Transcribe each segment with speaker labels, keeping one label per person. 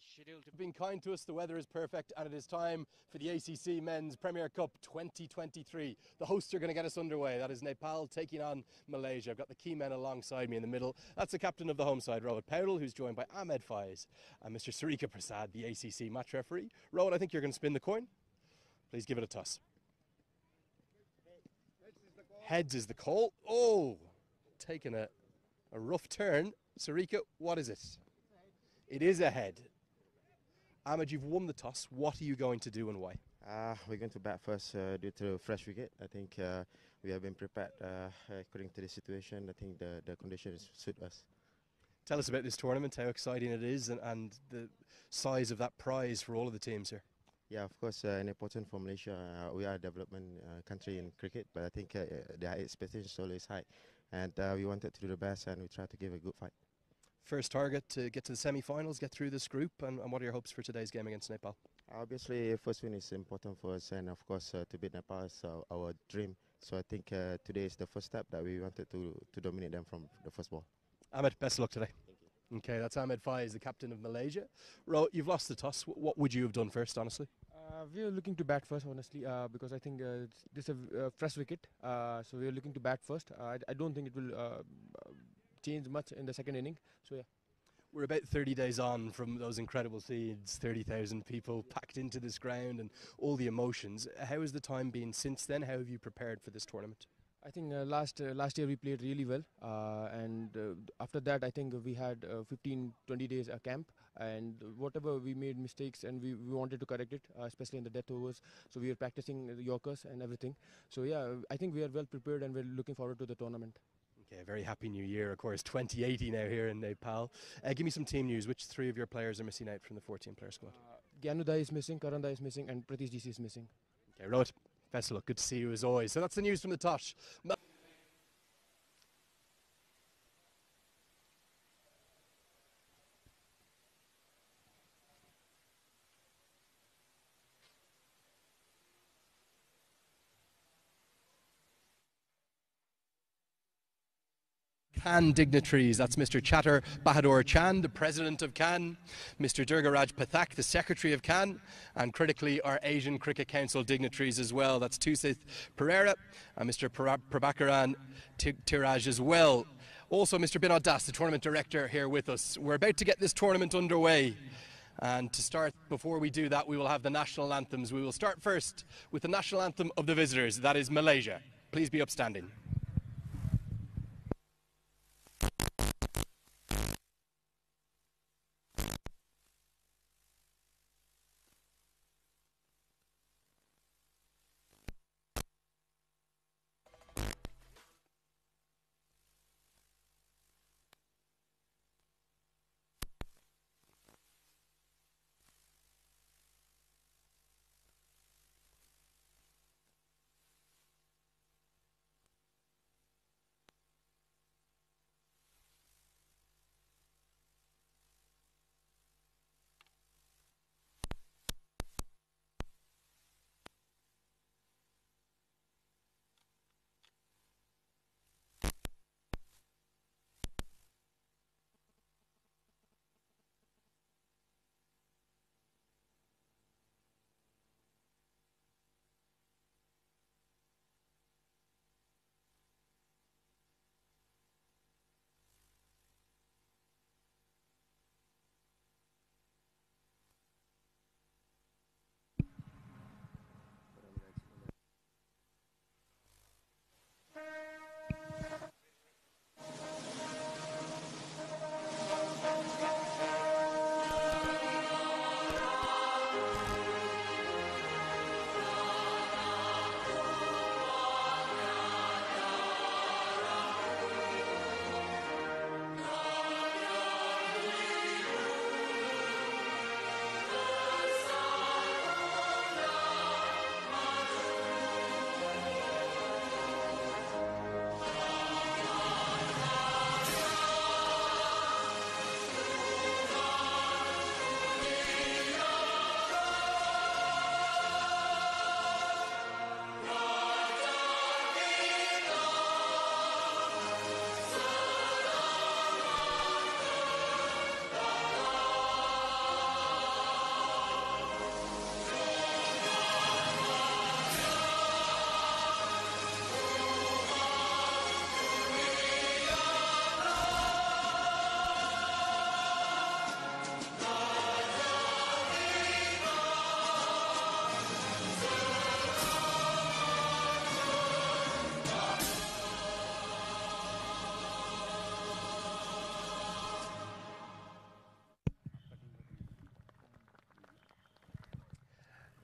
Speaker 1: scheduled to
Speaker 2: Being kind to us, the weather is perfect, and it is time for the ACC Men's Premier Cup 2023. The hosts are going to get us underway. That is Nepal taking on Malaysia. I've got the key men alongside me in the middle. That's the captain of the home side, Rohit Powell, who's joined by Ahmed Faiz and Mr. Sarika Prasad, the ACC match referee. Rohit, I think you're going to spin the coin. Please give it a toss. Heads is the call. Oh, taking a rough turn. Sarika, what is it? It is a head. Ahmed, you've won the toss. What are you going to do and why?
Speaker 3: We're going to bat first due to fresh wicket. I think we have been prepared according to the situation. I think the conditions suit us.
Speaker 2: Tell us about this tournament, how exciting it is, and the size of that prize for all of the teams here.
Speaker 3: Yeah, of course, important for Malaysia. We are a development country in cricket, but I think the expectations are always high. And we wanted to do the best, and we tried to give a good fight.
Speaker 2: First target to get to the semi-finals, get through this group, and what are your hopes for today's game against Nepal?
Speaker 3: Obviously, first win is important for us, and of course, to beat Nepal is our dream. So I think today is the first step that we wanted to dominate them from the first ball.
Speaker 2: Ahmed, best of luck today.
Speaker 3: Thank you.
Speaker 2: Okay, that's Ahmed Faiz, the captain of Malaysia. Ro, you've lost the toss. What would you have done first, honestly?
Speaker 4: We are looking to bat first, honestly, because I think this is a fresh wicket. So we are looking to bat first. I don't think it will change much in the second inning. So yeah.
Speaker 2: We're about 30 days on from those incredible scenes, 30,000 people packed into this ground and all the emotions. How has the time been since then? How have you prepared for this tournament?
Speaker 4: I think last year we played really well, and after that I think we had 15-20 days a camp, and whatever we made mistakes and we wanted to correct it, especially in the death overs. So we were practicing the Yorkers and everything. So yeah, I think we are well prepared and we're looking forward to the tournament.
Speaker 2: Okay, very happy new year, of course. 2080 now here in Nepal. Give me some team news. Which three of your players are missing out from the 14-player squad?
Speaker 4: Gyanudai is missing, Karandai is missing, and Pratish DC is missing.
Speaker 2: Okay, Rohit, best of luck. Good to see you as always. So that's the news from the Tosh. CAN dignitaries. That's Mr. Chatter Bahadur Chand, the president of CAN, Mr. Durgaraj Pathak, the secretary of CAN, and critically our Asian Cricket Council dignitaries as well. That's Tusith Pereira and Mr. Prabhakaran Tiraj as well. Also Mr. Binod Das, the tournament director, here with us. We're about to get this tournament underway. And to start, before we do that, we will have the national anthems. We will start first with the national anthem of the visitors. That is Malaysia. Please be upstanding.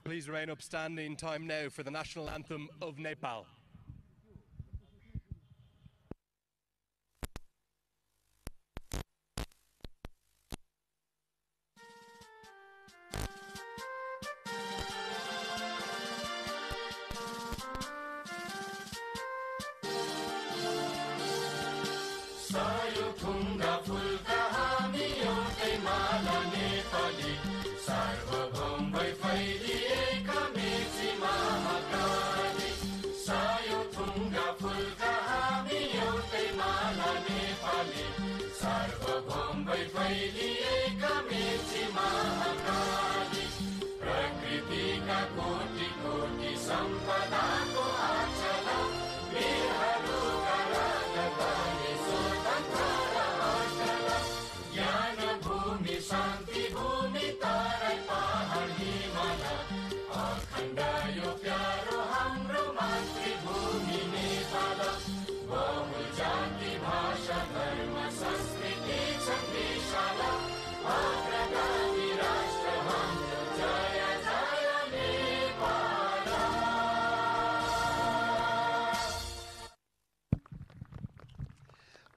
Speaker 2: Please remain upstanding. Time now for the national anthem of Nepal.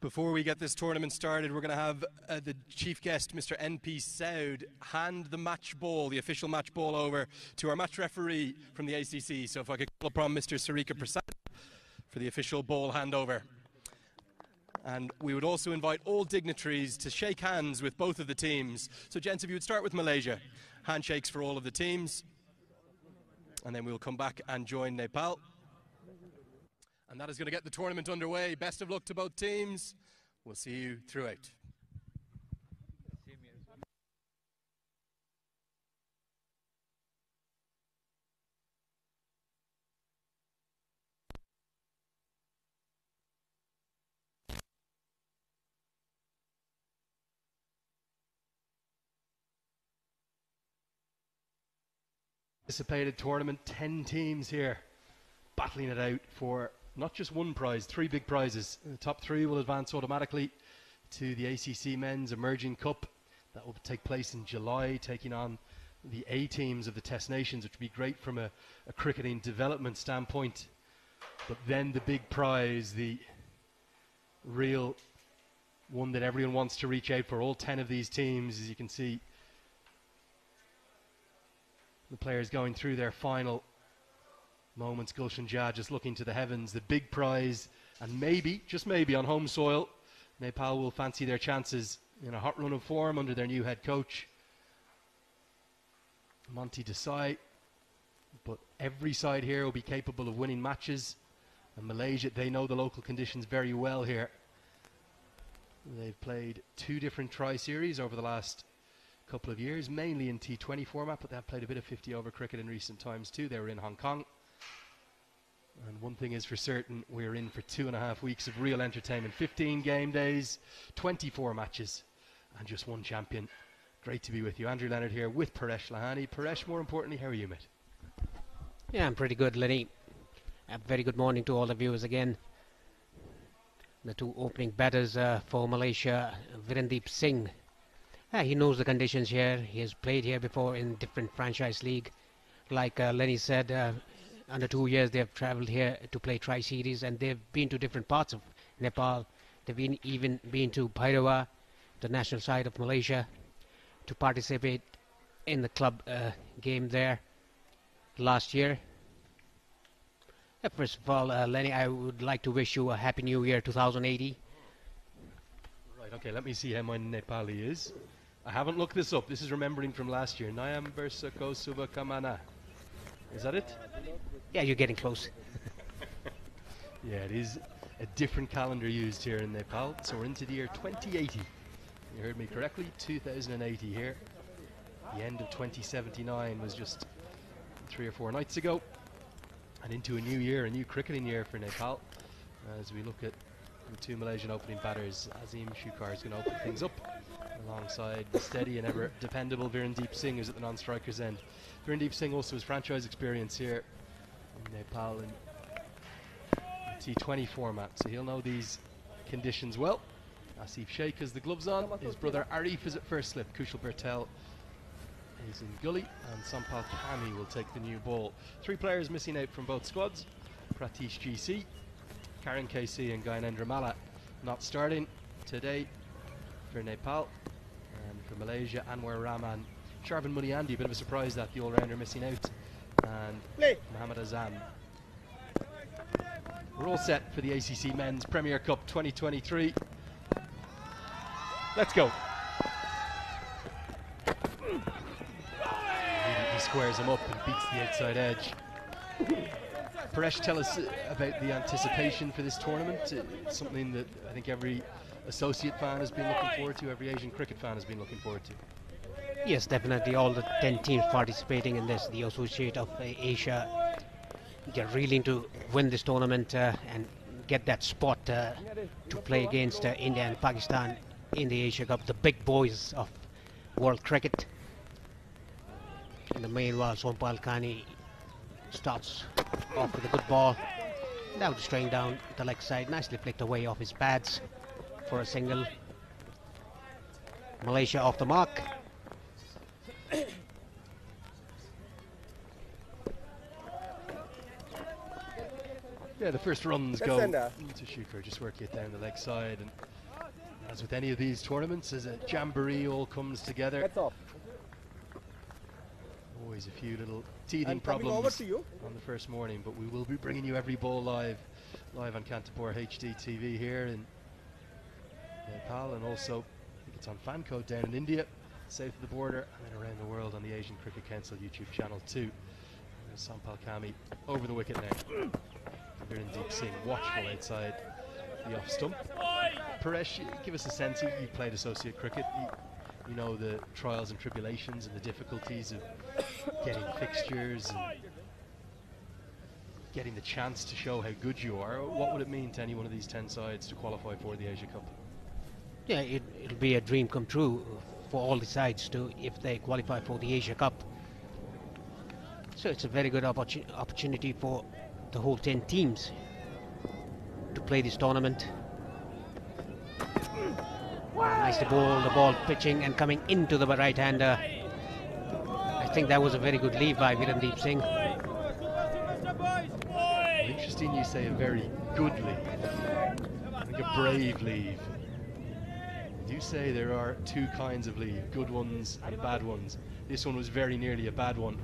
Speaker 2: Before we get this tournament started, we're going to have the chief guest, Mr. N.P. Saud, hand the match ball, the official match ball, over to our match referee from the ACC. So if I could call upon Mr. Sarika Prasad for the official ball handover. And we would also invite all dignitaries to shake hands with both of the teams. So gents, if you would start with Malaysia. Handshakes for all of the teams. And then we'll come back and join Nepal. And that is going to get the tournament underway. Best of luck to both teams. We'll see you throughout. Anticipated tournament, 10 teams here battling it out for not just one prize, 3 big prizes. The top 3 will advance automatically to the ACC Men's Emerging Cup. That will take place in July, taking on the A teams of the Test Nations, which would be great from a cricketing development standpoint. But then the big prize, the real one that everyone wants to reach out for, all 10 of these teams, as you can see, the players going through their final moments. Gulshan Jah just looking to the heavens, the big prize, and maybe, just maybe, on home soil, Nepal will fancy their chances in a hot run of form under their new head coach, Monty Desai. But every side here will be capable of winning matches, and Malaysia, they know the local conditions very well here. They've played 2 different tri-series over the last couple of years, mainly in T20 format, but they've played a bit of 50 over cricket in recent times too. They were in Hong Kong. And one thing is for certain, we're in for 2.5 weeks of real entertainment. 15 game days, 24 matches, and just 1 champion. Great to be with you. Andrew Leonard here with Paresh Lahani. Paresh, more importantly, how are you, mate?
Speaker 1: Yeah, I'm pretty good, Lenny. A very good morning to all the viewers again. The 2 opening batters for Malaysia, Virendeep Singh. He knows the conditions here. He has played here before in different franchise league. Like Lenny said, under 2 years they have travelled here to play tri-series, and they've been to different parts of Nepal. They've even been to Bhairawa, the national side of Malaysia, to participate in the club game there last year. First of all, Lenny, I would like to wish you a happy new year 2080.
Speaker 2: Right, okay, let me see how my Nepali is. I haven't looked this up. This is remembering from last year. Nayam Bersako Subhakamana. Is that it?
Speaker 1: Yeah, you're getting close.
Speaker 2: Yeah, it is a different calendar used here in Nepal. So we're into the year 2080. You heard me correctly, 2080 here. The end of 2079 was just 3 or 4 nights ago. And into a new year, a new cricketing year for Nepal. As we look at the 2 Malaysian opening batters, Azim Shukar is going to open things up alongside the steady and ever dependable Virendeep Singh, who's at the non-strikers end. Virendeep Singh also has franchise experience here in Nepal in the T20 format, so he'll know these conditions well. Asif Sheikh has the gloves on. His brother Arif is at first slip. Kushal Bertel is in Gully, and Sampal Kami will take the new ball. 3 players missing out from both squads. Pratish GC, Karan KC and Gyanendra Malla not starting today for Nepal. And for Malaysia, Anwar Rahman, Sharvin Muniandi, a bit of a surprise that the all-rounder missing out, and Mohammad Azam. We're all set for the ACC Men's Premier Cup 2023. Let's go. He squares him up and beats the outside edge. Paresh, tell us about the anticipation for this tournament. It's something that I think every associate fan has been looking forward to, every Asian cricket fan has been looking forward to.
Speaker 1: Yes, definitely. All the 10 teams participating in this, the Associate of Asia, get really to win this tournament and get that spot to play against India and Pakistan in the Asia Cup, the big boys of world cricket. In the meanwhile, Sampal Kami starts off with a good ball. Now just straying down the leg side, nicely flicked away off his pads for a single. Malaysia off the mark.
Speaker 2: Yeah, the first runs go to Shukar, just work it down the leg side, and as with any of these tournaments, as a jamboree all comes together. Always a few little teething problems on the first morning, but we will be bringing you every ball live on Kantapur HD TV here in Nepal, and also I think it's on Fancode down in India, south of the border, and then around the world on the Asian Cricket Council YouTube channel too. There's Sampal Kami over the wicket now. Virendeep Singh watchful outside the off stump. Paresh, give us a sense. You played associate cricket. You know the trials and tribulations and the difficulties of getting fixtures and getting the chance to show how good you are. What would it mean to any one of these 10 sides to qualify for the Asia Cup?
Speaker 1: Yeah, it'll be a dream come true for all the sides to if they qualify for the Asia Cup. So it's a very good opportunity for the whole 10 teams to play this tournament. Nicely ball, the ball pitching and coming into the right-hander. I think that was a very good leave by Virendeep Singh.
Speaker 2: Interesting you say a very good leave. I think a brave leave. You do say there are 2 kinds of leave, good ones and bad ones. This one was very nearly a bad one.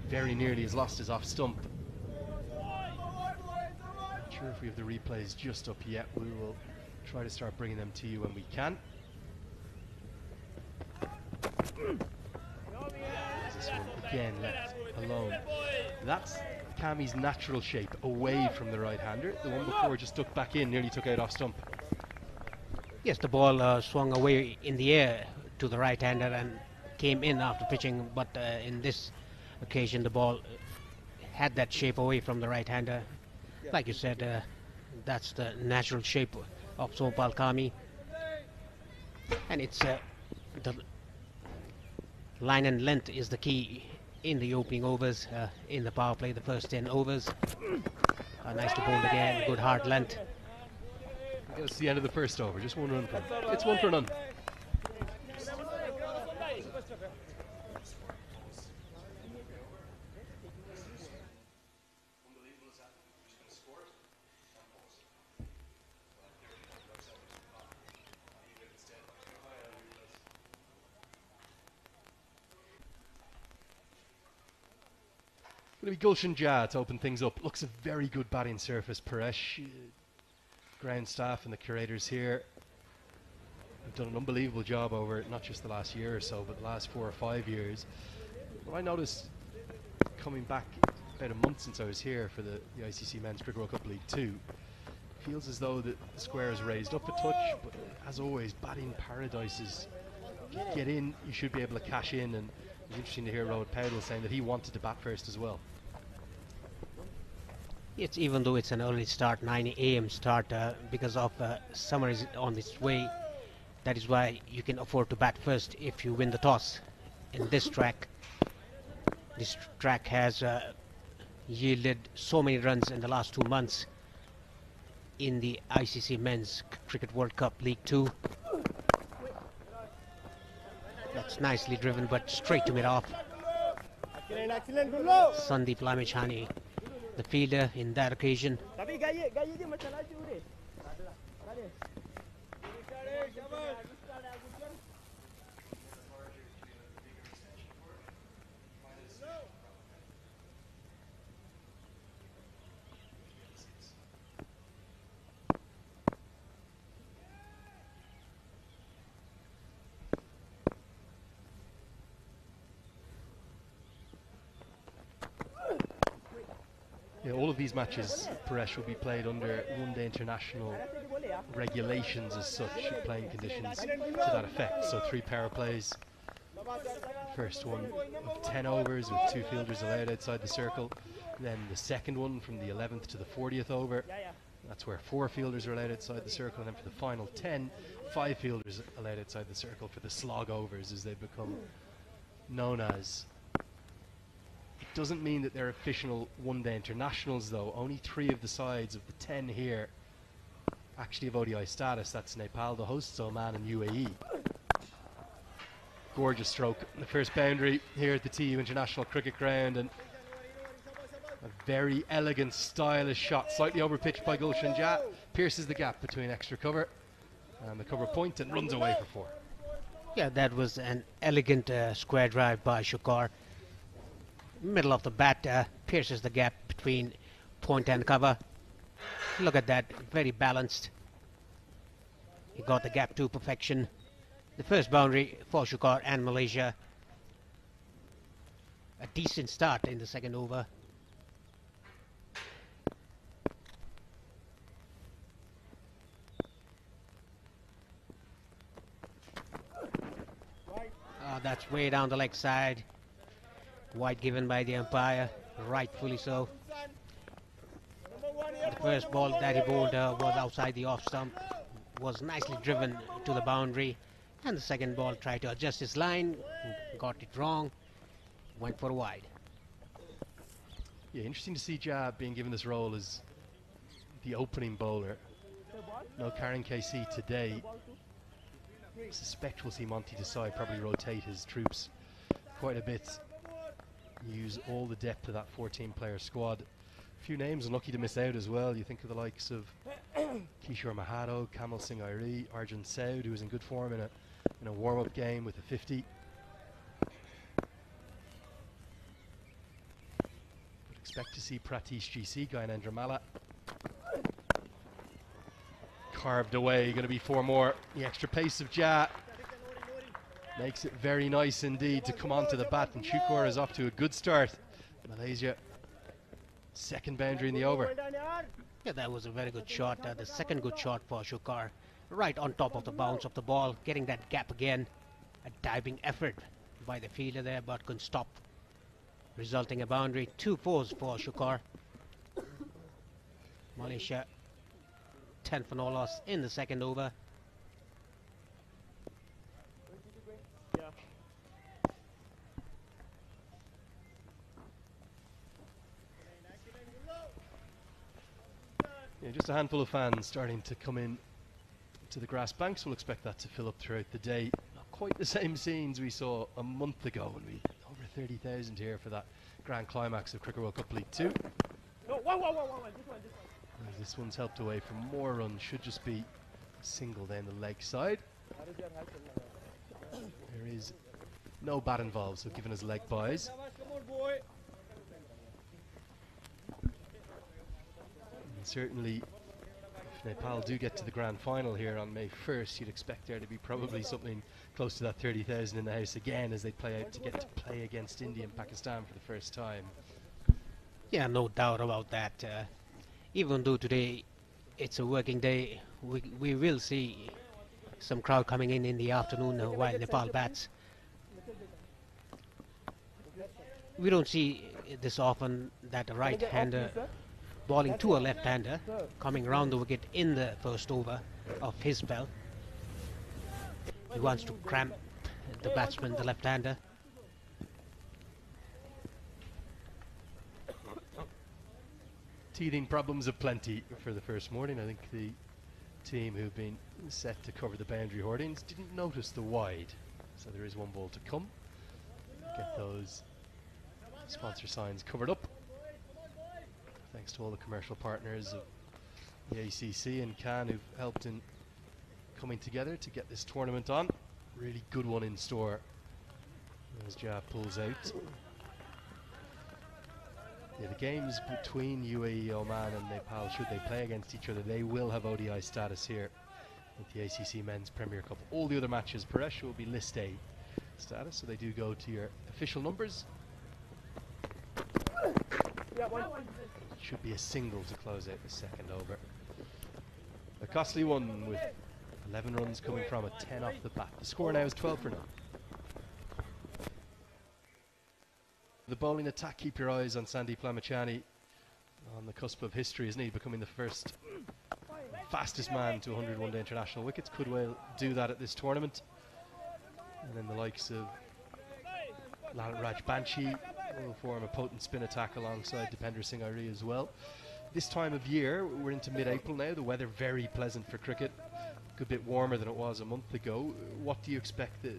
Speaker 2: Very nearly has lost his off stump. Not sure if we have the replays just up yet. We will try to start bringing them to you when we can. This one again left alone. That's Kami's natural shape, away from the right-hander. The one before just ducked back in, nearly took out off stump.
Speaker 1: Yes, the ball swung away in the air to the right-hander and came in after pitching, but in this occasion the ball had that shape away from the right-hander. Like you said, that's the natural shape of Sampal Kami, and it's the line and length is the key in the opening overs, in the power play, the first 10 overs. Nicely bowled again, good hard length.
Speaker 2: It's the end of the first over, just 1 run for him. It's 1 for none. Going to be Gulshan Jah to open things up. Looks a very good batting surface, Paresh. Ground staff and the curators here have done an unbelievable job over not just the last year or so, but the last 4 or 5 years. What I noticed coming back about a month since I was here for the ICC Men's Cricket World Cup League 2, feels as though the square is raised up a touch, but as always, batting paradises. Get in, you should be able to cash in, and it was interesting to hear Rohit Powell saying that he wanted to bat first as well.
Speaker 1: It's even though it's an early start, 9 AM start, because of summer is on its way. That is why you can afford to bat first if you win the toss. In this track has yielded so many runs in the last 2 months in the ICC Men's Cricket World Cup League 2. It's nicely driven, but straight to mid-off. Sandeep Lamechhani, the fielder in that occasion.
Speaker 2: Yeah, all of these matches, Paresh, will be played under one-day international regulations as such, playing conditions to that effect. So 3 power plays. First one of 10 overs with 2 fielders allowed outside the circle. Then the second one from the 11th to the 40th over. That's where 4 fielders are allowed outside the circle. And then for the final 10, 5 fielders allowed outside the circle for the slog overs, as they become known as. It doesn't mean that they're official one-day internationals, though. Only 3 of the sides of the 10 here actually have ODI status. That's Nepal, the hosts, Oman and UAE. Gorgeous stroke. The first boundary here at the TU International Cricket Ground, and a very elegant, stylish shot. Slightly over-pitched by Gulshan Jha. Pierces the gap between extra cover and the cover point and runs away for 4.
Speaker 1: Yeah, that was an elegant square drive by Shukar. Middle of the bat, pierces the gap between point and cover. Look at that, very balanced. He got the gap to perfection. The first boundary for Shukar and Malaysia. A decent start in the second over. That's way down the leg side. Wide given by the umpire, rightfully so. The first ball that he bowled was outside the off stump, was nicely driven to the boundary, and the second ball tried to adjust his line, got it wrong, went for a wide.
Speaker 2: Yeah, interesting to see Jha being given this role as the opening bowler. No Karen KC today. I suspect we'll see Monty Desai probably rotate his troops quite a bit. Use all the depth of that 14-player squad. A few names unlucky to miss out as well. You think of the likes of Kishore Mahado, Kamal Singh Airi, Arjun Saud, who was in good form in a warm-up game with a 50. But expect to see Pratish GC, Gyanendra Malla. Carved away, going to be 4 more. The extra pace of Jha makes it very nice indeed to come onto the bat, and Shukar is off to a good start. Malaysia, second boundary in the over.
Speaker 1: Yeah, that was a very good shot. The second good shot for Shukar. Right on top of the bounce of the ball, getting that gap again. A diving effort by the fielder there, but couldn't stop. Resulting a boundary, 2 fours for Shukar. Malaysia 10 for no loss in the second over.
Speaker 2: Yeah, just a handful of fans starting to come in to the grass banks. We'll expect that to fill up throughout the day. Not quite the same scenes we saw a month ago when we over 30,000 here for that grand climax of Cricket World Cup League 2. This one's helped away from more runs. Should just be single down the leg side. There is no bat involved, so giving us leg buys. And certainly, if Nepal do get to the grand final here on May 1st, you'd expect there to be probably something close to that 30,000 in the house again as they play out to get to play against India and Pakistan for the first time.
Speaker 1: Yeah, no doubt about that. Even though today it's a working day, we will see some crowd coming in the afternoon while Nepal bats. We don't see this often that a right-hander bowling to a left-hander coming around the wicket in the first over of his spell. He wants to cramp the batsman, the left-hander.
Speaker 2: Teething problems aplenty for the first morning. I think the team who've been set to cover the boundary hoardings didn't notice the wide. So there is one ball to come. Get those sponsor signs covered up. Thanks to all the commercial partners of the ACC and CAN who've helped in coming together to get this tournament on. Really good one in store as Jah pulls out. Yeah, the games between UAE, Oman and Nepal, should they play against each other, they will have ODI status here with the ACC Men's Premier Cup. All the other matches, Paresh, will be List A status, so they do go to your official numbers. Should be a single to close out the second over. A costly one with 11 runs coming from it, 10 off the bat. The score now is 12 for 9. The bowling attack, keep your eyes on Sandeep Lamachani on the cusp of history, isn't he? Becoming the first fastest man to 100 one-day international wickets. Could well do that at this tournament. And then the likes of Lalit Raj Banshi will form a potent spin attack alongside Dipender Singh Ari as well. This time of year, we're into mid-April now, the weather very pleasant for cricket. A good bit warmer than it was a month ago. What do you expect the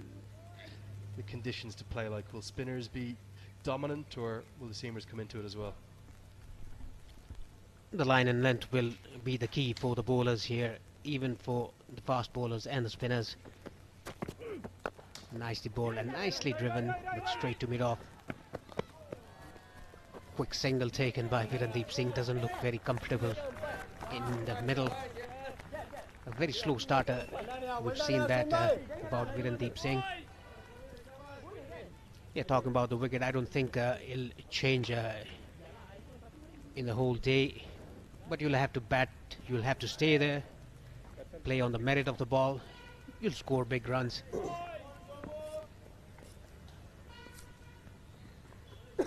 Speaker 2: conditions to play like? Will spinners be dominant, or will the seamers come into it as well?
Speaker 1: The line and length will be the key for the bowlers here, even for the fast bowlers and the spinners. Nicely bowled and nicely driven, but straight to mid-off. Quick single taken by Virendeep Singh, doesn't look very comfortable in the middle. A very slow starter, we've seen that about Virendeep Singh. Yeah, talking about the wicket, I don't think it'll change in the whole day. But you'll have to bat, you'll have to stay there, play on the merit of the ball. You'll score big runs. A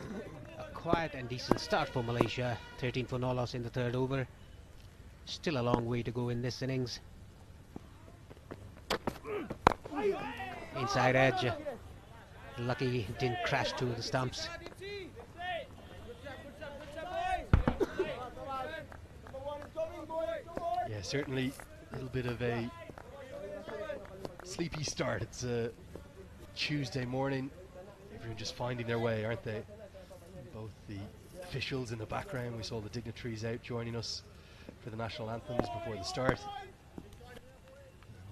Speaker 1: quiet and decent start for Malaysia. 13 for no loss in the third over. Still a long way to go in this innings. Inside edge. Lucky it didn't crash to the stumps.
Speaker 2: Yeah, certainly a little bit of a sleepy start. It's a Tuesday morning. Everyone just finding their way, aren't they? Both the officials in the background. We saw the dignitaries out joining us for the national anthems before the start. And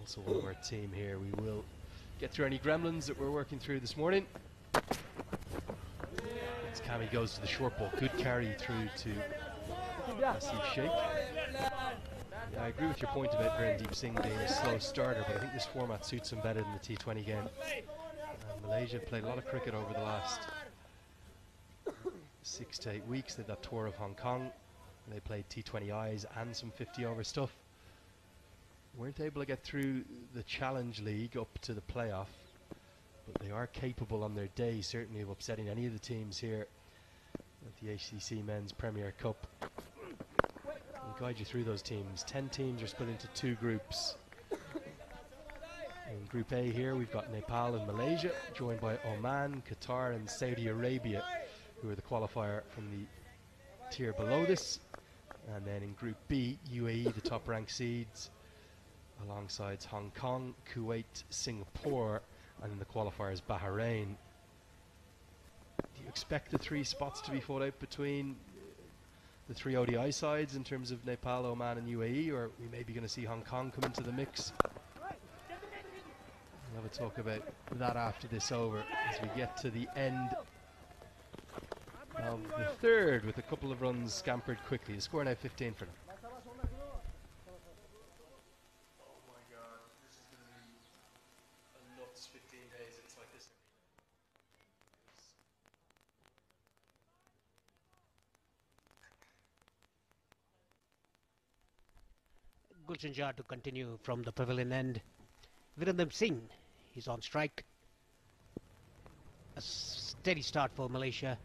Speaker 2: also one of our team here. We will get through any gremlins that we're working through this morning. As Cami goes to the short ball, good carry through to Asif Sheikh. Yeah, I agree with your point about Virendeep Singh being a slow starter, but I think this format suits him better than the T20 game. Malaysia have played a lot of cricket over the last 6 to 8 weeks. They did that tour of Hong Kong. They played T20Is and some 50-over stuff. Weren't able to get through the Challenge League up to the playoff, but they are capable on their day, certainly, of upsetting any of the teams here at the ACC Men's Premier Cup. We'll guide you through those teams. 10 teams are split into 2 groups. In Group A here, we've got Nepal and Malaysia, joined by Oman, Qatar and Saudi Arabia, who are the qualifier from the tier below this. And then in Group B, UAE, the top-ranked seeds, alongside Hong Kong, Kuwait, Singapore, and in the qualifiers, Bahrain. Do you expect the 3 spots to be fought out between the 3 ODI sides in terms of Nepal, Oman and UAE, or we may be going to see Hong Kong come into the mix? We'll have a talk about that after this over as we get to the end of the third with a couple of runs scampered quickly. The score now 15 for them.
Speaker 1: Gulshan Jah to continue from the pavilion end. Virendeep Singh is on strike. A steady start for Malaysia.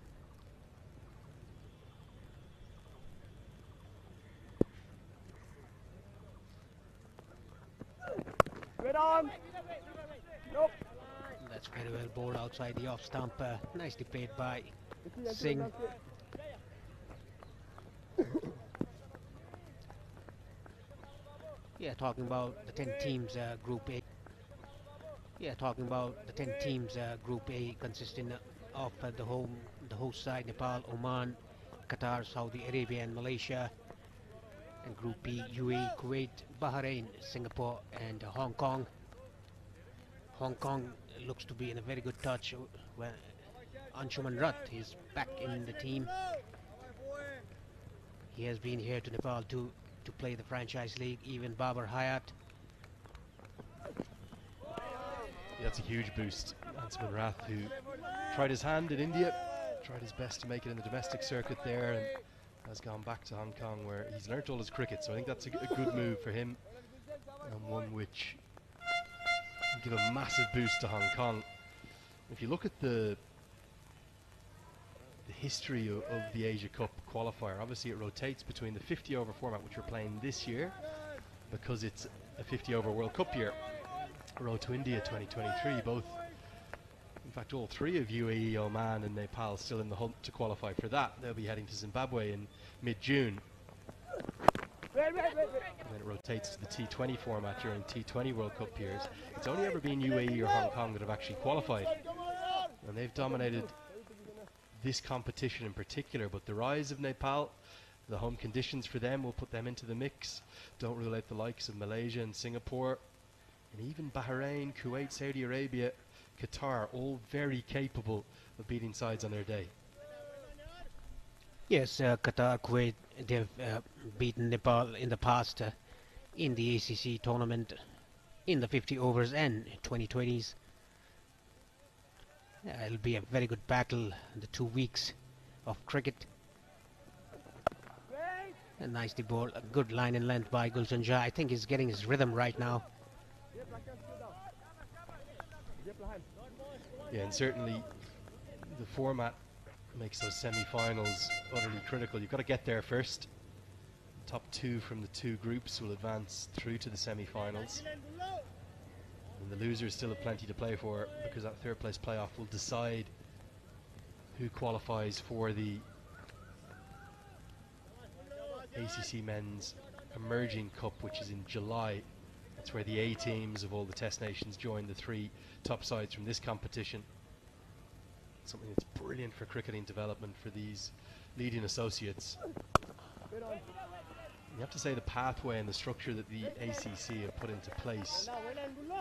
Speaker 1: That's very well bowled outside the off stump. Nicely played by Singh. Yeah, talking about the 10 teams, Group A. Yeah, talking about the 10 teams, Group A consisting of the host side, Nepal, Oman, Qatar, Saudi Arabia, and Malaysia, and Group B, UAE, Kuwait, Bahrain, Singapore, and Hong Kong. Hong Kong looks to be in a very good touch. When Anshuman Rath is back in the team. He has been here to Nepal to play the franchise league. Even Babar Hayat.
Speaker 2: Yeah, that's a huge boost. Anshuman Rath, who tried his hand in India, tried his best to make it in the domestic circuit there, and has gone back to Hong Kong where he's learnt all his cricket. So I think that's a good move for him, and one which will give a massive boost to Hong Kong. If you look at the history of the Asia Cup qualifier, obviously it rotates between the 50-over format, which we're playing this year, because it's a 50-over World Cup year. Road to India 2023, both, in fact all three of UAE, Oman and Nepal still in the hunt to qualify for that. They'll be heading to Zimbabwe in mid-June. And then it rotates to the T20 format during T20 World Cup years. It's only ever been UAE or Hong Kong that have actually qualified, and they've dominated this competition in particular. But the rise of Nepal, the home conditions for them will put them into the mix. Don't rule out the likes of Malaysia and Singapore, and even Bahrain, Kuwait, Saudi Arabia, Qatar, all very capable of beating sides on their day.
Speaker 1: Yes, Qatar, Kuwait, they've beaten Nepal in the past in the ACC tournament in the 50 overs and 2020s. It'll be a very good battle, the 2 weeks of cricket. A nicely bowled, a good line and length by Gulshan Jah. I think he's getting his rhythm right now.
Speaker 2: Yeah, and certainly the format makes those semi-finals utterly critical. You've got to get there first. Top two from the two groups will advance through to the semi-finals, and the losers still have plenty to play for, because that third place playoff will decide who qualifies for the ACC Men's Emerging Cup, which is in July. That's where the A teams of all the test nations join the three top sides from this competition. Something that's brilliant for cricketing development for these leading associates. You have to say the pathway and the structure that the ACC have put into place,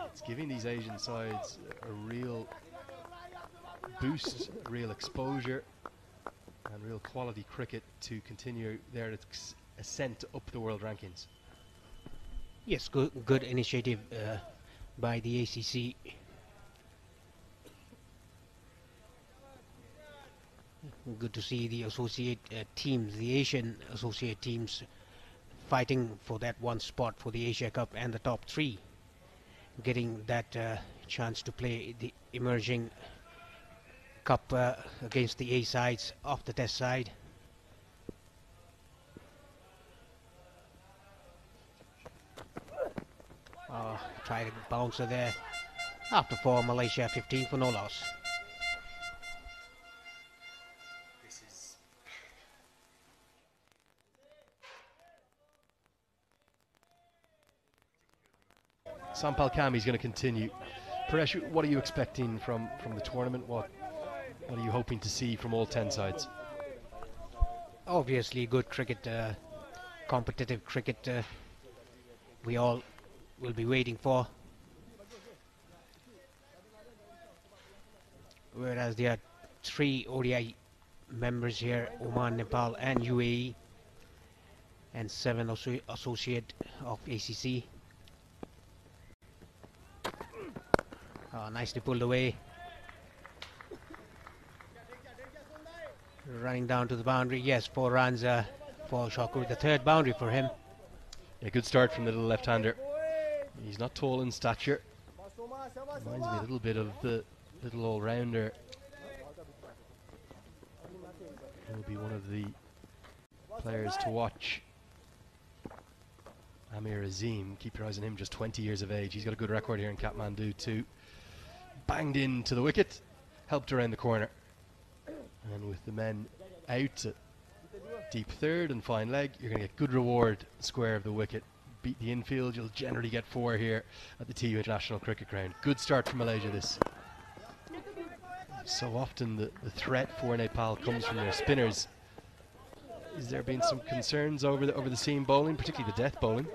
Speaker 2: it's giving these Asian sides a real boost, real exposure, and real quality cricket to continue their ascent up the world rankings.
Speaker 1: Yes, good initiative by the ACC. Good to see the associate teams, the Asian associate teams, fighting for that one spot for the Asia Cup, and the top three getting that chance to play the emerging cup against the A sides of the test side. Try to bouncer there. After 4, Malaysia 15 for no loss.
Speaker 2: Sampal Kami's going to continue. Paresh, what are you expecting from the tournament? What are you hoping to see from all 10 sides?
Speaker 1: Obviously good cricket, competitive cricket, we all will be waiting for. Whereas there are 3 ODI members here, Oman, Nepal and UAE, and 7 associate of ACC. Nicely pulled away. Running down to the boundary. Yes, 4 runs for Shakur, the 3rd boundary for him.
Speaker 2: A good start from the little left-hander. He's not tall in stature. Reminds me a little bit of the little all-rounder. He'll be one of the players to watch. Amir Azim, keep your eyes on him, just 20 years of age. He's got a good record here in Kathmandu too. Banged into the wicket, helped around the corner. And with the men out, deep third and fine leg, you're going to get good reward square of the wicket. beat the infield, you'll generally get 4 here at the TU International Cricket Ground. Good start for Malaysia this. So often the threat for Nepal comes from their spinners. Is there been some concerns over the seam bowling, particularly the death bowling?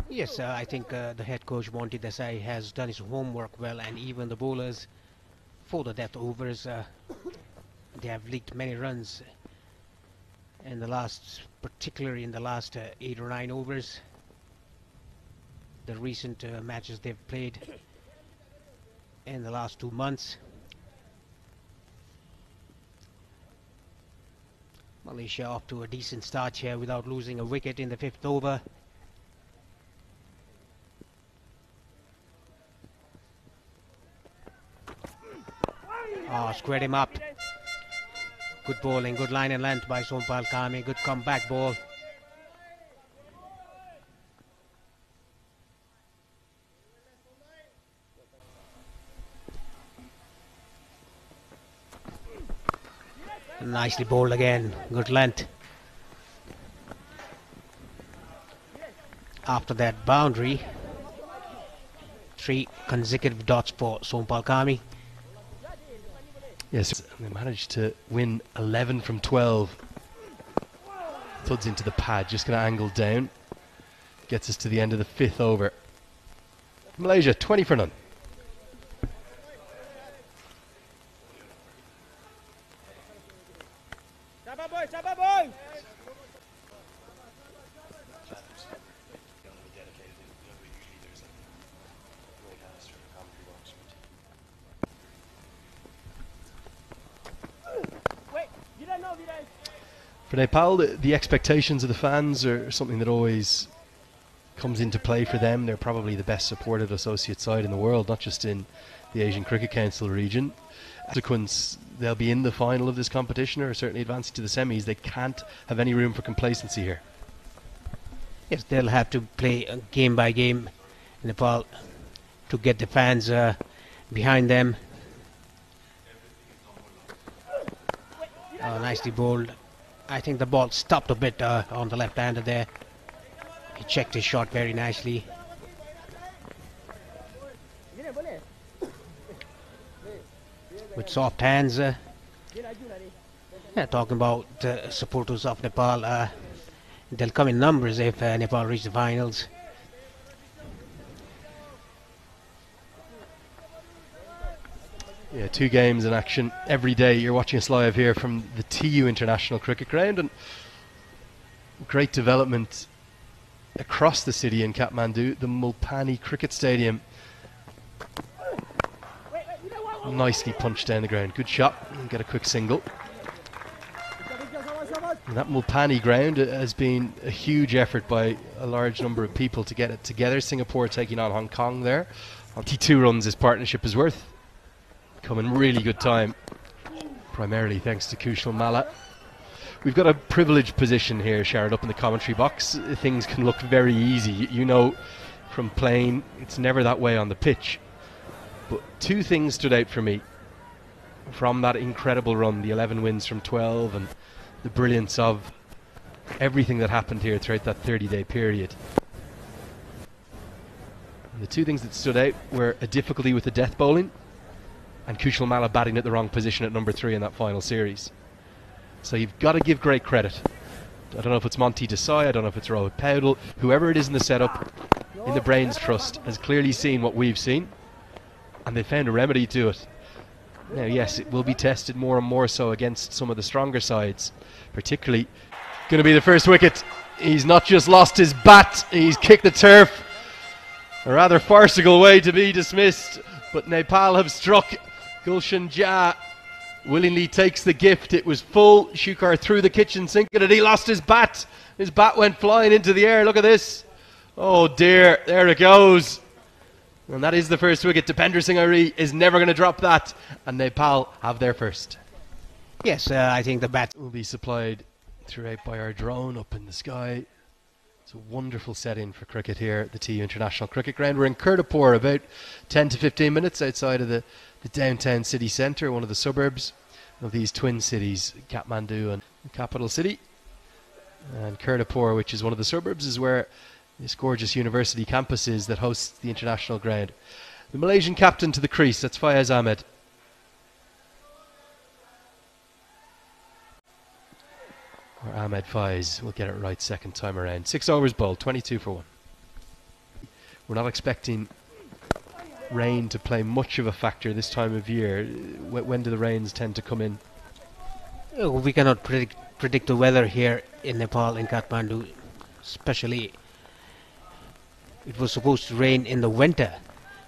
Speaker 1: Yes, I think the head coach Monty Desai has done his homework well, and even the bowlers for the death overs, they have leaked many runs in the last, particularly in the last 8 or 9 overs. The recent matches they've played in the last 2 months. Malaysia off to a decent start here without losing a wicket in the 5th over. Squared him up. Good bowling, good line and length by Sompal Kami. Good comeback ball. Nicely bowled again. Good length. After that boundary, 3 consecutive dots for Sompal Kami.
Speaker 2: Yes, they managed to win 11 from 12. Thuds into the pad, just going to angle down. Gets us to the end of the 5th over. Malaysia, 20 for none. For Nepal, the expectations of the fans are something that always comes into play for them. They're probably the best supported associate side in the world, not just in the Asian Cricket Council region. As a consequence, they'll be in the final of this competition, or certainly advancing to the semis. They can't have any room for complacency here.
Speaker 1: Yes, they'll have to play game by game in Nepal to get the fans behind them. Nicely bowled. I think the ball stopped a bit on the left-hander there. He checked his shot very nicely. With soft hands. Talking about supporters of Nepal, they'll come in numbers if Nepal reach the finals.
Speaker 2: Yeah, 2 games in action every day. You're watching us live here from the TU International Cricket Ground, and great development across the city in Kathmandu, the Mulpani Cricket Stadium. Nicely punched down the ground. Good shot. And get a quick single. And that Mulpani ground has been a huge effort by a large number of people to get it together. Singapore taking on Hong Kong there. 22 runs this partnership is worth. Come in really good time, primarily thanks to Kushal Malla. We've got a privileged position here, Sharon, up in the commentary box. Things can look very easy. You know, from playing, it's never that way on the pitch. But 2 things stood out for me from that incredible run, the 11 wins from 12, and the brilliance of everything that happened here throughout that 30-day period. And the 2 things that stood out were a difficulty with the death bowling, and Kushal Malla batting at the wrong position at number 3 in that final series. So you've got to give great credit. I don't know if it's Monty Desai, I don't know if it's Rohit Powdell, whoever it is in the setup, in the Brains Trust, has clearly seen what we've seen, and they found a remedy to it. Now yes, it will be tested more and more so against some of the stronger sides, particularly going to be the first wicket. He's not just lost his bat, he's kicked the turf. A rather farcical way to be dismissed, but Nepal have struck. Gulshan Jha willingly takes the gift. It was full. Shukar threw the kitchen sink and he lost his bat. His bat went flying into the air. Look at this. Oh dear, there it goes. And that is the first wicket. Dipender Singh Ari is never going to drop that. And Nepal have their first.
Speaker 1: Yes, I think the bat
Speaker 2: will be supplied throughout by our drone up in the sky. It's a wonderful set-in for cricket here at the TU International Cricket Ground. We're in Kirtipur, about 10 to 15 minutes outside of the downtown city centre, one of the suburbs of these twin cities, Kathmandu and the capital city. And Kirtipur, which is one of the suburbs, is where this gorgeous university campus is that hosts the international ground. The Malaysian captain to the crease, that's Fayez Ahmed. Or Ahmed Faiz will get it right second time around. 6 overs bowled, 22 for 1. We're not expecting rain to play much of a factor this time of year. When do the rains tend to come in?
Speaker 1: We cannot predict the weather here in Nepal, in Kathmandu. Especially, it was supposed to rain in the winter,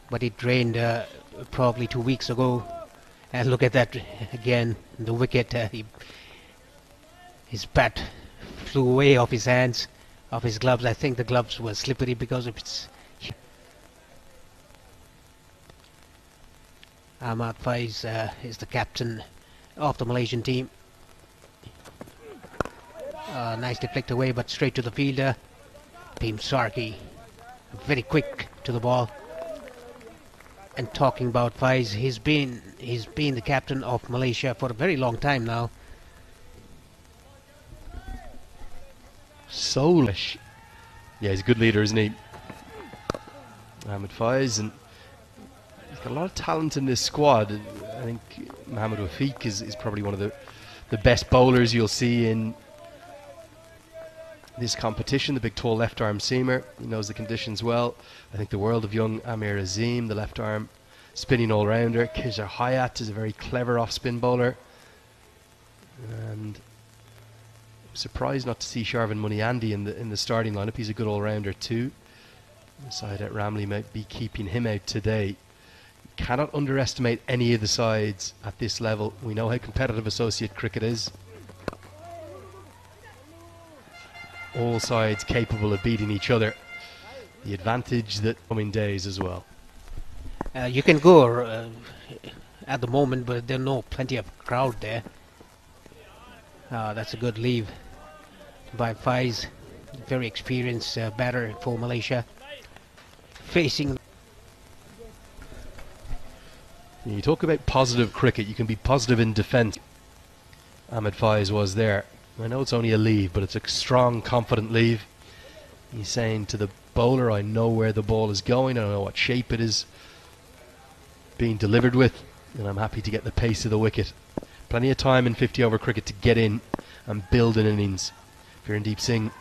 Speaker 1: but it rained probably 2 weeks ago. And look at that again, the wicket. His bat flew away off his hands, off his gloves. I think the gloves were slippery because of its. Ahmad Faiz is the captain of the Malaysian team. Nicely flicked away, but straight to the fielder, Bhim Sarki. Very quick to the ball. And talking about Faiz, he's been the captain of Malaysia for a very long time now.
Speaker 2: Soulish. Yeah, he's a good leader, isn't he? Ahmed Faiz, and he's got a lot of talent in this squad. I think Mohamed Wafiq is probably one of the best bowlers you'll see in this competition. The big tall left arm seamer, he knows the conditions well. I think the world of young Amir Azim, the left arm spinning all rounder. Kizar Hayat is a very clever off spin bowler, and surprised not to see Sharvin Muniandi in the starting lineup. He's a good all-rounder too. Saeed Ramli might be keeping him out today. Cannot underestimate any of the sides at this level. We know how competitive associate cricket is. All sides capable of beating each other. The advantage that coming days as well.
Speaker 1: You can go at the moment, but there's plenty of crowd there. That's a good leave by Faiz, very experienced batter for Malaysia. Facing.
Speaker 2: You talk about positive cricket, you can be positive in defence. Ahmed Faiz was there. I know it's only a leave, but it's a strong, confident leave. He's saying to the bowler, I know where the ball is going, I know what shape it is being delivered with, and I'm happy to get the pace of the wicket. Plenty of time in 50 over cricket to get in and build an innings. Virendeep Singh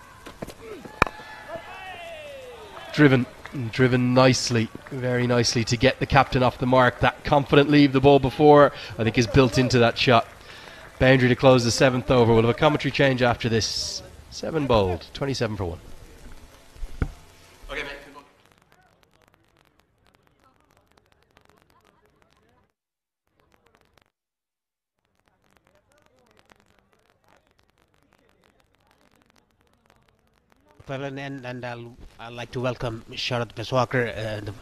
Speaker 2: driven nicely, very nicely to get the captain off the mark. That confident leave the ball before, I think, is built into that shot. Boundary to close the 7th over. We'll have a commentary change after this. 7 bowled, 27 for 1.
Speaker 5: Okay, mate.
Speaker 1: And I'd like to welcome Sharad Peswakar, the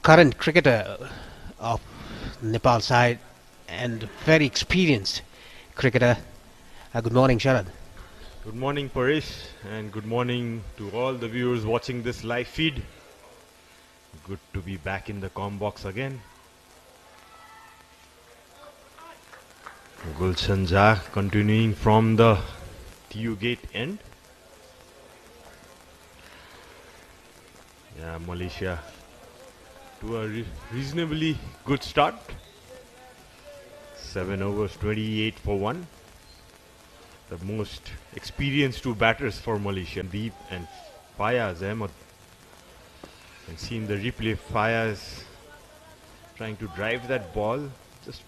Speaker 1: current cricketer of Nepal side and very experienced cricketer. Good morning, Sharad.
Speaker 6: Good morning, Paresh, and good morning to all the viewers watching this live feed. Good to be back in the comm box again. Gulshan Jha continuing from the TU gate end. Yeah, Malaysia to a reasonably good start. 7 overs, 28 for 1. The most experienced 2 batters for Malaysia, Deep and Fayaz Ahmed. And seeing the replay, Fayaz trying to drive that ball, just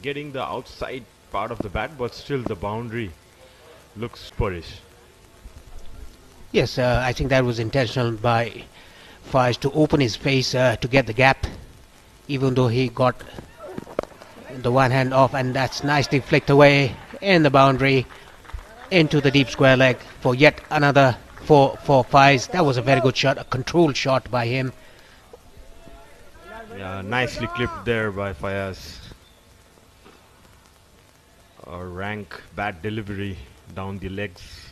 Speaker 6: getting the outside part of the bat, but still the boundary looks spurish.
Speaker 1: Yes, I think that was intentional by Faiz to open his face to get the gap, even though he got the one hand off, and that's nicely flicked away in the boundary into the deep square leg for yet another for Faiz. That was a very good shot, a controlled shot by him.
Speaker 6: Yeah, nicely clipped there by Fayaz. A rank bat delivery down the legs.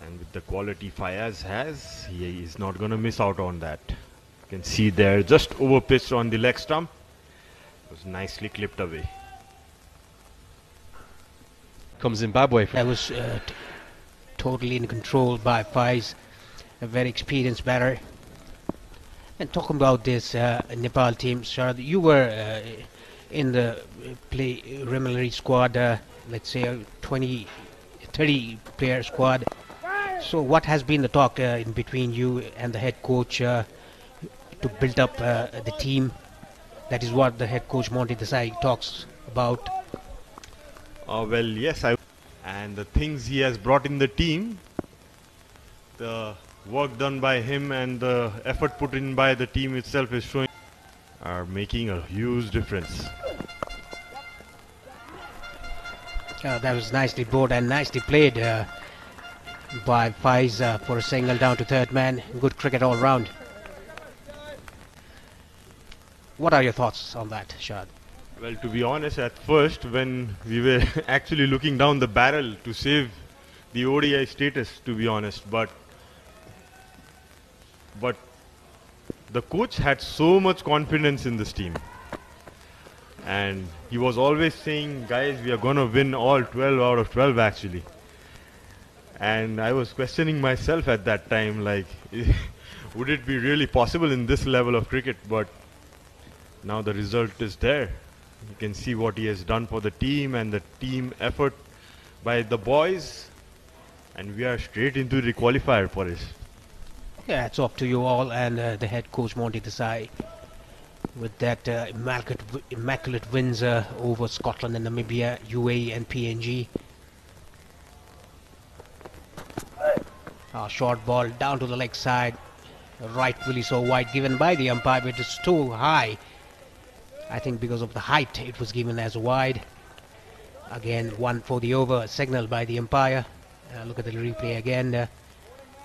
Speaker 6: And with the quality Fayaz has, he is not going to miss out on that. You can see there, just over pitched on the leg stump. It was nicely clipped away.
Speaker 2: Comes Zimbabwe.
Speaker 1: That was totally in control by Faiz, a very experienced batter. And talking about this Nepal team, Sharad, you were in the preliminary squad, let's say a 20, 30 player squad. So what has been the talk in between you and the head coach to build up the team? That is what the head coach Monty Desai talks about.
Speaker 6: Well, yes, and the things he has brought in the team, the work done by him and the effort put in by the team itself is showing, are making a huge difference.
Speaker 1: That was nicely bowled and nicely played by Faiz for a single down to third man. Good cricket all round. What are your thoughts on that, Shad?
Speaker 6: Well, to be honest, at first when we were actually looking down the barrel to save the ODI status, to be honest, but the coach had so much confidence in this team, and he was always saying, guys, we are gonna win all 12 out of 12 actually. And I was questioning myself at that time, like, would it be really possible in this level of cricket? But now the result is there. You can see what he has done for the team and the team effort by the boys, and we are straight into the qualifier for it.
Speaker 1: Yeah, it's up to you all and the head coach Monty Desai with that immaculate wins over Scotland and Namibia, UAE and PNG. Short ball down to the leg side, rightfully so wide, given by the umpire, but it's too high. I think because of the height it was given as wide. Again, one for the over, signaled by the umpire. Look at the replay again.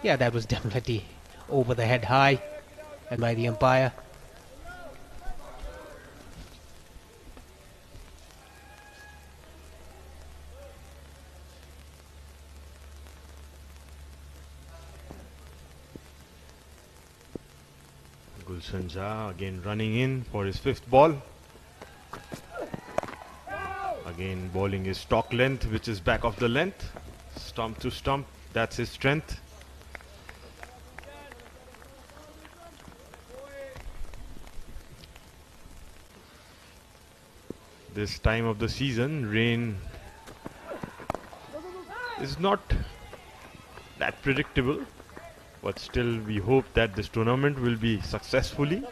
Speaker 1: Yeah, that was definitely over the head high and by the umpire.
Speaker 6: Gulshan Jha again running in for his fifth ball. Again bowling his stock length, which is back of the length. Stump to stump, that's his strength. This time of the season, rain is not that predictable, but still we hope that this tournament will be successfully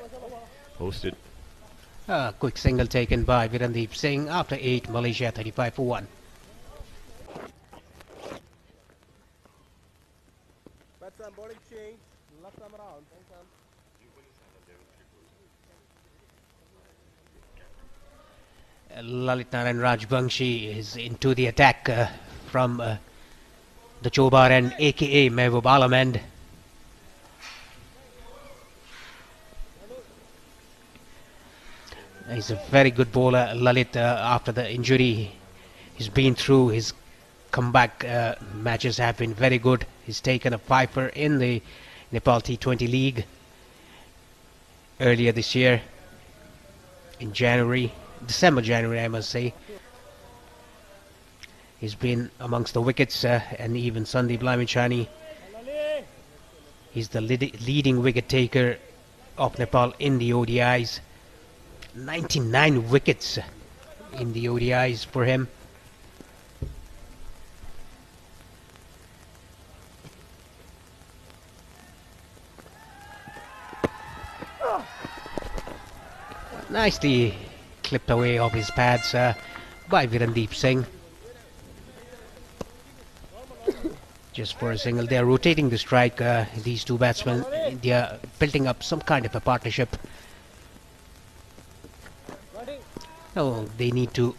Speaker 6: hosted.
Speaker 1: Quick single taken by Virandeep Singh after 8, Malaysia 35 for 1.
Speaker 2: Batsman bowling change, last time around.
Speaker 1: Lalit Narayan Rajbangshi is into the attack from the Chobar end, aka Mehboob Alam end. He's a very good bowler, Lalit, after the injury he's been through. His comeback matches have been very good. He's taken a fifer in the Nepal T20 League earlier this year in December, January, I must say. He's been amongst the wickets, and even Sandeep Lamichhane. He's the leading wicket taker of Nepal in the ODIs. 99 wickets in the ODIs for him. Nicely clipped away off his pads by Virandeep Singh. Just for a single. They are rotating the strike, these two batsmen. They are building up some kind of a partnership. Oh, they need to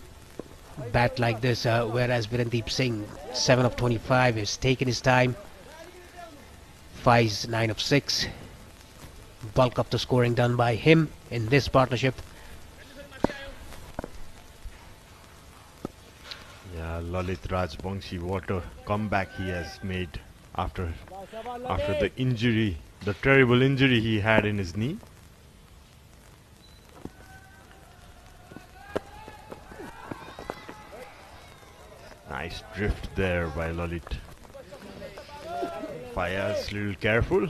Speaker 1: bat like this, whereas Virandeep Singh, 7 of 25, has taken his time. Faiz, 9 of 6. Bulk of the scoring done by him in this partnership.
Speaker 6: Yeah, Lalit Rajbangshi, what a comeback he has made after the injury, the terrible injury he had in his knee. Nice drift there by Lalit. Fayaz little careful,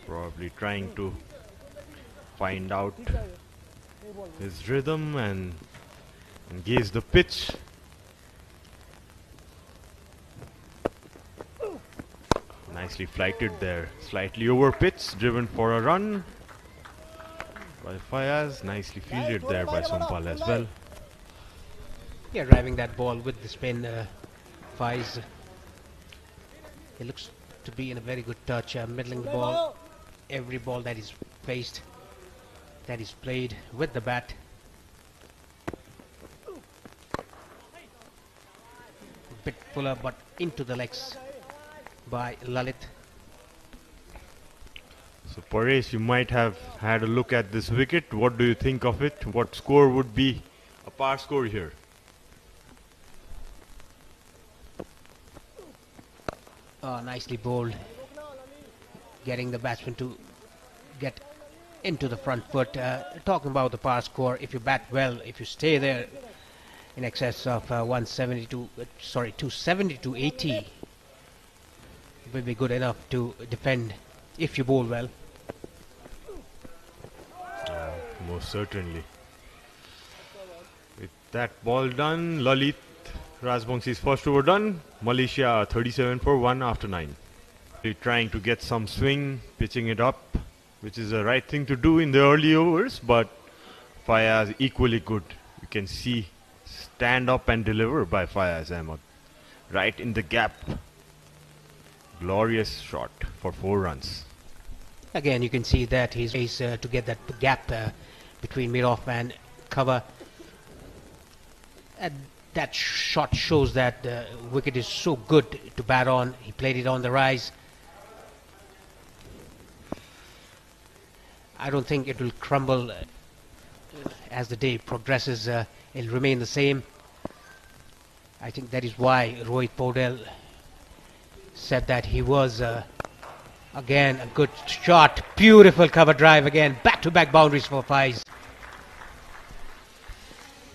Speaker 6: probably trying to find out his rhythm and engage the pitch. Nicely flighted there, slightly over pitch, driven for a run by Fayaz, nicely fielded there by Sompal as well.
Speaker 1: Yeah, driving that ball with the spin, Faiz. He looks to be in a very good touch, middling the ball. Every ball that is faced, that is played with the bat. Bit fuller, but into the legs by Lalit.
Speaker 6: So Paresh, you might have had a look at this wicket. What do you think of it? What score would be a par score here?
Speaker 1: Nicely bowled, getting the batsman to get into the front foot. Talking about the par score, if you bat well, if you stay there in excess of 270 to 80, will be good enough to defend if you bowl well.
Speaker 6: Most certainly. With that ball done, Lalit Rajbangshi's first over done. Malaysia 37 for 1 after 9. They're trying to get some swing, pitching it up, which is the right thing to do in the early overs, but Fayaz equally good. You can see stand up and deliver by Fayaz Ahmed. Right in the gap. Glorious shot for 4 runs.
Speaker 1: Again, you can see that he's to get that gap between mid-off and cover. And that shot shows that the wicket is so good to bat on. He played it on the rise. I don't think it will crumble as the day progresses. It'll remain the same. I think that is why Rohit Podel said that he was again a good shot. Beautiful cover drive again. Back-to-back boundaries for Faiz.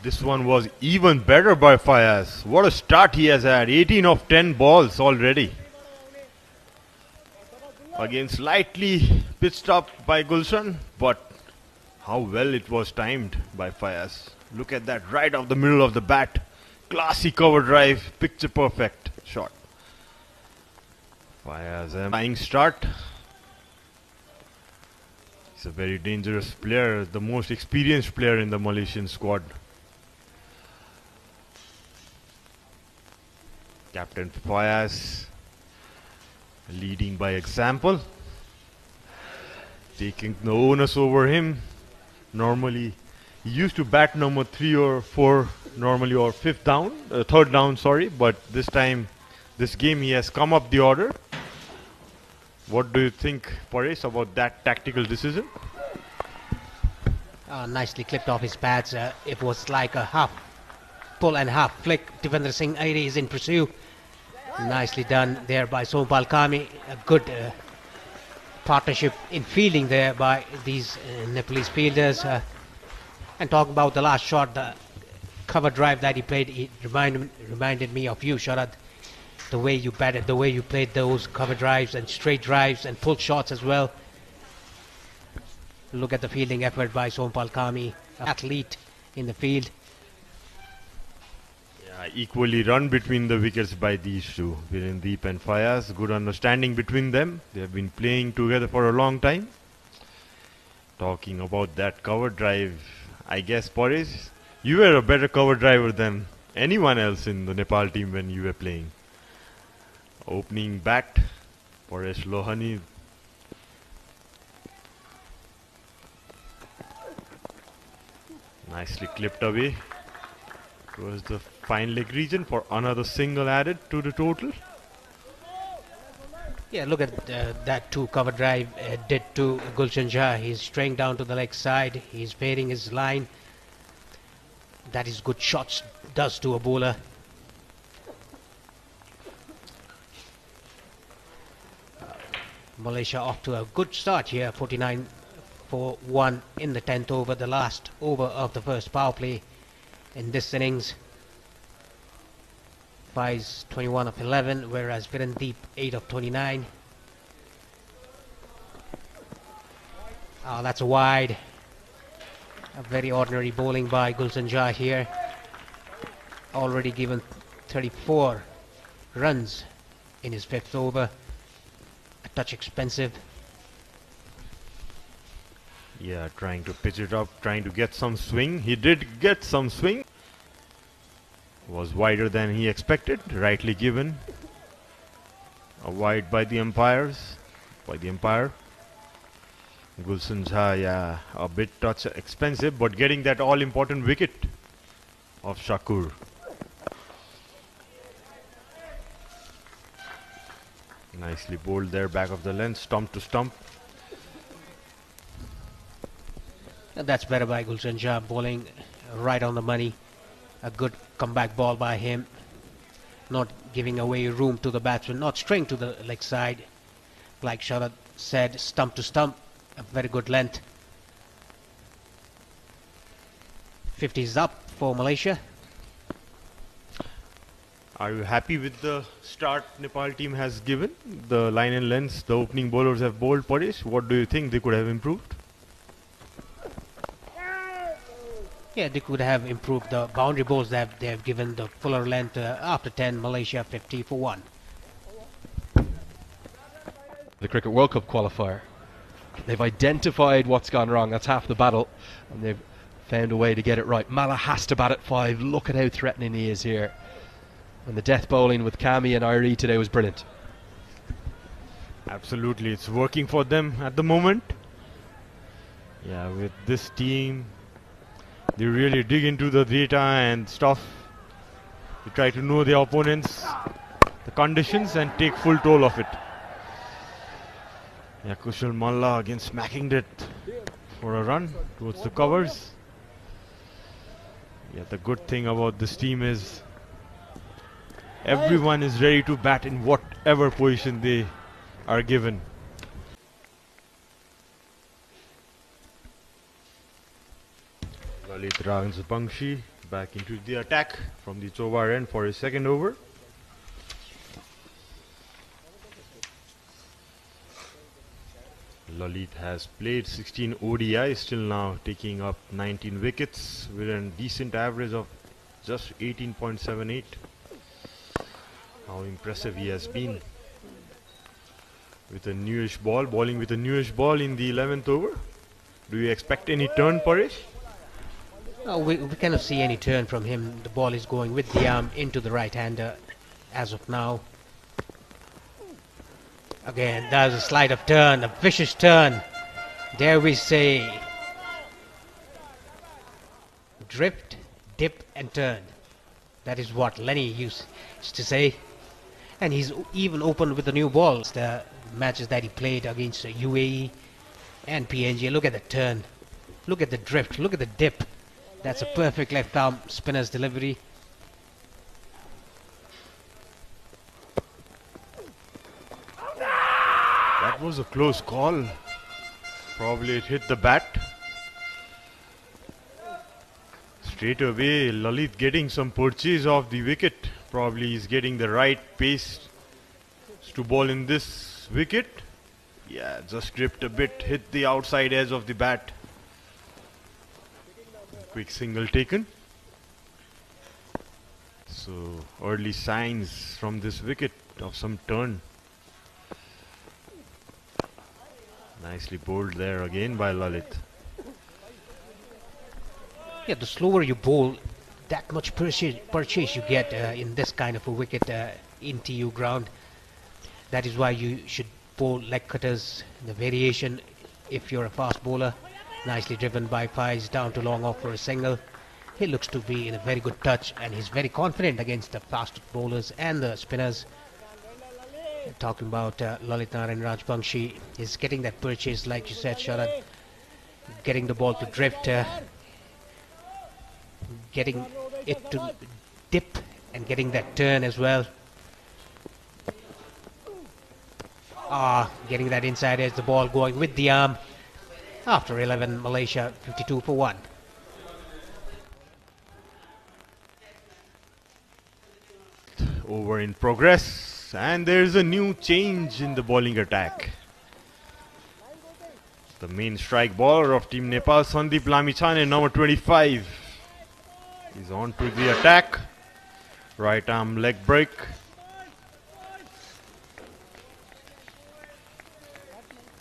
Speaker 6: This one was even better by Fayaz. What a start he has had. 18 of 10 balls already. Again, slightly pitched up by Gulshan, but how well it was timed by Fayaz. Look at that, right off the middle of the bat. Classy cover drive, picture perfect shot. Fayaz, a flying start. He's a very dangerous player, the most experienced player in the Malaysian squad. Captain Fayaz leading by example, taking the onus over him. Normally, he used to bat number 3 or 4, normally, or third down, sorry. But this time, this game, he has come up the order. What do you think, Paresh, about that tactical decision?
Speaker 1: Nicely clipped off his pads. It was like a half pull and half flick. Devendra Singh Aire is in pursuit. Nicely done there by Sompal Kami. A good partnership in fielding there by these Nepalese fielders. And talking about the last shot, the cover drive that he played, it reminded me of you, Sharad. The way you batted, the way you played those cover drives and straight drives and pull shots as well. Look at the fielding effort by Sompal Kami, athlete in the field.
Speaker 6: Equally run between the wickets by these two, Virendeep and Fayaz. Good understanding between them. They have been playing together for a long time. Talking about that cover drive, I guess, Paresh, you were a better cover driver than anyone else in the Nepal team when you were playing. Opening bat, Paresh Lohani. Nicely clipped away. Was the fine leg region for another single added to the total.
Speaker 1: Yeah, look at that 2 cover drive did to Gulshan Shah. He's straying down to the leg side. He's fading his line. That is good shots does to a bowler. Malaysia off to a good start here. 49 for 1 in the 10th over, the last over of the first power play in this innings. Faiz 21 of 11, whereas Virendeep 8 of 29. Oh, that's a wide. A very ordinary bowling by Gulshan Jha here. Already given 34 runs in his 5th over. A touch expensive.
Speaker 6: Yeah, trying to pitch it up, trying to get some swing. He did get some swing. Was wider than he expected, rightly given. A wide by the umpires, umpire. Gulshan Jha, yeah, a bit touch expensive, but getting that all-important wicket of Shakur. Nicely bowled there, back of the length, stump to stump.
Speaker 1: And that's better by Gulshan Jha, bowling right on the money. A good comeback ball by him. Not giving away room to the batsman, not straying to the leg side. Like Sharad said, stump to stump, a very good length. 50 is up for Malaysia.
Speaker 6: Are you happy with the start Nepal team has given? The line and lengths the opening bowlers have bowled, Paresh. What do you think they could have improved?
Speaker 1: Yeah, they could have improved the boundary balls that they have given the fuller length after 10, Malaysia 50 for 1.
Speaker 5: The Cricket World Cup qualifier. They've identified what's gone wrong. That's half the battle. And they've found a way to get it right. Mala has to bat at 5. Look at how threatening he is here. And the death bowling with Kami and Irie today was brilliant.
Speaker 6: Absolutely, it's working for them at the moment. Yeah, with this team, they really dig into the data and stuff. They try to know their opponents, the conditions, and take full toll of it. Yeah, Kushal Malla again smacking it for a run towards the covers. Yeah, the good thing about this team is everyone is ready to bat in whatever position they are given. Lalit Rajapakshi back into the attack from the Chobar end for his 2nd over. Lalit has played 16 ODIs till now, taking up 19 wickets with a decent average of just 18.78. How impressive he has been with a newish ball, bowling with a newish ball in the 11th over. Do you expect any turn, Paresh?
Speaker 1: We cannot see any turn from him. The ball is going with the arm into the right-hander as of now. Again, there's a sleight of turn, a vicious turn. Dare we say, drift, dip and turn. That is what Lenny used to say. And he's even opened with the new balls. The matches that he played against UAE and PNG. Look at the turn. Look at the drift. Look at the dip. That's a perfect left arm spinner's delivery.
Speaker 6: That was a close call. Probably it hit the bat. Straight away, Lalit getting some purchase of the wicket. Probably he's getting the right pace to bowl in this wicket. Yeah, just gripped a bit, hit the outside edge of the bat. Quick single taken. So early signs from this wicket of some turn. Nicely bowled there again by Lalit.
Speaker 1: Yeah, the slower you bowl, that much purchase you get in this kind of a wicket in TU ground. That is why you should bowl leg cutters, the variation if you're a fast bowler. Nicely driven by Faiz down to long off for a single. He looks to be in a very good touch and he's very confident against the fast bowlers and the spinners. Talking about Lalit Narayan Rajapakshi, he's getting that purchase like you said, Sharad. Getting the ball to drift, getting it to dip and getting that turn as well. Getting that inside edge, the ball going with the arm. After 11, Malaysia 52 for 1.
Speaker 6: over in progress, and there's a new change in the bowling attack. The main strike bowler of Team Nepal, Sandeep Lamichhane, number 25, is on to the attack. Right arm leg break.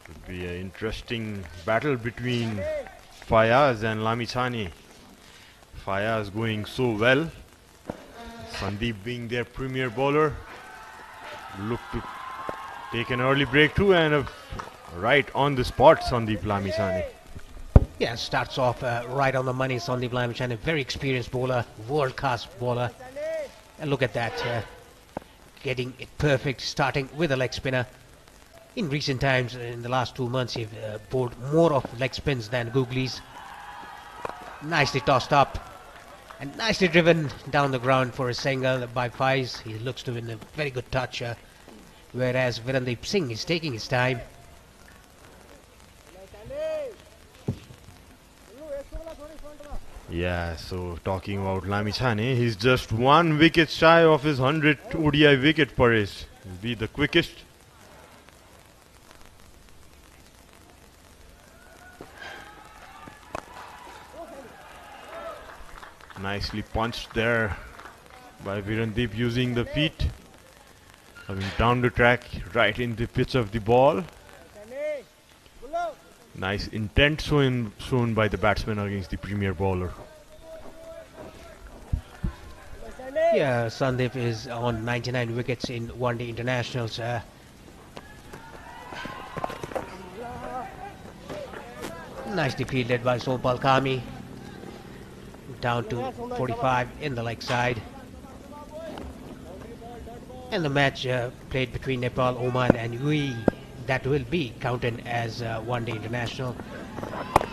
Speaker 6: Could be an interesting battle between Fayaz and Lamichhane. Fayaz going so well. Sandeep being their premier bowler. Look to take an early breakthrough and right on the spot, Sandeep Lamichhane.
Speaker 1: Yeah, starts off right on the money. Sandeep Lamichhane, a very experienced bowler, world-class bowler. And look at that, getting it perfect, starting with a leg spinner. In recent times, in the last 2 months, he's bowled more of leg spins than googlies. Nicely tossed up and nicely driven down the ground for a single by Faiz. He looks to be in a very good touch, whereas Virendeep Singh is taking his time.
Speaker 6: Yeah, so talking about Lamichhane, he's just 1 wicket shy of his 100th ODI wicket, Paresh. He'll be the quickest. Nicely punched there by Virendeep using the feet. Coming down the track, right in the pitch of the ball. Nice intent shown by the batsman against the premier bowler.
Speaker 1: Yeah, Sandeep is on 99 wickets in one-day internationals. Nicely fielded by Sopal Kami. Down to 45 in the leg side. And the match played between Nepal, Oman and UAE, that will be counted as one-day international.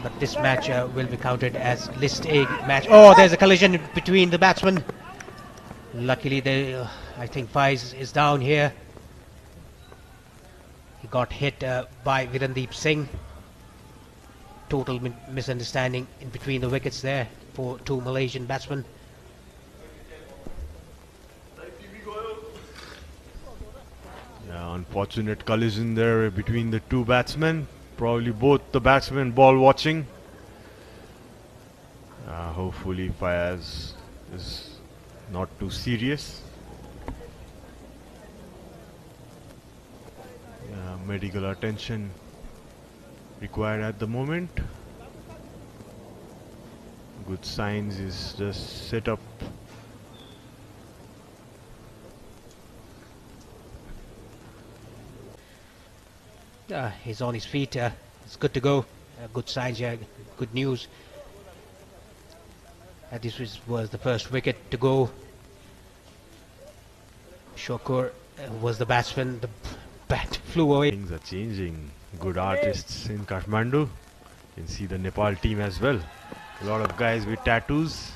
Speaker 1: But this match will be counted as list A match. Oh, there's a collision between the batsmen. Luckily, I think Faiz is down here. He got hit by Virendeep Singh. Total misunderstanding in between the wickets there for 2 Malaysian batsmen.
Speaker 6: Yeah, unfortunate collision there between the 2 batsmen. Probably both the batsmen ball watching. Hopefully Fayaz is not too serious. Yeah, medical attention required at the moment. Good signs is just set up.
Speaker 1: He's on his feet. It's good to go. Good signs here. Good news. This was the first wicket to go. Shokur was the batsman. The bat flew away.
Speaker 6: Things are changing. Good artists in Kathmandu. You can see the Nepal team as well. A lot of guys with tattoos.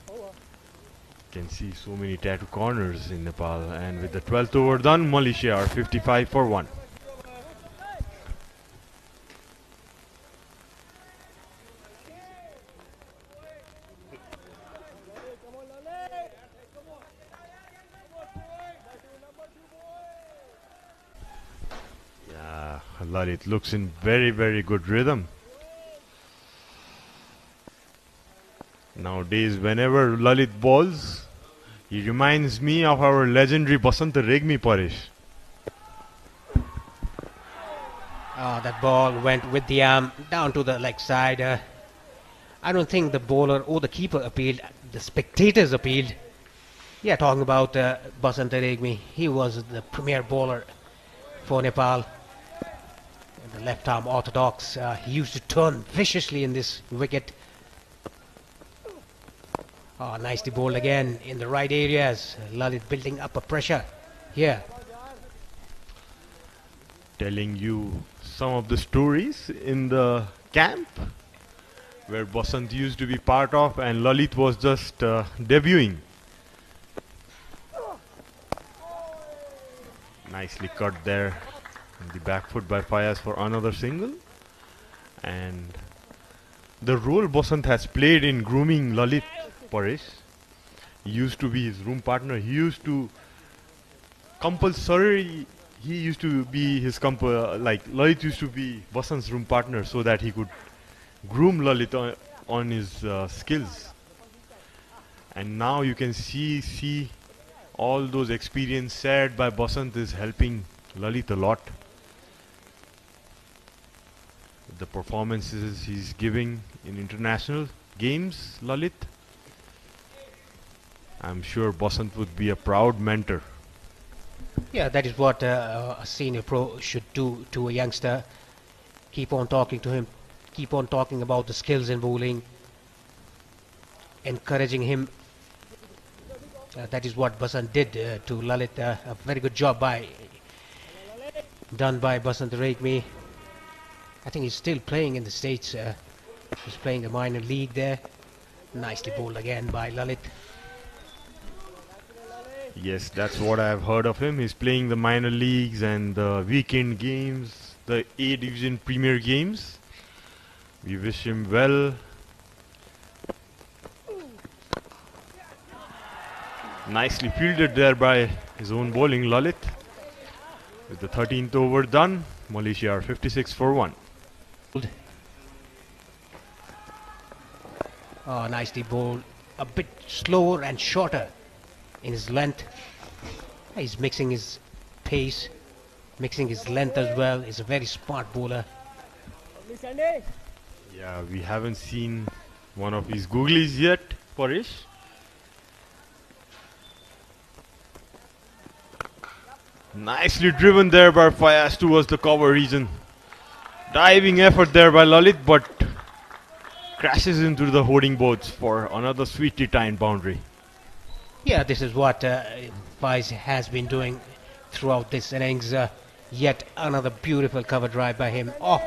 Speaker 6: You can see so many tattoo corners in Nepal. And with the 12th over done, Malaysia are 55 for 1. Yeah, Lalit looks in very, very good rhythm. Nowadays, whenever Lalit bowls, he reminds me of our legendary Basant Regmi, Paresh.
Speaker 1: That ball went with the arm down to the leg side. I don't think the bowler or the keeper appealed. The spectators appealed. Yeah, talking about Basant Regmi. He was the premier bowler for Nepal. The left arm orthodox. He used to turn viciously in this wicket. Oh, nicely bowled again in the right areas. Lalit building up a pressure here.
Speaker 6: Telling you some of the stories in the camp where Basant used to be part of and Lalit was just debuting. Nicely cut there. The back foot by Fayaz for another single. And the role Basant has played in grooming Lalit, Paresh, used to be his room partner. He used to compulsory. He used to be his like Lalit used to be Vasant's room partner, so that he could groom Lalit on his skills. And now you can see all those experience shared by Basant is helping Lalit a lot. The performances he's giving in international games, Lalit, I'm sure Basant would be a proud mentor.
Speaker 1: Yeah, that is what a senior pro should do to a youngster. Keep on talking to him, keep on talking about the skills in bowling, encouraging him. That is what Basant did to Lalit. A very good job done by Basant Rekmi. I think he's still playing in the States. He's playing a minor league there. Nicely bowled again by Lalit.
Speaker 6: Yes, that's what I've heard of him. He's playing the minor leagues and the weekend games, the A Division Premier games. We wish him well. Nicely fielded there by his own bowling, Lalit. With the 13th over done, Malaysia are 56 for 1.
Speaker 1: Oh, nicely bowled. A bit slower and shorter in his length. He's mixing his pace, mixing his length as well. He's a very smart bowler.
Speaker 6: Yeah, we haven't seen one of his googlies yet, Parish. Nicely driven there by Fayaz towards the cover region. Diving effort there by Lalit, but crashes into the holding boards for another sweetly timed boundary.
Speaker 1: Yeah, this is what Faiz has been doing throughout this innings. Yet another beautiful cover drive by him off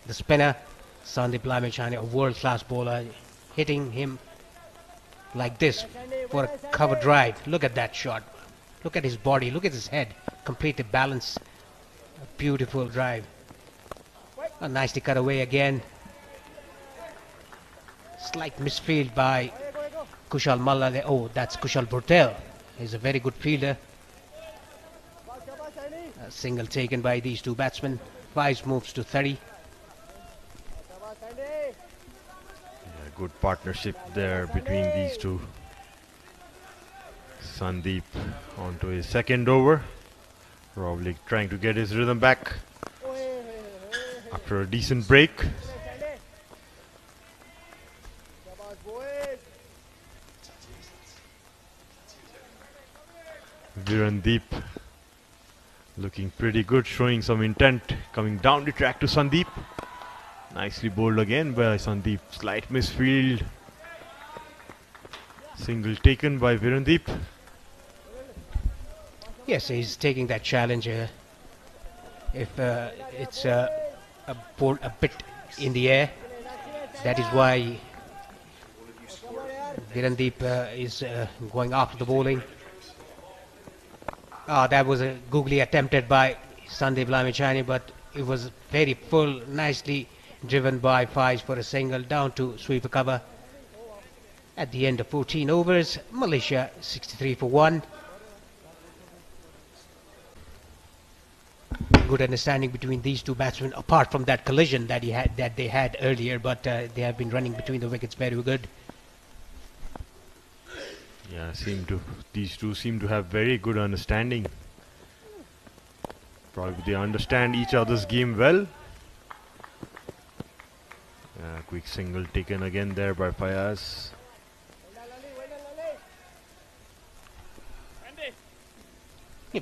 Speaker 1: the spinner. Sandeep Lamechani, a world-class bowler, hitting him like this for a cover drive. Look at that shot. Look at his body. Look at his head. Completely balanced. A beautiful drive. Nicely cut away again. Slight misfield by Kushal Malla. Oh, that's Kushal Burtel. He's a very good fielder. A single taken by these two batsmen. 5 moves to 30.
Speaker 6: Yeah, good partnership there between these two. Sandeep onto his second over. Probably trying to get his rhythm back after a decent break. Virandeep looking pretty good, showing some intent, coming down the track to Sandeep. Nicely bowled again by Sandeep. Slight misfield. Single taken by Virandeep.
Speaker 1: Yes, he's taking that challenge. If it's a ball a bit in the air, that is why Virandeep is going after the bowling. That was a googly attempted by Sandeep Lamechani, but it was very full, nicely driven by Faiz for a single down to sweeper cover. At the end of 14 overs, Malaysia 63 for 1. Good understanding between these two batsmen, apart from that collision that they had earlier, but they have been running between the wickets very good.
Speaker 6: Yeah, these two seem to have very good understanding. Probably they understand each other's game well. Quick single taken again there by Fayaz.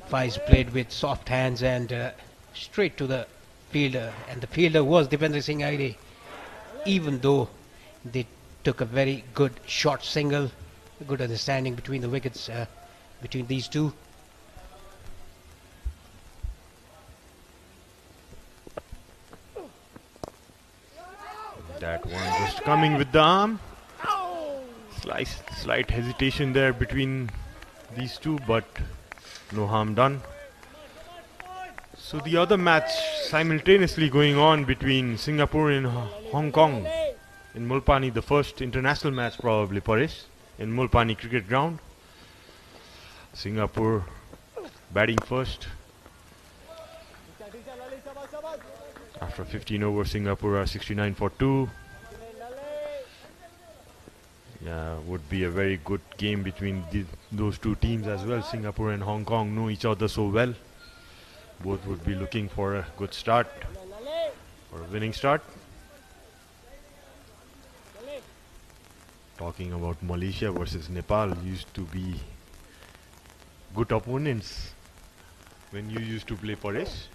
Speaker 1: Faiz played with soft hands and straight to the fielder, and the fielder was Dipender Singh Aire. Even though they took a very good short single, a good understanding between the wickets, between these two.
Speaker 6: That one just coming with the arm. Slight hesitation there between these two, but no harm done. So the other match simultaneously going on between Singapore and Hong Kong in Mulpani, the first international match probably, Paresh, in Mulpani cricket ground. Singapore batting first. After 15 overs, Singapore are 69 for 2. Yeah, would be a very good game between those two teams as well. Singapore and Hong Kong know each other so well. Both would be looking for a good start, or a winning start. Talking about Malaysia versus Nepal, used to be good opponents when you used to play Paresh.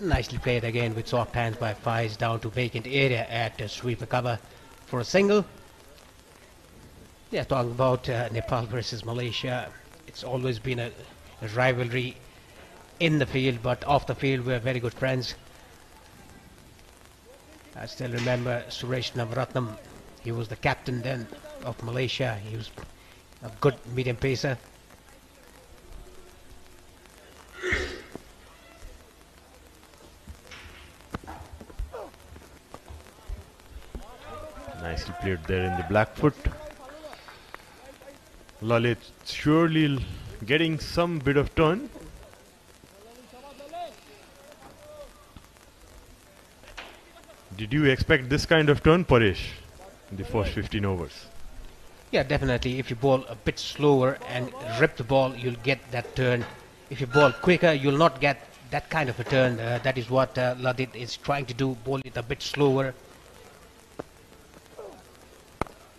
Speaker 1: Nicely played again with soft hands by Faiz down to vacant area at sweeper cover for a single. Yeah, talking about Nepal versus Malaysia, it's always been a rivalry in the field, but off the field we're very good friends. I still remember Suresh Navaratnam. He was the captain then of Malaysia. He was a good medium pacer.
Speaker 6: Nicely played there in the black foot. Lalit surely getting some bit of turn. Did you expect this kind of turn, Paresh, in the first 15 overs?
Speaker 1: Yeah, definitely. If you bowl a bit slower and rip the ball, you'll get that turn. If you bowl quicker, you'll not get that kind of a turn. That is what Ladit is trying to do, bowl it a bit slower.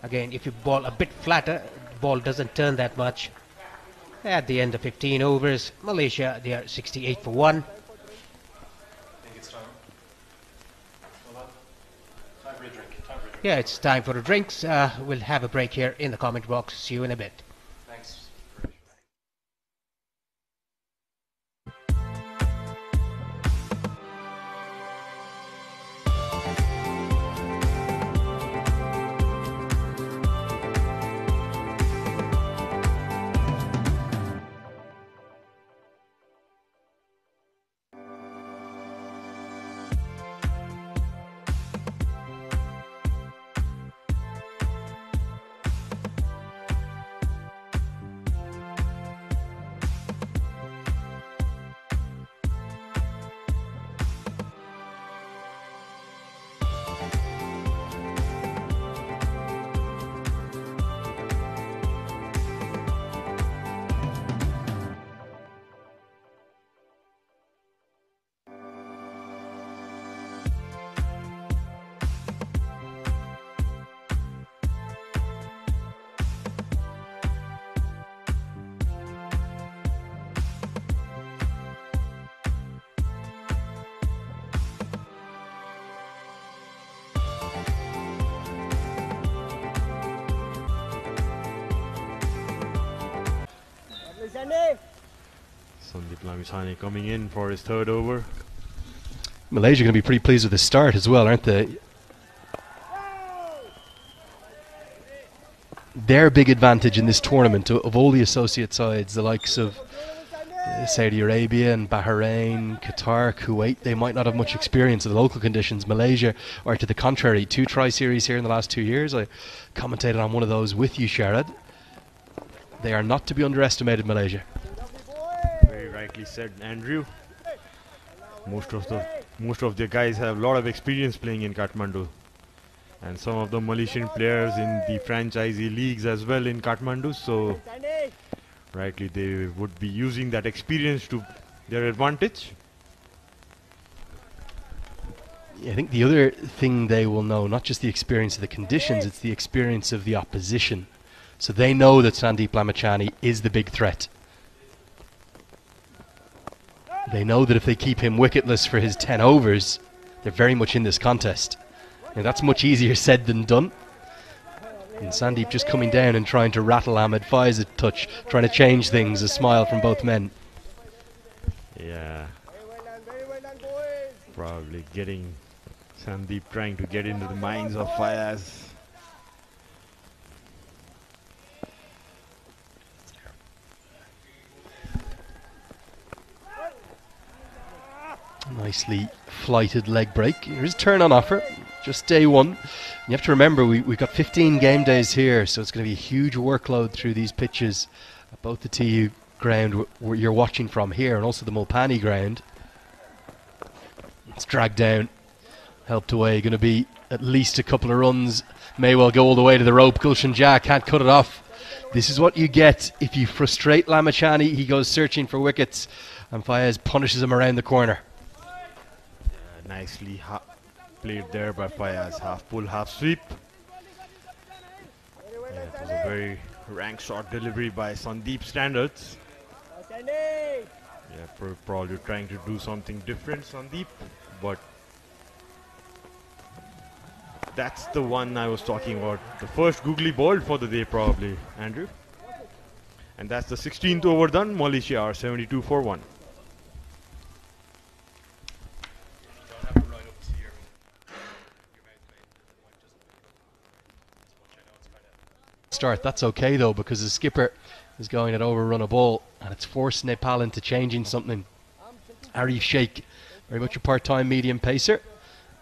Speaker 1: Again, if you bowl a bit flatter, the ball doesn't turn that much. At the end of 15 overs, Malaysia, they are 68 for 1. Yeah, it's time for the drinks. We'll have a break here in the comment box. See you in a bit.
Speaker 5: Thanks.
Speaker 6: Sandeep Lamisani coming in for his third over.
Speaker 5: Malaysia going to be pretty pleased with the start as well, aren't they? Their big advantage in this tournament of all the associate sides, the likes of Saudi Arabia and Bahrain, Qatar, Kuwait, they might not have much experience of the local conditions. Malaysia are to the contrary. 2 tri-series here in the last 2 years. I commentated on one of those with you, Sharad. They are not to be underestimated, Malaysia.
Speaker 6: Very rightly said, Andrew. Most of the guys have a lot of experience playing in Kathmandu, and some of the Malaysian players in the franchisee leagues as well in Kathmandu. So rightly they would be using that experience to their advantage.
Speaker 5: I think the other thing they will know, not just the experience of the conditions, it's the experience of the opposition. So they know that Sandeep Lamichhane is the big threat. They know that if they keep him wicketless for his 10 overs, they're very much in this contest. And that's much easier said than done. And Sandeep just coming down and trying to rattle Ahmed Faiz a touch, trying to change things, a smile from both men.
Speaker 6: Yeah. Probably getting Sandeep trying to get into the minds of Faiz.
Speaker 5: Nicely flighted leg break. Here's turn on offer. just day one. You have to remember, we've got 15 game days here, so it's going to be a huge workload through these pitches at both the TU ground where you're watching from here and also the Mulpani ground. It's dragged down, helped away, going to be at least a couple of runs, may well go all the way to the rope. Gulshan Jah can't cut it off. This is what you get if you frustrate Lamachani. He goes searching for wickets and Fayez punishes him around the corner.
Speaker 6: Nicely played there by Fayez. Half pull, half sweep. Yeah, it was a very rank shot delivery by Sandeep standards. Yeah, probably trying to do something different, Sandeep, but that's the one I was talking about. The first googly ball for the day, probably, Andrew. And that's the 16th over done. Malaysia are 72 for 1.
Speaker 5: Start. That's okay though, because the skipper is going to overrun a ball and it's forced Nepal into changing something. Arif Sheikh, very much a part-time medium pacer,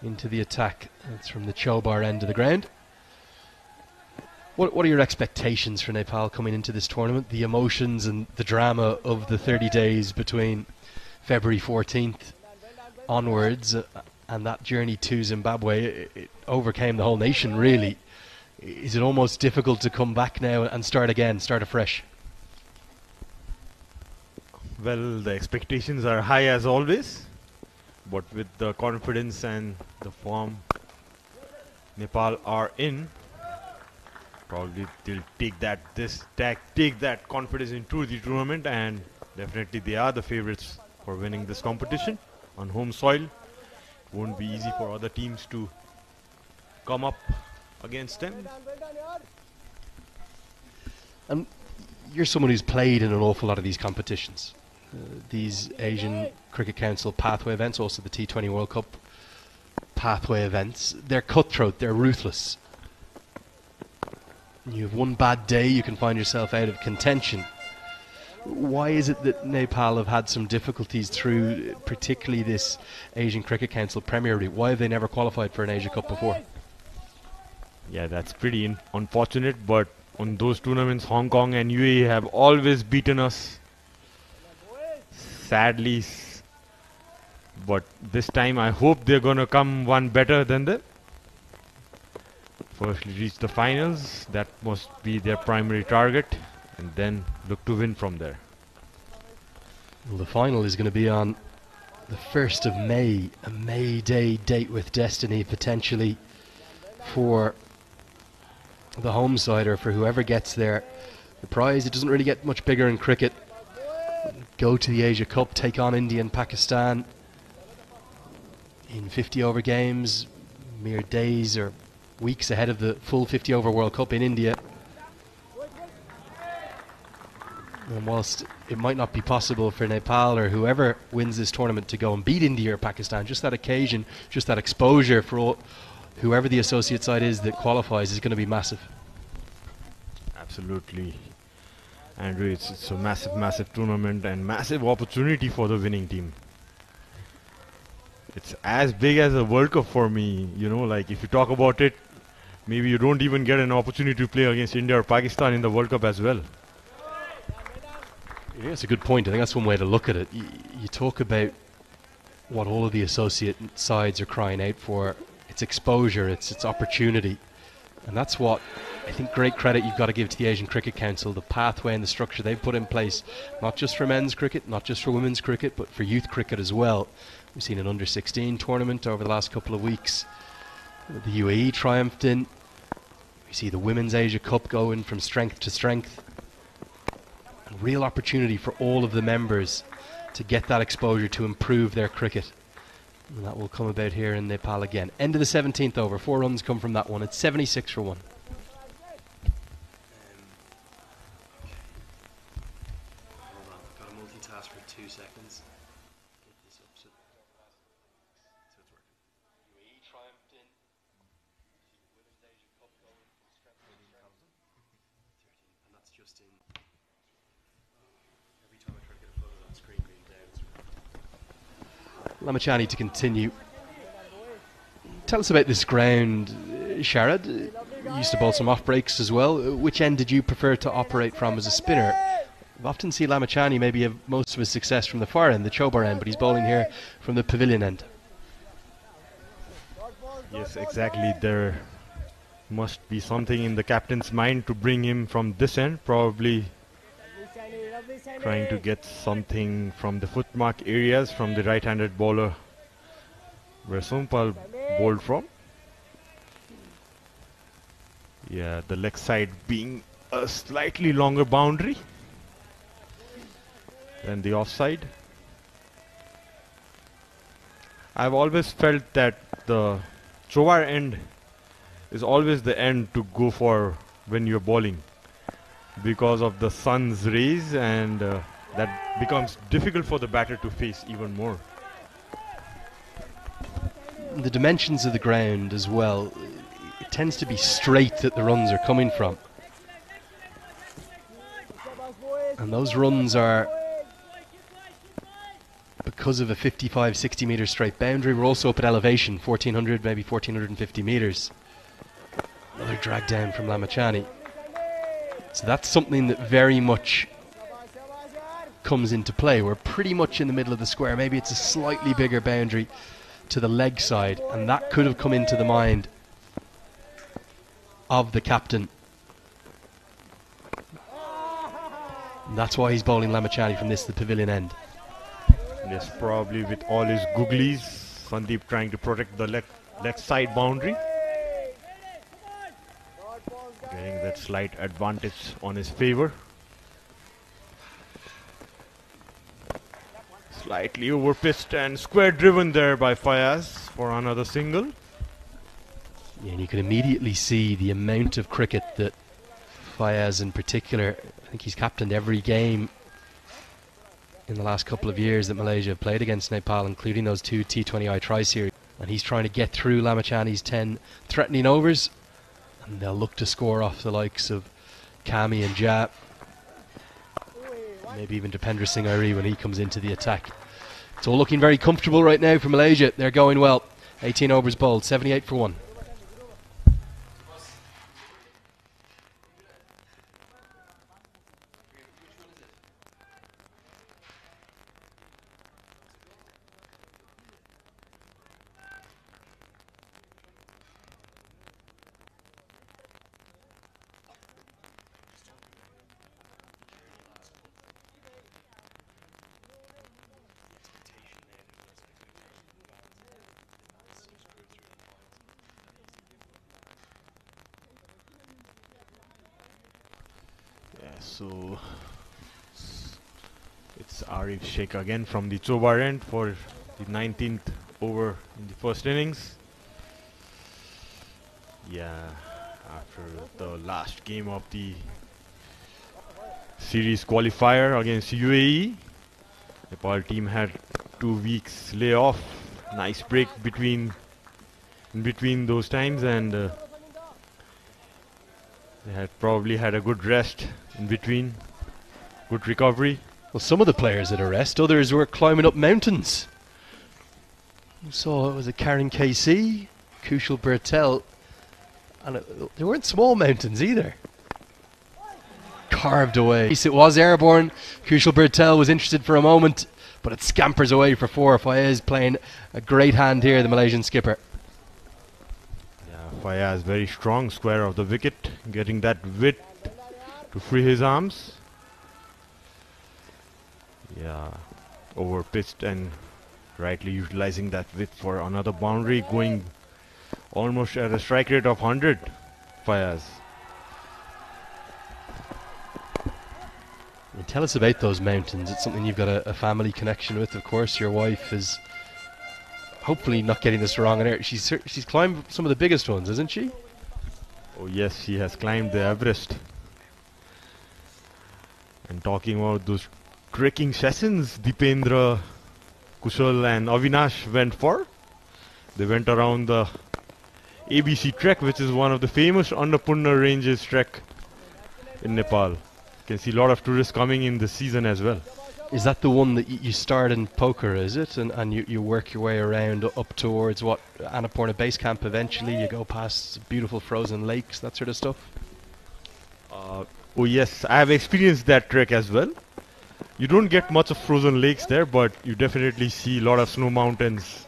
Speaker 5: into the attack. That's from the Chobar end of the ground. What are your expectations for Nepal coming into this tournament? The emotions and the drama of the 30 days between February 14th onwards and that journey to Zimbabwe, it overcame the whole nation really. Is it almost difficult to come back now and start again, start afresh?
Speaker 6: Well, the expectations are high as always, but with the confidence and the form Nepal are in, probably they'll take that confidence into the tournament, and definitely they are the favorites for winning this competition on home soil. Won't be easy for other teams to come up against them.
Speaker 5: And you're someone who's played in an awful lot of these competitions, these Asian Cricket Council pathway events, also the T20 World Cup pathway events. They're cutthroat, they're ruthless. You have one bad day, you can find yourself out of contention. Why is it that Nepal have had some difficulties through particularly this Asian Cricket Council Premier League? Why have they never qualified for an Asia Cup before?
Speaker 6: Yeah, that's pretty unfortunate, but on those tournaments, Hong Kong and UAE have always beaten us. Sadly, but this time I hope they're gonna come one better than them. Firstly reach the finals, that must be their primary target, and then look to win from there.
Speaker 5: Well, the final is going to be on the 1st of May, a May Day date with destiny potentially for the home side or for whoever gets there. The prize, it doesn't really get much bigger in cricket. Go to the Asia Cup, take on India and Pakistan in 50 over games, mere days or weeks ahead of the full 50 over World Cup in India. And whilst it might not be possible for Nepal or whoever wins this tournament to go and beat India or Pakistan, just that occasion, just that exposure for all, whoever the associate side is that qualifies is going to be massive.
Speaker 6: Absolutely. Andrew, it's a massive tournament and massive opportunity for the winning team. It's as big as a World Cup for me, you know, like if you talk about it, maybe you don't even get an opportunity to play against India or Pakistan in the World Cup as well.
Speaker 5: Yeah, that's a good point. I think that's one way to look at it. You talk about what all of the associate sides are crying out for. It's exposure, it's opportunity. And that's what I think great credit you've got to give to the Asian Cricket Council, the pathway and the structure they've put in place, not just for men's cricket, not just for women's cricket, but for youth cricket as well. We've seen an under-16 tournament over the last couple of weeks. The UAE triumphed in. We see the Women's Asia Cup going from strength to strength. A real opportunity for all of the members to get that exposure to improve their cricket. And that will come about here in Nepal again. End of the 17th over. 4 runs come from that one. It's 76 for 1. Lamachani to continue. Tell us about this ground, Sharad. You used to bowl some off breaks as well. Which end did you prefer to operate from as a spinner? I've often seen Lamachani maybe have most of his success from the far end, the Chobar end, but he's bowling here from the pavilion end.
Speaker 6: Yes, exactly. There must be something in the captain's mind to bring him from this end, probably trying to get something from the footmark areas from the right-handed bowler where Sompal bowled from. Yeah, the leg side being a slightly longer boundary than the offside. I've always felt that the Chobar end is always the end to go for when you're bowling because of the sun's rays, and that becomes difficult for the batter to face even more.
Speaker 5: The dimensions of the ground as well, it tends to be straight that the runs are coming from, and those runs are because of a 55-60 metre straight boundary. We're also up at elevation, 1400, maybe 1450 metres. Another drag down from Lamachani. So that's something that very much comes into play. We're pretty much in the middle of the square. Maybe it's a slightly bigger boundary to the leg side, and that could have come into the mind of the captain. And that's why he's bowling Lamachani from the pavilion end.
Speaker 6: Yes, probably with all his googlies, Sandeep trying to protect the leg side boundary, getting that slight advantage on his favor. Slightly over pitched and square driven there by Fayaz for another single.
Speaker 5: Yeah, and you can immediately see the amount of cricket that Fayaz in particular, I think he's captained every game in the last couple of years that Malaysia have played against Nepal, including those 2 T20I tri-series, and he's trying to get through Lamachani's 10 threatening overs, and they'll look to score off the likes of Kami and Jha, maybe even Dipendra Singh Airi when he comes into the attack. It's all looking very comfortable right now for Malaysia. They're going well. 18 overs bowled, 78 for 1.
Speaker 6: So it's Arif Sheikh again from the Chobar end for the 19th over in the first innings. Yeah, after the last game of the series qualifier against UAE, Nepal team had 2 weeks layoff. Nice break in between those times, and they had probably had a good rest in between, good recovery.
Speaker 5: Well, some of the players at a rest, others were climbing up mountains. You saw, was it Karen KC, Kushal Bertel, and they weren't small mountains either. Carved away. It was airborne. Kushal Bertel was interested for a moment, but it scampers away for 4. Fayez playing a great hand here, the Malaysian skipper.
Speaker 6: Yeah, Fayaz very strong, square of the wicket, getting that width to free his arms. Yeah, over pitched and rightly utilizing that width for another boundary, going almost at a strike rate of 100. Fayaz.
Speaker 5: And tell us about those mountains. It's something you've got a family connection with, of course. Your wife is hopefully not getting this wrong in her. She's climbed some of the biggest ones, isn't she?
Speaker 6: Oh yes, she has climbed the Everest. And talking about those trekking sessions Dipendra, Kushal and Avinash went for. They went around the ABC trek, which is one of the famous Annapurna ranges trek in Nepal. You can see a lot of tourists coming in this season as well.
Speaker 5: Is that the one that you start in poker, is it? And you work your way around up towards what, Annapurna Base Camp eventually? You go past beautiful frozen lakes, that sort of stuff?
Speaker 6: Oh yes, I have experienced that trek as well. You don't get much of frozen lakes there, but you definitely see a lot of snow mountains.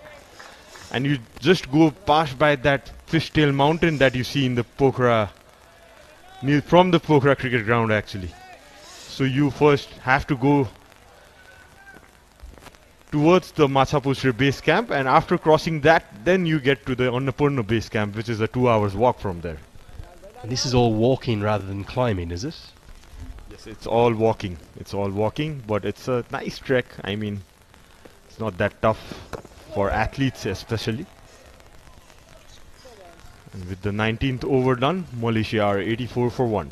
Speaker 6: And you just go past by that fishtail mountain that you see in the Pokhara, from the Pokhara cricket ground actually. So you first have to go towards the Machapusre base camp, and after crossing that, then you get to the Annapurna base camp, which is a 2 hours walk from there.
Speaker 5: And this is all walking rather than climbing, is it?
Speaker 6: Yes, it's all walking. It's all walking, but it's a nice trek. I mean, it's not that tough for athletes especially. And with the 19th over done, Malaysia are 84 for 1.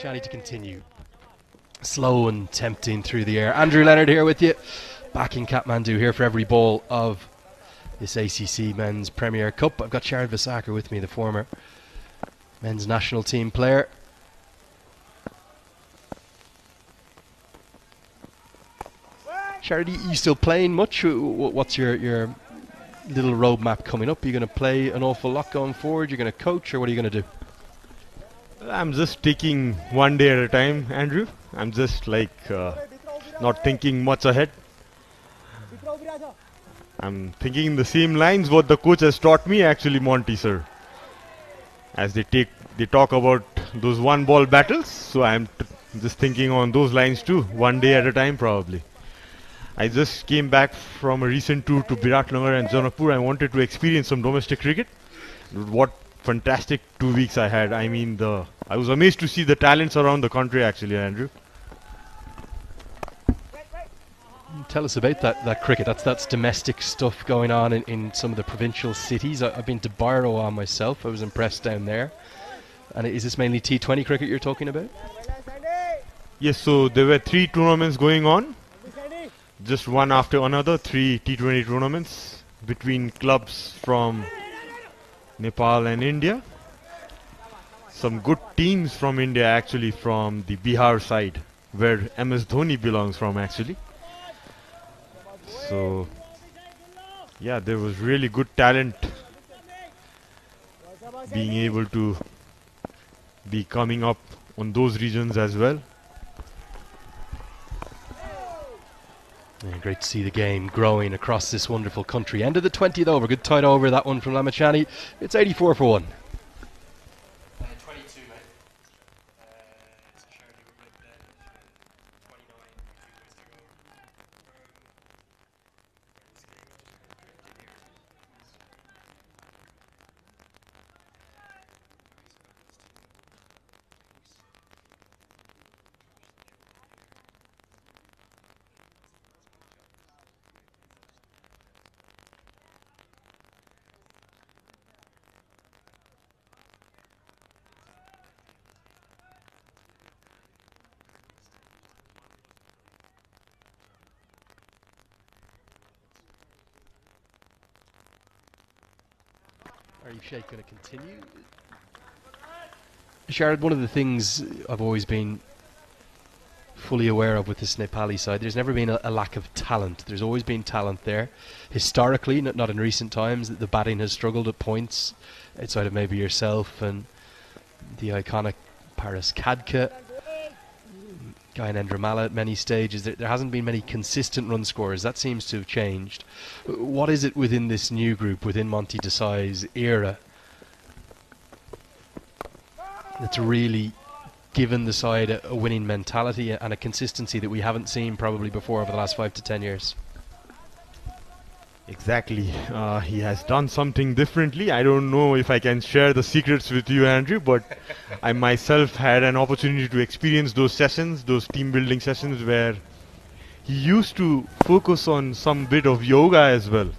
Speaker 5: Ramachani to continue. Slow and tempting through the air. Andrew Leonard here with you. Back in Kathmandu here for every ball of this ACC Men's Premier Cup. I've got Sharad Visakar with me, the former men's national team player. Sharad, you still playing much? What's your little roadmap coming up? Are you going to play an awful lot going forward? You're going to coach, or what are you going to do?
Speaker 6: I'm just taking one day at a time, Andrew. I'm just like not thinking much ahead. I'm thinking in the same lines what the coach has taught me actually, Monty sir. As they talk about those one ball battles, so I'm just thinking on those lines too, one day at a time probably. I just came back from a recent tour to Biratnagar and Janakpur. I wanted to experience some domestic cricket. What fantastic 2 weeks I had. I mean, I was amazed to see the talents around the country actually, Andrew.
Speaker 5: Tell us about that cricket. That's domestic stuff going on in some of the provincial cities. I've been to Bairoa myself. I was impressed down there. And is this mainly T20 cricket you're talking about?
Speaker 6: Yes, so there were 3 tournaments going on. Just one after another, 3 T20 tournaments between clubs from Nepal and India. Some good teams from India actually, from the Bihar side, where MS Dhoni belongs from actually. So yeah, there was really good talent being able to be coming up on those regions as well.
Speaker 5: Yeah, great to see the game growing across this wonderful country. End of the 20th over. Good tight over, that one from Ramachani. It's 84 for 1.
Speaker 7: 22, mate. So Charity were with 29 was to go.
Speaker 5: Are you Sheikh going to continue? Sharad, one of the things I've always been fully aware of with this Nepali side, there's never been a lack of talent. There's always been talent there. Historically, not in recent times, the batting has struggled at points, outside of maybe yourself and the iconic Paris Kadka, Gyanendra Malla at many stages. There hasn't been many consistent run scorers. That seems to have changed. What is it within this new group, within Monty Desai's era, that's really given the side a winning mentality and a consistency that we haven't seen probably before over the last 5 to 10 years?
Speaker 6: Exactly. He has done something differently. I don't know if I can share the secrets with you, Andrew, but I myself had an opportunity to experience those sessions, those team building sessions where he used to focus on some bit of yoga as well.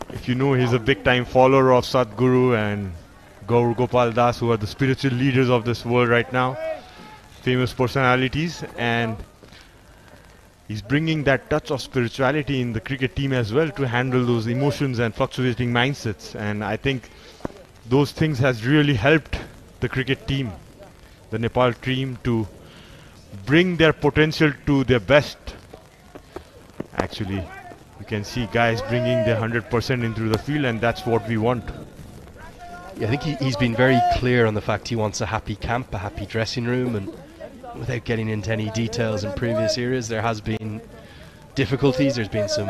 Speaker 6: If you know, he's a big time follower of Sadhguru and Gaur Gopal Das, who are the spiritual leaders of this world right now, famous personalities, and he's bringing that touch of spirituality in the cricket team as well to handle those emotions and fluctuating mindsets. And I think those things has really helped the cricket team, the Nepal team, to bring their potential to their best. Actually, you can see guys bringing their 100% into the field, and that's what we want.
Speaker 5: Yeah, I think he's been very clear on the fact he wants a happy camp, a happy dressing room, and without getting into any details in previous eras, there has been difficulties. There's been some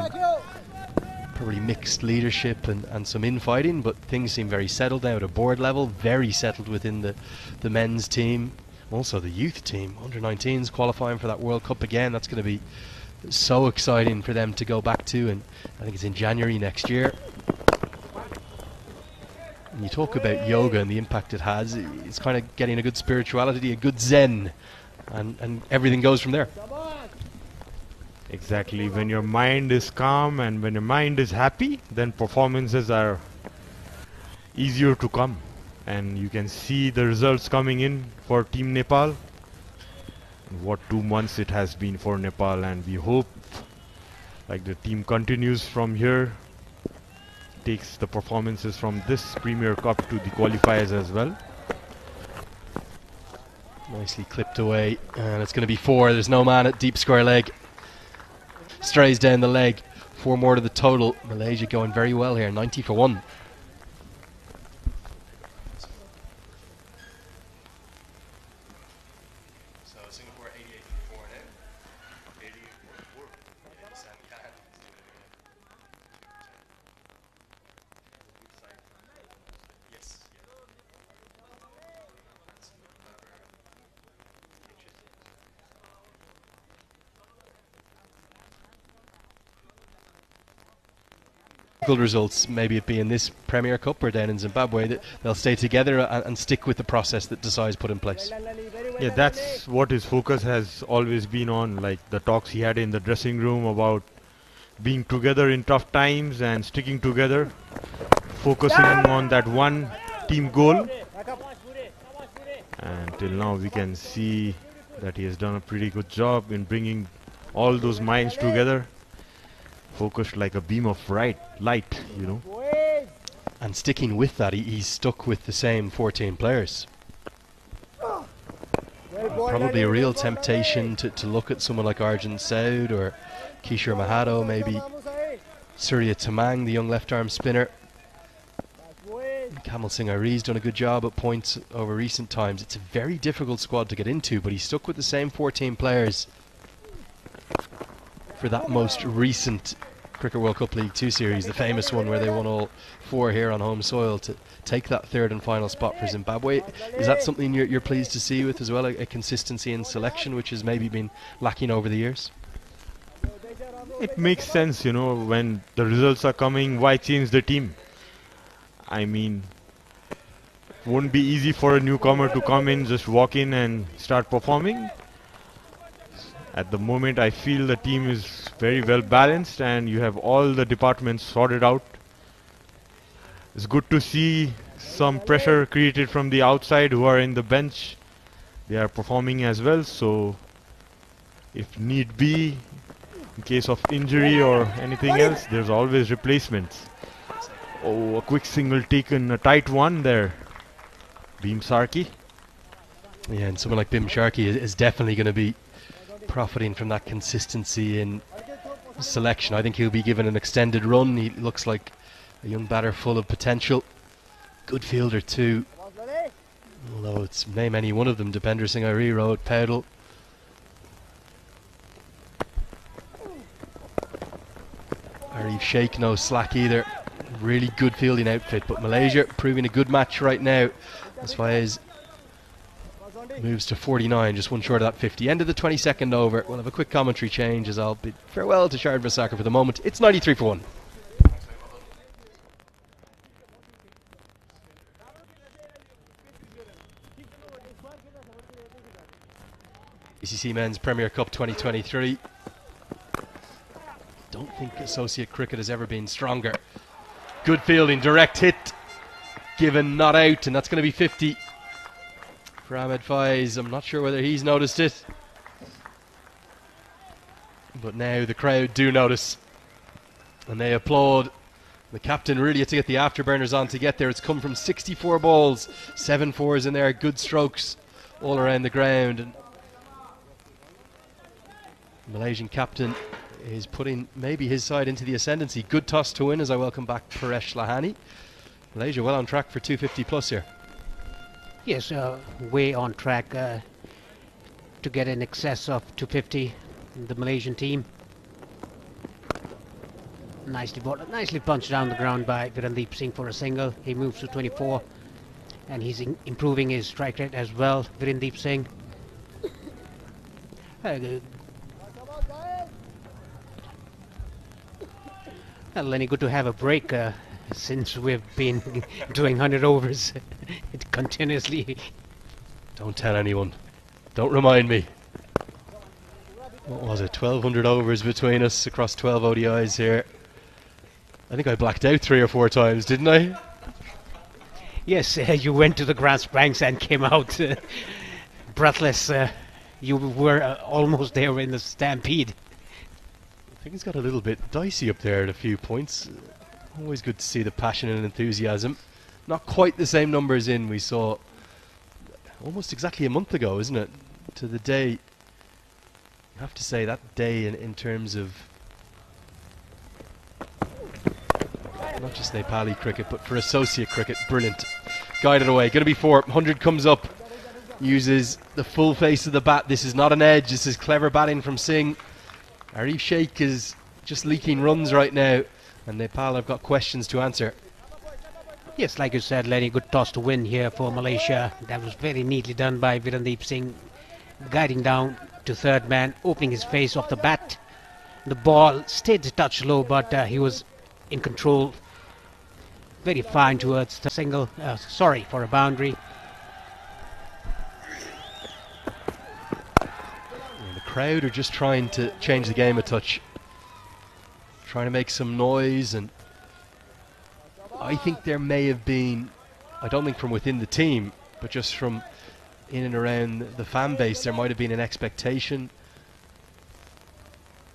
Speaker 5: probably mixed leadership and some infighting, but things seem very settled now at a board level, very settled within the men's team, also the youth team, under-19s qualifying for that World Cup again. That's going to be so exciting for them to go back to, and I think it's in January next year. And you talk about yoga and the impact it has, it's kind of getting a good spirituality, a good zen, and everything goes from there.
Speaker 6: Exactly. When your mind is calm and when your mind is happy, then performances are easier to come. And you can see the results coming in for Team Nepal. What 2 months it has been for Nepal, and we hope like the team continues from here, takes the performances from this Premier Cup to the qualifiers as well.
Speaker 5: Nicely clipped away, and it's going to be 4. There's no man at deep square leg. Strays down the leg. 4 more to the total. Malaysia going very well here, 90 for 1. Results, maybe it be in this Premier Cup or down in Zimbabwe, that they'll stay together and stick with the process that Desai's put in place.
Speaker 6: Yeah, that's what his focus has always been on, like the talks he had in the dressing room about being together in tough times and sticking together, focusing on that one team goal. And till now we can see that he has done a pretty good job in bringing all those minds together, focused like a beam of light, you know.
Speaker 5: And sticking with that, he's stuck with the same 14 players. Probably a real temptation to look at someone like Arjun Saud or Kishore Mahato, maybe Surya Tamang, the young left-arm spinner. Kamal Singh Ari's done a good job at points over recent times. It's a very difficult squad to get into, but he's stuck with the same 14 players for that most recent Cricket World Cup League 2 series, the famous one where they won all 4 here on home soil to take that 3rd and final spot for Zimbabwe. Is that something you're pleased to see with as well, a consistency in selection which has maybe been lacking over the years?
Speaker 6: It makes sense, you know, when the results are coming, why change the team? I mean, it won't be easy for a newcomer to come in, just walk in and start performing. At the moment, I feel the team is very well balanced and you have all the departments sorted out. It's good to see some pressure created from the outside who are in the bench. They are performing as well, so if need be, in case of injury or anything else, there's always replacements. Oh, a quick single taken, a tight one there. Bhim Sarki.
Speaker 5: Yeah, and someone like Bhim Sarki is definitely going to be profiting from that consistency in selection. I think he'll be given an extended run. He looks like a young batter full of potential. Good fielder too. Although it's name any one of them, Dipender Singh Ari, Rohit Paudel. Arif Sheikh, no slack either. Really good fielding outfit, but Malaysia proving a good match right now. As far as moves to 49, just one short of that 50. End of the 22nd over. We'll have a quick commentary change as I'll bid farewell to Shard Vasaka for the moment. It's 93 for 1. ACC Men's Premier Cup 2023. think associate cricket has ever been stronger. Good fielding, direct hit, given, not out, and that's going to be 50 for Ahmed Faiz. I'm not sure whether he's noticed it, but now the crowd do notice and they applaud. The captain really had to get the afterburners on to get there. It's come from 64 balls, 7 fours in there, good strokes all around the ground. And the Malaysian captain is putting maybe his side into the ascendancy. Good toss to win as I welcome back Paresh Lahani. Malaysia well on track for 250 plus here.
Speaker 1: Yes, way on track to get in excess of 250, the Malaysian team. Nicely punched down the ground by Virendeep Singh for a single. He moves to 24 and he's improving his strike rate as well, Virendeep Singh. Well, Lenny, good to have a break since we've been doing 100 overs continuously.
Speaker 5: Don't tell anyone. Don't remind me. What was it? 1,200 overs between us across 12 ODIs here. I think I blacked out 3 or 4 times, didn't I?
Speaker 1: Yes, you went to the grass banks and came out breathless. You were almost there in the stampede.
Speaker 5: I think it's got a little bit dicey up there at a few points. Always good to see the passion and enthusiasm. Not quite the same numbers in we saw almost exactly a month ago, isn't it? To the day. I have to say that day in terms of not just Nepali cricket, but for associate cricket, brilliant. Guided away, going to be 4. 100 comes up, uses the full face of the bat. This is not an edge, this is clever batting from Singh. Arif Sheikh is just leaking runs right now, and Nepal have got questions to answer.
Speaker 1: Yes, like you said, Lenny, good toss to win here for Malaysia. That was very neatly done by Virendeep Singh, guiding down to third man, opening his face off the bat. The ball stayed a touch low, but he was in control. Very fine towards the single, for a boundary.
Speaker 5: And the crowd are just trying to change the game a touch, trying to make some noise, and I think there may have been, I don't think from within the team, but just from in and around the fan base, there might have been an expectation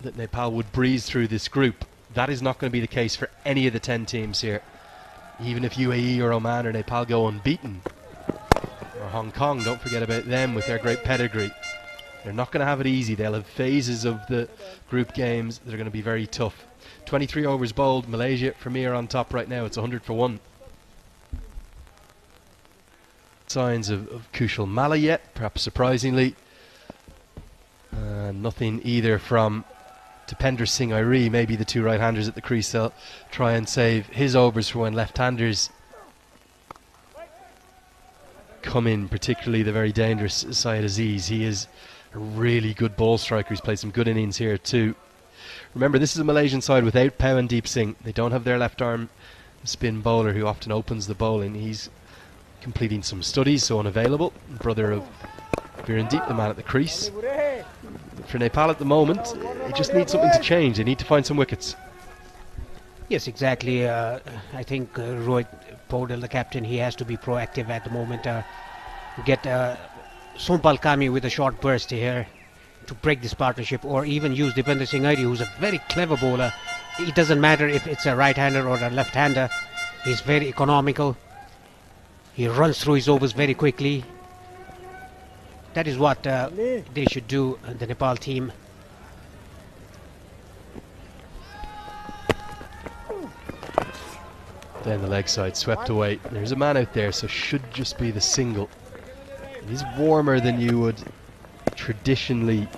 Speaker 5: that Nepal would breeze through this group. That is not going to be the case for any of the 10 teams here. Even if UAE or Oman or Nepal go unbeaten, or Hong Kong, don't forget about them with their great pedigree. They're not going to have it easy. They'll have phases of the group games that are going to be very tough. 23 overs bowled. Malaysia for me are on top right now. It's 100 for 1. Signs of Kushal Malla yet, perhaps surprisingly. Nothing either from Tapendra Singh Airi. Maybe the 2 right-handers at the crease, they'll try and save his overs for when left-handers come in, particularly the very dangerous Syed Aziz. He is a really good ball striker. He's played some good innings here too. Remember, this is a Malaysian side without Pawandeep Singh. They don't have their left arm spin bowler who often opens the bowling. He's completing some studies, so unavailable. Brother of Virendeep, the man at the crease. For Nepal at the moment, they just need something to change. They need to find some wickets.
Speaker 1: Yes, exactly. I think Rohit Paudel, the captain, he has to be proactive at the moment. Get Sompal Kami with a short burst here to break this partnership, or even use Dipender Singh Airi, who's a very clever bowler. It doesn't matter if it's a right-hander or a left-hander. He's very economical. He runs through his overs very quickly. That is what they should do, the Nepal team.
Speaker 5: Then the leg side swept away. There's a man out there, so should just be the single. It is warmer than you would traditionally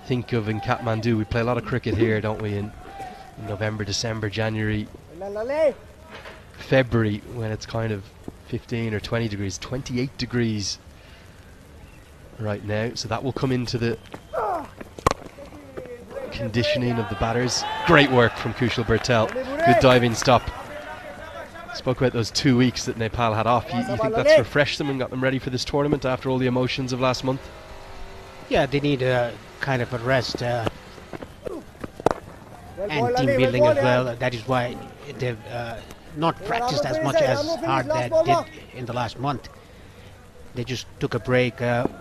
Speaker 5: think of in Kathmandu. We play a lot of cricket here, don't we, in November, December, January, February, when it's kind of 15 or 20 degrees. 28 degrees right now, so that will come into the conditioning of the batters. Great work from Kushal Bertel. Good diving stop. Spoke about those 2 weeks that Nepal had off. You think that's refreshed them and got them ready for this tournament after all the emotions of last month?
Speaker 1: Yeah, they need a kind of a rest. and team building as well. That is why they've not practiced as much as hard they did in the last month. They just took a break,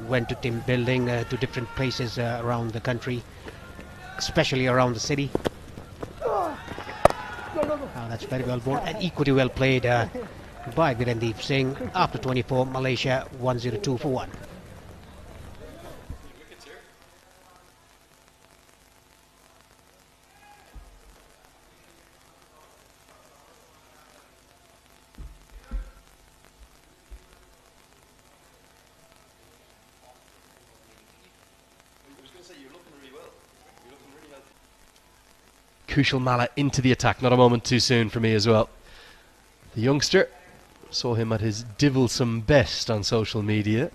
Speaker 1: went to team building to different places around the country, especially around the city. That's very well bowled and equally well played by Virendeep Singh. After 24, Malaysia 102 for 1.
Speaker 5: Kushal Malla into the attack, not a moment too soon for me as well. The youngster, saw him at his divulsome best on social media,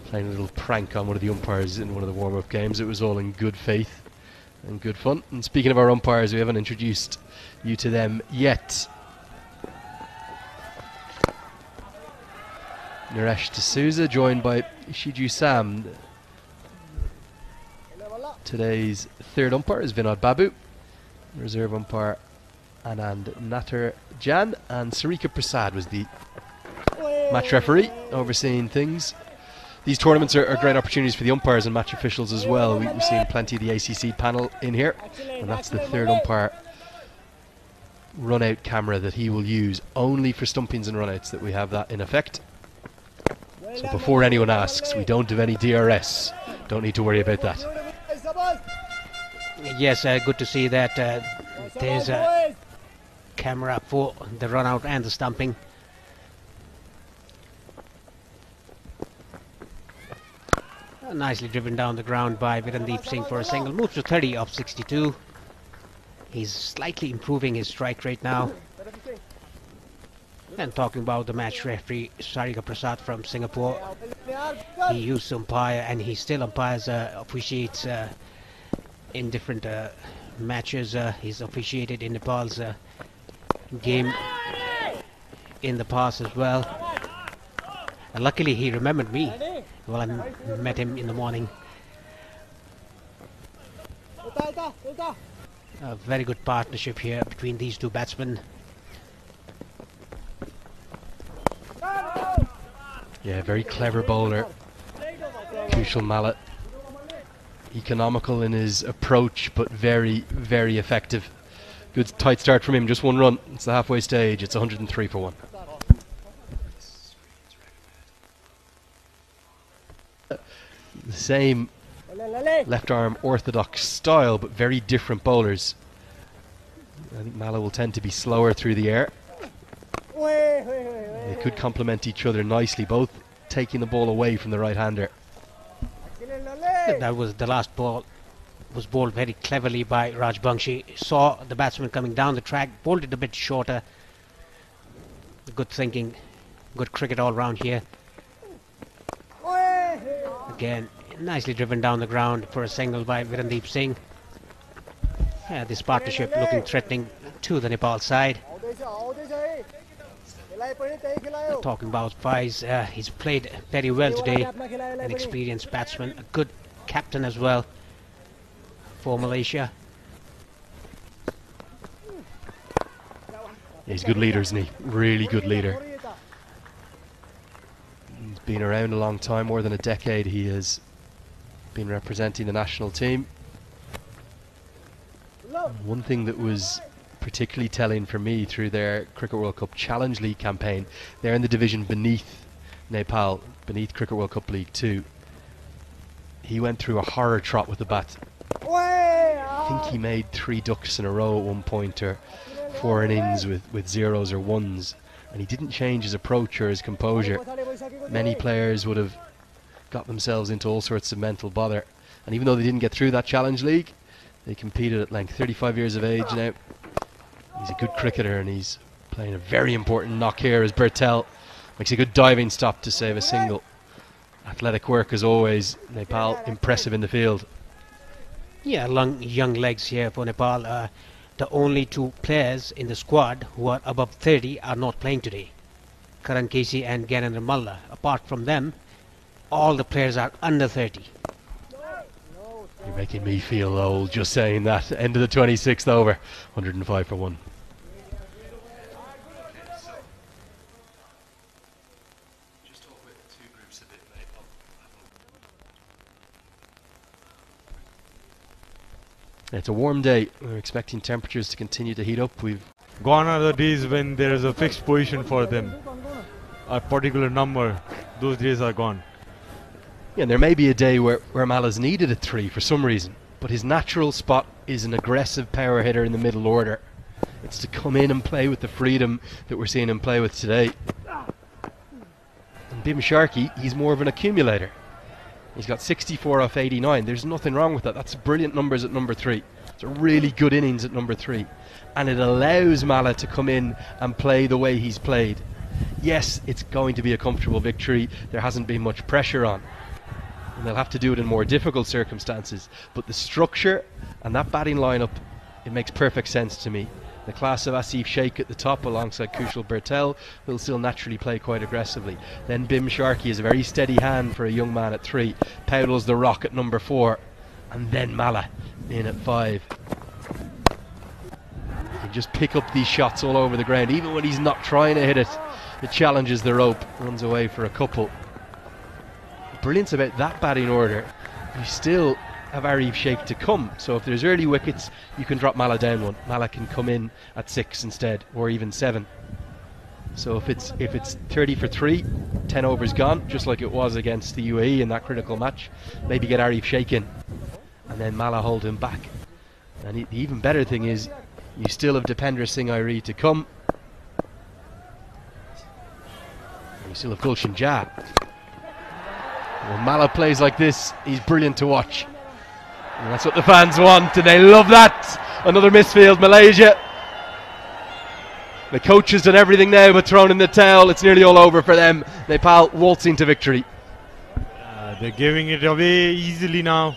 Speaker 5: playing a little prank on one of the umpires in one of the warm-up games. It was all in good faith and good fun. And speaking of our umpires, we haven't introduced you to them yet. Naresh D'Souza, joined by Shiju Sam. Today's third umpire is Vinod Babu. Reserve umpire Anand Natar Jan, and Sarika Prasad was the match referee overseeing things. These tournaments are great opportunities for the umpires and match officials as well. We've seen plenty of the ACC panel in here, and that's the third umpire run-out camera that he will use only for stumpings and run-outs, that we have that in effect. So before anyone asks, we don't have any DRS. Don't need to worry about that.
Speaker 1: Yes, good to see that there's a camera for the run out and the stumping. Nicely driven down the ground by Virendeep Singh for a single. Moves to 30 off 62. He's slightly improving his strike rate now. And talking about the match referee, Sarika Prasad from Singapore, he used to umpire and he still umpires, officiates in different matches. He's officiated in Nepal's game in the past as well. And luckily he remembered me. Well, I met him in the morning. A very good partnership here between these two batsmen.
Speaker 5: Yeah, very clever bowler, Kushal Malla. Economical in his approach, but very, very effective. Good tight start from him, just one run. It's the halfway stage, it's 103 for 1. The same left arm orthodox style, but very different bowlers. I think Malla will tend to be slower through the air. They could complement each other nicely, both taking the ball away from the right-hander.
Speaker 1: That was the last ball, was bowled very cleverly by Rajbangshi. Saw the batsman coming down the track, bowled it a bit shorter. Good thinking, good cricket all round here. Again, nicely driven down the ground for a single by Virendeep Singh. This partnership looking threatening to the Nepal side. Talking about Faiz, he's played very well today. An experienced batsman, a good captain as well for Malaysia.
Speaker 5: He's a good leader, isn't he? Really good leader. He's been around a long time, more than a decade. He has been representing the national team. One thing that was particularly telling for me through their Cricket World Cup Challenge League campaign, they're in the division beneath Nepal, beneath Cricket World Cup League 2. He went through a horror trot with the bat. I think he made 3 ducks in a row at one point, or 4 innings with zeros or ones, and he didn't change his approach or his composure. Many players would have got themselves into all sorts of mental bother, and even though they didn't get through that Challenge League, they competed at length. 35 years of age now. He's a good cricketer, and he's playing a very important knock here as Bertel makes a good diving stop to save a single. Athletic work as always. Nepal impressive in the field.
Speaker 1: Yeah, young legs here for Nepal. The only 2 players in the squad who are above 30 are not playing today. Karan Casey and Gyanendra Malla. Apart from them, all the players are under 30.
Speaker 5: You're making me feel old just saying that. End of the 26th over. 105 for 1. It's a warm day. We're expecting temperatures to continue to heat up. We've
Speaker 6: Gone are the days when there is a fixed position for them, a particular number. Those days are gone.
Speaker 5: Yeah, and there may be a day where Mala's needed a 3 for some reason, but his natural spot is an aggressive power hitter in the middle order. It's to come in and play with the freedom that we're seeing him play with today. And Bim Sharkey, he's more of an accumulator. He's got 64 off 89. There's nothing wrong with that. That's brilliant numbers at number 3. It's a really good innings at number 3. And it allows Mala to come in and play the way he's played. Yes, it's going to be a comfortable victory. There hasn't been much pressure on. And they'll have to do it in more difficult circumstances. But the structure and that batting lineup, it makes perfect sense to me. The class of Asif Sheikh at the top alongside Kushal Bertel will still naturally play quite aggressively. Then Bim Sharkey is a very steady hand for a young man at 3. Powdles the rock at number 4. And then Mala in at 5. He can just pick up these shots all over the ground. Even when he's not trying to hit it, it challenges the rope, runs away for a couple. The brilliance about that batting order, you still have Arif Sheikh to come, so if there's early wickets you can drop Mala down 1. Mala can come in at 6 instead, or even 7. So if it's 30 for 3, 10 overs gone, just like it was against the UAE in that critical match, maybe get Arif Sheikh in and then Mala hold him back. And the even better thing is you still have Dipender Singh Airi to come, and you still have Gulshan Jah. When Mala plays like this, he's brilliant to watch. And that's what the fans want, and they love that. Another misfield, Malaysia. The coach has done everything now but thrown in the towel. It's nearly all over for them. Nepal waltzing to victory.
Speaker 6: They're giving it away easily now.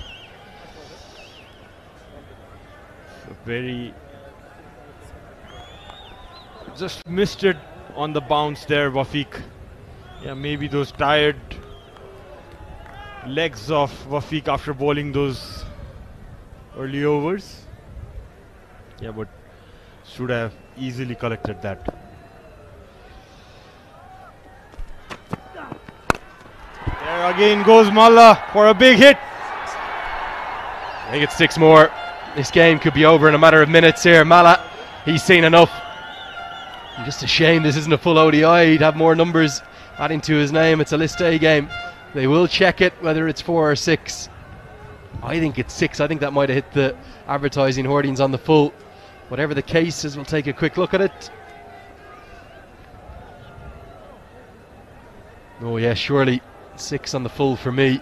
Speaker 6: Very just missed it on the bounce there, Wafiq. Yeah, maybe those tired legs of Wafiq after bowling those early overs. Yeah, but should have easily collected that. There again goes Malla for a big hit.
Speaker 5: I think it's 6 more. This game could be over in a matter of minutes here. Malla, he's seen enough. And just a shame this isn't a full ODI. He'd have more numbers adding to his name. It's a List A game. They will check it whether it's 4 or 6. I think it's 6. I think that might have hit the advertising hoardings on the full. Whatever the case is, we'll take a quick look at it. Oh yeah, surely 6 on the full for me.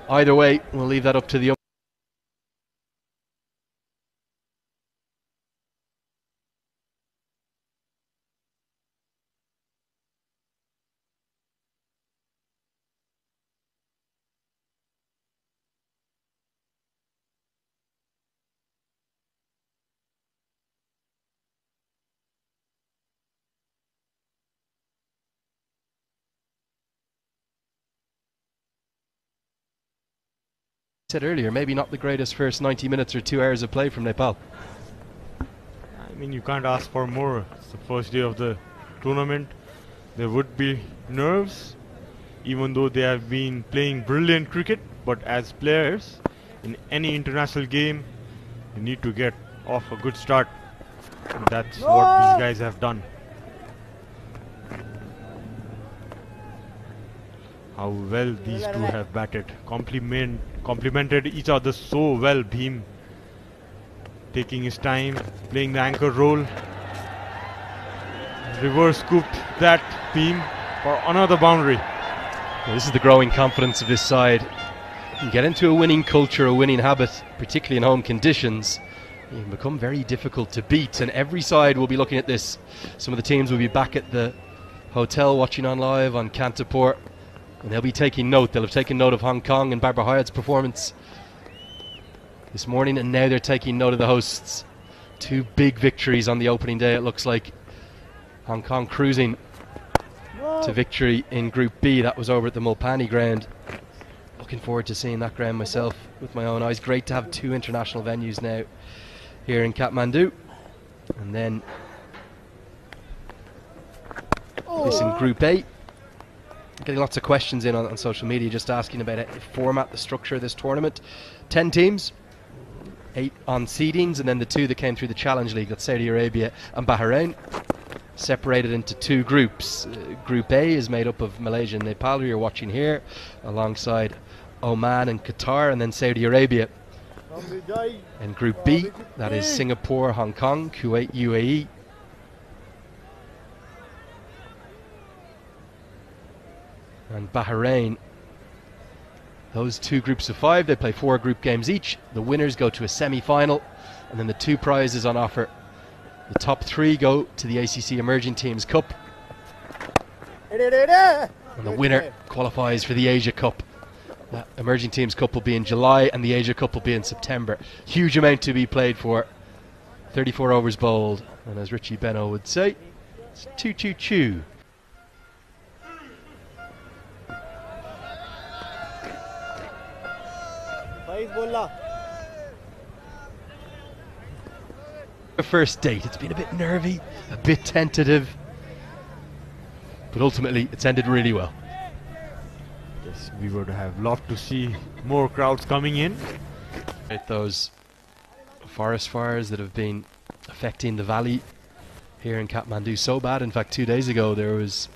Speaker 5: Either way, we'll leave that up to the said earlier, maybe not the greatest first 90 minutes or 2 hours of play from Nepal.
Speaker 6: I mean, you can't ask for more. It's the first day of the tournament. There would be nerves, even though they have been playing brilliant cricket. But as players, in any international game, you need to get off a good start. And that's what these guys have done. How well these two have batted. Complemented each other so well. Bhim taking his time, playing the anchor role. Reverse scooped that Bhim for another boundary.
Speaker 5: Well, this is the growing confidence of this side. You get into a winning culture, a winning habit, particularly in home conditions, you can become very difficult to beat, and every side will be looking at this. Some of the teams will be back at the hotel watching on live on Kantapur, and they'll be taking note. They'll have taken note of Hong Kong and Barbara Hyatt's performance this morning, and now they're taking note of the hosts. 2 big victories on the opening day, it looks like. Hong Kong cruising to victory in Group B. That was over at the Mulpani ground Looking forward to seeing that ground myself with my own eyes. Great to have 2 international venues now here in Kathmandu. And then this in Group A. Getting lots of questions in on social media just asking about the format, the structure of this tournament. 10 teams, 8 on seedings, and then the 2 that came through the Challenge League, that's Saudi Arabia and Bahrain, separated into 2 groups. Group A is made up of Malaysia and Nepal, who you're watching here, alongside Oman and Qatar, and then Saudi Arabia. And Group B, that is Singapore, Hong Kong, Kuwait, UAE. And Bahrain. Those 2 groups of 5, they play 4 group games each. The winners go to a semi-final, and then the 2 prizes on offer. The top 3 go to the ACC Emerging Teams Cup, and the winner qualifies for the Asia Cup. That Emerging Teams Cup will be in July, and the Asia Cup will be in September. Huge amount to be played for. 34 overs bowled, and as Richie Beno would say, it's choo-choo-choo. The first date, it's been a bit nervy, a bit tentative, but ultimately it's ended really well.
Speaker 6: Yes, we would have loved to see more crowds coming in.
Speaker 5: Those forest fires that have been affecting the valley here in Kathmandu so bad. In fact, 2 days ago there was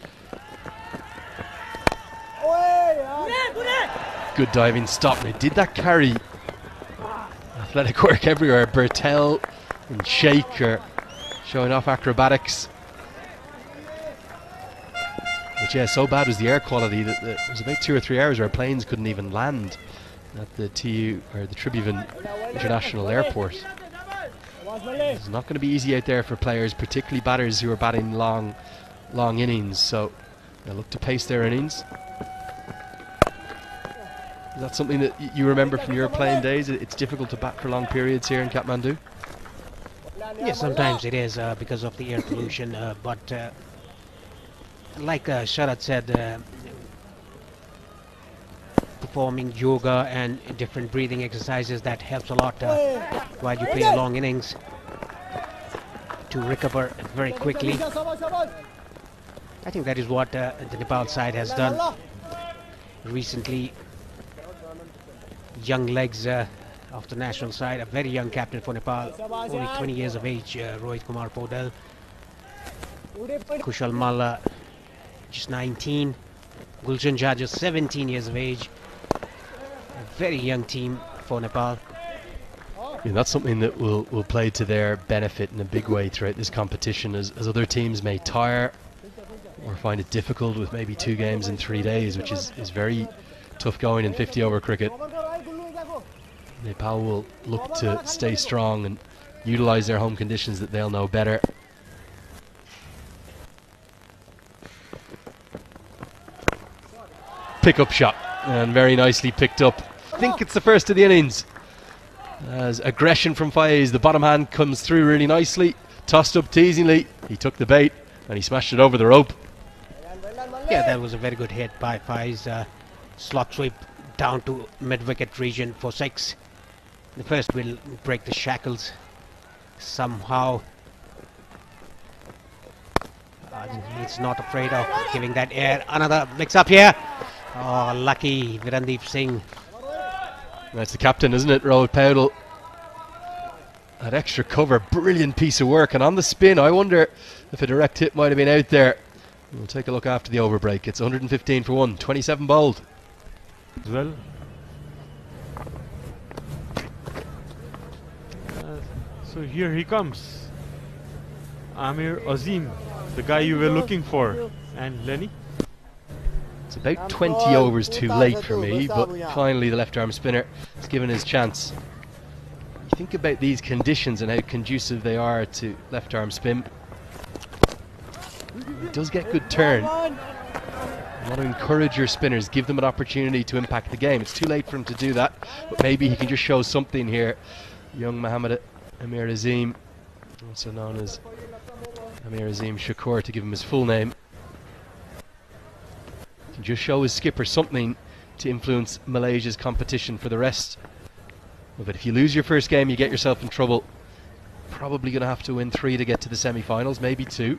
Speaker 5: good diving stop. Now, did that carry athletic work everywhere? Bertel and Sheikh showing off acrobatics. But yeah, so bad was the air quality that there was about 2 or 3 hours where planes couldn't even land at the TU or the Tribhuvan International Airport. It's not going to be easy out there for players, particularly batters who are batting long innings. So they'll look to pace their innings. Is that something that you remember from your playing days? It's difficult to bat for long periods here in Kathmandu?
Speaker 1: Yes, sometimes it is because of the air pollution, but like Sharad said, performing yoga and different breathing exercises, that helps a lot while you play a long innings to recover very quickly. I think that is what the Nepal side has done recently. Young legs of the national side, a very young captain for Nepal, only 20 years of age, Rohit Kumar Podal. Kushal Malla, just 19. Gulshan Jha, just 17 years of age. A very young team for Nepal.
Speaker 5: Yeah, that's something that will play to their benefit in a big way throughout this competition, as other teams may tire or find it difficult with maybe 2 games in 3 days, which is very tough going in 50 over cricket. Nepal will look to stay strong and utilise their home conditions that they'll know better. Pick-up shot, and very nicely picked up. I think it's the first of the innings. As aggression from Faiz, the bottom hand comes through really nicely, tossed up teasingly. He took the bait and he smashed it over the rope.
Speaker 1: Yeah, that was a very good hit by Faiz. Slot sweep down to mid-wicket region for 6. The first will break the shackles somehow. He's not afraid of giving that air. Another mix-up here. Oh, lucky Virandeep Singh.
Speaker 5: That's the captain, isn't it, Rohit Powdell? That extra cover, brilliant piece of work. And on the spin, I wonder if a direct hit might have been out there. We'll take a look after the over break. It's 115 for 1, 27 bowled.
Speaker 6: Well, so here he comes, Amir Azim, the guy you were looking for. And Lenny?
Speaker 5: It's about 20 overs too late for me, but finally the left arm spinner has given his chance. You think about these conditions and how conducive they are to left arm spin. It does get good turn. You want to encourage your spinners, give them an opportunity to impact the game. It's too late for him to do that, but maybe he can just show something here. Young Mohammed Amir Azim, also known as Amir Azim Shakur, to give him his full name. Can just show his skipper something to influence Malaysia's competition for the rest of it. If you lose your first game, you get yourself in trouble. Probably going to have to win 3 to get to the semi-finals, maybe 2.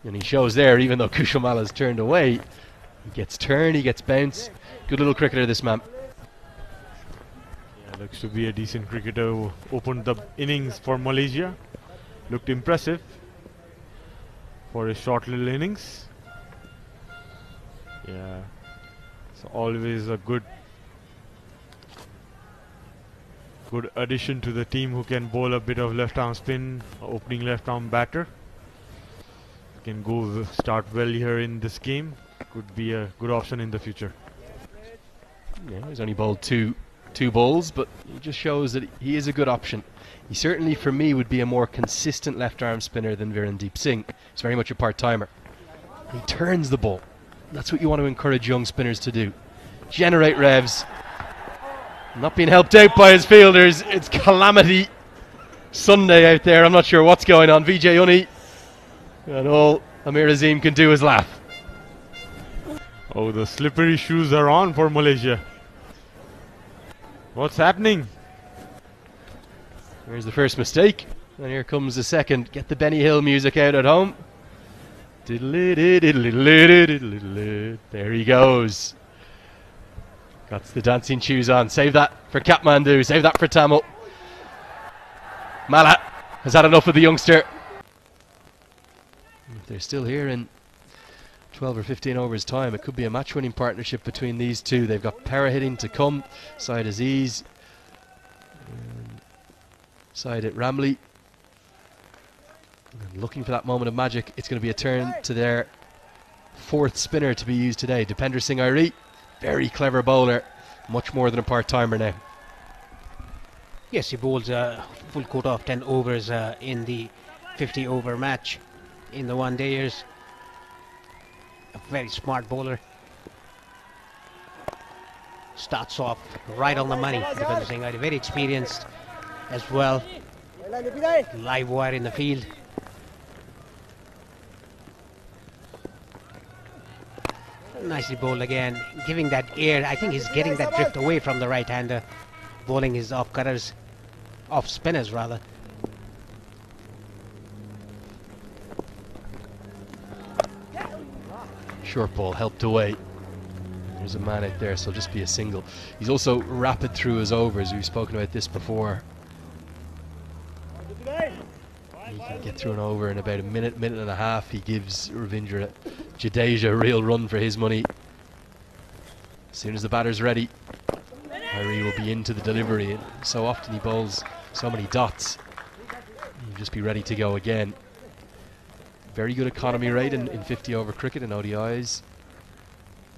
Speaker 5: And he shows there, even though Kushamala's turned away, he gets turn, he gets bounce. Good little cricketer, this man.
Speaker 6: Yeah, looks to be a decent cricketer who opened the innings for Malaysia. Looked impressive for his short little innings. Yeah, it's always a good addition to the team who can bowl a bit of left arm spin, opening left arm batter. Can go start well here in this game. Could be a good option in the future.
Speaker 5: Yeah, he's only bowled two balls, but he just shows that he is a good option. He certainly, for me, would be a more consistent left-arm spinner than Virendeep Singh. He's very much a part-timer. He turns the ball. That's what you want to encourage young spinners to do. Generate revs. Not being helped out by his fielders. It's calamity Sunday out there. I'm not sure what's going on. Vijay Uni, and all Amir Azim can do is laugh.
Speaker 6: Oh, the slippery shoes are on for Malaysia. What's happening?
Speaker 5: Here's the first mistake, and here comes the second. Get the Benny Hill music out at home. There he goes. Got the dancing shoes on. Save that for Kathmandu. Save that for Tamil. Mala has had enough of the youngster. If they're still here in 12 or 15 overs time, it could be a match-winning partnership between these two. They've got power hitting to come. Syed Aziz, Syed at Ramli. And looking for that moment of magic. It's going to be a turn to their fourth spinner to be used today, Dipender Singh Airi. Very clever bowler, much more than a part-timer now.
Speaker 1: Yes, he bowls a full quota of 10 overs in the 50-over match in the one-dayers. A very smart bowler. Starts off right on the money. Dipender Singh Airi, very experienced as well. Live wire in the field. Nicely bowled again, giving that air. I think he's getting that drift away from the right-hander, bowling his off-cutters, off-spinners rather.
Speaker 5: Short ball helped away. There's a man out there, so it'll just be a single. He's also rapid through his overs. We've spoken about this before. He can get through an over in about a minute and a half. He gives Ravindra Jadeja a real run for his money. As soon as the batter's ready, Airi will be into the delivery. And so often he bowls so many dots. He'll just be ready to go again. Very good economy rate in 50-over cricket and ODIs.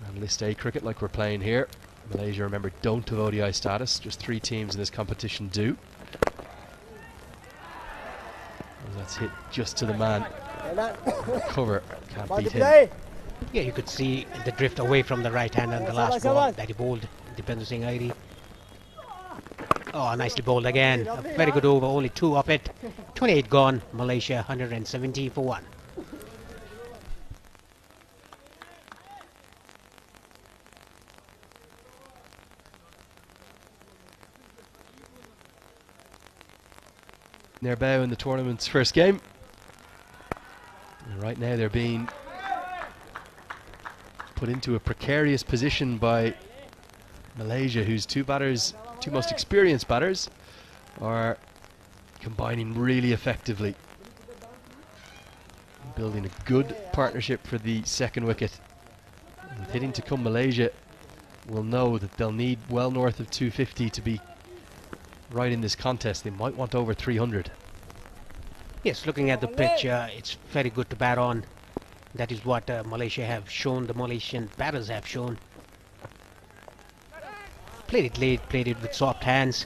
Speaker 5: And List A cricket like we're playing here. Malaysia, remember, don't have ODI status. Just 3 teams in this competition do. And that's hit just to the man. Cover, can't beat him.
Speaker 1: Yeah, you could see the drift away from the right-hander in the last ball that he bowled, Dipender Singh Airi. Oh, nicely bowled again. A very good over, only 2 up it. 28 gone, Malaysia 170 for 1.
Speaker 5: Their bow in the tournament's first game. And right now they're being put into a precarious position by Malaysia, whose two most experienced batters are combining really effectively, building a good partnership for the second wicket. And with hitting to come, Malaysia will know that they'll need well north of 250 to be right in this contest. They might want over 300.
Speaker 1: Yes, looking at the pitch, it's very good to bat on. That is what Malaysia have shown, the Malaysian batters have shown. Played it late, played it with soft hands.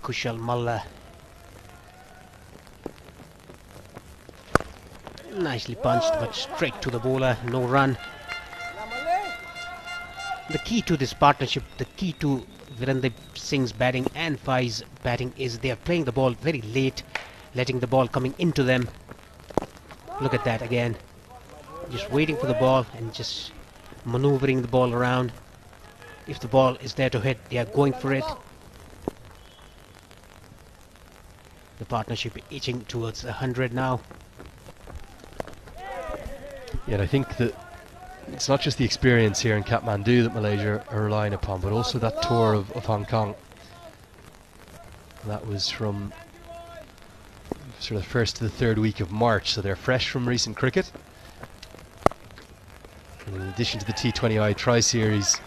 Speaker 1: Kushal Malla. Nicely punched, but straight to the bowler, no run. The key to this partnership, the key to Virendip Singh's batting and Fai's batting is they are playing the ball very late, letting the ball coming into them. Look at that again. Just waiting for the ball and just maneuvering the ball around. If the ball is there to hit, they are going for it. The partnership itching towards 100 now.
Speaker 5: Yeah, and I think that it's not just the experience here in Kathmandu that Malaysia are relying upon, but also that tour of Hong Kong. That was from sort of the first to the third week of March, so they're fresh from recent cricket. And in addition to the T20I Tri-Series,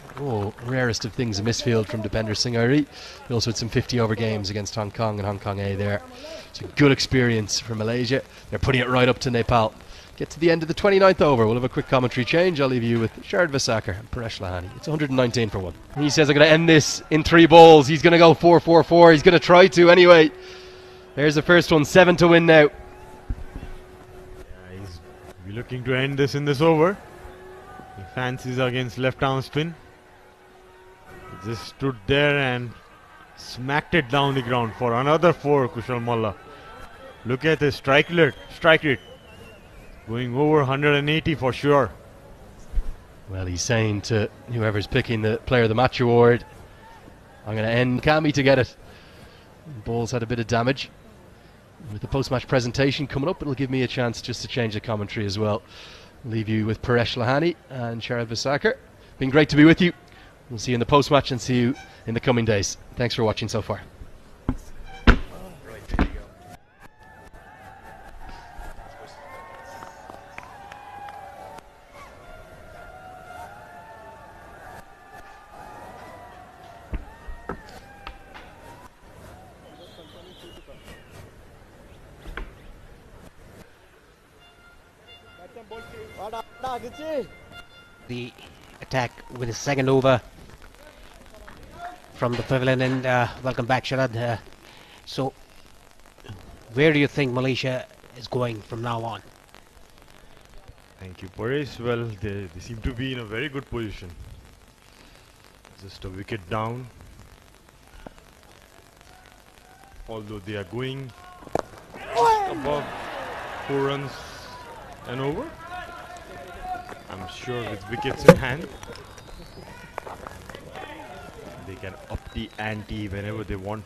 Speaker 5: rarest of things, a misfield from Dipender Singh Airi. They also had some 50-over games against Hong Kong and Hong Kong A there. It's a good experience for Malaysia. They're putting it right up to Nepal. Get to the end of the 29th over. We'll have a quick commentary change. I'll leave you with Sharad Vasaker and Paresh Lahani. It's 119 for 1. He says, I'm going to end this in 3 balls. He's going to go 4-4-4. He's going to try to anyway. There's the first one. 7 to win now.
Speaker 6: He's looking to end this in this over. He fancies against left arm spin. He just stood there and smacked it down the ground for another 4, Kushal Malla. Look at his strike rate. Going over 180 for sure.
Speaker 5: Well, he's saying to whoever's picking the Player of the Match award, I'm going to end Kami to get it. Ball's had a bit of damage. With the post-match presentation coming up, it'll give me a chance just to change the commentary as well. Leave you with Paresh Lahani and Sharad Vasaker. Been great to be with you. We'll see you in the post-match and see you in the coming days. Thanks for watching so far.
Speaker 1: The attack with his second over from the pavilion, and welcome back, Sharad. So, where do you think Malaysia is going from now on?
Speaker 6: Thank you, Paresh. Well, they seem to be in a very good position. Just a wicket down. Although they are going just above 4 runs and over. I'm sure with wickets in hand, they can up the ante whenever they want.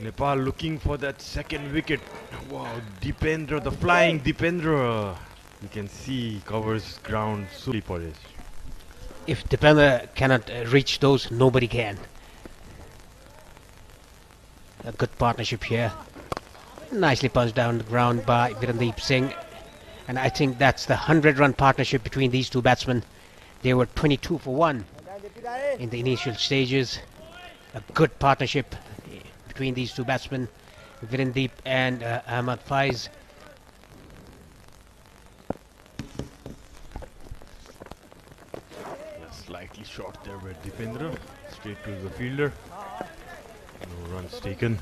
Speaker 6: Nepal looking for that second wicket. Wow, Dipendra, the flying Dipendra. You can see he covers ground solely for it.
Speaker 1: If Dipendra cannot reach those, nobody can. A good partnership here. Nicely punched down the ground by Virendip Singh. And I think that's the 100-run partnership between these two batsmen. They were 22 for 1 in the initial stages. A good partnership between these two batsmen, Virendip and Ahmad Faiz.
Speaker 6: Slightly short there by Dipendra. Straight to the fielder. No runs taken.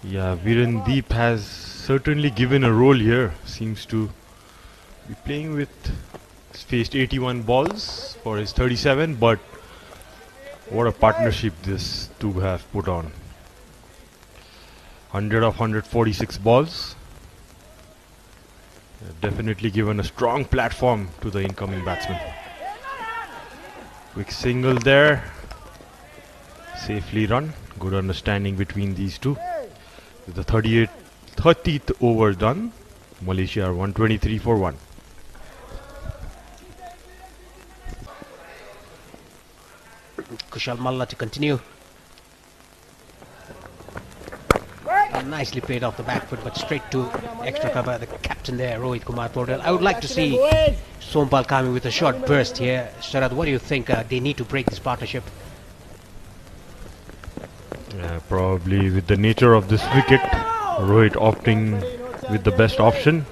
Speaker 6: Yeah, Virendip has certainly given a role here. Seems to be playing with, he's faced 81 balls for his 37, but what a partnership this two have put on. 100 of 146 balls. Definitely given a strong platform to the incoming batsman. Quick single there. Safely run. Good understanding between these two. With the 30th over done, Malaysia are 123 for 1.
Speaker 1: Kushal Malla to continue. Nicely played off the back foot, but straight to extra cover. The captain there, Rohit Kumar Paudel. I would like to see Sompal coming with a short burst here. Sharad, what do you think? They need to break this partnership.
Speaker 6: Yeah, probably with the nature of this wicket, Rohit opting with the best option.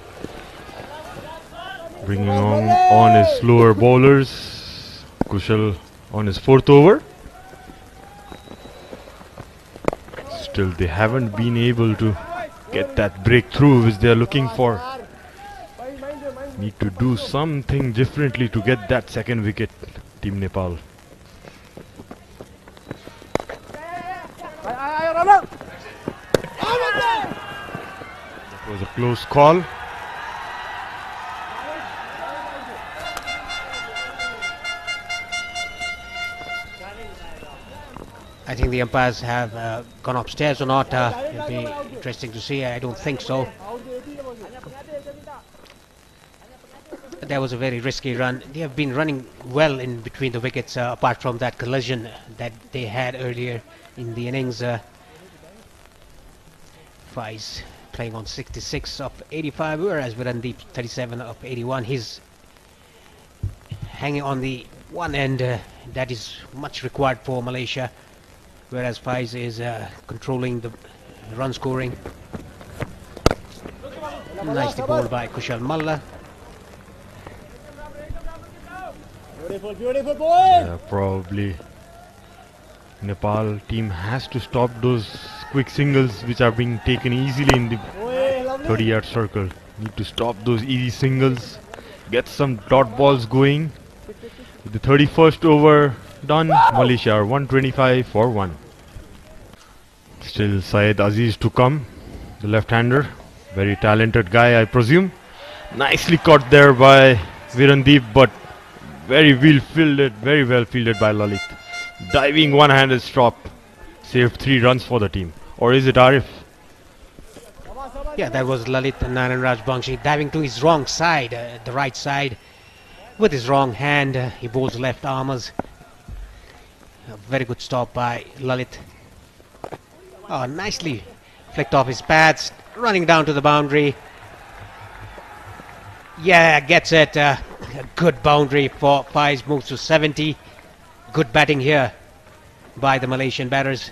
Speaker 6: Bringing on his slower bowlers. Kushal on his 4th over. Still, they haven't been able to get that breakthrough which they are looking for. Need to do something differently to get that second wicket, Team Nepal. That was a close call.
Speaker 1: I think the umpires have gone upstairs or not. It'll be interesting to see. I don't think so. That was a very risky run. They have been running well in between the wickets, apart from that collision that they had earlier in the innings. Faiz playing on 66 of 85, whereas Virandeep 37 of 81. He's hanging on the one end. That is much required for Malaysia, whereas Faiz is controlling the run scoring. Nicely bowled by Kushal Malla.
Speaker 6: Yeah, probably Nepal team has to stop those quick singles which are being taken easily in the 30-yard circle. Need to stop those easy singles, get some dot balls going. With the 31st over done, Malaysia are 125 for 1. Still Syed Aziz to come, the left-hander. Very talented guy, I presume. Nicely caught there by Virandeep, but very well fielded by Lalit. Diving one-handed stop, saved 3 runs for the team. Or is it Arif?
Speaker 1: Yeah, that was Lalit Naranraj Bangshi diving to his wrong side, the right side, with his wrong hand. He bowls left armers. A very good stop by Lalit. Oh, nicely flicked off his pads, running down to the boundary. Yeah, gets it. A good boundary for Faiz, moves to 70. Good batting here by the Malaysian batters.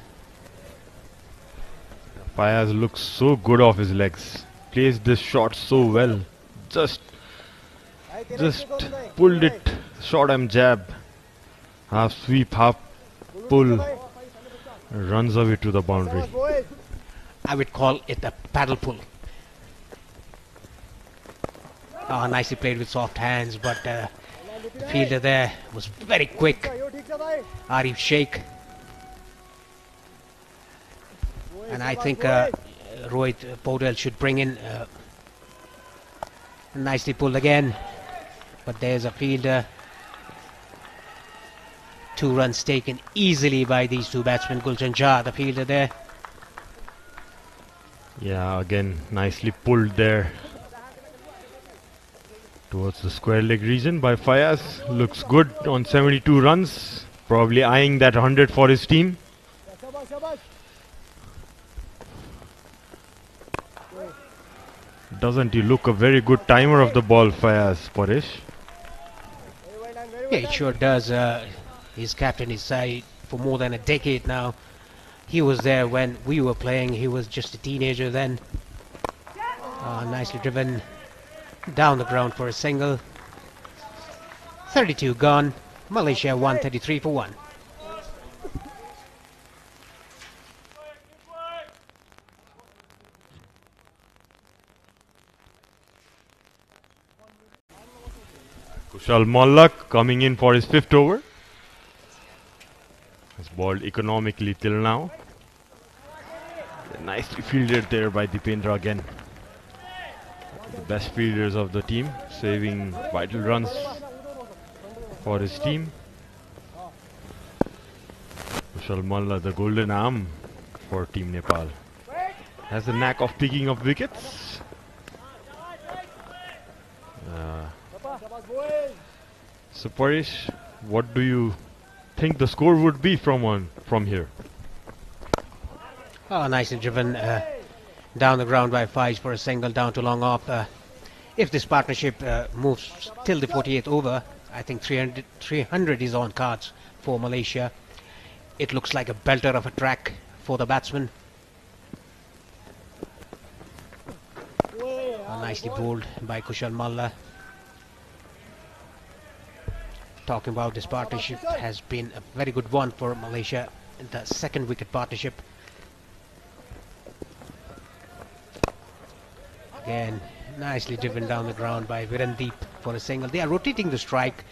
Speaker 6: Fayaz looks so good off his legs. Plays this shot so well. Just pulled it. Short arm jab. Half sweep, half pull. Runs away to the boundary.
Speaker 1: I would call it a paddle pull. Oh, nicely played with soft hands, but the fielder there was very quick. Arif Sheikh. And I think Rohit Podel should bring in. Nicely pulled again. But there's a fielder. 2 runs taken easily by these 2 batsmen. Gulshan Shah, the fielder there.
Speaker 6: Yeah, again, nicely pulled there towards the square leg region by Fayaz. Looks good on 72 runs. Probably eyeing that 100 for his team. Doesn't he look a very good timer of the ball, Fayaz, Paresh?
Speaker 1: Yeah, it sure does. He's captained his side for more than a decade now. He was there when we were playing. He was just a teenager then. Nicely driven down the ground for a single. 32 gone. Malaysia 133 for 1.
Speaker 6: Kushal Mallak coming in for his 5th over. Has bowled economically till now. Nicely fielded there by Dipendra again. The best fielders of the team, saving vital runs for his team. Kushal Malla, the golden arm for Team Nepal. Has the knack of picking up wickets. So Paresh, what do you think the score would be from here?
Speaker 1: Oh, nicely driven down the ground by Faiz for a single down to long off. If this partnership moves till the 48th over, I think 300 is on cards for Malaysia. It looks like a belter of a track for the batsman. Nicely bowled by Kushal Malla. Talking about this partnership has been a very good one for Malaysia. The 2nd wicket partnership. Again, nicely driven down the ground by Virandeep for a single. They are rotating the strike.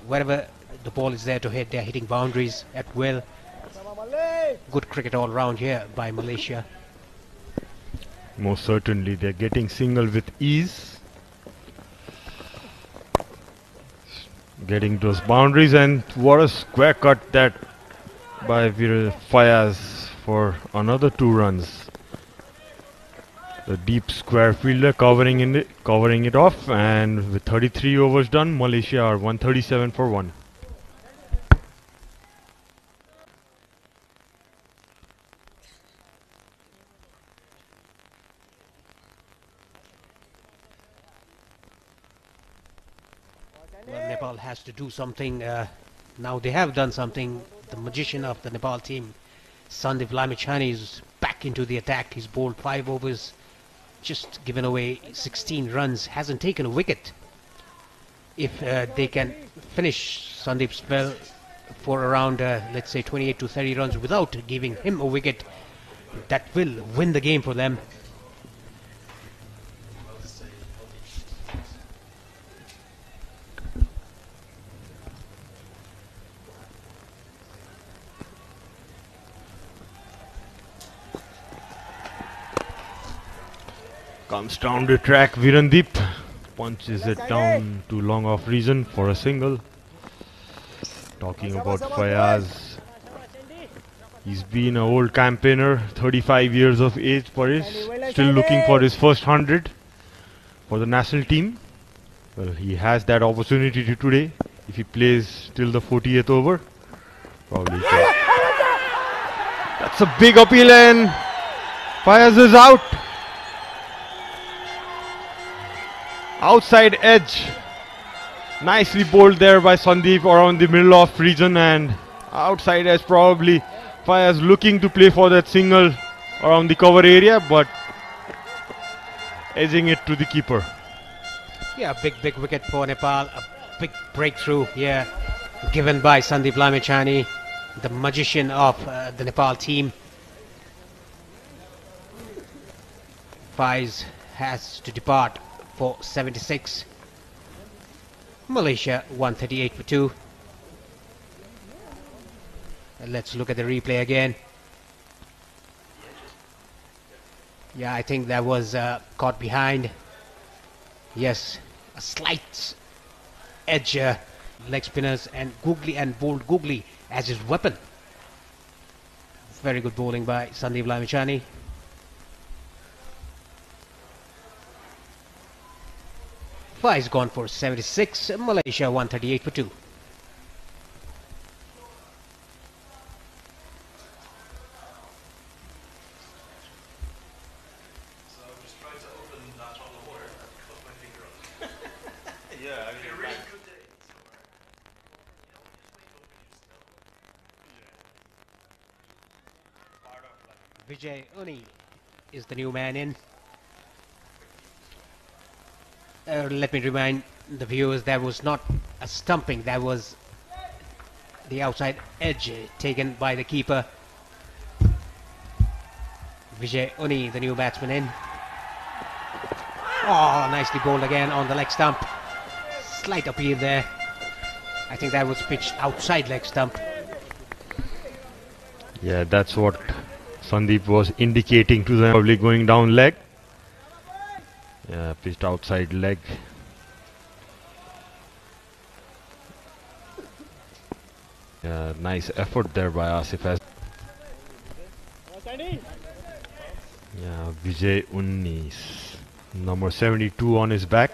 Speaker 1: Wherever the ball is there to hit, they are hitting boundaries at will. Good cricket all round here by Malaysia.
Speaker 6: Most certainly, they're getting single with ease. Getting those boundaries, and what a square cut that by Vir Fayaz for another 2 runs. The deep square fielder covering it off, and with 33 overs done, Malaysia are 137 for 1.
Speaker 1: Well, Nepal has to do something. Now they have done something. The magician of the Nepal team, Sandeep Lamichhane, is back into the attack. He's bowled 5 overs, just given away 16 runs, hasn't taken a wicket. If they can finish Sandeep's spell for around, let's say, 28 to 30 runs without giving him a wicket, that will win the game for them.
Speaker 6: Comes down the track, Virandeep punches it down to long off reason for a single. Talking about Fayaz, he's been an old campaigner, 35 years of age, Paresh, still looking for his first 100 for the national team. Well, he has that opportunity today if he plays till the 40th over. Probably can. That's a big appeal, and Fayaz is out. Outside edge, nicely bowled there by Sandeep around the middle of region, and outside edge probably Fayaz looking to play for that single around the cover area, but edging it to the keeper.
Speaker 1: Yeah, big wicket for Nepal. A big breakthrough here given by Sandeep Lamichhane, the magician of the Nepal team. Faiz has to depart for 76. Malaysia 138 for 2. And let's look at the replay again. Yeah, I think that was caught behind. Yes, a slight edge, leg spinners, and Googly, and bowled Googly as his weapon. Very good bowling by Sandeep Lamichhane. Faiz gone for 76, Malaysia 138 for 2. Vijay Uni is the new man in. Let me remind the viewers, that was not a stumping, that was the outside edge taken by the keeper. Vijay Uni, the new batsman, in. Oh, nicely bowled again on the leg stump. Slight appeal there. I think that was pitched outside leg stump.
Speaker 6: Yeah, that's what Sandeep was indicating to them, probably going down leg. Yeah, pitched outside leg. Yeah, nice effort there by Asif. Yeah, Vijay Unnis, number 72 on his back.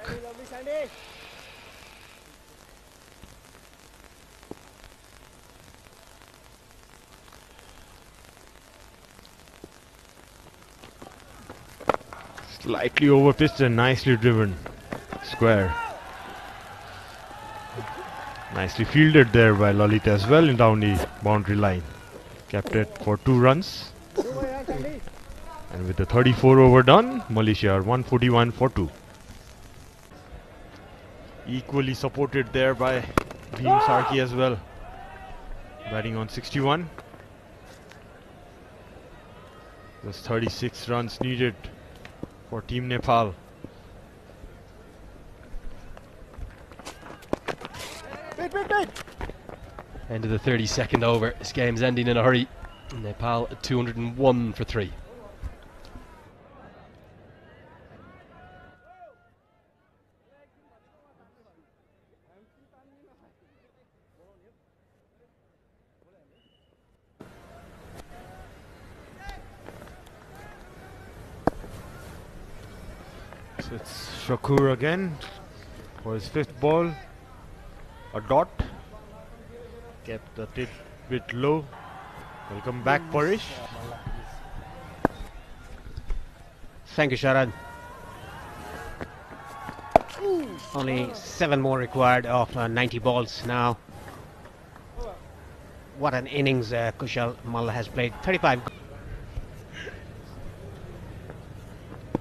Speaker 6: Slightly over pitched and nicely driven. Square. Nicely fielded there by Lalit as well in down the boundary line. Kept it for 2 runs. And with the 34 over done, Malaysia are 141 for 2. Equally supported there by Bhim Sarki as well. Batting on 61. Just 36 runs needed for Team Nepal.
Speaker 5: End of the 32nd over. This game's ending in a hurry. Nepal 201 for 3.
Speaker 6: So it's Shakur again for his 5th ball. A dot. Kept the tip bit low. Welcome back, Parish.
Speaker 1: Thank you, Sharan. Only 7 more required of 90 balls now. What an innings Kushal Malla has played. 35.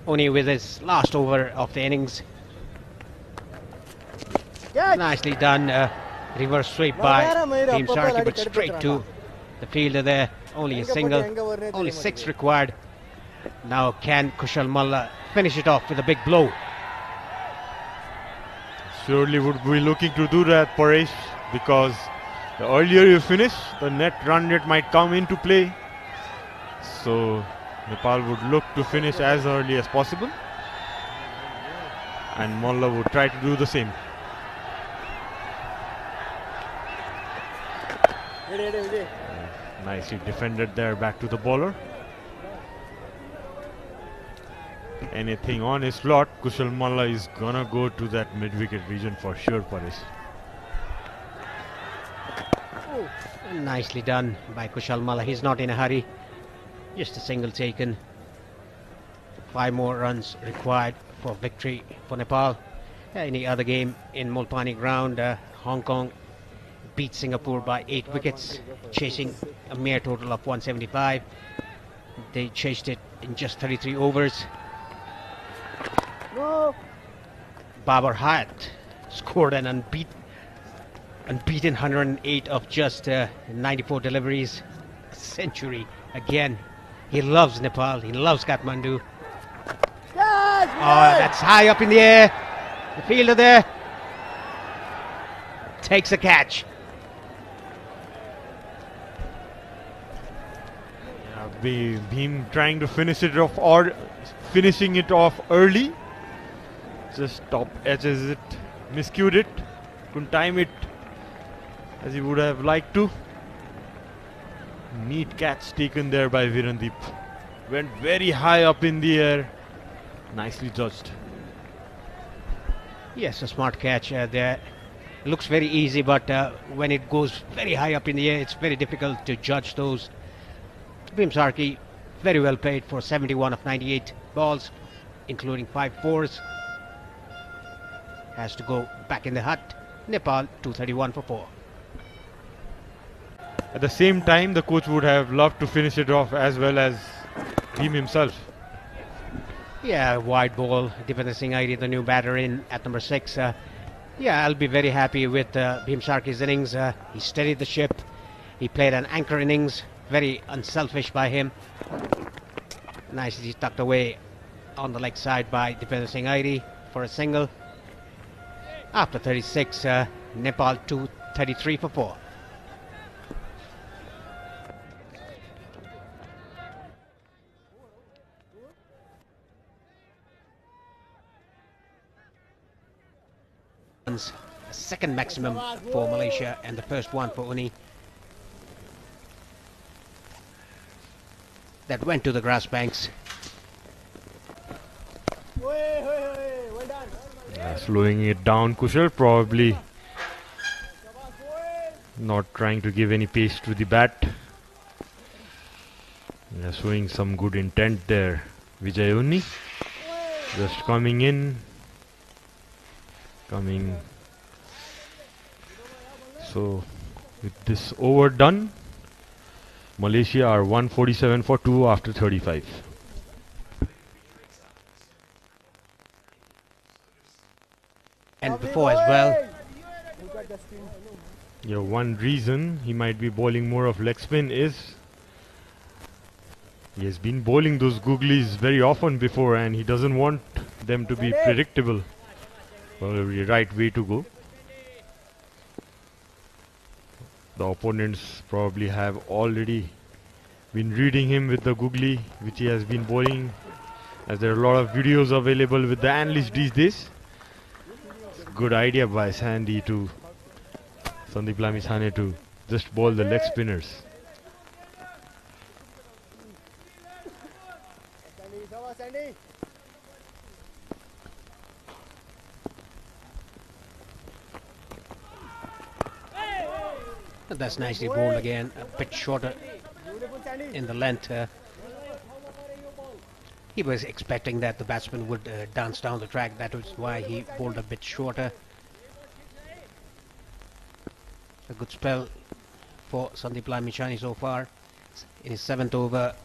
Speaker 1: Only with his last over of the innings. Nicely done. Reverse sweep by Team Sharky, but straight to the fielder there. Only a single. Only 6 required. Now can Kushal Malla finish it off with a big blow?
Speaker 6: Surely would be looking to do that, Paresh, because the earlier you finish, the net run rate might come into play. So Nepal would look to finish as early as possible, and Malla would try to do the same. Nicely defended there, back to the bowler. Anything on his slot, Kushal Malla is gonna go to that mid-wicket region for sure, Paresh.
Speaker 1: Nicely done by Kushal Malla. He's not in a hurry. Just a single taken. 5 more runs required for victory for Nepal. Any other game in Mulpani ground, Hong Kong beat Singapore by 8 wickets, chasing a mere total of 175. They chased it in just 33 overs. Babar Hayat scored an unbeaten 108 of just 94 deliveries. A century again. He loves Nepal. He loves Kathmandu. Oh, that's high up in the air. The fielder there takes a catch.
Speaker 6: Bhim trying to finish it off, or finishing it off early. Just top edges it, miscued it, couldn't time it as he would have liked to. Neat catch taken there by Virandeep. Went very high up in the air. Nicely judged.
Speaker 1: Yes, a smart catch there. It looks very easy, but when it goes very high up in the air, it's very difficult to judge those. Bhim Sarki, very well played for 71 of 98 balls, including 5 fours. Has to go back in the hut. Nepal 231 for 4.
Speaker 6: At the same time, the coach would have loved to finish it off as well as Bhim himself.
Speaker 1: Yeah, wide ball. Dipender Singh Airi, the new batter in at number 6. Yeah, I'll be very happy with Bhim Sarki's innings. He steadied the ship. He played an anchor innings. Very unselfish by him. Nicely tucked away on the leg side by Dipender Singh Airi for a single. After 36, Nepal 233 for 4. Second maximum for Malaysia and the first one for Uni. That went to the grass banks.
Speaker 6: Slowing it down, Kushal, probably not trying to give any pace to the bat. Showing some good intent there. Vijay Unni just coming in. So with this over done, Malaysia are 147 for 2 after 35.
Speaker 1: And before as well.
Speaker 6: Yeah, one reason he might be bowling more of leg spin is he has been bowling those googlies very often before, and he doesn't want them to be predictable. Probably the right way to go. The opponents probably have already been reading him with the googly which he has been bowling, as there are a lot of videos available with the analysts these days. It's a good idea by Sandy to Sandeep Lamisane to just bowl the leg spinners.
Speaker 1: That's nicely bowled again, a bit shorter in the length. He was expecting that the batsman would dance down the track. That was why he bowled a bit shorter. A good spell for Sandeep Lamisane so far. In his 7th over,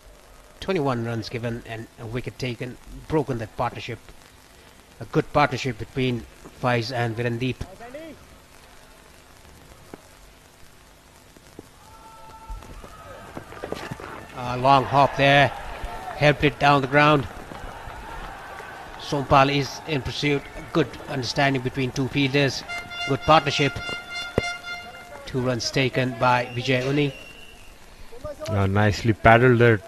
Speaker 1: 21 runs given and a wicket taken, broken that partnership. A good partnership between Faiz and Virendeep. A long hop there, helped it down the ground. Sompal is in pursuit. Good understanding between two fielders. Good partnership. 2 runs taken by Vijay Unni.
Speaker 6: Nicely paddled there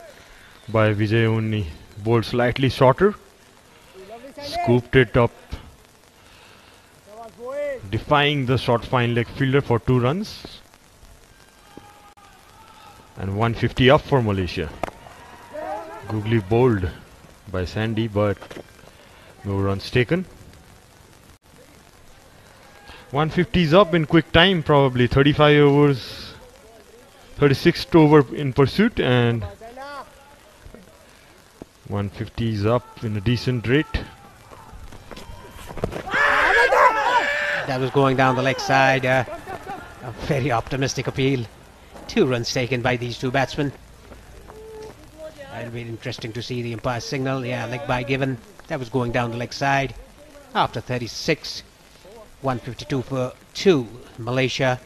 Speaker 6: by Vijay Unni. Bowled slightly shorter. Scooped it up. Defying the short fine leg fielder for 2 runs. And 150 up for Malaysia. Googly bowled by Sandy, but no runs taken. 150 is up in quick time, probably 35 overs, 36th over in pursuit, and 150 is up in a decent rate.
Speaker 1: That was going down the leg side. A very optimistic appeal. 2 runs taken by these two batsmen. It'll be interesting to see the umpire's signal. Yeah, leg bye given. That was going down the leg side. After 36, 152 for 2, Malaysia.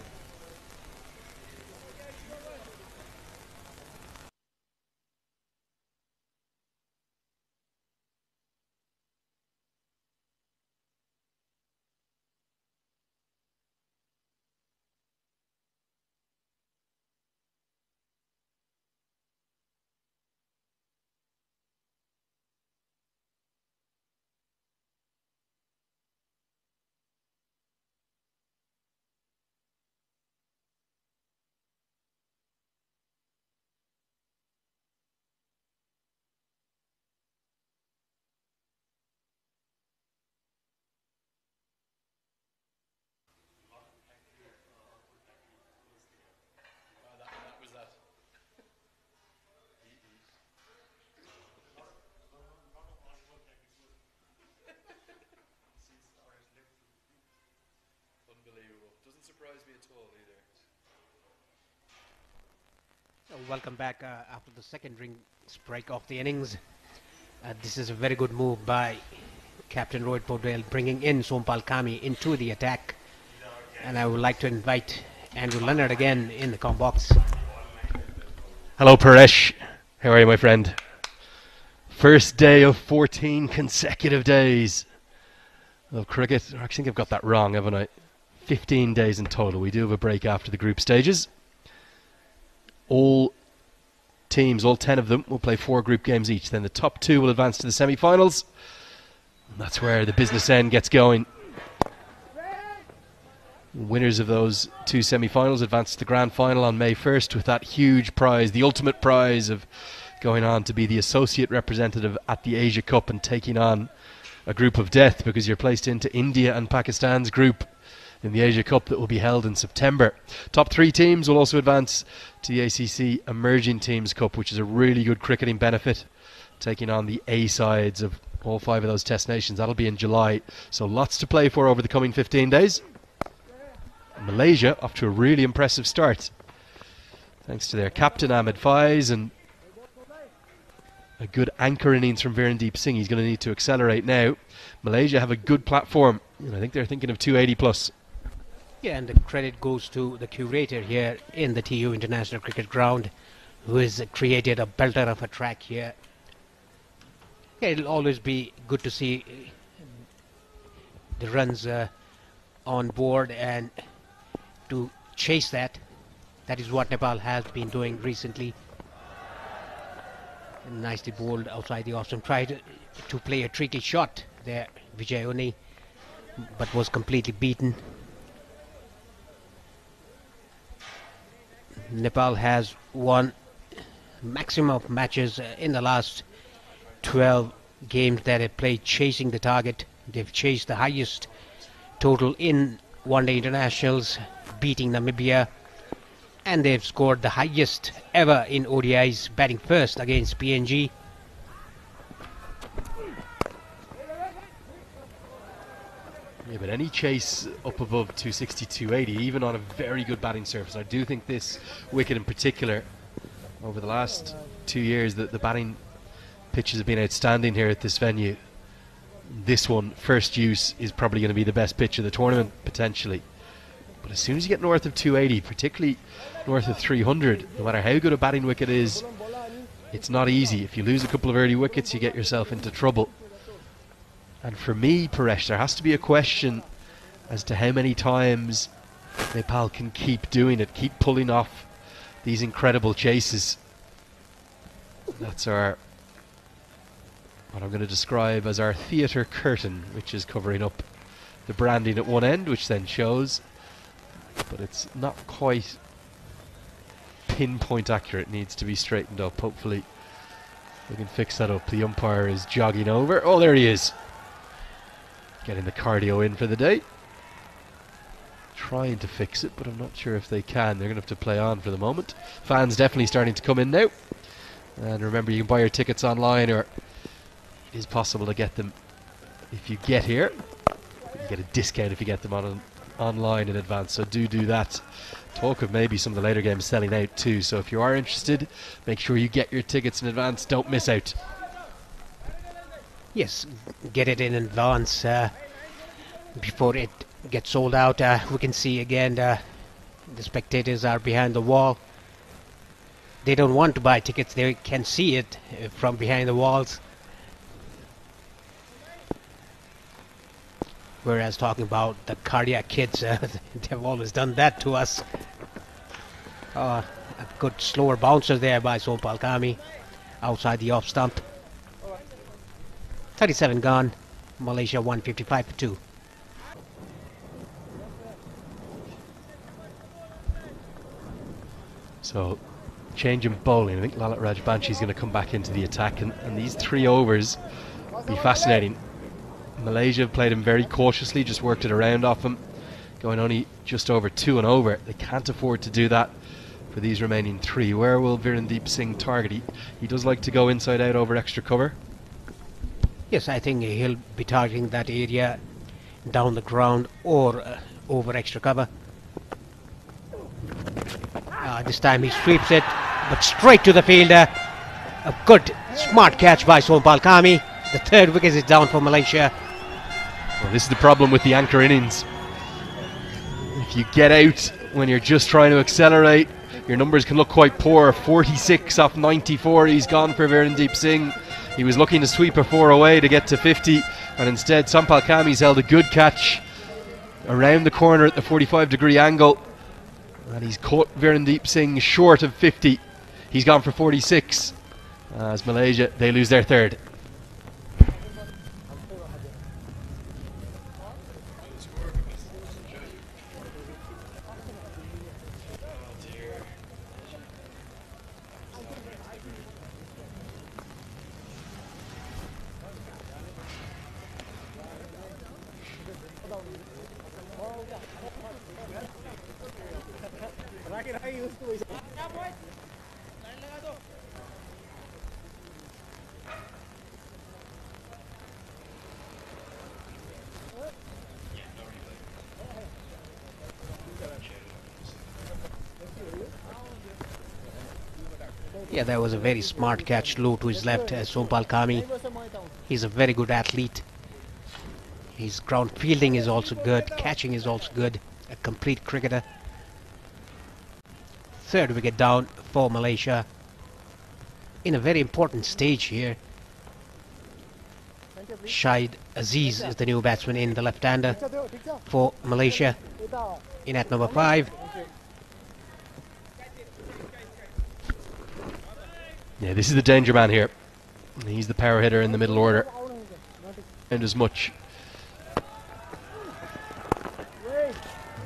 Speaker 1: Welcome back after the second rings break of the innings. This is a very good move by Captain Rohit Paudel, bringing in Sompal Kami into the attack. And I would like to invite Andrew Leonard again in the com box.
Speaker 5: Hello, Paresh. How are you, my friend? First day of 14 consecutive days of cricket. I think I've got that wrong, haven't I? 15 days in total. We do have a break after the group stages. All teams, all 10 of them, will play 4 group games each. Then the top 2 will advance to the semi-finals. That's where the business end gets going. Winners of those 2 semi-finals advance to the grand final on May 1st with that huge prize, the ultimate prize of going on to be the associate representative at the Asia Cup and taking on a group of death, because you're placed into India and Pakistan's group in the Asia Cup that will be held in September. Top 3 teams will also advance to the ACC Emerging Teams Cup, which is a really good cricketing benefit, taking on the A sides of all 5 of those test nations. That'll be in July, so lots to play for over the coming 15 days. Malaysia off to a really impressive start, thanks to their captain Ahmed Faiz and a good anchor innings from Virendeep Singh. He's going to need to accelerate now. Malaysia have a good platform, and I think they're thinking of 280 plus.
Speaker 1: Yeah, and the credit goes to the curator here in the TU International Cricket Ground, who has created a belter of a track here. Yeah, it'll always be good to see the runs on board and to chase that. That is what Nepal has been doing recently. Nicely bowled outside the off stump. Tried to play a tricky shot there, Vijayuni, but was completely beaten. Nepal has won maximum of matches in the last 12 games that they played chasing the target. They've chased the highest total in one-day internationals, beating Namibia, and they've scored the highest ever in ODIs, batting first against PNG.
Speaker 5: Yeah, but any chase up above 260, 280, even on a very good batting surface. I do think this wicket in particular, over the last 2 years, that the batting pitches have been outstanding here at this venue. This one, first use, is probably going to be the best pitch of the tournament, potentially. But as soon as you get north of 280, particularly north of 300, no matter how good a batting wicket is, it's not easy. If you lose a couple of early wickets, you get yourself into trouble. And for me, Paresh, there has to be a question as to how many times Nepal can keep doing it, keep pulling off these incredible chases. That's our, what I'm going to describe as our theatre curtain, which is covering up the branding at one end, which then shows, but it's not quite pinpoint accurate. It needs to be straightened up. Hopefully we can fix that up. The umpire is jogging over. Oh, there he is, getting the cardio in for the day, trying to fix it, but I'm not sure if they can. They're going to have to play on for the moment. Fans definitely starting to come in now, and remember, you can buy your tickets online, or it is possible to get them if you get here. You get a discount if you get them online in advance, so do that. Talk of maybe some of the later games selling out too, so if you are interested, make sure you get your tickets in advance. Don't miss out.
Speaker 1: Yes, get it in advance before it gets sold out. We can see again the spectators are behind the wall. They don't want to buy tickets, they can see it from behind the walls. Whereas talking about the cardiac kids, they've always done that to us. A good slower bouncer there by Sompal Kami outside the off stump. 37 gone, Malaysia 155 for 2.
Speaker 5: So, change in bowling. I think Lalit Rajbanshi is going to come back into the attack, and these 3 overs be fascinating. Malaysia have played him very cautiously, just worked it around off him, going only just over 2 and over. They can't afford to do that for these remaining 3. Where will Virendeep Singh target? He does like to go inside out over extra cover.
Speaker 1: Yes, I think he'll be targeting that area down the ground or over extra cover. This time he sweeps it, but straight to the fielder. A good, smart catch by Sompal Kami. The 3rd wicket is down for Malaysia.
Speaker 5: Well, this is the problem with the anchor innings. If you get out when you're just trying to accelerate, your numbers can look quite poor. 46 off 94, he's gone for Virendeep Singh. He was looking to sweep a 4 away to get to 50, and instead Sompal Kami's held a good catch around the corner at the 45-degree angle, and he's caught Virendeep Singh short of 50. He's gone for 46 as Malaysia, they lose their 3rd.
Speaker 1: Yeah, that was a very smart catch, low to his left, Sompal Kami. He's a very good athlete. His ground fielding is also good, catching is also good, a complete cricketer. 3rd wicket down for Malaysia in a very important stage here. Shahid Aziz is the new batsman in, the left-hander for Malaysia in at number 5.
Speaker 5: Yeah, this is the danger man here. He's the power hitter in the middle order. And as much.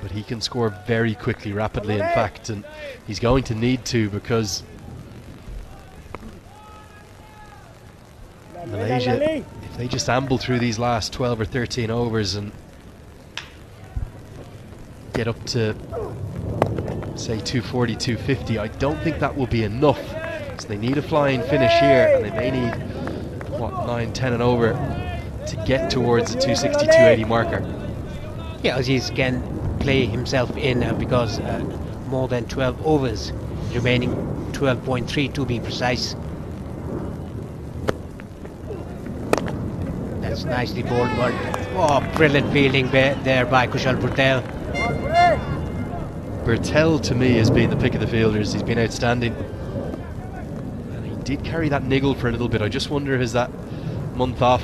Speaker 5: But he can score very quickly, rapidly, in fact, and he's going to need to, because Malaysia, if they just amble through these last 12 or 13 overs and get up to, say, 240, 250, I don't think that will be enough. So they need a flying finish here, and they may need, what, 9, 10 and over to get towards the 260, 280 marker.
Speaker 1: Yeah, Aziz can play himself in because more than 12 overs remaining, 12.3 to be precise. That's nicely bowled, but oh, brilliant fielding there by Kushal Patel.
Speaker 5: Bertel to me has been the pick of the fielders. He's been outstanding, and he did carry that niggle for a little bit. I just wonder, has that month off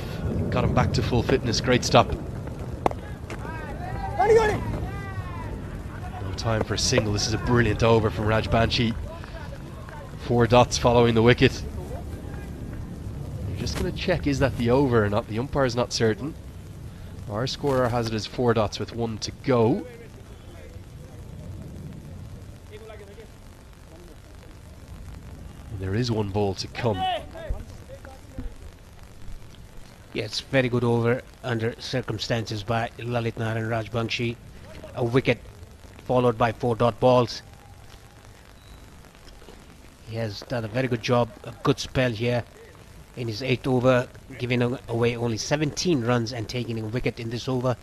Speaker 5: got him back to full fitness? Great stop. No time for a single. This is a brilliant over from Raj Banshi. 4 dots following the wicket. I'm just going to check, is that the over or not? The umpire's not certain. Our scorer has it as 4 dots with 1 to go. And there is 1 ball to come.
Speaker 1: Yes, very good over under circumstances by Lalit Narayan Rajbangshi. A wicket followed by 4 dot balls. He has done a very good job, a good spell here in his 8th over, giving away only 17 runs and taking a wicket in this over.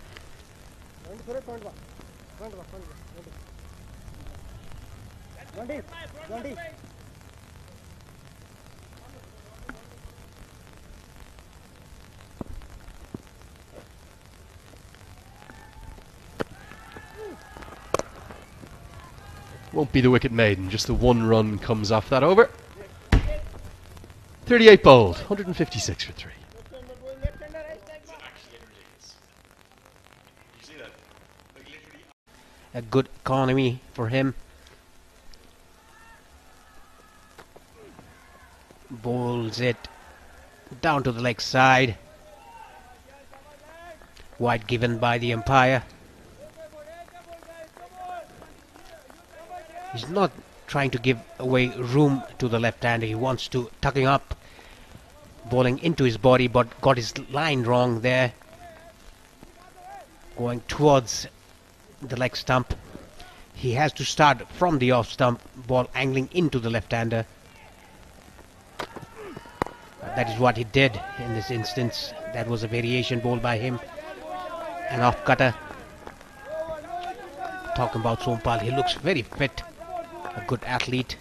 Speaker 5: Won't be the wicket maiden, just the 1 run comes off that over. 38 bowled, 156 for 3.
Speaker 1: A good economy for him. Bowls it down to the leg side. Wide given by the umpire. He's not trying to give away room to the left-hander. He wants to tucking up, bowling into his body, but got his line wrong there. Going towards the leg stump. He has to start from the off stump, ball angling into the left-hander. That is what he did in this instance. That was a variation ball by him. An off cutter. Talking about Sompal, he looks very fit. A good athlete.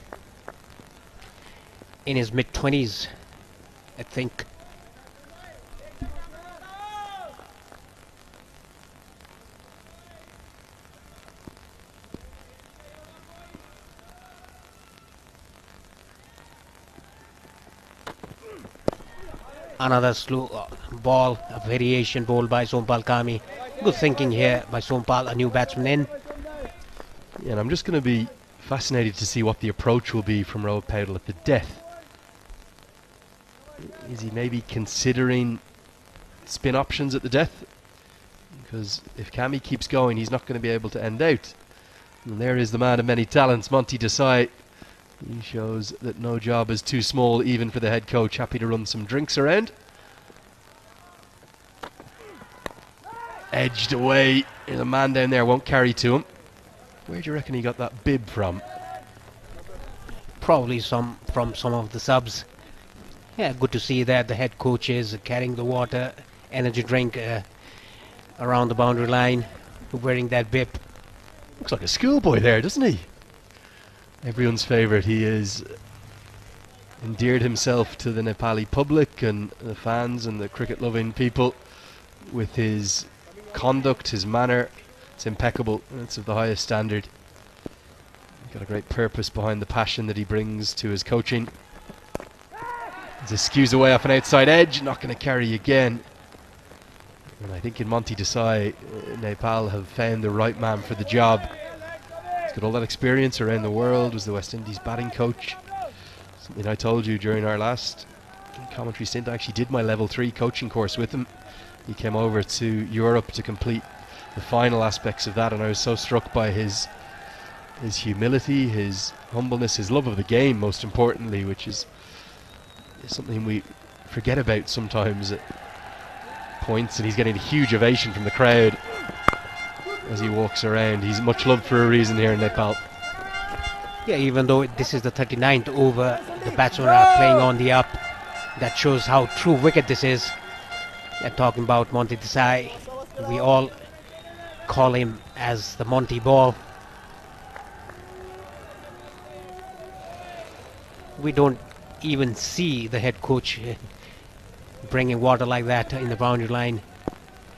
Speaker 1: In his mid-20s, I think. Another slow ball, a variation ball by Sompal Kami. Good thinking here by Sompal, a new batsman in.
Speaker 5: Yeah, and I'm just going to be fascinated to see what the approach will be from Rohit Paudel at the death. Is he maybe considering spin options at the death? Because if Kami keeps going, he's not going to be able to end out. And there is the man of many talents, Monty Desai. He shows that no job is too small, even for the head coach, happy to run some drinks around. Edged away. There's a man down there, won't carry to him. Where do you reckon he got that bib from?
Speaker 1: Probably from some of the subs. Yeah, good to see that the head coach is carrying the water, energy drink around the boundary line, wearing that bib.
Speaker 5: Looks like a schoolboy there, doesn't he? Everyone's favourite. He has endeared himself to the Nepali public and the fans and the cricket-loving people with his conduct, his manner. It's impeccable. It's of the highest standard. He's got a great purpose behind the passion that he brings to his coaching. He's skews away off an outside edge, not going to carry again. And I think in Monty Desai, Nepal have found the right man for the job. He's got all that experience around the world, was the West Indies batting coach. Something I told you during our last commentary stint. I actually did my level 3 coaching course with him. He came over to Europe to complete the final aspects of that, and I was so struck by his humility, his humbleness, his love of the game, most importantly, which is something we forget about sometimes at points. And he's getting a huge ovation from the crowd as he walks around. He's much loved for a reason here in Nepal.
Speaker 1: Yeah, even though this is the 39th over, the batsmen are playing on the up. That shows how true wicket this is. They're talking about Monty Desai. We all call him as the Monty Ball. We don't even see the head coach bringing water like that in the boundary line.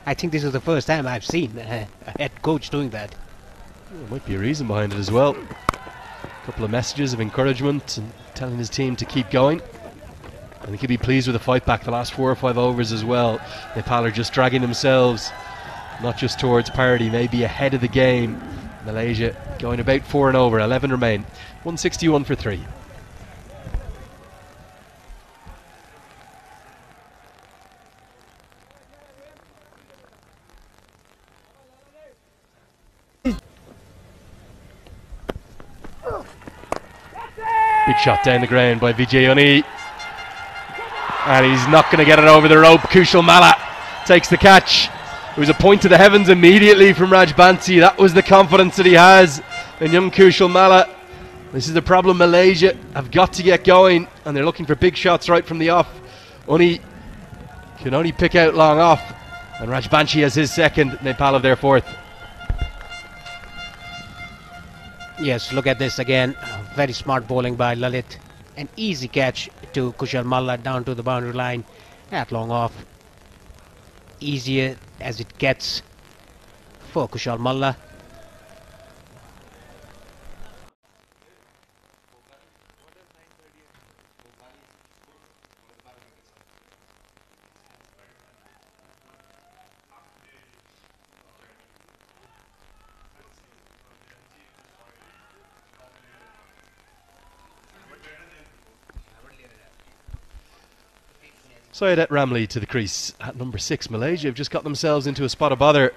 Speaker 1: I think this is the first time I've seen a head coach doing that.
Speaker 5: There might be a reason behind it as well. A couple of messages of encouragement and telling his team to keep going. I think he'll be pleased with the fight back the last 4 or 5 overs as well. Nepal are just dragging themselves not just towards parity, maybe ahead of the game. Malaysia going about 4 and over, 11 remain. 161 for 3. Big shot down the ground by Vijay Uni. And he's not going to get it over the rope. Kushal Malla takes the catch. It was a point to the heavens immediately from Raj Bansi. That was the confidence that he has in young Kushal Malla. This is the problem. Malaysia have got to get going, and they're looking for big shots right from the off. Uni can only pick out long off, and Raj Bansi has his second. Nepal have their fourth.
Speaker 1: Yes, look at this again. Very smart bowling by Lalit. An easy catch to Kushal Malla down to the boundary line at long off. Easier as it gets for Kushal Malla.
Speaker 5: Syed Ramli to the crease at number 6. Malaysia have just got themselves into a spot of bother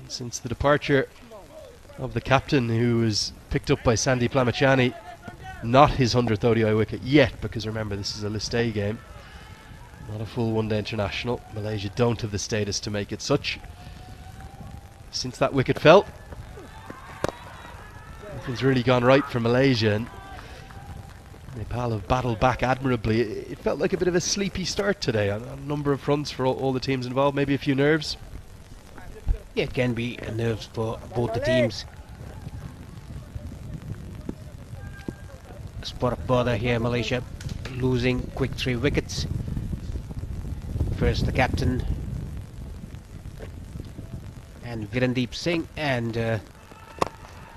Speaker 5: since the departure of the captain, who was picked up by Sandeep Lamachani. Not his 100th ODI wicket yet, because remember, this is a List A game, not a full one-day international. Malaysia don't have the status to make it such. Since that wicket fell, nothing's really gone right for Malaysia, and Nepal have battled back admirably. It felt like a bit of a sleepy start today on a number of fronts for all the teams involved. Maybe a few nerves.
Speaker 1: Yeah, it can be nerves for both the teams. Spot of bother here, Malaysia losing quick 3 wickets. First the captain and Virendeep Singh, and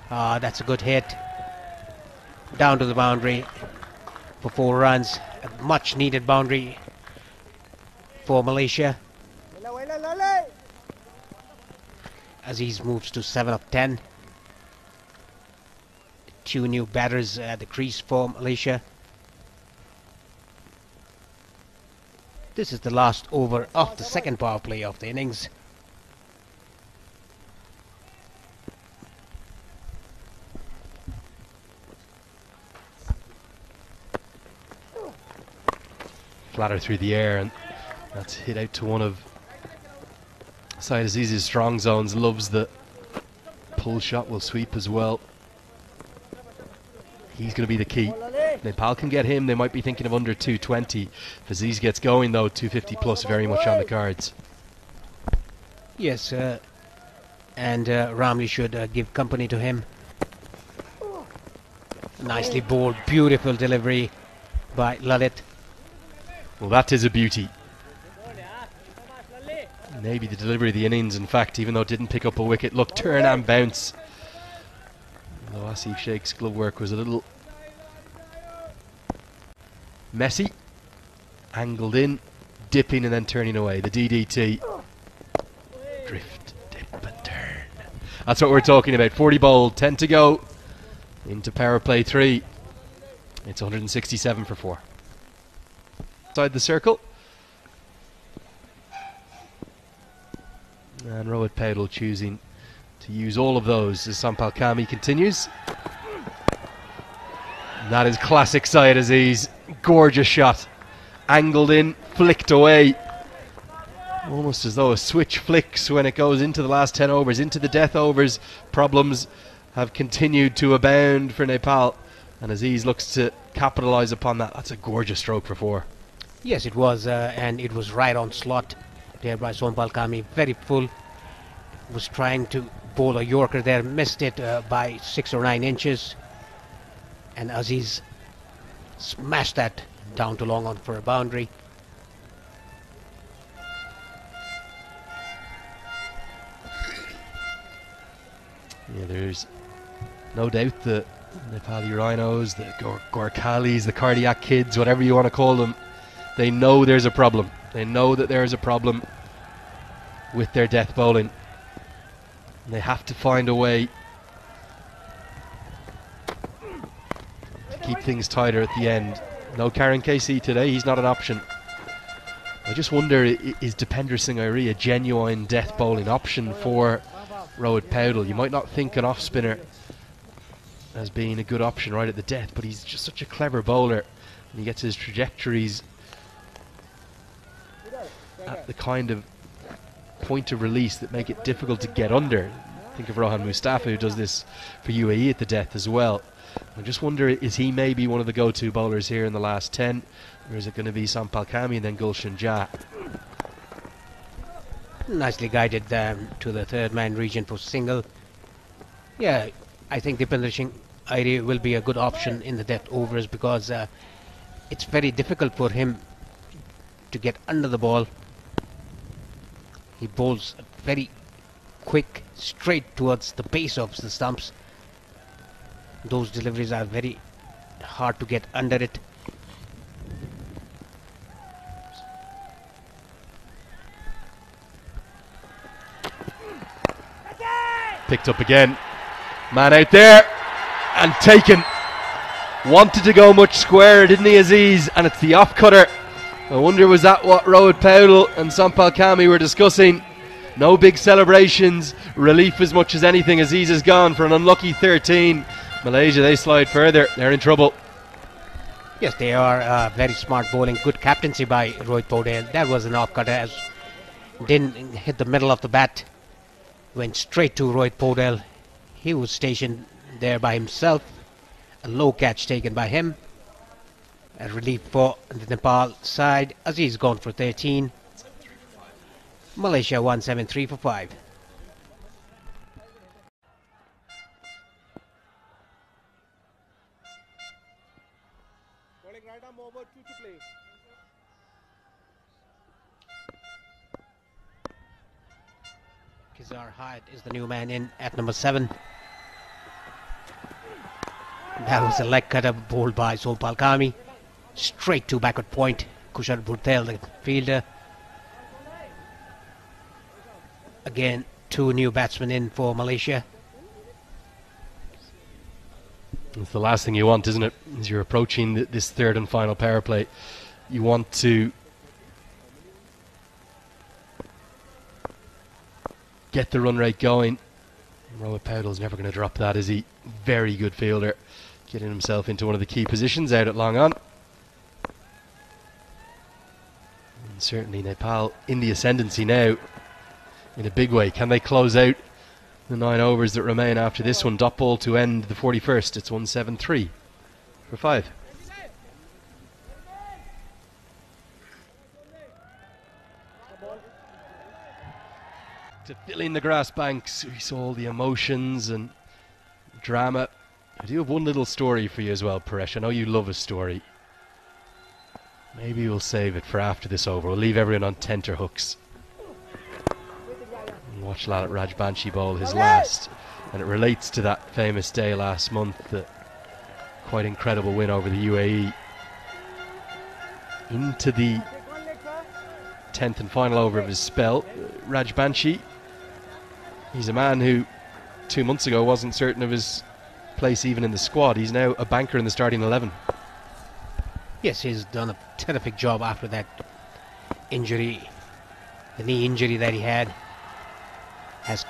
Speaker 1: that's a good hit down to the boundary for 4 runs. A much needed boundary for Malaysia. Aziz moves to 7 of 10. 2 new batters at the crease for Malaysia. This is the last over of the second power play of the innings.
Speaker 5: Flatter through the air, and that's hit out to one of Syed Aziz's strong zones. Loves the pull shot, will sweep as well. He's going to be the key. Nepal can get him, they might be thinking of under 220. If Aziz gets going though, 250 plus very much on the cards.
Speaker 1: Yes, and Ramli should give company to him. Nicely bowled, beautiful delivery by Lalit.
Speaker 5: Well, that is a beauty. Maybe the delivery of the innings, in fact, even though it didn't pick up a wicket. Look, turn and bounce. Although Asif Sheikh's glove work was a little messy. Angled in, dipping and then turning away. The DDT. Drift, dip and turn. That's what we're talking about. 40 bowled, 10 to go into power play 3. It's 167 for 4. Inside the circle. And Rohit Paudel choosing to use all of those as Sampal Kami continues. And that is classic Syed Aziz. Gorgeous shot. Angled in, flicked away. Almost as though a switch flicks when it goes into the last 10 overs, into the death overs. Problems have continued to abound for Nepal, and Aziz looks to capitalise upon that. That's a gorgeous stroke for 4.
Speaker 1: Yes, it was, and it was right on slot there by Sampal Kami. Very full. Was trying to bowl a Yorker there, missed it by 6 or 9 inches, and Aziz smashed that down to long on for a boundary.
Speaker 5: Yeah, there's no doubt the Nepali Rhinos, the Gorkhalis, the cardiac kids, whatever you want to call them, they know there's a problem. They know that there is a problem with their death bowling. And they have to find a way to keep things tighter at the end. No Karen KC today, he's not an option. I just wonder, is Dipender Singh Airi a genuine death bowling option for Rohit Paudel? You might not think an off spinner as being a good option right at the death, but he's just such a clever bowler, and he gets his trajectories at the kind of point of release that make it difficult to get under. Think of Rohan Mustafa, who does this for UAE at the death as well. I just wonder, is he maybe one of the go-to bowlers here in the last 10, or is it going to be Sampal Kami and then Gulshan Jah?
Speaker 1: Nicely guided to the third man region for single. Yeah, I think Dipender Singh Airi will be a good option in the death overs, because it's very difficult for him to get under the ball. He bowls very quick, straight towards the base of the stumps. Those deliveries are very hard to get under it.
Speaker 5: Picked up again. Man out there and taken. Wanted to go much squarer, didn't he, Aziz? And it's the off cutter. I wonder, was that what Rohit Paudel and Sampal Kami were discussing? No big celebrations, relief as much as anything. Aziz is gone for an unlucky 13. Malaysia, they slide further. They're in trouble.
Speaker 1: Yes, they are very smart bowling. Good captaincy by Rohit Paudel. That was an off cutter, as didn't hit the middle of the bat. Went straight to Rohit Paudel. He was stationed there by himself. A low catch taken by him. A relief for the Nepal side. Aziz gone for 13. Malaysia 173 for 5.
Speaker 4: Bowling right arm over, 2 to play.
Speaker 1: Kizar Hyatt is the new man in at number 7. That was a leg cutter bowled by Sampal Kami. Straight to backward point. Kushal Bhurtel, the fielder. Again, 2 new batsmen in for Malaysia.
Speaker 5: It's the last thing you want, isn't it? As you're approaching this third and final power play, you want to get the run rate going. Rohit Paudel's never going to drop that, is he? Very good fielder, getting himself into one of the key positions out at long on. And certainly Nepal in the ascendancy now in a big way. Can they close out the 9 overs that remain after this one? Dot ball to end the 41st. It's 173 for 5. To fill in the grass banks, we saw all the emotions and drama. I do have one little story for you as well, Paresh. I know you love a story. Maybe we'll save it for after this over. We'll leave everyone on tenterhooks. Watch Raj Banshi bowl his last, and it relates to that famous day last month, the quite incredible win over the UAE. Into the 10th and final over of his spell, Raj Banshi, he's a man who 2 months ago wasn't certain of his place even in the squad. He's now a banker in the starting 11.
Speaker 1: Yes, he's done a terrific job after that injury. The knee injury that he had has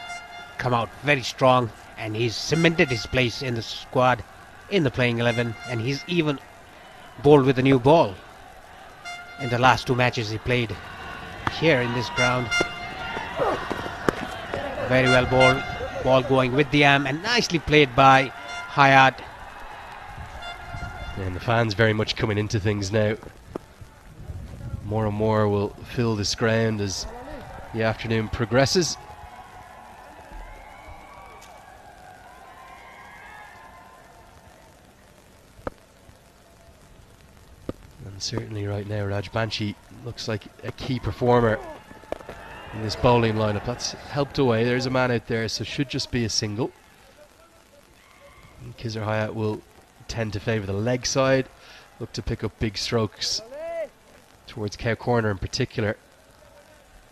Speaker 1: come out very strong, and he's cemented his place in the squad, in the playing 11, and he's even bowled with a new ball in the last 2 matches he played here in this ground. Very well bowled, ball going with the arm, and nicely played by Hayat.
Speaker 5: And the fans very much coming into things now. More and more will fill this ground as the afternoon progresses. And certainly right now Rajbanshi looks like a key performer in this bowling lineup. That's helped away. There's a man out there, so should just be a single. And Khizr Hayat will tend to favour the leg side, look to pick up big strokes towards Cow Corner in particular.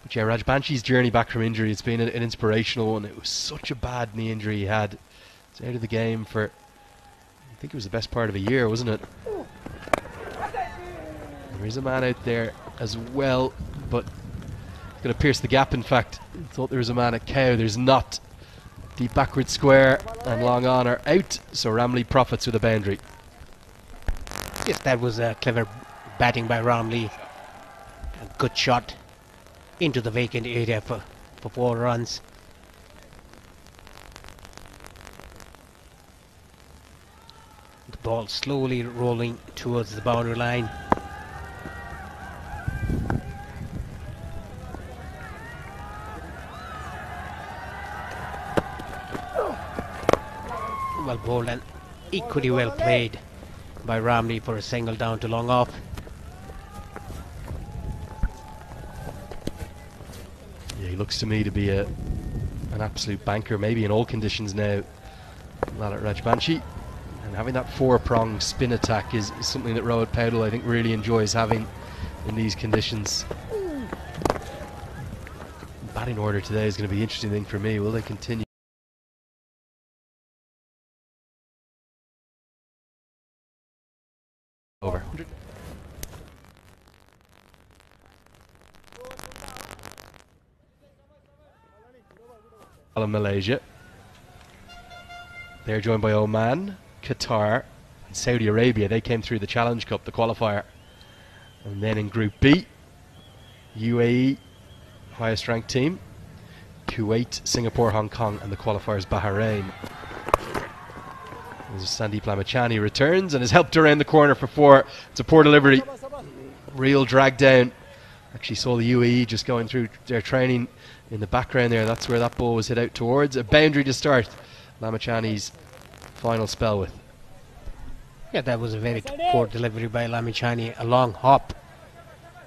Speaker 5: But yeah, Rajbanshi's journey back from injury, it's been an inspirational one. It was such a bad knee injury he had. He's out of the game for, I think it was the best part of a year, wasn't it? There is a man out there as well, but he's going to pierce the gap. In fact, thought there was a man at Cow. There's not. Deep backward square and long on are out, so Ramlee profits with a boundary.
Speaker 1: Yes, that was a clever batting by Ramlee. A good shot into the vacant area for 4 runs. The ball slowly rolling towards the boundary line. Well bowled and equally well played by Ramlee for a single down to long off.
Speaker 5: Yeah, he looks to me to be an absolute banker, maybe in all conditions now, Lalit Rajbanshi. And having that 4-prong spin attack is something that Rohit Paudel, I think, really enjoys having in these conditions. Batting order today is going to be an interesting thing for me. Will they continue? Over. Malaysia. They're joined by Oman, Qatar, and Saudi Arabia. They came through the Challenge Cup, the qualifier. And then in Group B, UAE, highest ranked team, Kuwait, Singapore, Hong Kong, and the qualifiers Bahrain. As Sandeep Lamachani returns and is helped around the corner for 4. It's a poor delivery. Real drag down. Actually saw the UAE just going through their training in the background there. That's where that ball was hit out towards. A boundary to start Lamachani's final spell with.
Speaker 1: Yeah, that was a very poor delivery by Lamachani. A long hop.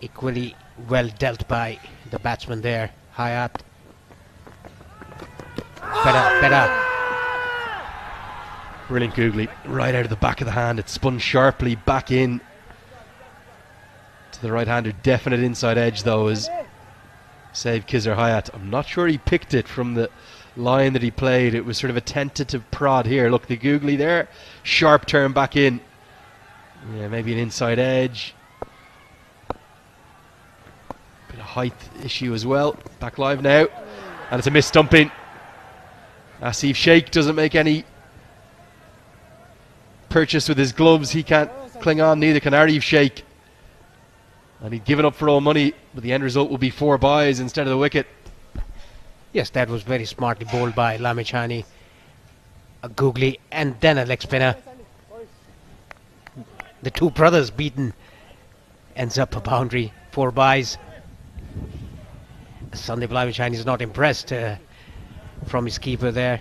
Speaker 1: Equally well dealt by the batsman there, Hayat. Better.
Speaker 5: Brilliant googly, right out of the back of the hand. It spun sharply back in to the right-hander. Definite inside edge though, as saved Khizr Hayat. I'm not sure he picked it from the line that he played. It was sort of a tentative prod here. Look, the googly there, sharp turn back in. Yeah, maybe an inside edge. Bit of height issue as well. Back live now, and it's a missed stumping. Asif Sheikh doesn't make any purchase with his gloves. He can't cling on, neither can Arif Sheikh. And he'd given up for all money, but the end result will be 4 byes instead of the wicket.
Speaker 1: Yes, that was very smartly bowled by Lamachani. A googly and then a leg spinner. The 2 brothers beaten. Ends up a boundary, 4 byes. Sandeep Lamachani is not impressed from his keeper there.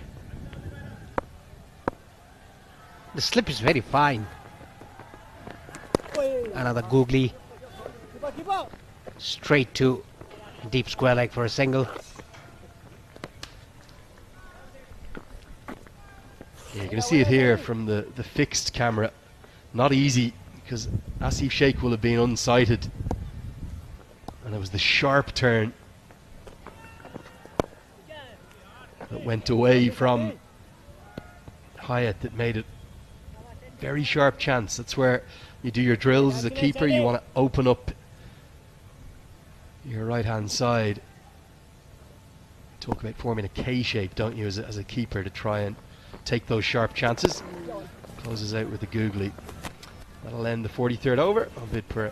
Speaker 1: The slip is very fine. Another googly. Straight to deep square leg for a single.
Speaker 5: Yeah, you're going to see it here from the fixed camera. Not easy, because Asif Sheikh will have been unsighted. And it was the sharp turn that went away from Hayat that made it very sharp chance. That's where You do your drills as a keeper, you want to open up your right hand side. Talk about forming a K shape, don't you, as a keeper, to try and take those sharp chances. Closes out with the googly. That'll end the 43rd over. I'll bid Paresh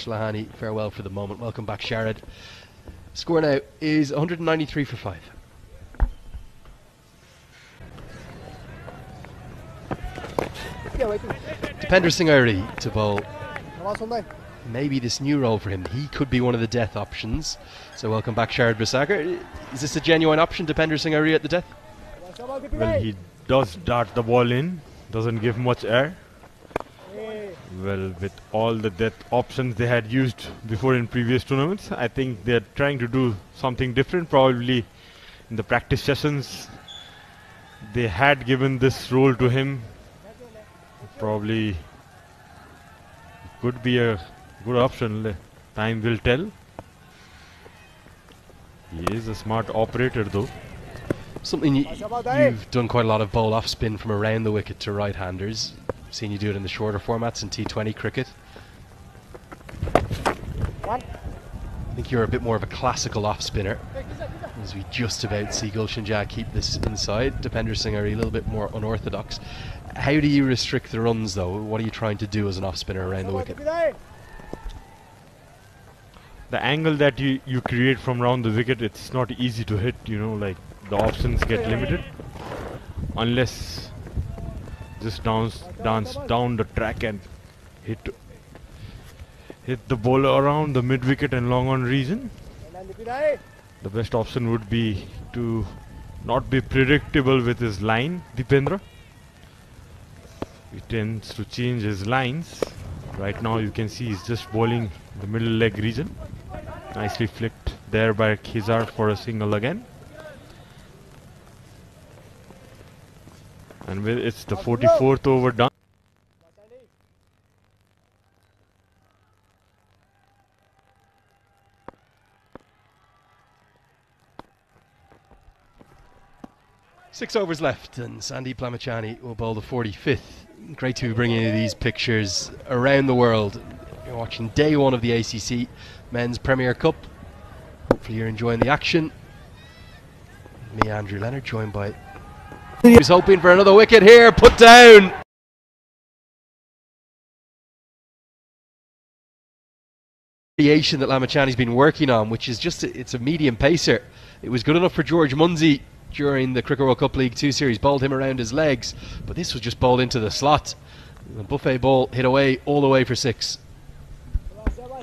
Speaker 5: Lahani farewell for the moment. Welcome back, Sharad. Score now is 193 for 5. Dipender Singh Airi to bowl. Maybe this new role for him. He could be one of the death options. So welcome back, Sharad Basakar. Is this a genuine option, Dipender Singh Airi at the death?
Speaker 6: Well, he does dart the ball in, doesn't give much air. Well, with all the death options they had used before in previous tournaments, I think they're trying to do something different. Probably in the practice sessions they had given this role to him. Probably could be a good option. Time will tell. He is a smart operator though.
Speaker 5: Something you've done quite a lot of bowl off spin from around the wicket to right-handers. Seen you do it in the shorter formats in T20 cricket. I think you're a bit more of a classical off spinner, as we just about see Gulshan Jah keep this inside. Dipender Singh are a little bit more unorthodox. How do you restrict the runs though? What are you trying to do as an off spinner around the wicket?
Speaker 6: The angle that you create from around the wicket, it's not easy to hit, you know, like the options get limited unless just dance down the track and hit the bowler around the mid wicket and long on region. The best option would be to not be predictable with his line, Dipendra. He tends to change his lines. Right now you can see he's just bowling the middle leg region. Nicely flicked there by Khizar for a single again. And it's the 44th over done.
Speaker 5: Six overs left and Sandeep Lamachani will bowl the 45th. Great to be bringing you these pictures around the world. You're watching day one of the ACC Men's Premier Cup. Hopefully you're enjoying the action. Me, Andrew Leonard, joined by... He's hoping for another wicket here, put down! Variation that Lamachani's been working on, which is just it's a medium pacer. It was good enough for George Munsey during the Cricket World Cup League 2 series, bowled him around his legs, but this was just bowled into the slot. The buffet ball hit away all the way for 6.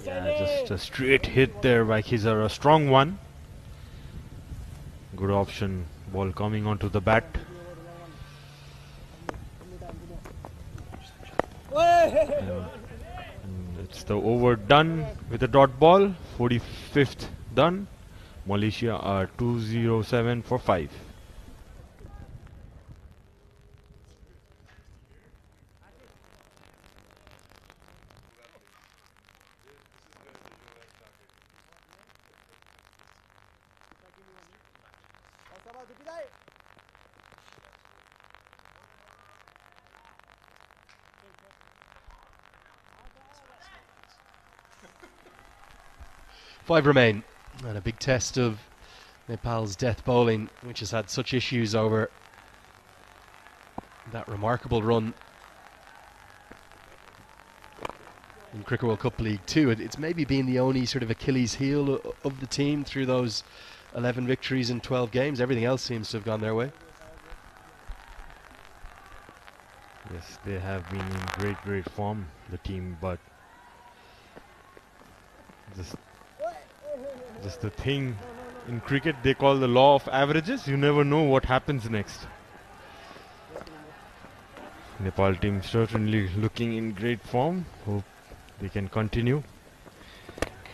Speaker 6: Yeah, just a straight hit there by Khizar, a strong one. Good option, ball coming onto the bat. It's the over done with a dot ball. 45th done. Malaysia are 207 for 5.
Speaker 5: Five remain, and a big test of Nepal's death bowling, which has had such issues over that remarkable run in Cricket World Cup League 2. It's maybe been the only sort of Achilles heel of the team through those 11 victories in 12 games. Everything else seems to have gone their way.
Speaker 6: Yes, they have been in great form, the team, but just the thing in cricket they call the law of averages. You never know what happens next. Nepal team certainly looking in great form. Hope they can continue.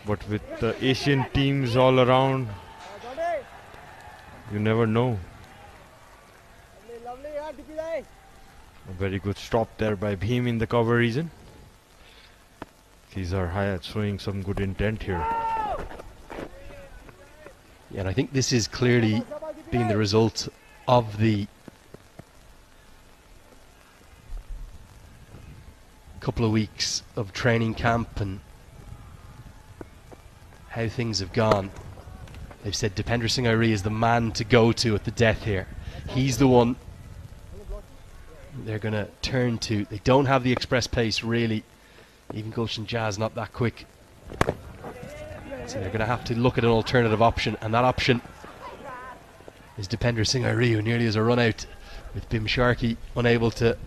Speaker 6: But with the Asian teams all around, you never know. A very good stop there by Bhim in the cover region. These are Hayat showing some good intent here.
Speaker 5: Yeah, and I think this is clearly being the result of the couple of weeks of training camp and how things have gone, they've said Dipender Singh Airi is the man to go to at the death here. He's the one they're going to turn to. They don't have the express pace really. Even Gulshan Jazz not that quick. So they're going to have to look at an alternative option, and that option is Dipender Singh Airi, who nearly has a run out, with Bim Sharkey unable to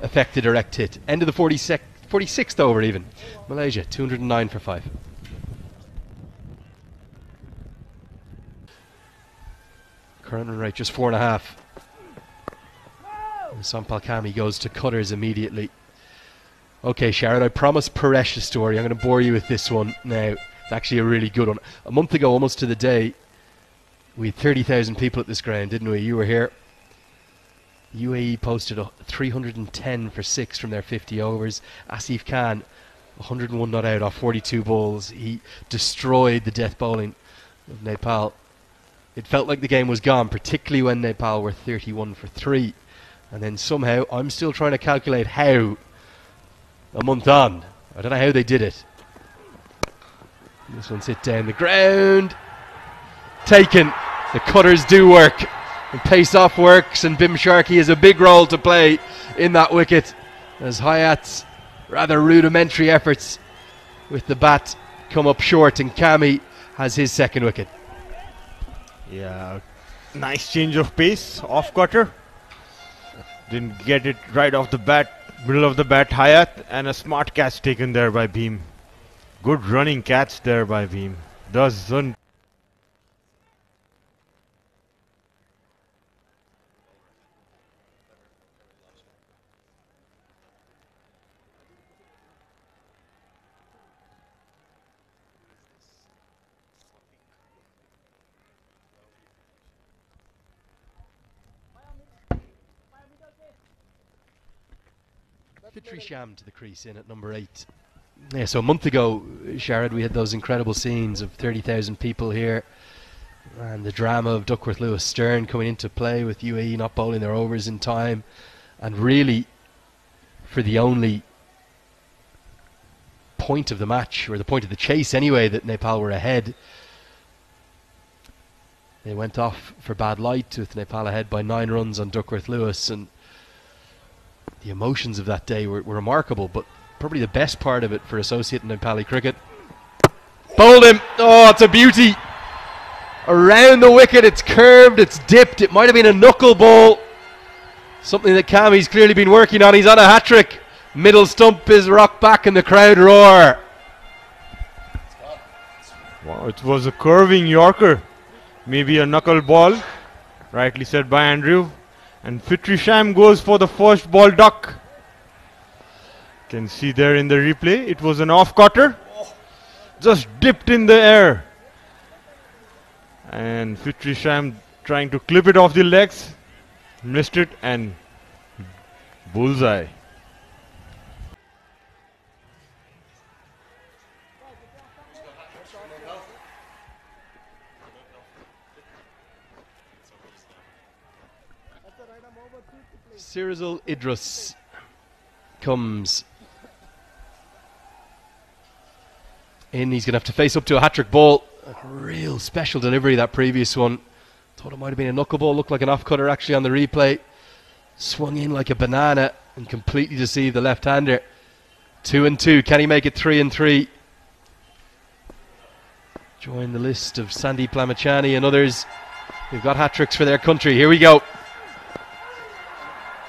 Speaker 5: effect a direct hit. End of the 46th over even. Malaysia 209 for 5. Current run rate just 4.5. And Sompal Kami goes to cutters immediately. Okay, Sharon, I promised Paresh a story. I'm going to bore you with this one now. It's actually a really good one. A month ago, almost to the day, we had 30,000 people at this ground, didn't we? You were here. UAE posted 310 for 6 from their 50 overs. Asif Khan, 101 not out off 42 balls. He destroyed the death bowling of Nepal. It felt like the game was gone, particularly when Nepal were 31 for 3. And then somehow, I'm still trying to calculate how, a month on. I don't know how they did it. This one's hit down the ground. Taken. The cutters do work. And pace off works, and Bim Sharkey has a big role to play in that wicket, as Hayat's rather rudimentary efforts with the bat come up short, and Kami has his second wicket.
Speaker 6: Yeah, nice change of pace, off cutter. Didn't get it right off the bat, middle of the bat, Hayat, and a smart catch taken there by Bhim. Good running catch there by Bhim. Doesn't.
Speaker 5: Fitri Sham to the crease in at number 8. Yeah, so a month ago, Sharad, we had those incredible scenes of 30,000 people here, and the drama of Duckworth Lewis Stern coming into play with UAE not bowling their overs in time, and really for the only point of the match, or the point of the chase anyway, that Nepal were ahead. They went off for bad light with Nepal ahead by 9 runs on Duckworth Lewis, and the emotions of that day were remarkable, but probably the best part of it for associate in Nepali cricket. Bowled him! Oh, it's a beauty! Around the wicket, it's curved, it's dipped, it might have been a knuckle ball. Something that Kami's clearly been working on. He's on a hat-trick. Middle stump is rocked back and the crowd roar.
Speaker 6: Wow, it was a curving Yorker. Maybe a knuckle ball, rightly said by Andrew. And Fitri Sham goes for the first ball duck. Can see there in the replay, it was an off cutter. Just dipped in the air. And Fitri Sham trying to clip it off the legs. Missed it and bullseye.
Speaker 5: Sirizul Idris comes in. He's going to have to face up to a hat-trick ball. A real special delivery, that previous one. Thought it might have been a knuckle ball. Looked like an off-cutter actually on the replay. Swung in like a banana and completely deceived the left-hander. 2 and 2. Can he make it 3 and 3? Join the list of Sandeep Lamachani and others who've got hat-tricks for their country. Here we go.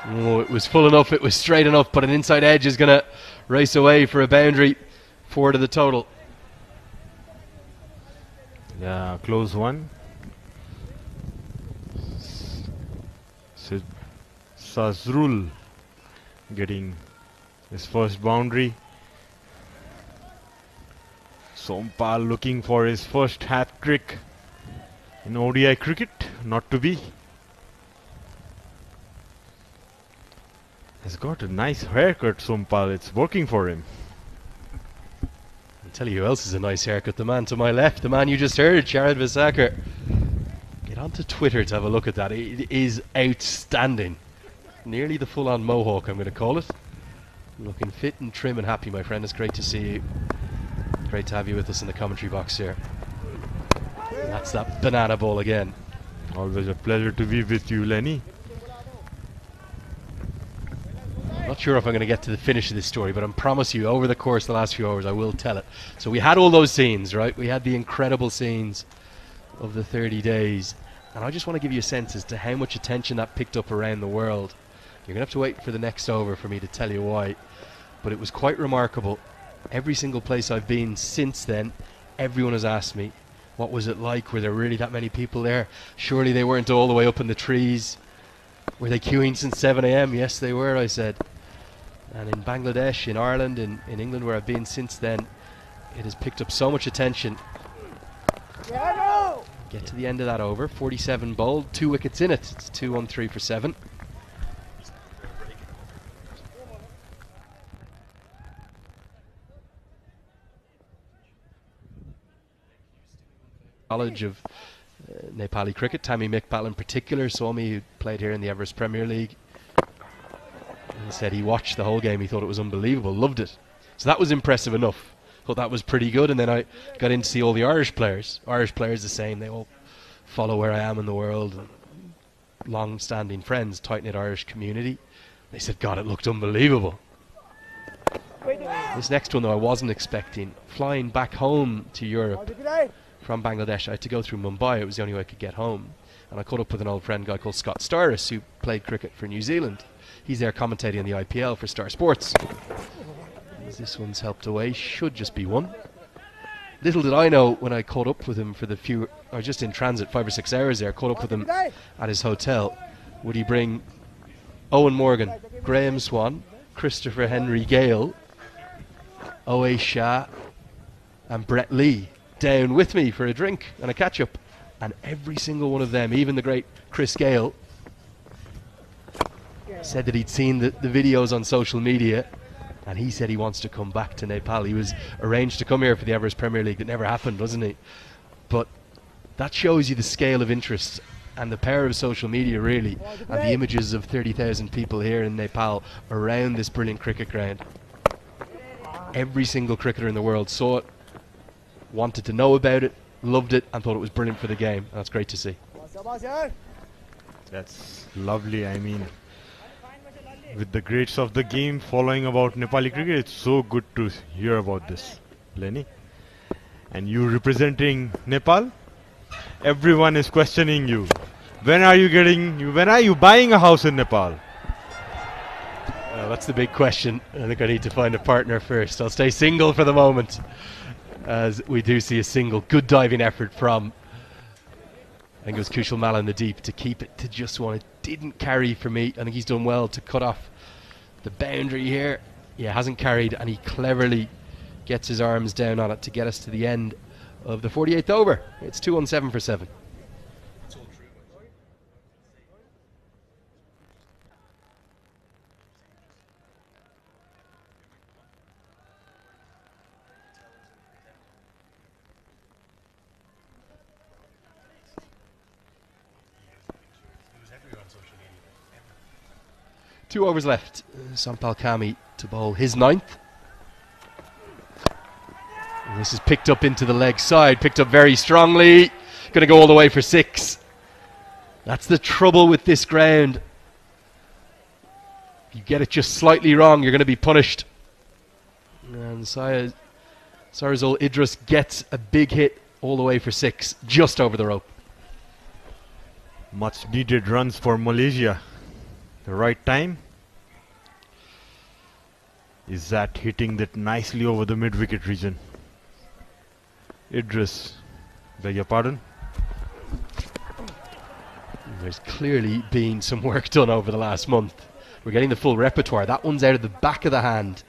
Speaker 5: Oh, it was full enough, it was straight enough, but an inside edge is going to race away for a boundary. 4 to the total.
Speaker 6: Yeah, close one. Sazrul getting his first boundary. Sompal looking for his first hat-trick in ODI cricket, not to be. He's got a nice haircut, Sompal. It's working for him.
Speaker 5: I'll tell you who else is a nice haircut. The man to my left, the man you just heard, Sharad Visakar. Get onto Twitter to have a look at that. It is outstanding. Nearly the full-on mohawk, I'm going to call it. Looking fit and trim and happy, my friend. It's great to see you. Great to have you with us in the commentary box here. And that's that banana ball again.
Speaker 6: Always a pleasure to be with you, Lenny.
Speaker 5: I'm not sure if I'm going to get to the finish of this story, but I promise you, over the course of the last few hours, I will tell it. So we had all those scenes, right? We had the incredible scenes of the 30 days. And I just want to give you a sense as to how much attention that picked up around the world. You're going to have to wait for the next over for me to tell you why. But it was quite remarkable. Every single place I've been since then, everyone has asked me, what was it like? Were there really that many people there? Surely they weren't all the way up in the trees. Were they queuing since 7 a.m? Yes, they were, I said. And in Bangladesh, in Ireland, in England, where I've been since then, it has picked up so much attention. Get to the end of that over. 47 bowled, 2 wickets in it. It's 2 on 3 for 7. Knowledge of Nepali cricket. Tammy Mikbal in particular saw me, who played here in the Everest Premier League, and said he watched the whole game. He thought it was unbelievable, loved it. So that was impressive enough. Thought that was pretty good. And then I got in to see all the Irish players. Irish players the same. They all follow where I am in the world. And long-standing friends, tight-knit Irish community. They said, God, it looked unbelievable. This next one, though, I wasn't expecting. Flying back home to Europe from Bangladesh, I had to go through Mumbai. It was the only way I could get home. And I caught up with an old friend, guy called Scott Starris, who played cricket for New Zealand. He's there commentating on the IPL for Star Sports. As this one's helped away, should just be one. Little did I know when I caught up with him for the few, I was just in transit 5 or 6 hours there, caught up with him at his hotel. Would he bring Owen Morgan, Graham Swan, Christopher Henry Gale, O.A. Shah and Brett Lee down with me for a drink and a catch-up? And every single one of them, even the great Chris Gale, said that he'd seen the videos on social media, and he said he wants to come back to Nepal. He was arranged to come here for the Everest Premier League. That never happened, wasn't he? But that shows you the scale of interest and the power of social media, really, and the images of 30,000 people here in Nepal around this brilliant cricket ground. Every single cricketer in the world saw it, wanted to know about it, loved it, and thought it was brilliant for the game. And that's great to see.
Speaker 6: That's lovely. I mean, with the greats of the game following about Nepali cricket, it's so good to hear about this, Lenny. And you representing Nepal, everyone is questioning you. When are you buying a house in Nepal?
Speaker 5: That's the big question. I think I need to find a partner first. I'll stay single for the moment, as we do see a single good diving effort from, I think it was Kushal Malla in the deep, to keep it to just one. It didn't carry for me. I think he's done well to cut off the boundary here. Yeah, hasn't carried, and he cleverly gets his arms down on it to get us to the end of the 48th over. It's 2 on 7 for 7. Two overs left. Sampal Kami to bowl his 9th. And this is picked up into the leg side, picked up very strongly. Going to go all the way for 6. That's the trouble with this ground. If you get it just slightly wrong, you're going to be punished. And Sarazul Idris gets a big hit all the way for 6, just over the rope.
Speaker 6: Much needed runs for Malaysia. The right time. Is that hitting that nicely over the mid-wicket region? Idris, beg your pardon?
Speaker 5: There's clearly been some work done over the last month. We're getting the full repertoire. That one's out of the back of the hand.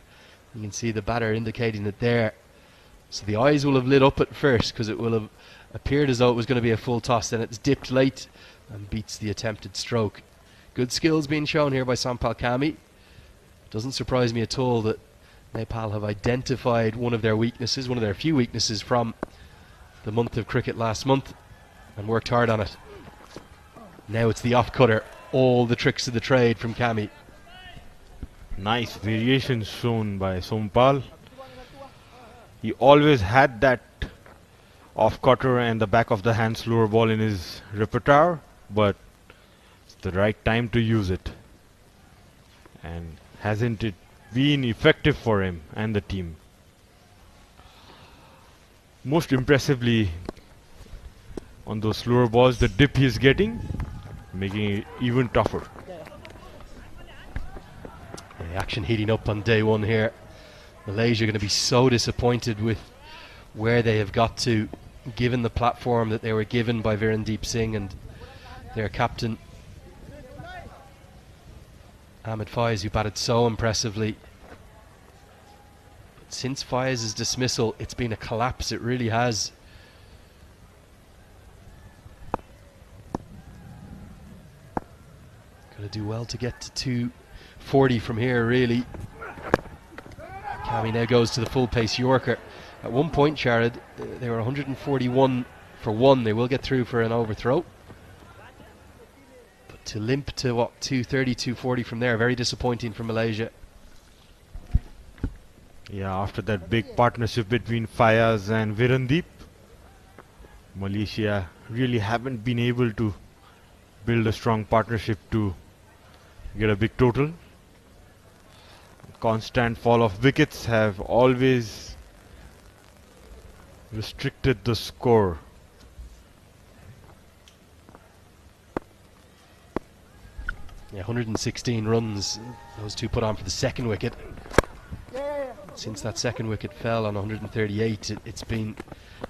Speaker 5: You can see the batter indicating it there. So the eyes will have lit up at first, because it will have appeared as though it was going to be a full toss. Then it's dipped late and beats the attempted stroke. Good skills being shown here by Sampal Kami. Doesn't surprise me at all that Nepal have identified one of their weaknesses, one of their few weaknesses from the month of cricket last month, and worked hard on it. Now it's the off-cutter, all the tricks of the trade from Kami.
Speaker 6: Nice variation shown by Sompal. He always had that off cutter and the back of the hand slower ball in his repertoire, but it's the right time to use it. And hasn't it been effective for him and the team? Most impressively, on those slower balls, the dip he is getting, making it even tougher.
Speaker 5: The action heating up on day one here. Malaysia are going to be so disappointed with where they have got to, given the platform that they were given by Virendeep Singh and their captain Ahmed Faiz, who batted so impressively. But since Faiz's dismissal, it's been a collapse. It really has. Got to do well to get to 240 from here, really. Kami now goes to the full pace Yorker. At one point, Jared, they were 141 for 1. They will get through for an overthrow. But to limp to what, 230, 240 from there, very disappointing for Malaysia.
Speaker 6: Yeah, after that big partnership between Fayaz and Virendeep, Malaysia really haven't been able to build a strong partnership to get a big total. Constant fall of wickets have always restricted the score.
Speaker 5: Yeah, 116 runs, those two put on for the second wicket. Since that second wicket fell on 138, it's been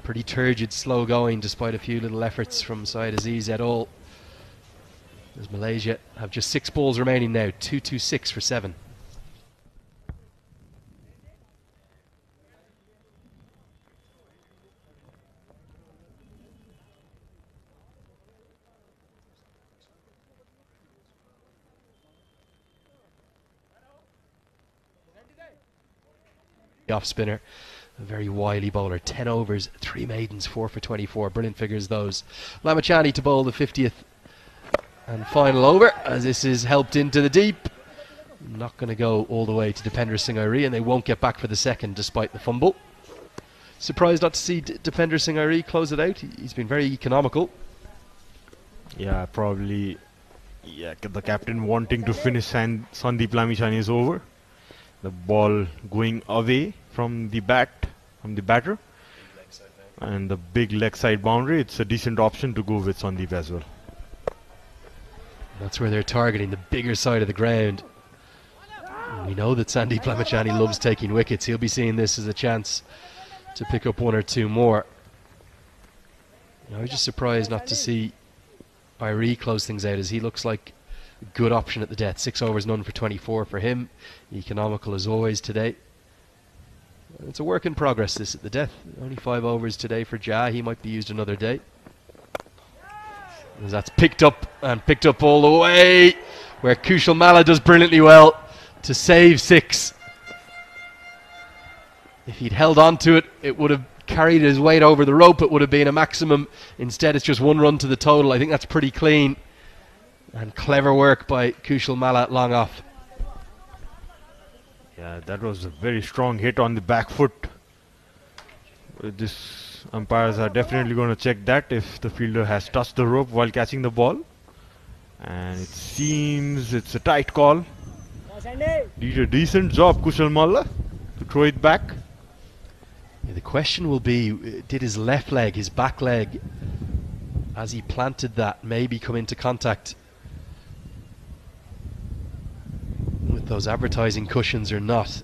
Speaker 5: pretty turgid, slow going, despite a few little efforts from Syed Aziz et al. As Malaysia have just 6 balls remaining now, 226 for 7. Off spinner, a very wily bowler, 10 overs, 3 maidens, 4 for 24. Brilliant figures those. Lamachani to bowl the 50th and final over, as this is helped into the deep. Not going to go all the way to Dipender Singh Airi, and they won't get back for the second despite the fumble. Surprised not to see Dipender Singh Airi close it out. He's been very economical.
Speaker 6: Yeah, probably. Yeah, the captain wanting to finish Sandeep Lamachani's over. The ball going away from the batter, and the big leg side boundary. It's a decent option to go with Sandeep as well.
Speaker 5: That's where they're targeting, the bigger side of the ground. We know that Sandeep Lamachani loves taking wickets. He'll be seeing this as a chance to pick up 1 or 2 more. I was just surprised not to see Airi close things out, as he looks like a good option at the death. 6 overs, none for 24 for him. Economical as always today. It's a work in progress, this at the death. Only 5 overs today for Jah. He might be used another day. As that's picked up all the way, where Kushal Malla does brilliantly well to save 6. If he'd held on to it, it would have carried his weight over the rope. It would have been a maximum. Instead, it's just 1 run to the total. I think that's pretty clean. And clever work by Kushal Malla long off.
Speaker 6: Yeah, that was a very strong hit on the back foot. This umpires are definitely going to check that if the fielder has touched the rope while catching the ball. And it seems it's a tight call. Did a decent job, Kushal Malla, to throw it back.
Speaker 5: Yeah, the question will be, did his left leg, his back leg, as he planted that, maybe come into contact with those advertising cushions or not?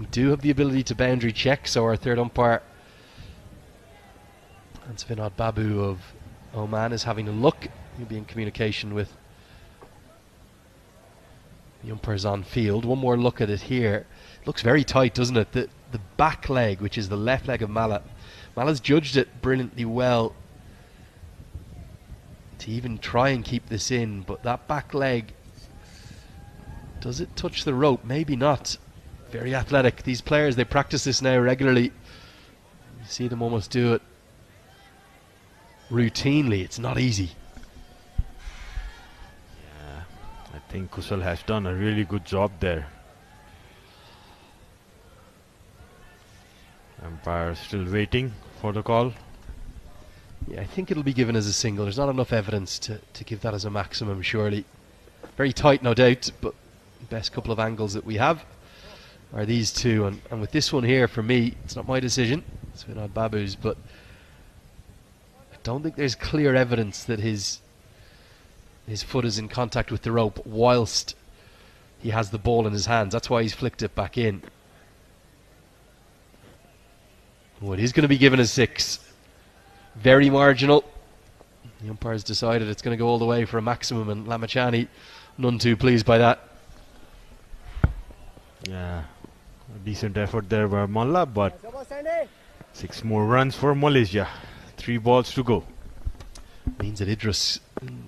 Speaker 5: We do have the ability to boundary check, so our third umpire, that's Vinod Babu of Oman, is having a look. He'll be in communication with the umpires on field. One more look at it here. It looks very tight, doesn't it? The back leg, which is the left leg of Malla. Malla's judged it brilliantly well to even try and keep this in, but that back leg, does it touch the rope? Maybe not. Very athletic. These players, they practice this now regularly. You see them almost do it routinely. It's not easy.
Speaker 6: Yeah, I think Kushal has done a really good job there. Umpire still waiting for the call.
Speaker 5: Yeah, I think it'll be given as a single. There's not enough evidence to give that as a maximum, surely. Very tight, no doubt, but the best couple of angles that we have are these two. And with this one here, for me, it's not my decision. It's Vinod Babu's, but I don't think there's clear evidence that his foot is in contact with the rope whilst he has the ball in his hands. That's why he's flicked it back in. Well, it is going to be given as 6. Very marginal. The umpire's decided it's going to go all the way for a maximum, and Lamachani none too pleased by that.
Speaker 6: Yeah, a decent effort there by Mullah, but 6 more runs for Malaysia. 3 balls to go.
Speaker 5: Means that Idris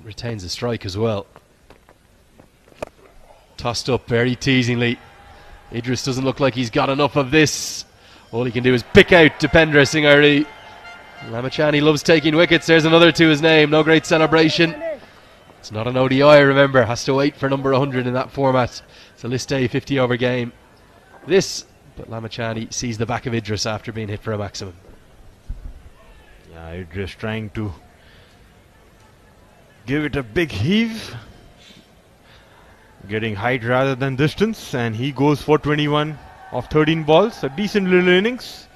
Speaker 5: retains the strike as well. Tossed up very teasingly. Idris doesn't look like he's got enough of this. All he can do is pick out Dipendra Singh. Lamachani loves taking wickets. There's another to his name. No great celebration. It's not an ODI, remember. Has to wait for number 100 in that format. It's a list A 50 over game. But Lamachani sees the back of Idris after being hit for a maximum.
Speaker 6: Yeah, Idris trying to give it a big heave. Getting height rather than distance, and he goes for 21 of 13 balls. A decent little innings.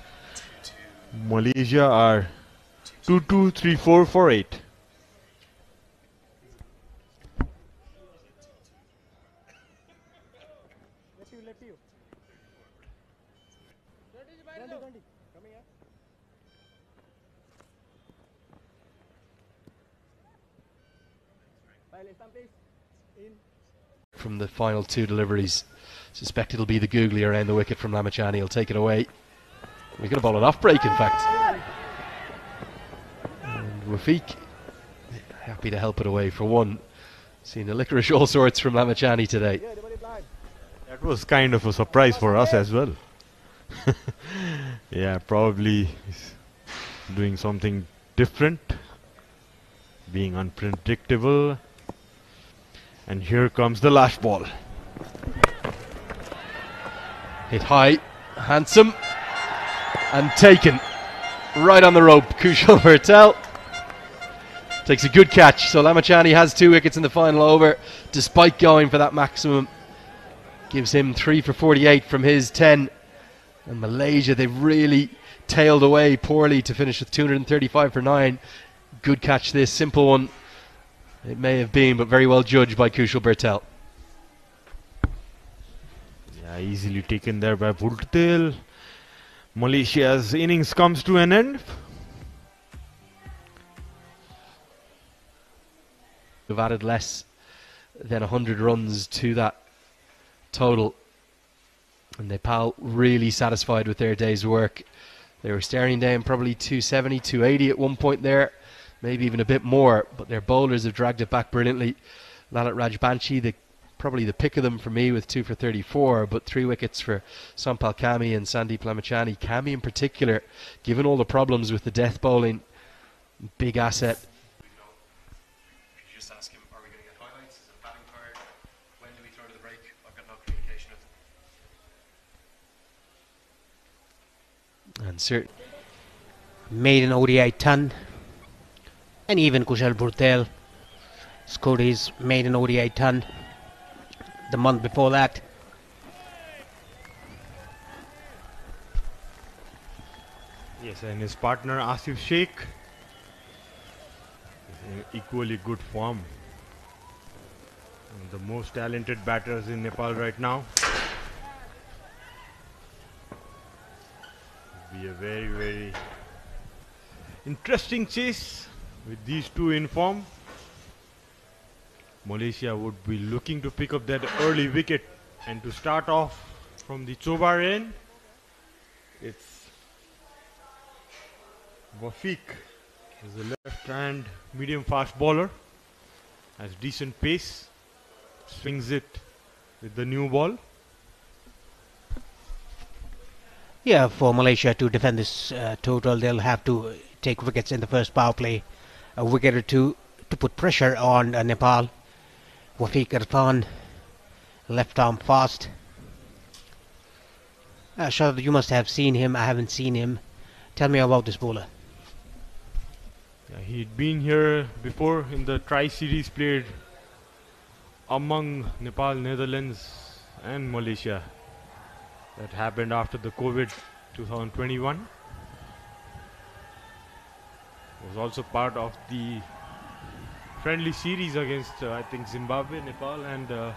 Speaker 6: Malaysia are 2-2, 3-4 for 8.
Speaker 5: From the final 2 deliveries, suspect it'll be the googly around the wicket from Lamachani. He'll take it away. He's going to bowl an off break, in fact. And Wafiq happy to help it away for one. Seen the licorice all sorts from Lamachani today.
Speaker 6: That was kind of a surprise for us as well. Yeah, probably he's doing something different, being unpredictable. And here comes the last ball.
Speaker 5: Hit high, handsome, and taken right on the rope. Kushal Patel takes a good catch. So Lamachani has 2 wickets in the final over, despite going for that maximum. Gives him 3 for 48 from his 10. And Malaysia, they've really tailed away poorly to finish with 235 for 9. Good catch, this simple one. It may have been, but very well judged by Kushal Bertel.
Speaker 6: Yeah, easily taken there by Patel. Malaysia's innings comes to an end.
Speaker 5: We've added less than 100 runs to that total. And Nepal really satisfied with their day's work. They were staring down probably 270, 280 at one point there. Maybe even a bit more, but their bowlers have dragged it back brilliantly. Lalit Rajbanshi, probably the pick of them for me with 2 for 34, but 3 wickets for Sampal Kami and Sandeep Lamachani. Kami in particular, given all the problems with the death bowling, big asset. Could you just ask him, are we going to get highlights? Is it batting card? When do we throw to the break? I've got no communication with them.
Speaker 1: And certainly made an ODI ton. And even Kushal Patel scored his maiden ODI ton the month before that.
Speaker 6: Yes, and his partner Asif Sheikh is in equally good form. And the most talented batters in Nepal right now. It'll be a very, very interesting chase. With these 2 in form, Malaysia would be looking to pick up that early wicket. And to start off from the Chobar end, it's Wafiq, is a left-hand medium fast bowler, has decent pace, swings it with the new ball.
Speaker 1: Yeah, for Malaysia to defend this total, they'll have to take wickets in the first power play. A wicket or 2 to put pressure on Nepal. Wafiq Irfan, left arm fast. Sharath, you must have seen him. I haven't seen him. Tell me about this bowler.
Speaker 6: Yeah, he'd been here before in the Tri-Series played among Nepal, Netherlands and Malaysia. That happened after the COVID 2021. Was also part of the friendly series against I think Zimbabwe, Nepal and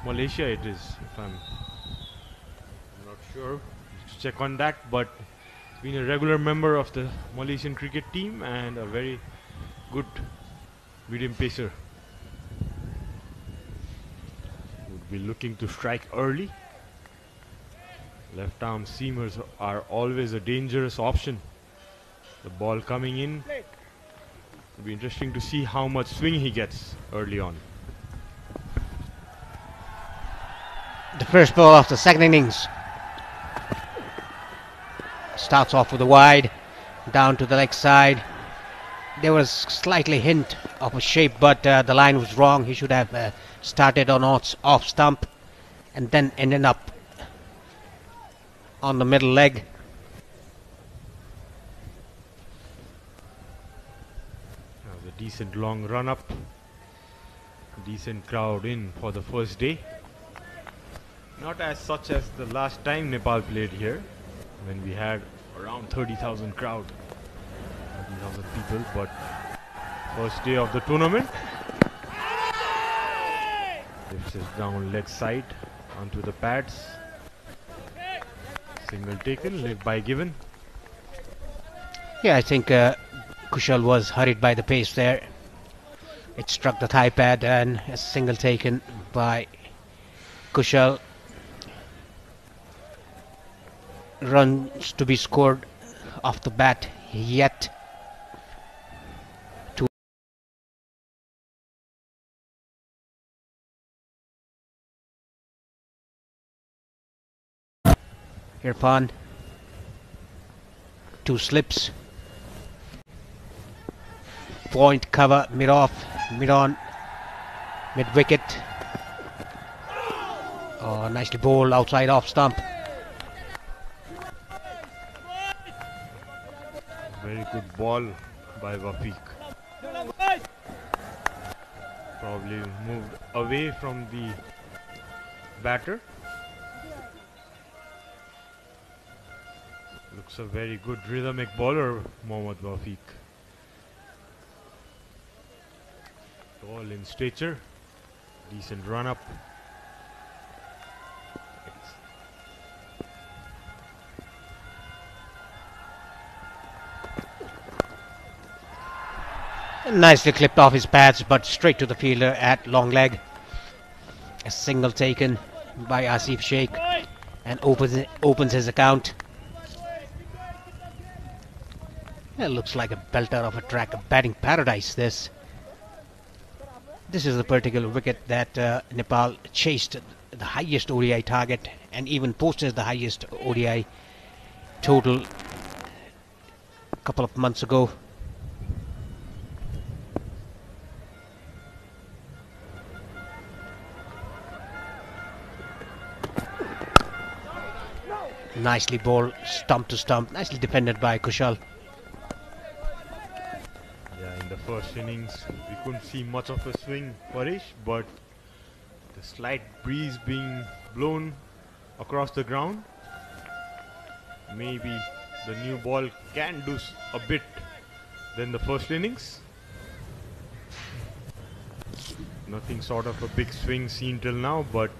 Speaker 6: Malaysia it is, if I'm not sure. Just check on that, but been a regular member of the Malaysian cricket team and a very good medium pacer. Would be looking to strike early. Left arm seamers are always a dangerous option. The ball coming in. It'll be interesting to see how much swing he gets early on.
Speaker 1: The first ball of the second innings. Starts off with a wide, down to the leg side. There was slightly hint of a shape, but the line was wrong. He should have started on off stump and then ended up on the middle leg.
Speaker 6: That was a decent long run up. Decent crowd in for the first day. Not as such as the last time Nepal played here, when we had around 30,000 crowd, 30,000 people, but first day of the tournament. Lifts his down leg side onto the pads. Single taken, leg by given.
Speaker 1: Yeah, I think Kushal was hurried by the pace there. It struck the thigh pad and a single taken by Kushal. Runs to be scored off the bat yet. Irfan. Two slips. Point cover, mid off, mid on, mid wicket. Oh, nicely bowled outside off stump.
Speaker 6: Very good ball by Wafiq. Probably moved away from the batter. Looks a very good rhythmic bowler, Mohammad Wafiq. Tall in stature, decent run up.
Speaker 1: Nicely clipped off his pads, but straight to the fielder at long leg. A single taken by Asif Sheikh and opens his account. It looks like a belter of a track, a batting paradise this. This is the particular wicket that Nepal chased the highest ODI target and even posted the highest ODI total a couple of months ago. Nicely bowled, stump to stump, nicely defended by Kushal.
Speaker 6: Yeah, in the first innings we couldn't see much of a swing, Parish, but the slight breeze being blown across the ground, maybe the new ball can do a bit than the first innings. Nothing sort of a big swing seen till now, but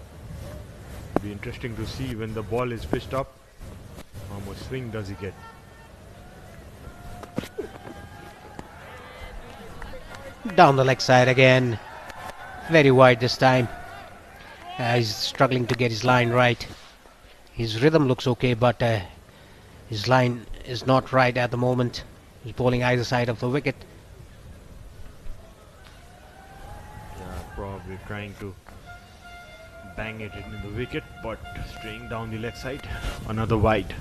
Speaker 6: it'll be interesting to see when the ball is pitched up, how much swing does he get.
Speaker 1: Down the leg side again, very wide this time. He's struggling to get his line right. His rhythm looks okay, but his line is not right at the moment. He's bowling either side of the wicket.
Speaker 6: Yeah, probably trying to bang it in the wicket, but straying down the leg side. Another wide.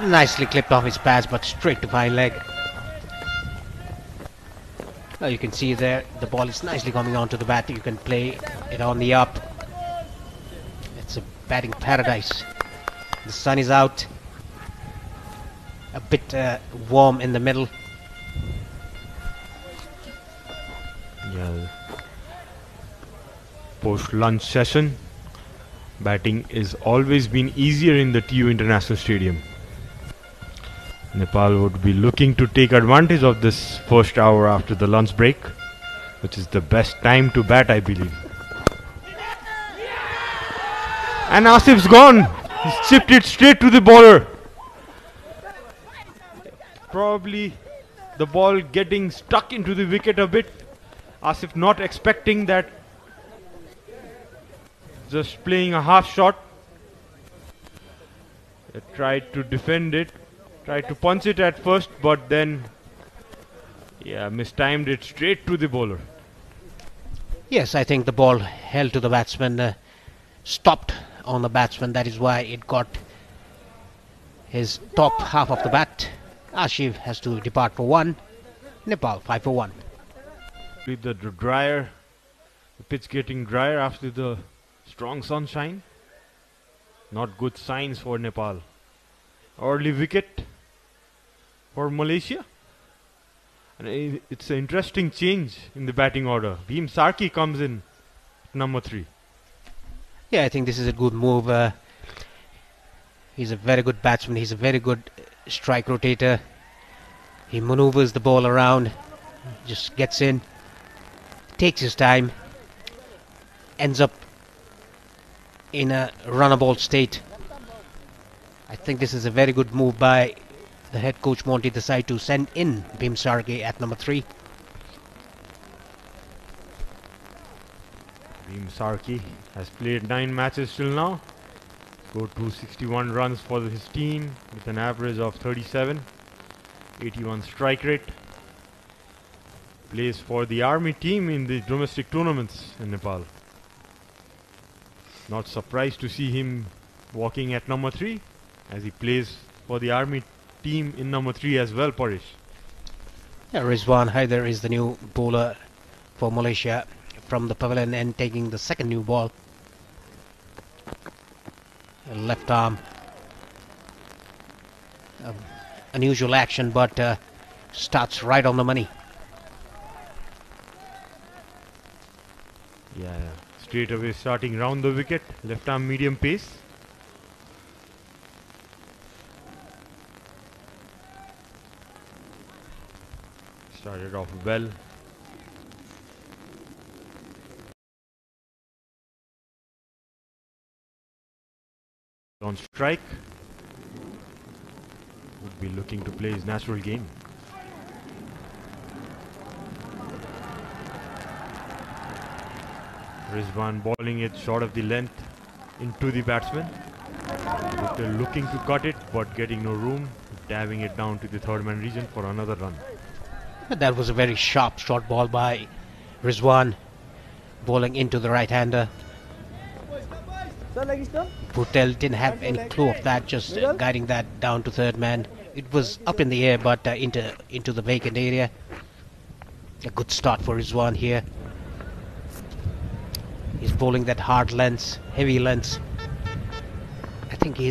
Speaker 1: Nicely clipped off his pads, but straight to fine leg. You can see there the ball is nicely coming onto the bat. You can play it on the up. It's a batting paradise. The sun is out. A bit warm in the middle.
Speaker 6: Yeah. Post-lunch session, batting is always been easier in the TU International Stadium. Nepal would be looking to take advantage of this first hour after the lunch break, which is the best time to bat, I believe. And Asif's gone. He's chipped it straight to the bowler. Probably the ball getting stuck into the wicket a bit. Asif not expecting that. Just playing a half shot. Tried to defend it. Tried to punch it at first, but then mistimed it straight to the bowler.
Speaker 1: Yes, I think the ball held to the batsman, stopped on the batsman. That is why it got his top half of the bat. Asif has to depart for one. Nepal 5 for 1.
Speaker 6: With the pitch getting drier after the strong sunshine. Not good signs for Nepal. Early wicket for Malaysia. And it's an interesting change in the batting order. Bhim Sarki comes in at number 3.
Speaker 1: Yeah, I think this is a good move. He's a very good batsman. He's a very good strike rotator. He maneuvers the ball around, just gets in, takes his time, ends up in a runnable state. I think this is a very good move by the head coach Monty Desai to send in Bhim Sarki at number 3.
Speaker 6: Bhim Sarki has played 9 matches till now. Scored 261 runs for his team with an average of 37. 81 strike rate. Plays for the army team in the domestic tournaments in Nepal. Not surprised to see him walking at number 3, as he plays for the army team in number 3 as well, Parish.
Speaker 1: Yeah, Rizwan Haider is the new bowler for Malaysia from the pavilion and taking the second new ball. Left arm. Unusual action, but starts right on the money.
Speaker 6: Yeah, straight away starting round the wicket. Left arm medium pace. Started off well. On strike. Would be looking to play his natural game. Rizwan bowling it short of the length into the batsman. They're looking to cut it but getting no room. Dabbing it down to the third man region for another run.
Speaker 1: That was a very sharp short ball by Rizwan, bowling into the right-hander. Bhutel didn't have any clue of that, just guiding that down to third man. It was up in the air, but into the vacant area. A good start for Rizwan here. He's bowling that hard lengths, heavy lengths. I think he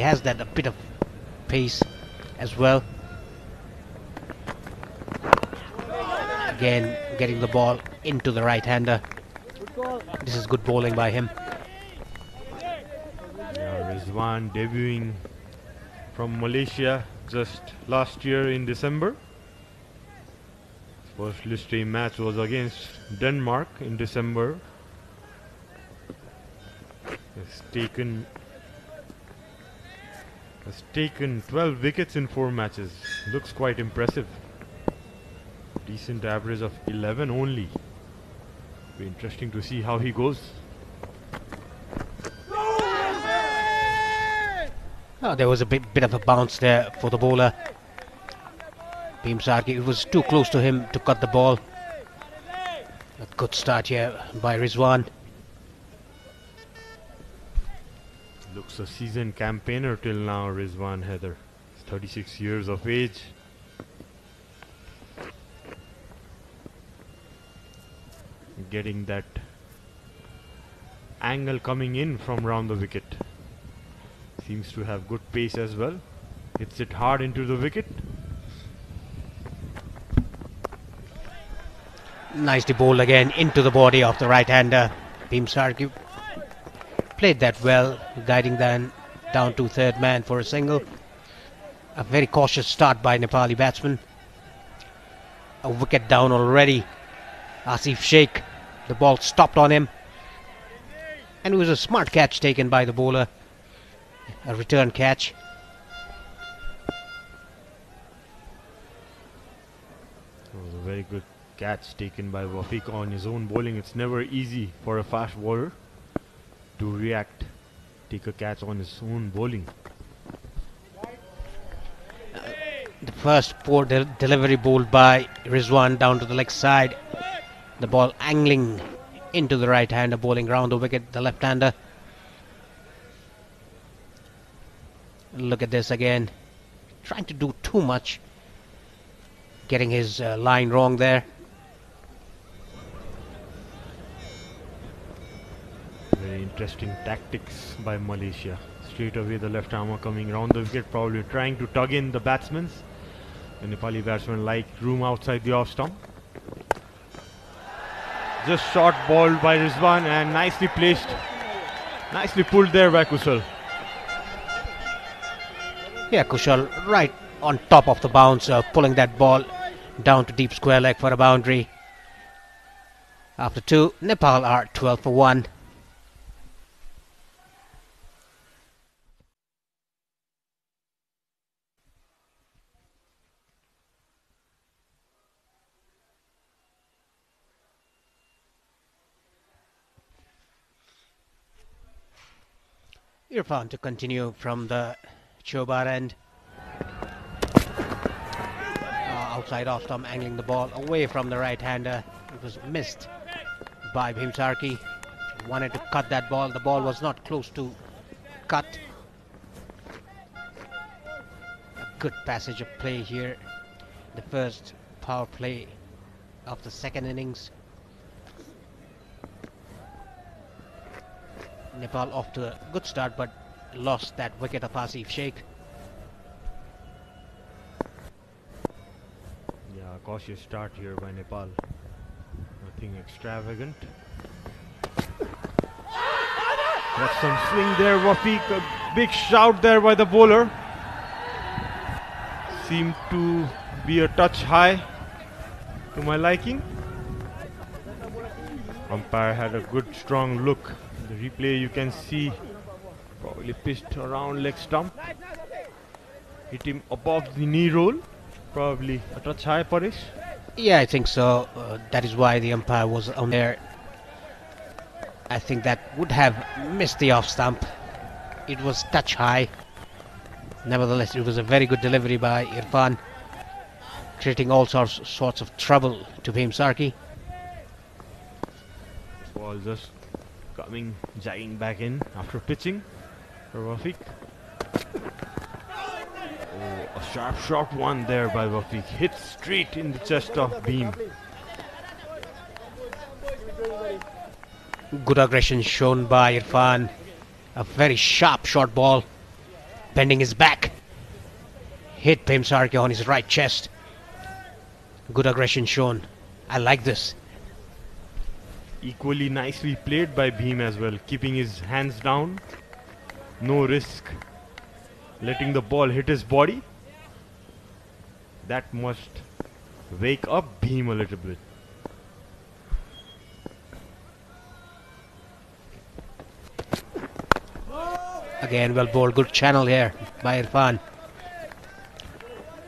Speaker 1: has that a bit of pace as well. Again, getting the ball into the right-hander. This is good bowling by him.
Speaker 6: Rizwan debuting from Malaysia just last year in December. First list A match was against Denmark in December. Has taken 12 wickets in 4 matches. Looks quite impressive. Decent average of 11 only. Be interesting to see how he goes.
Speaker 1: Oh, there was a bit of a bounce there for the bowler. Bhim Sarki, it was too close to him to cut the ball. A good start here by Rizwan.
Speaker 6: Looks a seasoned campaigner till now, Rizwan Haider. He's 36 years of age. getting that angle coming in from round the wicket. Seems to have good pace as well. Hits it hard into the wicket.
Speaker 1: Nicely bowled again into the body of the right-hander. Bhimsarki played that well, guiding them down to third man for a single. A very cautious start by Nepali batsman. A wicket down already. Asif Sheikh, the ball stopped on him. And it was a smart catch taken by the bowler. A return catch.
Speaker 6: It was a very good catch taken by Wafiq on his own bowling. It's never easy for a fast bowler to react, take a catch on his own bowling.
Speaker 1: The first poor delivery bowled by Rizwan down to the leg side. The ball angling into the right-hander, bowling round the wicket, the left-hander. Look at this again. Trying to do too much. Getting his line wrong there.
Speaker 6: Very interesting tactics by Malaysia. Straight away the left armer coming round the wicket, probably trying to tug in the batsmen. The Nepali batsman like room outside the off stump. Just short ball by Rizwan and nicely placed. Nicely pulled there by Kushal.
Speaker 1: Yeah, Kushal right on top of the bounce, pulling that ball down to deep square leg for a boundary. After 2, Nepal are 12 for 1. Irfan to continue from the Chobar end. Outside off stump, angling the ball away from the right-hander. It was missed by Bhimsarki. Wanted to cut that ball. The ball was not close to cut. A good passage of play here. The first power play of the second innings. Nepal off to a good start, but lost that wicket of Asif Sheikh.
Speaker 6: Yeah, cautious start here by Nepal. Nothing extravagant. Got some swing there, Wafiq. A big shout there by the bowler. Seemed to be a touch high to my liking. Umpire had a good strong look. The replay you can see probably pitched around leg stump. Hit him above the knee roll. Probably a touch high, Paresh.
Speaker 1: Yeah, I think so. That is why the umpire was on there. I think that would have missed the off stump. It was touch high. Nevertheless, it was a very good delivery by Irfan, creating all sorts of trouble to Bhimsarki.
Speaker 6: Ball just coming, jagging back in after pitching for Wafiq. Oh, a sharp shot one there by Wafiq. Hit straight in the chest of Bhim.
Speaker 1: Good aggression shown by Irfan. A very sharp short ball, bending his back. Hit Bhimsarki on his right chest. Good aggression shown. I like this.
Speaker 6: Equally nicely played by Bhim as well, keeping his hands down. No risk. Letting the ball hit his body. That must wake up Bhim a little bit.
Speaker 1: Again, well bowled, good channel here by Irfan.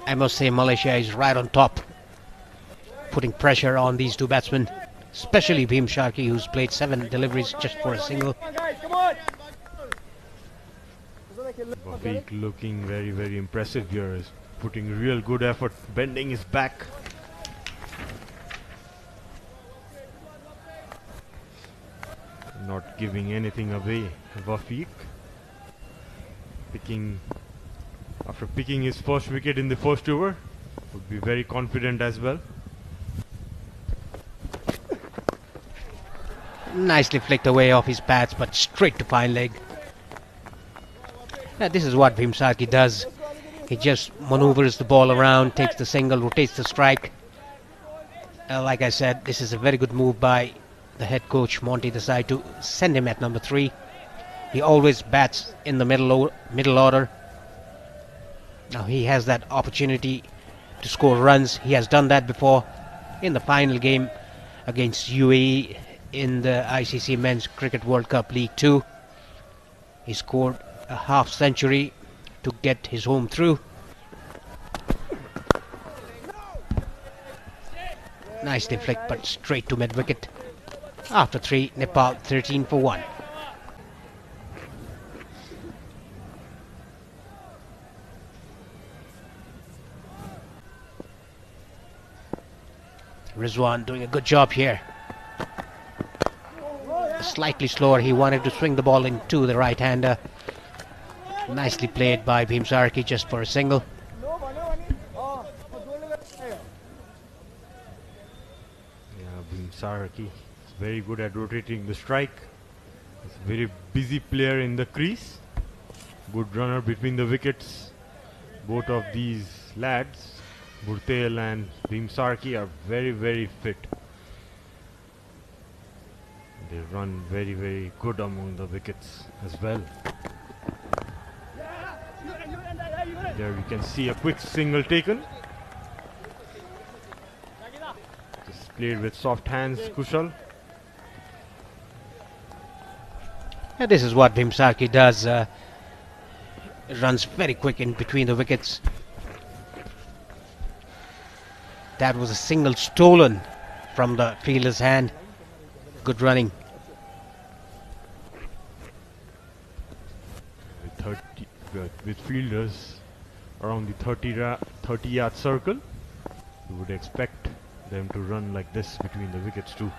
Speaker 1: I must say Malaysia is right on top, putting pressure on these two batsmen, especially Bhimsarki, who's played 7 deliveries just for a single.
Speaker 6: Wafiq looking very, very impressive here. Is putting real good effort, bending his back. Not giving anything away. Wafiq after picking his first wicket in the first over, would be very confident as well.
Speaker 1: Nicely flicked away off his pads, but straight to fine leg. This is what Bhimsarki does. He just maneuvers the ball around, takes the single, rotates the strike. Like I said, this is a very good move by the head coach Monty Desai to send him at number 3. He always bats in the middle order. Now he has that opportunity to score runs. He has done that before in the final game against UAE in the ICC Men's Cricket World Cup League 2. He scored a half century to get his home through. Nicely flicked, but straight to mid wicket. After 3, Nepal 13 for 1. Rizwan doing a good job here. Slightly slower, he wanted to swing the ball into the right-hander. Nicely played by Bhimsarki just for a single.
Speaker 6: Bhimsarki is very good at rotating the strike. He's a very busy player in the crease. Good runner between the wickets. Both of these lads, Burtel and Bhimsarki, are very, very fit. They run very, very good among the wickets as well. There we can see a quick single taken. Just played with soft hands, Kushal.
Speaker 1: This is what Bhimsarki does. Runs very quick in between the wickets. That was a single stolen from the fielder's hand. Good running.
Speaker 6: With fielders around the 30-yard circle, you would expect them to run like this between the wickets too.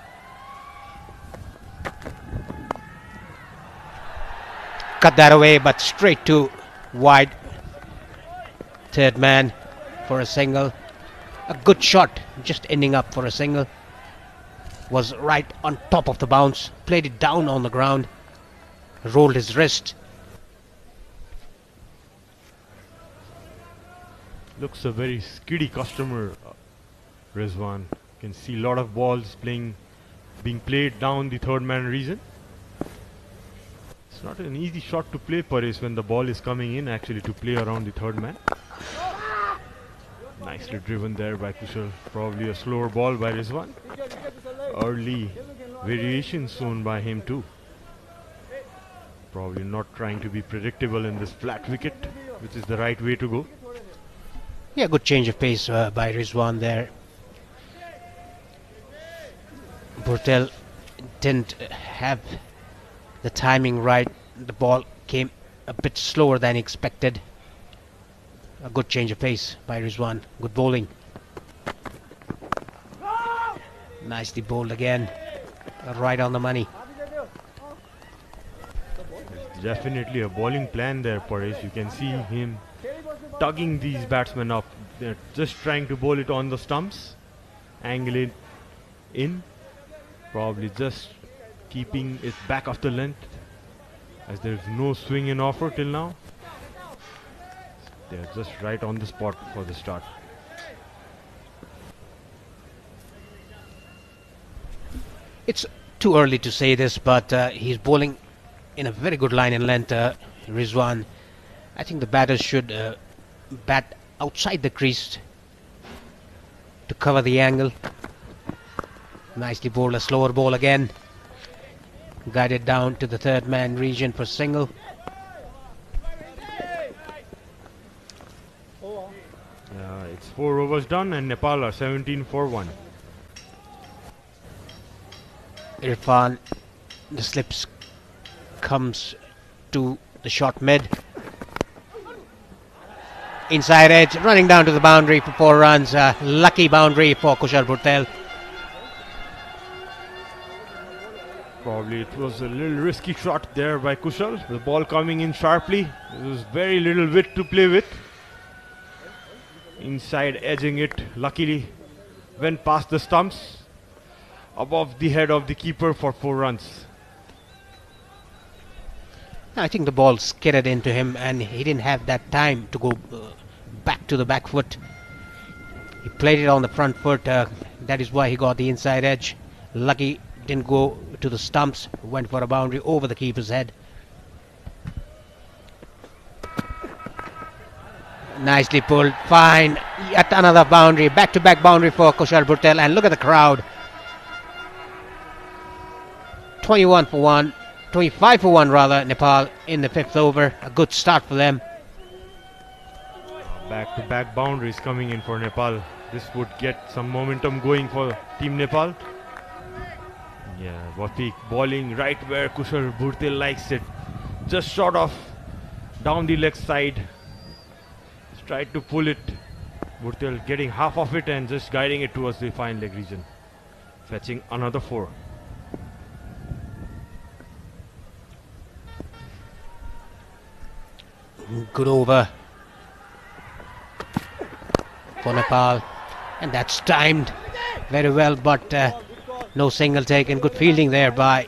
Speaker 1: Cut that away, but straight to wide. Third man for a single. A good shot, just ending up for a single. Was right on top of the bounce. Played it down on the ground. Rolled his wrist.
Speaker 6: Looks a very skiddy customer, Rizwan. You can see a lot of balls being played down the third man region. It's not an easy shot to play, Paresh, when the ball is coming in actually to play around the third man. Nicely driven there by Kushal. Probably a slower ball by Rizwan. Early variation shown by him too. Probably not trying to be predictable in this flat wicket, which is the right way to go.
Speaker 1: Yeah, good change of pace by Rizwan there. Burtel didn't have the timing right. The ball came a bit slower than expected. A good change of pace by Rizwan. Good bowling. Nicely bowled again. Right on the money.
Speaker 6: There's definitely a bowling plan there, Paresh. You can see him tugging these batsmen up. They're just trying to bowl it on the stumps. Angle it in. Probably just keeping it back of the length, as there's no swing in offer till now. They're just right on the spot for the start.
Speaker 1: It's too early to say this, but he's bowling in a very good line and length, Rizwan. I think the batters should bat outside the crease to cover the angle. Nicely bowled, a slower ball again. Guided down to the third man region for single.
Speaker 6: It's 4 overs done and Nepal are 17 for 1.
Speaker 1: Irfan, the slips comes to the short mid. Inside edge, running down to the boundary for 4 runs. Lucky boundary for Kushal Burtel.
Speaker 6: Probably it was a little risky shot there by Kushal. The ball coming in sharply. There was very little width to play with. Inside edging it, luckily went past the stumps. above the head of the keeper for 4 runs.
Speaker 1: I think the ball skidded into him and he didn't have that time to go back to the back foot. He played it on the front foot. That is why he got the inside edge. Lucky didn't go to the stumps. Went for a boundary over the keeper's head. Nicely pulled. Fine. Yet another boundary. Back-to-back boundary for Kushal Bhurtel. And look at the crowd. 21 for 1. 25 for 1 rather, Nepal in the 5th over. A good start for them.
Speaker 6: Back-to-back boundaries coming in for Nepal. This would get some momentum going for Team Nepal. Yeah, Wafiq bowling right where Kushal Bhurtel likes it. Just short of down the leg side. He's tried to pull it. Bhurtel getting half of it and just guiding it towards the fine leg region. Fetching another 4.
Speaker 1: Good over for Nepal, and that's timed very well, but no single taken. Good fielding there by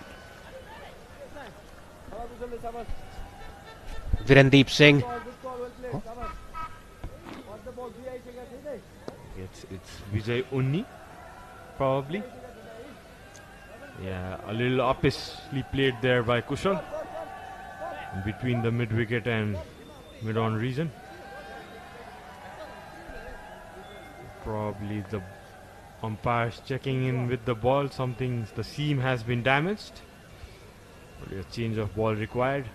Speaker 1: Virendeep Singh.
Speaker 6: It's Vijay Unni, probably. Yeah, a little upishly played there by Kushal between the mid wicket and mid-on region. Probably the umpires checking in with the ball. The seam has been damaged. Probably a change of ball required.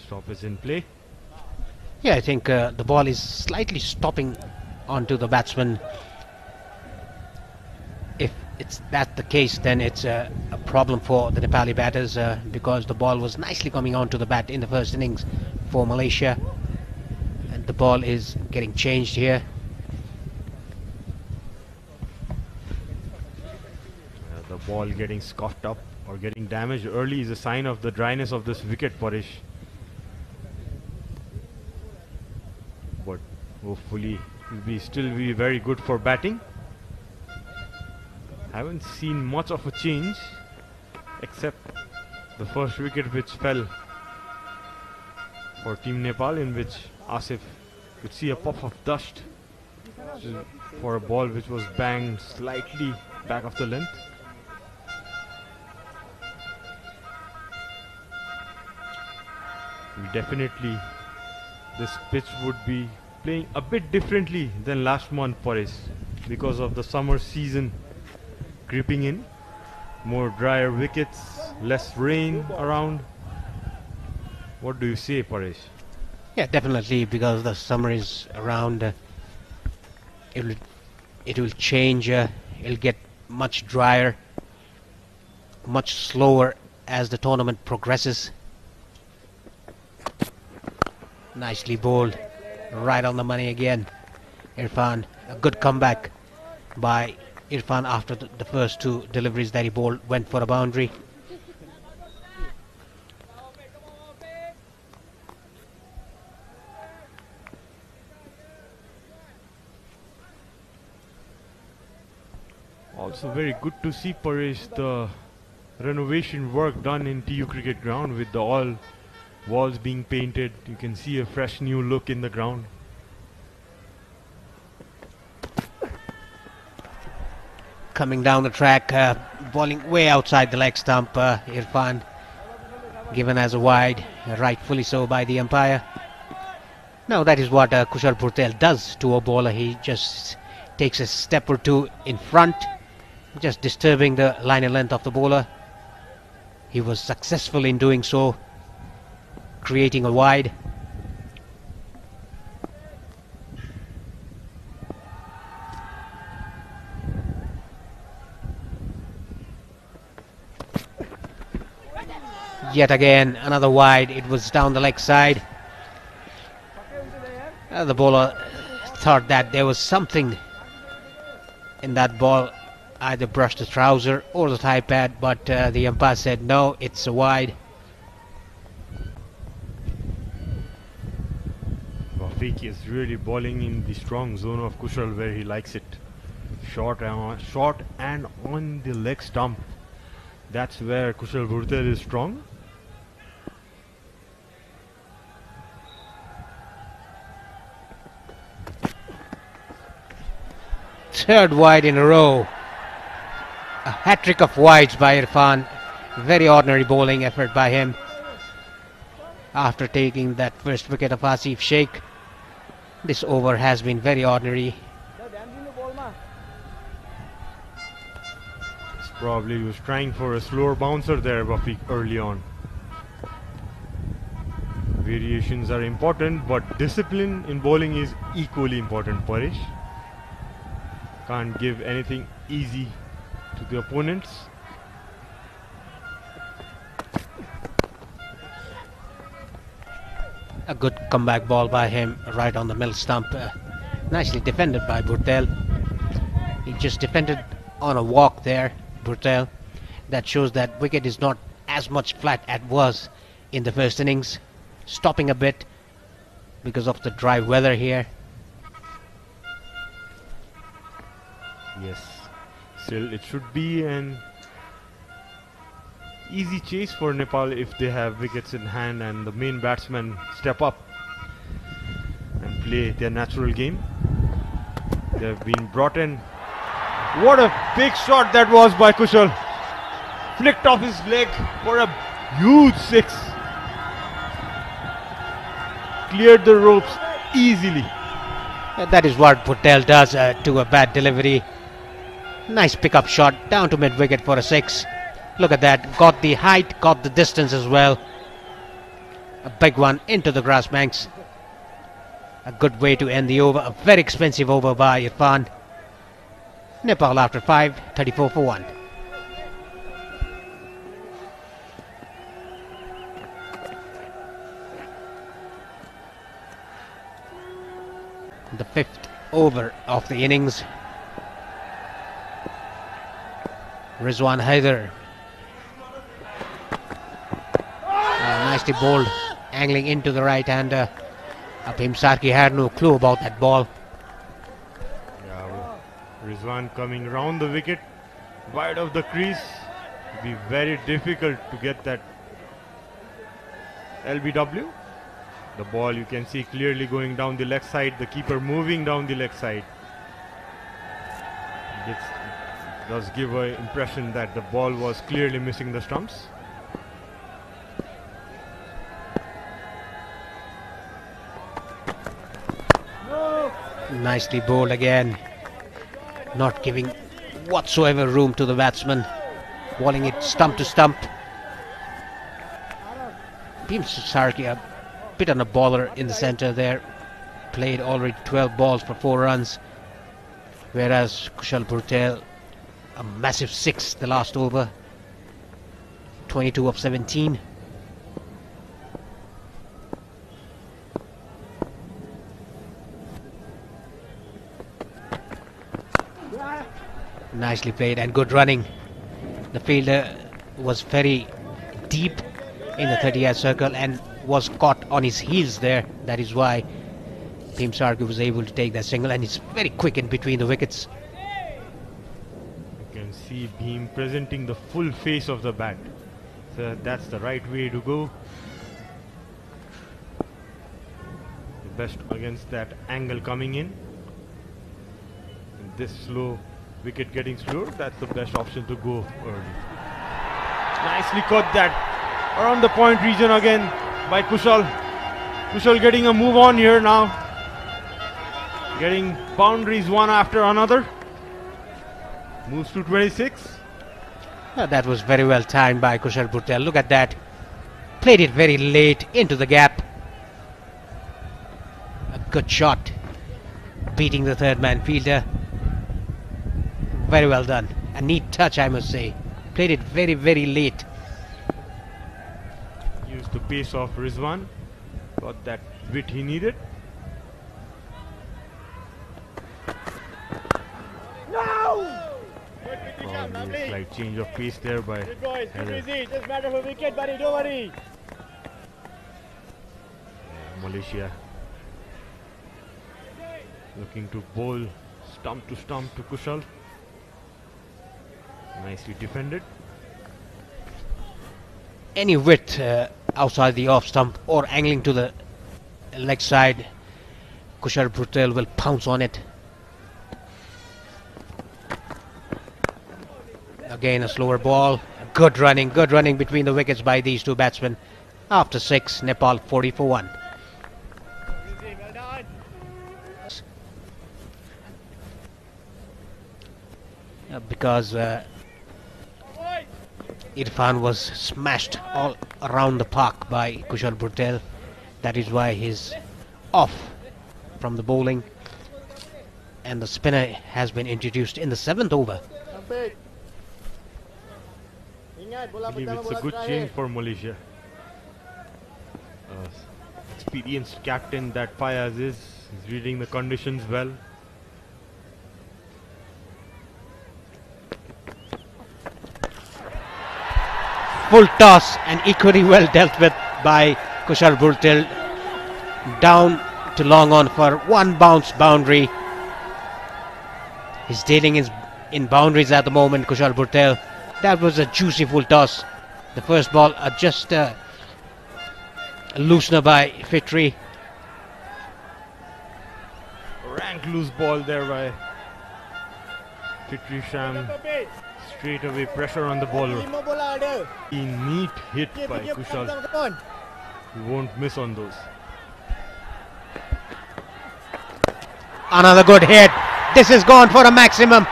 Speaker 6: Stop is in play.
Speaker 1: Yeah, I think the ball is slightly stopping onto the batsman. If that's the case, then it's a problem for the Nepali batters because the ball was nicely coming onto the bat in the first innings for Malaysia, and the ball is getting changed here.
Speaker 6: The ball getting scuffed up or getting damaged early is a sign of the dryness of this wicket, Paresh. But hopefully it will still be very good for batting. Haven't seen much of a change except the first wicket which fell for Team Nepal, in which Asif could see a puff of dust for a ball which was banged slightly back of the length. Definitely this pitch would be playing a bit differently than last month, Paresh, because of the summer season creeping in. More drier wickets, less rain around. What do you say, Paresh?
Speaker 1: Yeah, definitely, because the summer is around. It will change. It'll get much drier, much slower as the tournament progresses. Nicely bowled, right on the money again. Irfan, a good comeback by Irfan after the first 2 deliveries that he bowled, went for a boundary.
Speaker 6: Also very good to see, Paresh, the renovation work done in TU Cricket Ground with all walls being painted. You can see a fresh new look in the ground.
Speaker 1: Coming down the track, bowling way outside the leg stump. Irfan given as a wide, rightfully so by the umpire. Now that is what Kushal Bhurtel does to a bowler. He just takes a step or 2 in front, just disturbing the line and length of the bowler. He was successful in doing so, creating a wide. Yet again another wide. It was down the leg side. The bowler thought that there was something in that ball, either brushed the trouser or the thigh pad, but the umpire said no, it's a wide.
Speaker 6: Wafiq is really bowling in the strong zone of Kushal where he likes it. Short and on the leg stump. That's where Kushal Bhurtel is strong.
Speaker 1: Third wide in a row. A hat-trick of wides by Irfan. Very ordinary bowling effort by him. After taking that first wicket of Asif Sheikh, this over has been very ordinary.
Speaker 6: Probably he was trying for a slower bouncer there, Buffy, early on. Variations are important, but discipline in bowling is equally important, Parish. Can't give anything easy to the opponents.
Speaker 1: A good comeback ball by him right on the middle stump. Nicely defended by Bhurtel. He just defended on a walk there, Bhurtel. That shows that wicket is not as much flat as it was in the first innings. Stopping a bit because of the dry weather here.
Speaker 6: Yes, still it should be an easy chase for Nepal if they have wickets in hand and the main batsmen step up and play their natural game. They have been brought in. What a big shot that was by Kushal. Flicked off his leg for a huge six. Cleared the ropes easily.
Speaker 1: That is what Bhurtel does to a bad delivery. Nice pickup shot down to mid-wicket for a six. Look at that. Got the height, got the distance as well. A big one into the grass banks. A good way to end the over. A very expensive over by Irfan. Nepal after 5, 34 for 1. The 5th over of the innings. Rizwan Haider. Nicely bowled, angling into the right-hander. Abhim Sarki had no clue about that ball.
Speaker 6: Yeah, Rizwan coming round the wicket, wide of the crease. It'll be very difficult to get that LBW. The ball you can see clearly going down the leg side, the keeper moving down the leg side. It does give an impression that the ball was clearly missing the stumps.
Speaker 1: Nicely bowled again. Not giving whatsoever room to the batsman. Bowling it stump to stump. Bhim Sarki a bit on a baller in the centre there. Played already 12 balls for 4 runs. Whereas Kushal Bhurtel, a massive 6 the last over. 22 of 17. Nicely played and good running. The fielder was very deep in the 30-yard circle and was caught on his heels there. That is why Bhim Sarki was able to take that single, and he's very quick in between the wickets.
Speaker 6: You can see Bhim presenting the full face of the bat. So that's the right way to go. The best against that angle coming in. And this slow wicket getting slower, that's the best option to go early. Nicely caught that around the point region again by Kushal. Kushal getting a move on here now. Getting boundaries one after another. Moves to 26.
Speaker 1: That was very well timed by Kushal Bhurtel. Look at that. Played it very late into the gap. A good shot. Beating the third man fielder. Very well done. A neat touch, I must say. Played it very, very late.
Speaker 6: Used the pace of Rizwan. Got that width he needed. Probably a slight change of pace there by Haider.
Speaker 7: Just matter for wicket, buddy, don't worry.
Speaker 6: Malaysia looking to bowl stump to Kushal. Nicely defended.
Speaker 1: Any width outside the off stump or angling to the leg side, Kushal Bhutel will pounce on it. Again a slower ball. Good running between the wickets by these two batsmen. After 6, Nepal 40 for 1. Because Irfan was smashed all around the park by Kushal Bhutel. That is why he's off from the bowling. And the spinner has been introduced in the 7th over.
Speaker 6: I believe it's a good change for Malaysia. Experienced captain that Fayaz is. He's reading the conditions well.
Speaker 1: Full toss and equally well dealt with by Kushal Bhutel. Down to long on for one bounce boundary. He's dealing in boundaries at the moment, Kushal Bhutel. That was a juicy full toss. The first ball just a loosener by Fitri.
Speaker 6: Rank loose ball there by Fitri Sham. Straight away pressure on the bowler. A neat hit by Kushal. He won't miss on those.
Speaker 1: Another good hit. This is gone for a maximum.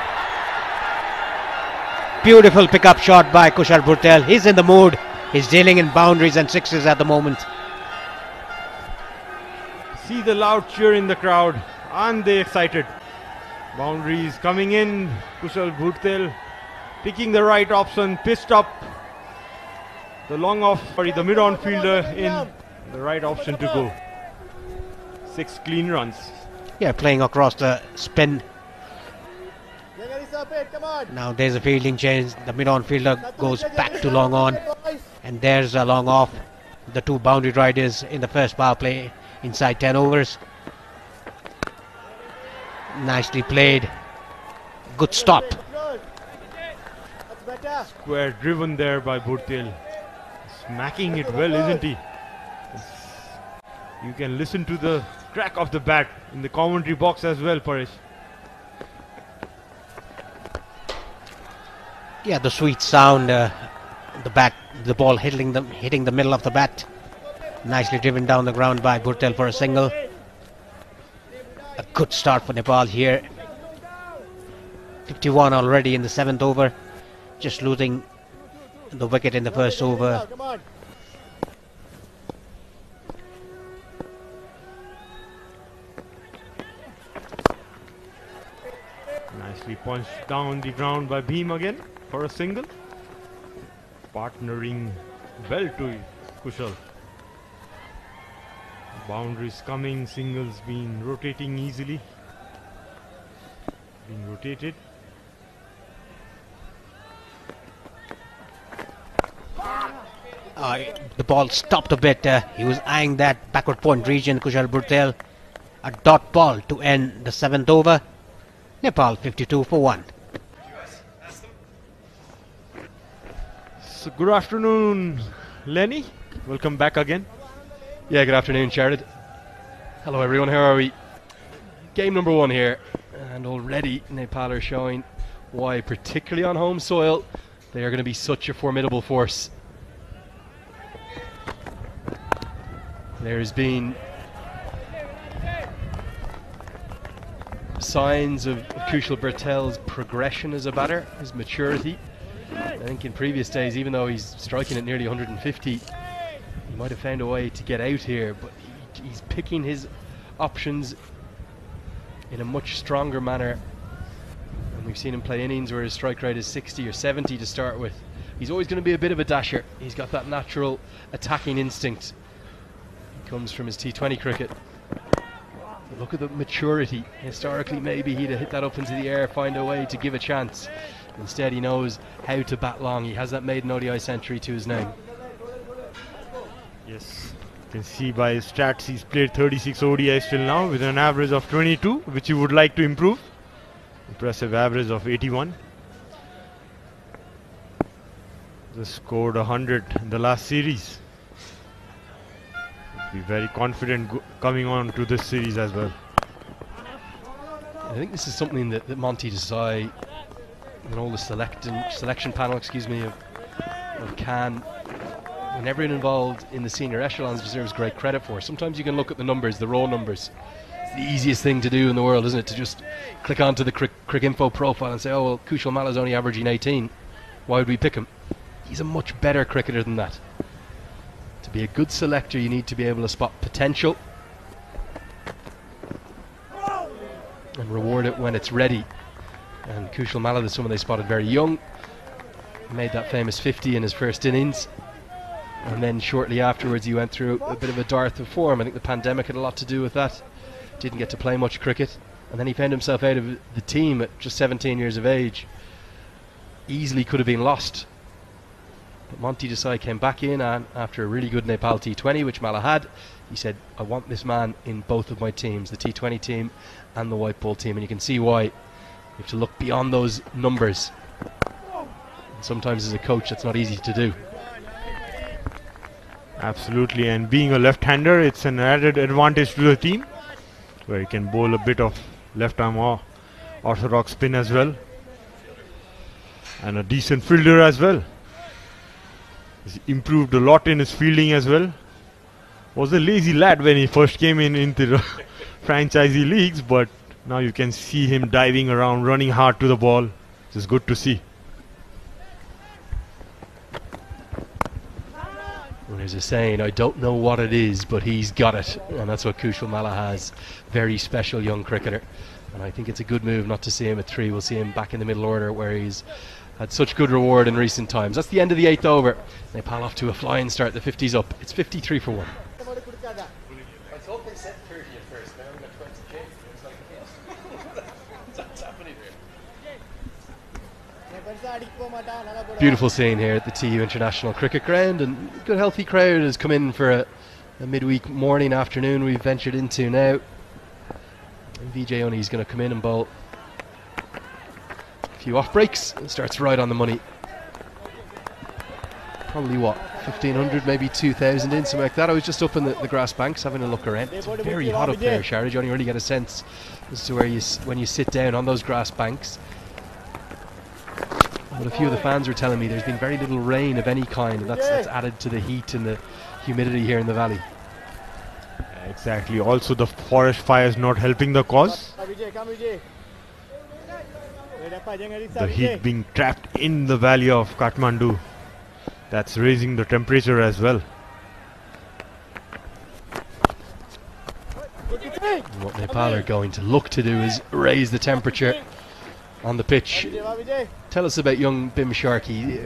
Speaker 1: Beautiful pickup shot by Kushal Bhutel. He's in the mood. He's dealing in boundaries and sixes at the moment.
Speaker 6: See the loud cheer in the crowd. Aren't they excited? Boundaries coming in. Kushal Bhutel picking the right option. Pitched up. The long off, sorry, the mid-on fielder in. The right option to go. 6 clean runs.
Speaker 1: Yeah, playing across the spin. Now there's a fielding change. The mid-on fielder goes back to long on. And there's a long off. The 2 boundary riders in the first power play inside 10 overs. Nicely played. Good stop.
Speaker 6: Square driven there by Bhutel. Smacking it well, isn't he? You can listen to the crack of the bat in the commentary box as well, Paresh.
Speaker 1: Yeah, the sweet sound, the ball hitting the middle of the bat. Nicely driven down the ground by Bhutel for a single. A good start for Nepal here. 51 already in the 7th over. Just losing the wicket in the first over.
Speaker 6: Nicely punched down the ground by Bheem again for a single. Partnering well to Kushal. Boundaries coming, singles being rotating easily. Being rotated.
Speaker 1: The ball stopped a bit. He was eyeing that backward point region, Kushal Bhutel. A dot ball to end the 7th over. Nepal 52 for 1.
Speaker 6: So good afternoon, Lenny. Welcome back again.
Speaker 5: Yeah, good afternoon, Jared. Hello everyone, how are we? Game number 1 here, and already Nepal are showing why, particularly on home soil, they are going to be such a formidable force. There's been signs of Kushal Bhutel's progression as a batter, his maturity. I think in previous days, even though he's striking at nearly 150, he might have found a way to get out here, but he's picking his options in a much stronger manner. And we've seen him play innings where his strike rate is 60 or 70 to start with. He's always going to be a bit of a dasher. He's got that natural attacking instinct. He comes from his T20 cricket. But look at the maturity. Historically, maybe he'd have hit that up into the air, find a way to give a chance. Instead, he knows how to bat long. He has that maiden ODI century to his name.
Speaker 6: Yes, you can see by his stats he's played 36 ODIs till now with an average of 22, which he would like to improve. Impressive average of 81. Just scored 100 in the last series. Be very confident coming on to this series as well.
Speaker 5: I think this is something that Monty Desai and all the selection panel, of Can, and everyone involved in the senior echelons deserves great credit for. Sometimes you can look at the numbers, the raw numbers. It's the easiest thing to do in the world, isn't it? To just click onto the Cricinfo profile and say, oh well, Kushal Mala's only averaging 18. Why would we pick him? He's a much better cricketer than that. To be a good selector, you need to be able to spot potential and reward it when it's ready. And Kushal Mala is someone they spotted very young. Made that famous 50 in his first innings. And then shortly afterwards he went through a bit of a dearth of form. I think the pandemic had a lot to do with that. Didn't get to play much cricket. And then he found himself out of the team at just 17 years of age. Easily could have been lost. But Monty Desai came back in, and after a really good Nepal T20, which Mala had, he said, I want this man in both of my teams, the T20 team and the white ball team. And you can see why. You have to look beyond those numbers. And sometimes as a coach that's not easy to do.
Speaker 6: Absolutely, and being a left-hander, it's an added advantage to the team, where he can bowl a bit of left-arm or orthodox spin as well. And a decent fielder as well. He's improved a lot in his fielding as well. Was a lazy lad when he first came into the franchisee leagues, but now you can see him diving around, running hard to the ball. It's good to see.
Speaker 5: Well, there's a saying, I don't know what it is, but he's got it. And that's what Kushal Mala has. Very special young cricketer. And I think it's a good move not to see him at 3. We'll see him back in the middle order where he's had such good reward in recent times. That's the end of the 8th over. Nepal off to a flying start. The 50's up. It's 53 for 1.
Speaker 2: I thought they said 30 at first. Now we got 20k. It's like what's happening here?
Speaker 5: Beautiful scene here at the TU International Cricket Ground, and a good healthy crowd has come in for a midweek morning afternoon we've ventured into now. And Vijay Oni is going to come in and bowl a few off breaks and starts right on the money. Probably what, 1,500, maybe 2,000 in, something like that. I was just up in the grass banks having a look around. It's very hot up there, Sharad. You only really get a sense as to where when you sit down on those grass banks. But a few of the fans were telling me there's been very little rain of any kind, and that's added to the heat and the humidity here in the valley.
Speaker 6: Exactly. Also, the forest fires not helping the cause. The heat being trapped in the valley of Kathmandu. That's raising the temperature as well.
Speaker 5: And what Nepal are going to look to do is raise the temperature on the pitch. Tell us about young Bim Sharkey.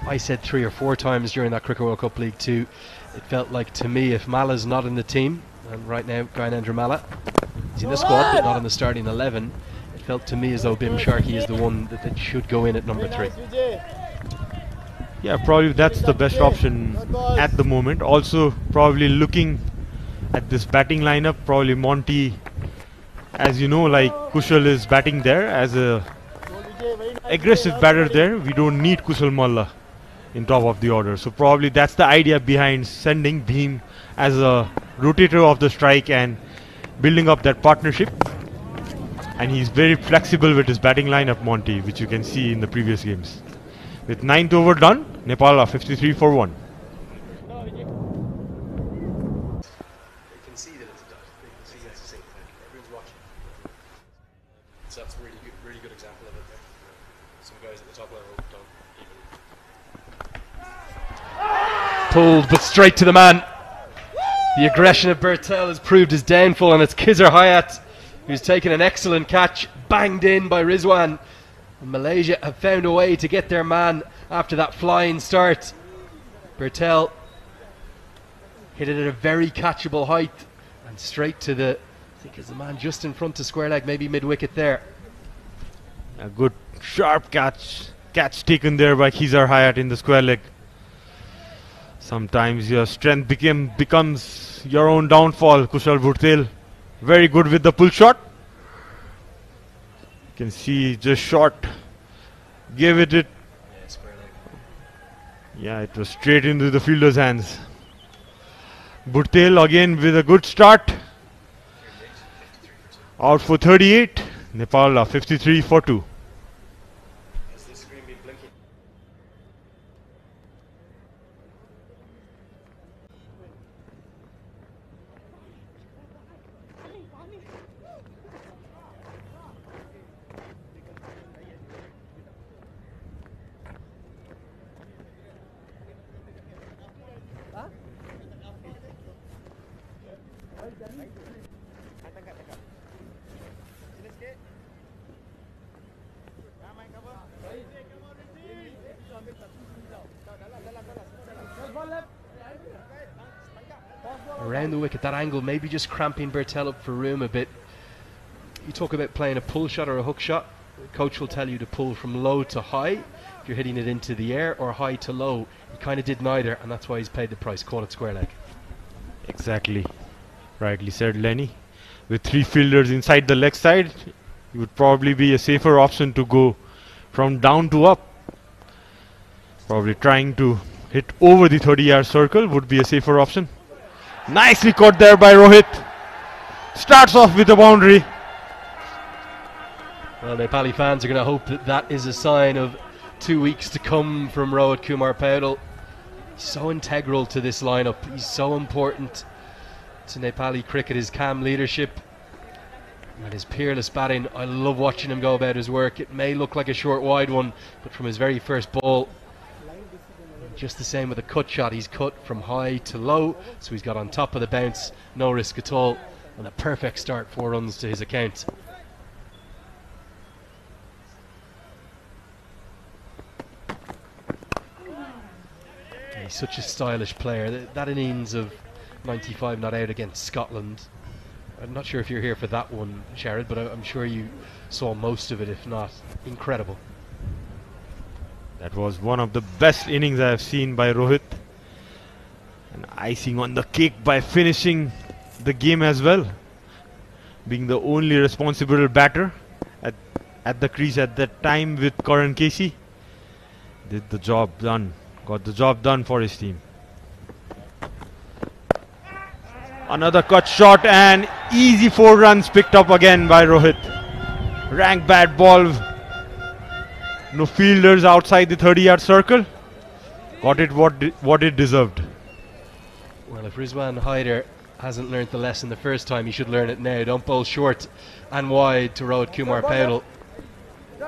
Speaker 5: I said 3 or 4 times during that Cricket World Cup League 2, it felt like to me, if Mala's not in the team, and right now Gyanendra Mala is in the squad but not in the starting 11, it felt to me as though Bim Sharkey is the one that should go in at number 3.
Speaker 6: Yeah, probably that's the best option at the moment. Also, probably looking at this batting lineup, probably Monty, as you know, like Kushal is batting there as a aggressive batter there. We don't need Kushal Malla in top of the order. So probably that's the idea behind sending Bhim as a rotator of the strike and building up that partnership. And he's very flexible with his batting lineup, Monty, which you can see in the previous games. With 9th over done, Nepal are 53 for 1.
Speaker 5: They can see that it's a dot. They can see that's a single. Everyone's watching. So that's a really good example of it there. Some guys at the top level don't even. Pulled, but straight to the man. The aggression of Bertel has proved his downfall, and it's Khizr Hayat who's taken an excellent catch, banged in by Rizwan. And Malaysia have found a way to get their man after that flying start. Bertel hit it at a very catchable height and straight to the, I think is the man just in front of square leg, maybe mid-wicket there.
Speaker 6: A good sharp catch taken there by Khizr Hayat in the square leg. Sometimes your strength becomes your own downfall. Kushal Bhurtel very good with the pull shot. You can see just short, gave it Yeah, it was straight into the fielder's hands. Burtel again with a good start. Out for 38. Nepal are 53 for 2.
Speaker 5: Around the wicket, that angle maybe just cramping Bertel up for room a bit. You talk about playing a pull shot or a hook shot. The coach will tell you to pull from low to high if you're hitting it into the air, or high to low. He kind of did neither, and that's why he's paid the price. Call it square leg.
Speaker 6: Exactly. Rightly said, Lenny. With 3 fielders inside the leg side, it would probably be a safer option to go from down to up. Probably trying to hit over the 30-yard circle would be a safer option. Nicely caught there by Rohit. Starts off with a boundary.
Speaker 5: Well, Nepali fans are going to hope that that is a sign of 2 weeks to come from Rohit Kumar Paudel. So integral to this lineup. He's so important to Nepali cricket. His calm leadership and his peerless batting. I love watching him go about his work. It may look like a short wide one, but from his very first ball, just the same with a cut shot. He's cut from high to low, so he's got on top of the bounce, no risk at all, and a perfect start, 4 runs to his account. He's such a stylish player. That innings of 95 not out against Scotland, I'm not sure if you're here for that one, Sherrod, but I'm sure you saw most of it, if not. Incredible.
Speaker 6: That was one of the best innings I have seen by Rohit. And icing on the cake by finishing the game as well. Being the only responsible batter at the crease at that time with Karan Casey. Did the job done. Got the job done for his team. Another cut shot and easy 4 runs picked up again by Rohit. Rank bad ball. No fielders outside the 30-yard circle. Got it what it deserved.
Speaker 5: Well, if Rizwan Haider hasn't learnt the lesson the first time, he should learn it now. Don't bowl short and wide to Rohit Kumar Paudel. You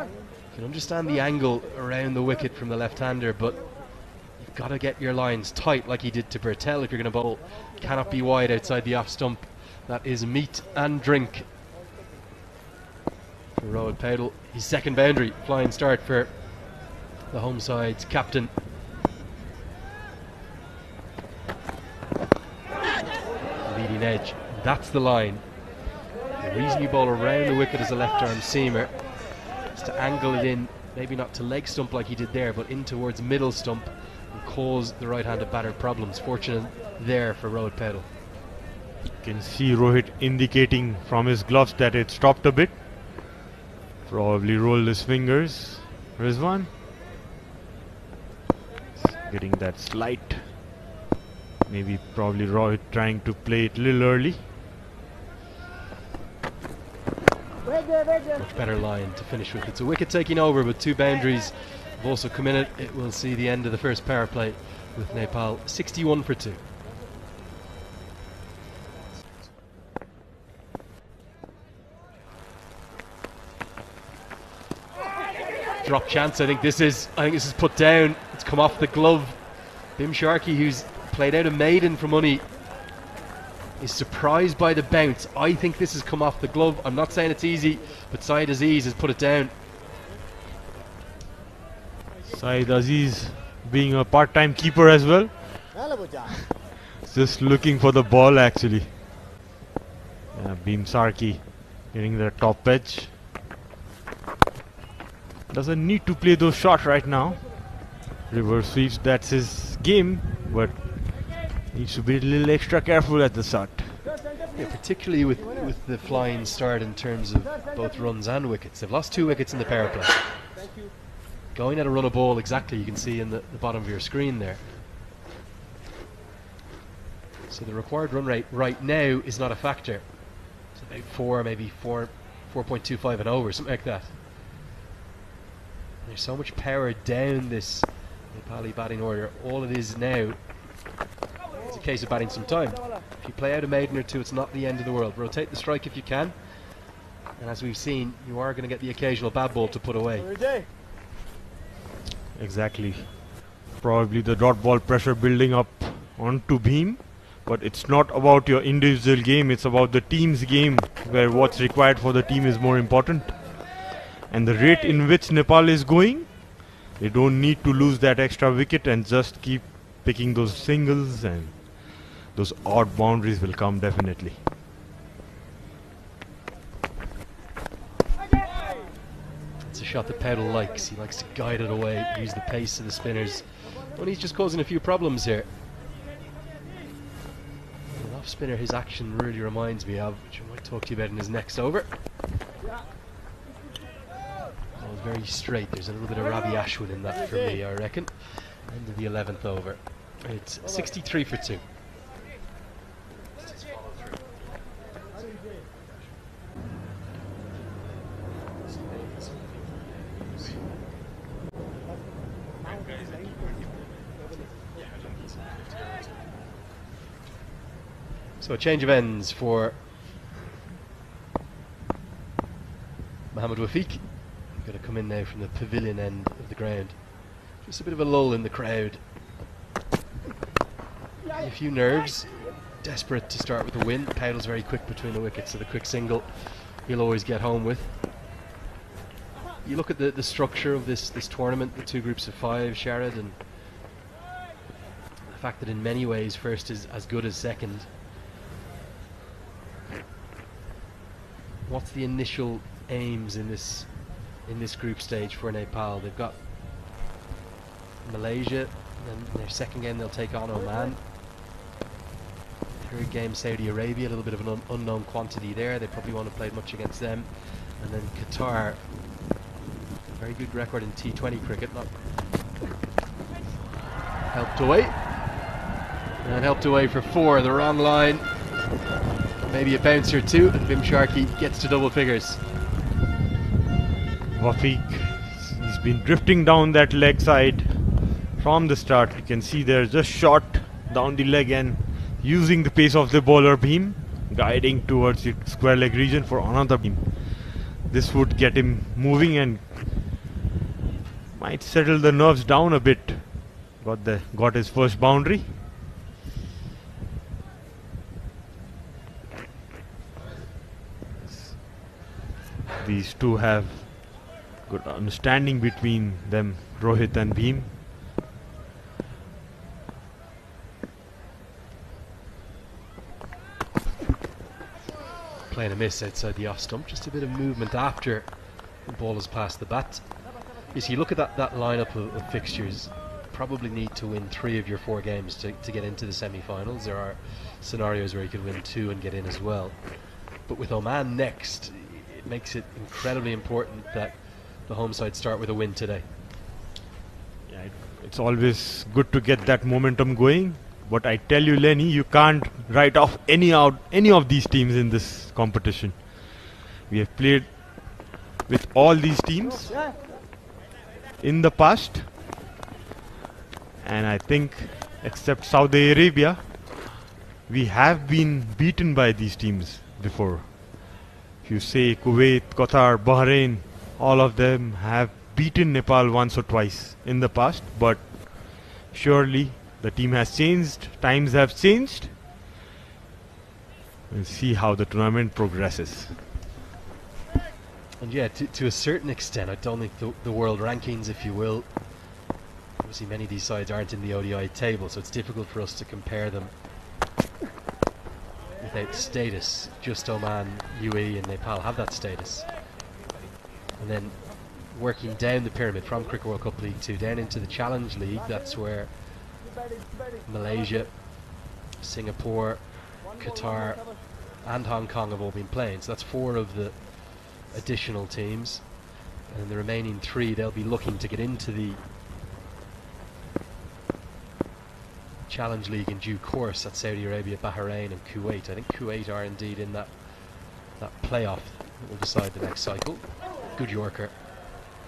Speaker 5: can understand the angle around the wicket from the left-hander, but you've got to get your lines tight like he did to Bertel if you're going to bowl. Cannot be wide outside the off stump. That is meat and drink for Rohit Paudel. His second boundary, flying start for the home side's captain. Leading edge, that's the line. The reason you bowl around the wicket as a left arm seamer is to angle it in, maybe not to leg stump like he did there, but in towards middle stump and cause the right-handed batter problems. Fortunate there for Rohit Paudel.
Speaker 6: You can see Rohit indicating from his gloves that it stopped a bit. Probably rolled his fingers. Rizwan getting that slight. Maybe probably Rohit trying to play it a little early.
Speaker 5: Much better line to finish with. It's a wicket taking over, but 2 boundaries have also come in it. It will see the end of the first power play with Nepal 61 for 2. Drop chance. I think this is put down. It's come off the glove. Bim Sharkey, who's played out a maiden for money, is surprised by the bounce. I think this has come off the glove. I'm not saying it's easy, but Syed Aziz has put it down.
Speaker 6: Syed Aziz being a part-time keeper as well. Just looking for the ball actually. Yeah, Bim Sharkey getting the top edge. Doesn't need to play those shots right now. Reverse sweeps, that's his game, but needs to be a little extra careful at the start.
Speaker 5: Yeah, particularly with the flying start in terms of both runs and wickets. They've lost 2 wickets in the power play. going at a run of ball exactly, you can see in the bottom of your screen there. So the required run rate right now is not a factor. It's about 4.25 and over, something like that. There's so much power down this Nepali batting order. All it is now is a case of batting some time. If you play out a maiden or two, it's not the end of the world. Rotate the strike if you can. And as we've seen, you are going to get the occasional bad ball to put away.
Speaker 6: Exactly. Probably the dot ball pressure building up onto Bhim. But it's not about your individual game, it's about the team's game, where what's required for the team is more important. And the rate in which Nepal is going, they don't need to lose that extra wicket and just keep picking those singles, and those odd boundaries will come definitely.
Speaker 5: It's a shot that Powell likes. He likes to guide it away, use the pace of the spinners. Well, he's just causing a few problems here. An off spinner his action really reminds me of, which I might talk to you about in his next over. Very straight. There's a little bit of Ravi Ashwin in that for me, I reckon. End of the 11th over. It's 63 for 2. So a change of ends for Mohammed Wafiq. Going to come in now from the pavilion end of the ground. Just a bit of a lull in the crowd. A few nerves. Desperate to start with a win. Powell's very quick between the wickets, so the quick single he'll always get home with. You look at the structure of this tournament, the two groups of 5, Sharad, and the fact that in many ways first is as good as second. What's the initial aims in this group stage for Nepal? They've got Malaysia, and in their second game they'll take on Oman. Third game Saudi Arabia, a little bit of an unknown quantity there. They probably won't have played much against them. And then Qatar, a very good record in T20 cricket, not helped away. And helped away for 4, the wrong line. Maybe a bounce or two, and Bim Sharkey gets to double figures.
Speaker 6: Wafiq, he's been drifting down that leg side from the start. You can see they're just shot down the leg and using the pace of the bowler Bhim, guiding towards the square leg region for another beam. This would get him moving and might settle the nerves down a bit. Got his first boundary. These two have good understanding between them, Rohit and Bhim.
Speaker 5: Playing a miss outside the off stump, just a bit of movement after the ball has passed the bat. You see, look at that lineup of fixtures. Probably need to win 3 of your 4 games to get into the semi-finals. There are scenarios where you could win 2 and get in as well. But with Oman next, it makes it incredibly important that the home side start with a win today.
Speaker 6: Yeah, it's always good to get that momentum going. But I tell you, Lenny, you can't write off any of these teams in this competition. We have played with all these teams in the past, and I think except Saudi Arabia, we have been beaten by these teams before. If you say Kuwait, Qatar, Bahrain, all of them have beaten Nepal once or twice in the past, but surely the team has changed, times have changed. We'll see how the tournament progresses.
Speaker 5: And yeah, to a certain extent, I don't think the world rankings, if you will, obviously many of these sides aren't in the ODI table, so it's difficult for us to compare them without status. Just Oman, UAE and Nepal have that status. And then working down the pyramid from Cricket World Cup League 2 down into the Challenge League, that's where Malaysia, Singapore, Qatar and Hong Kong have all been playing. So that's 4 of the additional teams. And the remaining 3, they'll be looking to get into the Challenge League in due course at Saudi Arabia, Bahrain and Kuwait. I think Kuwait are indeed in that playoff that will decide the next cycle. Good Yorker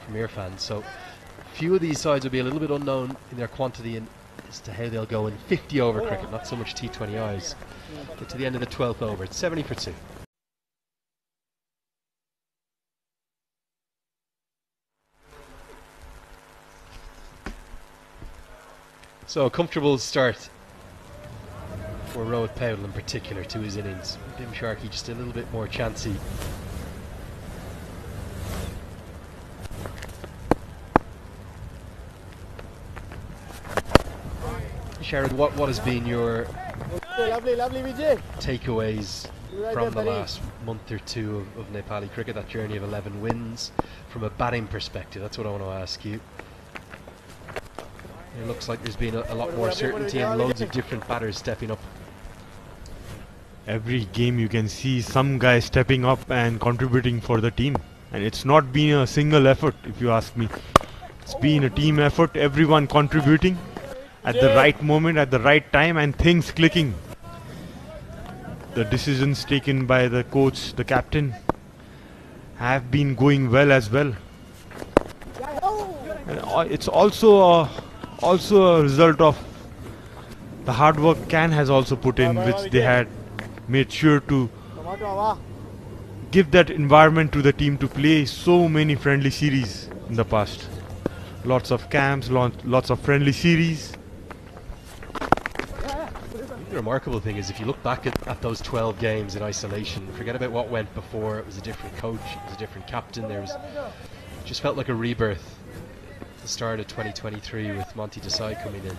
Speaker 5: from Irfan. So a few of these sides will be a little bit unknown in their quantity and as to how they'll go in 50 over cricket, not so much T20Is. Get to the end of the 12th over, it's 70 for 2. So a comfortable start for Rohit Powell in particular to his innings. Bim Sharkey just a little bit more chancy. Sharad, what has been your takeaways from the last month or two of Nepali cricket, that journey of 11 wins, from a batting perspective? That's what I want to ask you. It looks like there's been a lot more certainty and loads of different batters stepping up.
Speaker 6: Every game you can see some guy stepping up and contributing for the team. And it's not been a single effort, if you ask me. It's been a team effort, everyone contributing at the right moment, at the right time, and things clicking. The decisions taken by the coach, the captain, have been going well as well. And it's also a result of the hard work Can has also put in, which they had made sure to give that environment to the team to play so many friendly series in the past. Lots of camps, lots of friendly series.
Speaker 5: The remarkable thing is, if you look back at those 12 games in isolation, forget about what went before. It was a different coach, it was a different captain. It just felt like a rebirth. The start of 2023 with Monty Desai coming in,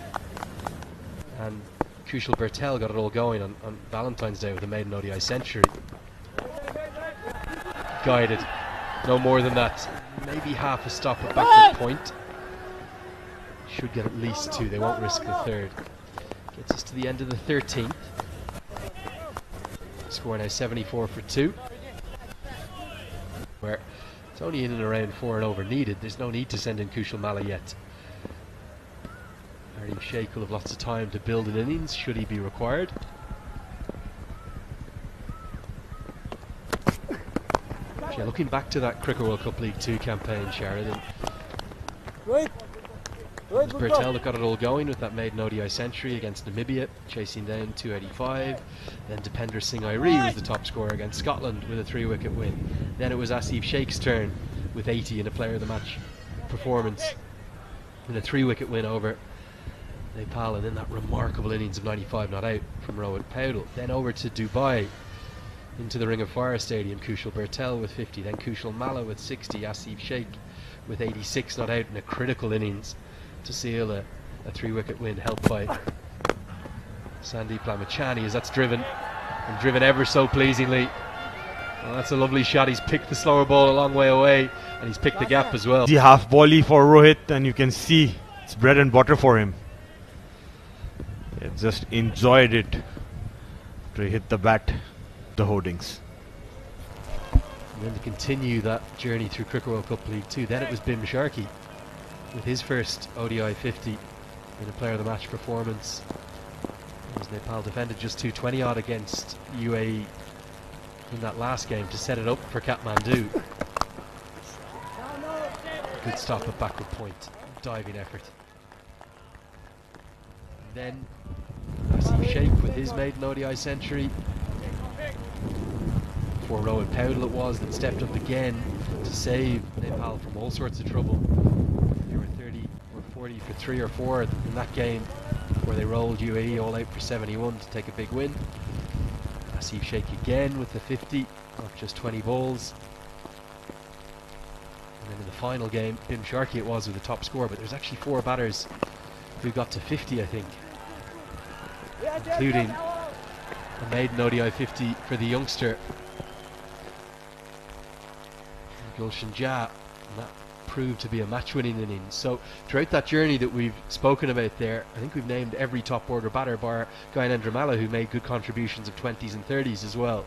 Speaker 5: and Kushal Bertel got it all going on Valentine's Day with a maiden ODI century. Guided, no more than that, maybe half a stop at backward point. Should get at least 2, they won't risk the 3rd. Gets us to the end of the 13th. Score now 74 for 2, where it's only in and around 4 and over needed. There's no need to send in Kushal Malla yet. Arif Sheikh will have lots of time to build an innings should he be required. Yeah, looking back to that Cricket World Cup League 2 campaign, Sheridan, it was Bertel that got it all going with that maiden ODI century against Namibia, chasing down 285. Then Dipender Singh Airi was the top scorer against Scotland with a 3-wicket win. Then it was Asif Sheikh's turn with 80 in a player of the match performance in a 3-wicket win over Nepal, and then that remarkable innings of 95 not out from Rohit Powell. Then over to Dubai, into the Ring of Fire Stadium, Kushal Bertel with 50, then Kushal Malla with 60, Asif Sheikh with 86 not out in a critical innings to seal a 3-wicket win, helped by Sandeep Lamachani, as that's driven, and driven ever so pleasingly. Well, that's a lovely shot. He's picked the slower ball a long way away, and he's picked the gap as well.
Speaker 6: The half volley for Rohit, and you can see it's bread and butter for him. He just enjoyed it to hit the bat, the hoardings.
Speaker 5: And then to continue that journey through Cricket World Cup League 2, then it was Bim Sharkey with his first ODI 50 in a player of the match performance, as Nepal defended just 220 odd against UAE in that last game to set it up for Kathmandu. Good stop at backward point, diving effort. Then Asif Sheikh with his maiden ODI century. For Rohit Powell it was that stepped up again to save Nepal from all sorts of trouble. They were 30 or 40 for 3 or 4 in that game, where they rolled UAE all out for 71 to take a big win. Asif Sheikh again with the 50 off just 20 balls. And then in the final game, Bim Sharkey it was with the top score, but there's actually 4 batters who got to 50, I think, including a maiden ODI 50 for the youngster Gulshan Jah, and that proved to be a match-winning innings. So throughout that journey that we've spoken about there, I think we've named every top order batter bar Gyanendra Malla, who made good contributions of 20s and 30s as well.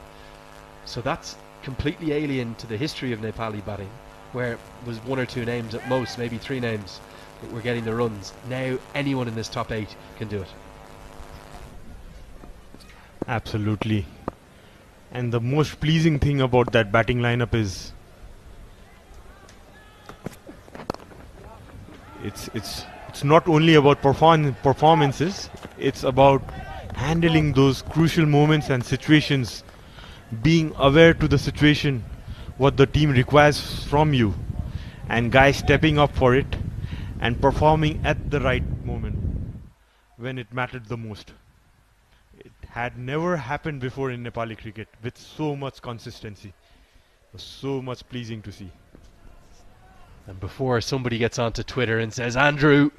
Speaker 5: So that's completely alien to the history of Nepali batting. where it was 1 or 2 names at most, maybe 3 names that were getting the runs. Now anyone in this top 8 can do it.
Speaker 6: Absolutely. And the most pleasing thing about that batting lineup is it's not only about performances, it's about handling those crucial moments and situations, being aware to the situation, what the team requires from you, and guys stepping up for it and performing at the right moment when it mattered the most. It had never happened before in Nepali cricket with so much consistency. It was so much pleasing to see.
Speaker 5: And before somebody gets onto Twitter and says, Andrew,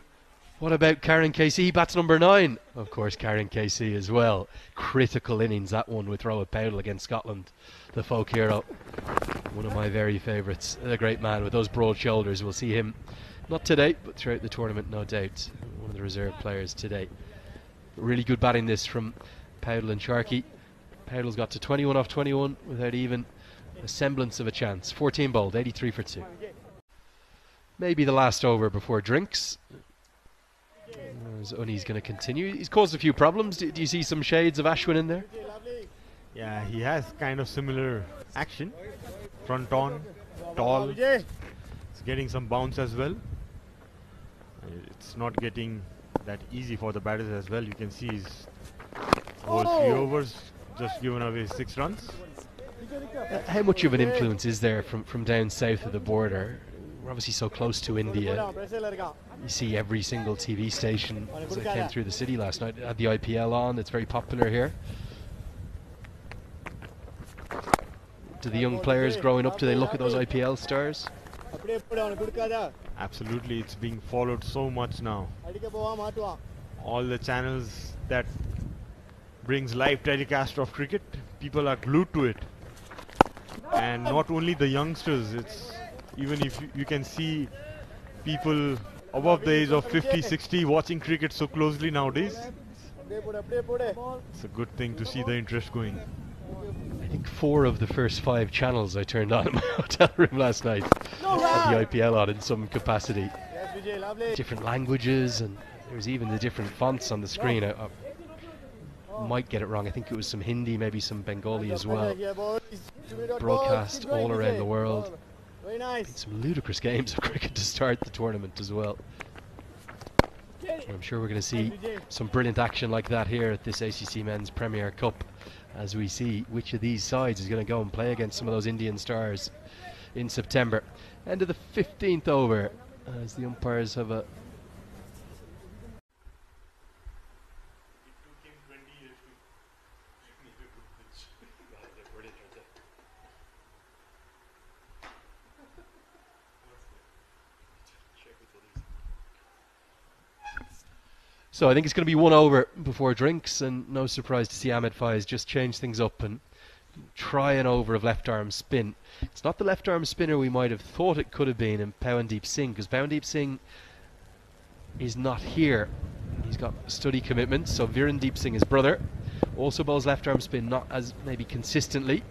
Speaker 5: what about Karen KC? He bats number 9. Of course, Karen KC as well. Critical innings, that one with Rohit Powell against Scotland, the folk hero. One of my very favourites. A great man with those broad shoulders. We'll see him, not today, but throughout the tournament, no doubt. One of the reserve players today. Really good batting this from Powell and Sharkey. Powell's got to 21 off 21 without even a semblance of a chance. 14 bowled, 83 for 2. Maybe the last over before drinks. Uni's going to continue. He's caused a few problems. Do you see some shades of Ashwin in there?
Speaker 6: Yeah, he has kind of similar action. Front on, tall. It's getting some bounce as well. It's not getting that easy for the batters as well. You can see he's over 3 overs, just given away 6 runs.
Speaker 5: How much of an influence is there from down south of the border? We're obviously so close to India. You see every single TV station, as I came through the city last night, had the IPL on. It's very popular here. Do the young players growing up, do they look at those IPL stars?
Speaker 6: Absolutely, it's being followed so much now. All the channels that brings live telecast of cricket, people are glued to it. And not only the youngsters, it's even if you can see people above the age of 50, 60 watching cricket so closely nowadays. It's a good thing to see the interest going.
Speaker 5: I think 4 of the first 5 channels I turned on in my hotel room last night had the IPL on in some capacity. Different languages, and there's even the different fonts on the screen. I might get it wrong. I think it was some Hindi, maybe some Bengali as well. Broadcast all around the world. Some ludicrous games of cricket to start the tournament as well. I'm sure we're going to see some brilliant action like that here at this ACC Men's Premier Cup, as we see which of these sides is going to go and play against some of those Indian stars in September. End of the 15th over, as the umpires have a So I think it's going to be 1 over before drinks, and no surprise to see Ahmed Faiz just change things up and try an over of left arm spin. It's not the left arm spinner we might have thought it could have been in Pawandeep Singh, because Pawandeep Singh is not here. He's got study commitments, so Virendeep Singh, his brother, also bowls left arm spin, not as maybe consistently.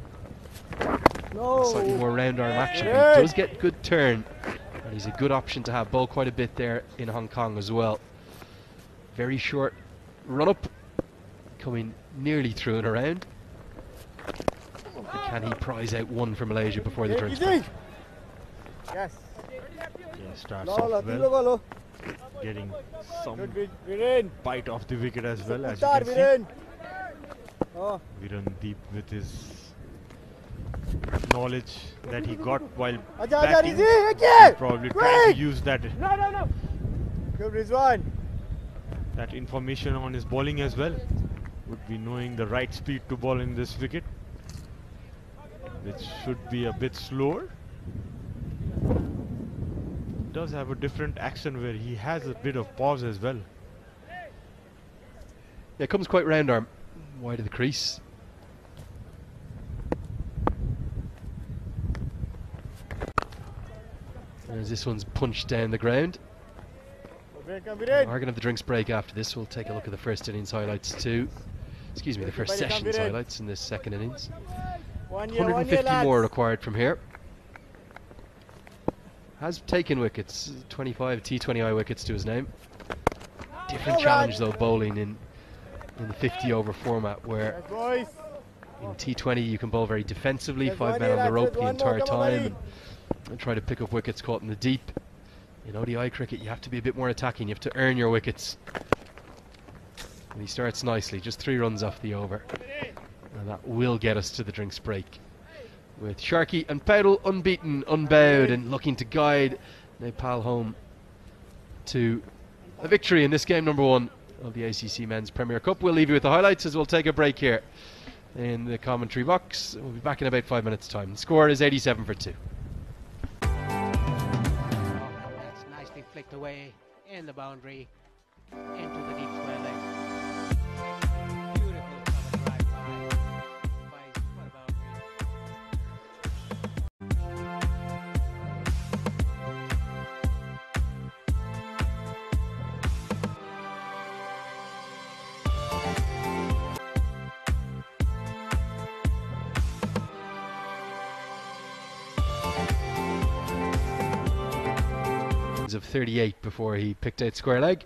Speaker 5: Slightly more round arm action, but he does get good turn, and he's a good option to have. Bowl quite a bit there in Hong Kong as well. Very short run up, coming nearly through and around. But can he prize out 1 for Malaysia before the drinks break?
Speaker 6: Yeah, starts off well, getting some bite off the wicket as well, as you can see. Virendeep with his knowledge that he got while batting, he's probably trying to use that that information on his bowling as well. Would be knowing the right speed to bowl in this wicket, which should be a bit slower. Does have a different action where he has a bit of pause as well.
Speaker 5: Yeah, comes quite round arm, wide of the crease. As this one's punched down the ground. We're going to have the drinks break after this. We'll take a look at the first innings highlights too. Excuse me, the first session's highlights in this second innings. 150 more required from here. has taken wickets, 25 T20I wickets to his name. Different challenge though, bowling in the 50 over format, where in T20 you can bowl very defensively, 5 men on the rope the entire time, and try to pick up wickets caught in the deep. In ODI cricket you have to be a bit more attacking, you have to earn your wickets. And he starts nicely, just 3 runs off the over, and that will get us to the drinks break, with Sharkey and Paudel unbeaten, unbowed, and looking to guide Nepal home to a victory in this game number 1 of the ACC Men's Premier Cup. We'll leave you with the highlights as we'll take a break here in the commentary box. We'll be back in about 5 minutes' time. The score is 87 for 2.
Speaker 1: That's nicely flicked away in the boundary into the deep square leg. Beautiful cover drive by square boundary.
Speaker 5: Of 38 before he picked out square leg,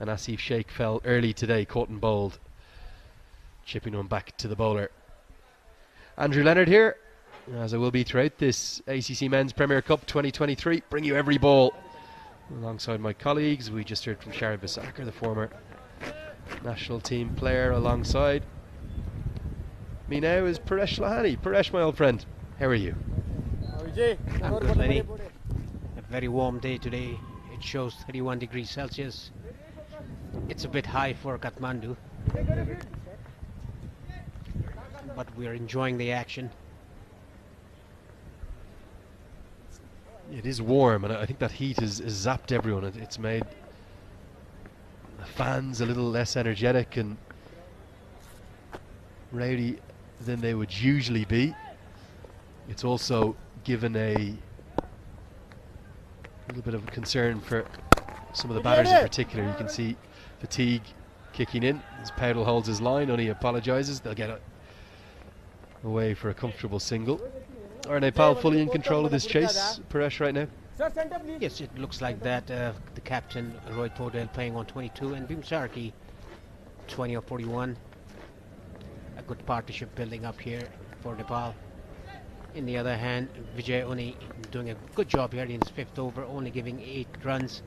Speaker 5: and Asif Sheikh fell early today, caught and bowled, chipping one back to the bowler. Andrew Leonard here, as I will be throughout this ACC Men's Premier Cup 2023, bring you every ball alongside my colleagues. We just heard from Shari Basakar, the former national team player. Alongside me now is Paresh Lahani. Paresh, my old friend, how are you?
Speaker 1: I'm good, Lenny. A very warm day today. It shows 31 degrees Celsius. It's a bit high for Kathmandu, but we're enjoying the action.
Speaker 5: It is warm, and I think that heat has zapped everyone. It's made the fans a little less energetic and rowdy than they would usually be. It's also given a little bit of concern for some of the batters in particular. You can see fatigue kicking in as Paudel holds his line. Only apologises. They'll get away for a comfortable single. Are Nepal fully in control of this chase, Paresh, right now?
Speaker 1: Yes, it looks like that. The captain, Rohit Paudel, playing on 22, and Bhim Sharkey, 20 or 41. A good partnership building up here for Nepal. In the other hand, Vijay Uni doing a good job here in his 5th over, only giving 8 runs.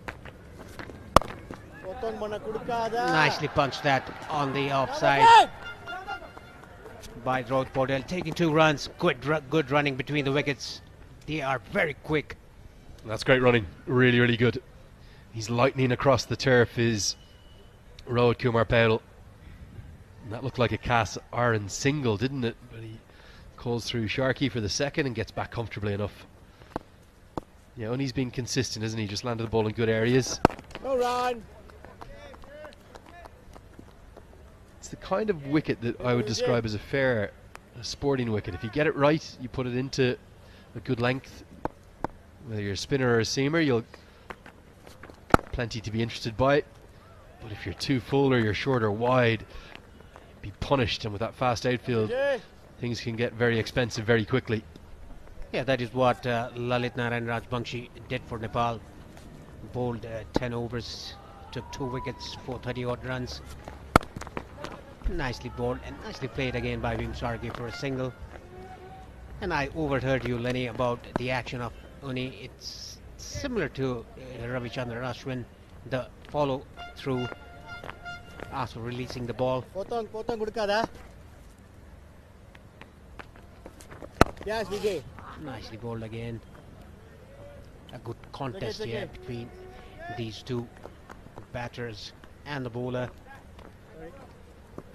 Speaker 1: Nicely punched that on the offside by Rohit Paudel, taking 2 runs. Good running between the wickets. They are very quick.
Speaker 5: That's great running, really, really good. He's lightning across the turf, is Rohit Kumar Paudel. And that looked like a cast iron single, didn't it? But he calls through Sharkey for the second and gets back comfortably enough. Yeah, Uni's been consistent, isn't he? Just landed the ball in good areas.
Speaker 8: No run.
Speaker 5: It's the kind of wicket that I would describe as a fair sporting wicket. If you get it right, you put it into a good length. Whether you're a spinner or a seamer, you'll plenty to be interested by it. But if you're too full or you're short or wide, be punished. And with that fast outfield, things can get very expensive very quickly.
Speaker 1: Yeah, that is what Lalit Narayan Rajbangshi did for Nepal. Bowled 10 overs, took 2 wickets for 30 odd runs. Nicely bowled and nicely played again by Bhim Sharkey for a single. And I overheard you, Lenny, about the action of Uni. It's similar to Ravichandran Ashwin, the follow through after releasing the ball.
Speaker 8: Potong gudkada. Yes, Vijay.
Speaker 1: Nicely bowled again. A good contest here between these two batters and the bowler.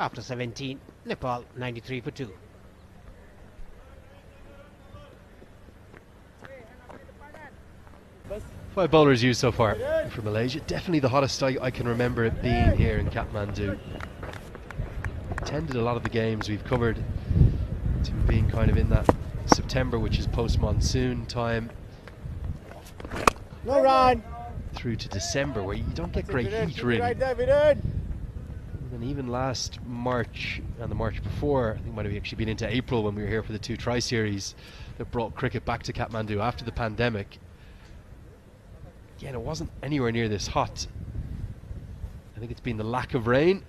Speaker 1: After 17, Nepal 93 for 2.
Speaker 5: Five bowlers used so far for Malaysia. Definitely the hottest I can remember it being here in Kathmandu. Attended a lot of the games we've covered, to being kind of in that September, which is post-monsoon time,
Speaker 8: No run.
Speaker 5: through to December, where you don't get great heat really.
Speaker 8: Right there, Viren.
Speaker 5: And even last March and the March before, I think might have actually been into April when we were here for the 2 tri-series that brought cricket back to Kathmandu after the pandemic. Again, it wasn't anywhere near this hot. I think it's been the lack of rain.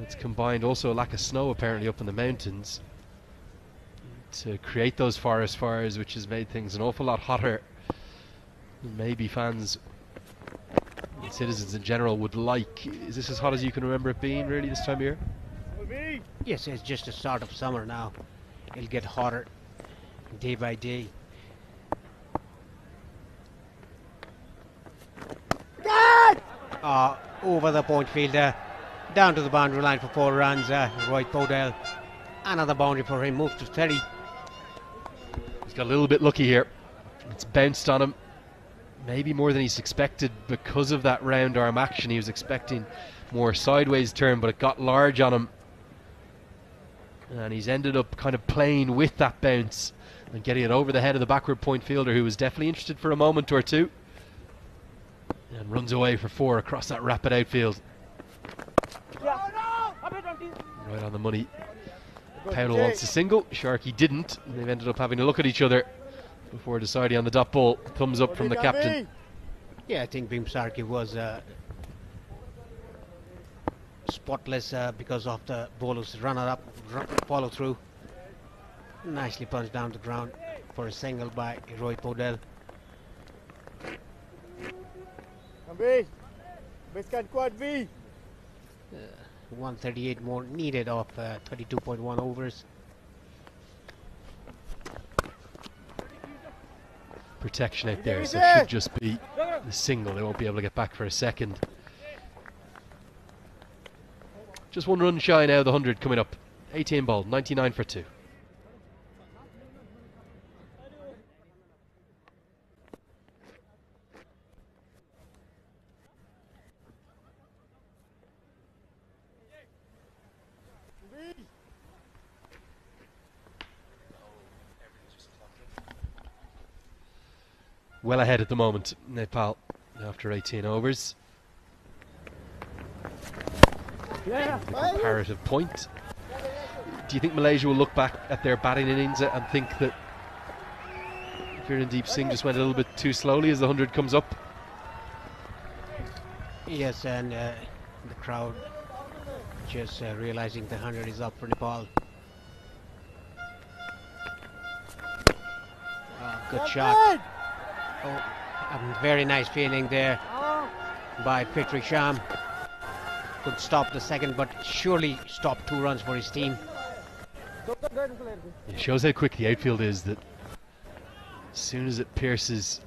Speaker 5: It's combined also a lack of snow apparently up in the mountains to create those forest fires, which has made things an awful lot hotter than maybe fans and citizens in general would like. Is this as hot as you can remember it being really this time of year?
Speaker 1: Yes, it's just the start of summer now. It'll get hotter day by day. Over the point fielder, down to the boundary line for 4 runs. Roy Podell, another boundary for him, moves to 30.
Speaker 5: He's got a little bit lucky here. It's bounced on him, maybe more than he's expected because of that round arm action. He was expecting more sideways turn, but it got large on him. And he's ended up kind of playing with that bounce and getting it over the head of the backward point fielder, who was definitely interested for a moment or two. And runs away for 4 across that rapid outfield. Right on the money. Powell wants a single, Sharkey didn't, and they've ended up having a look at each other before deciding on the dot ball. Thumbs up from the captain.
Speaker 1: Yeah, I think Bhim Sarkey was spotless because of the bowler's runner-up follow through. Nicely punched down the ground for a single by Roy Podell. 138 more needed of 32.1 overs.
Speaker 5: Protection out there, so it should just be the single. They won't be able to get back for a second. Just 1 run shy now, the 100 coming up. 18 ball, 99 for 2. Well ahead at the moment, Nepal, after 18 overs. The comparative point. Do you think Malaysia will look back at their batting innings and think that Virendeep Singh just went a little bit too slowly as the 100 comes up?
Speaker 1: Yes, and the crowd just realizing the 100 is up for Nepal. Good shot. Oh, a very nice feeling there by Patrick Sham. Could stop the second, but surely stop 2 runs for his team.
Speaker 5: It shows how quick the outfield is, that as soon as it pierces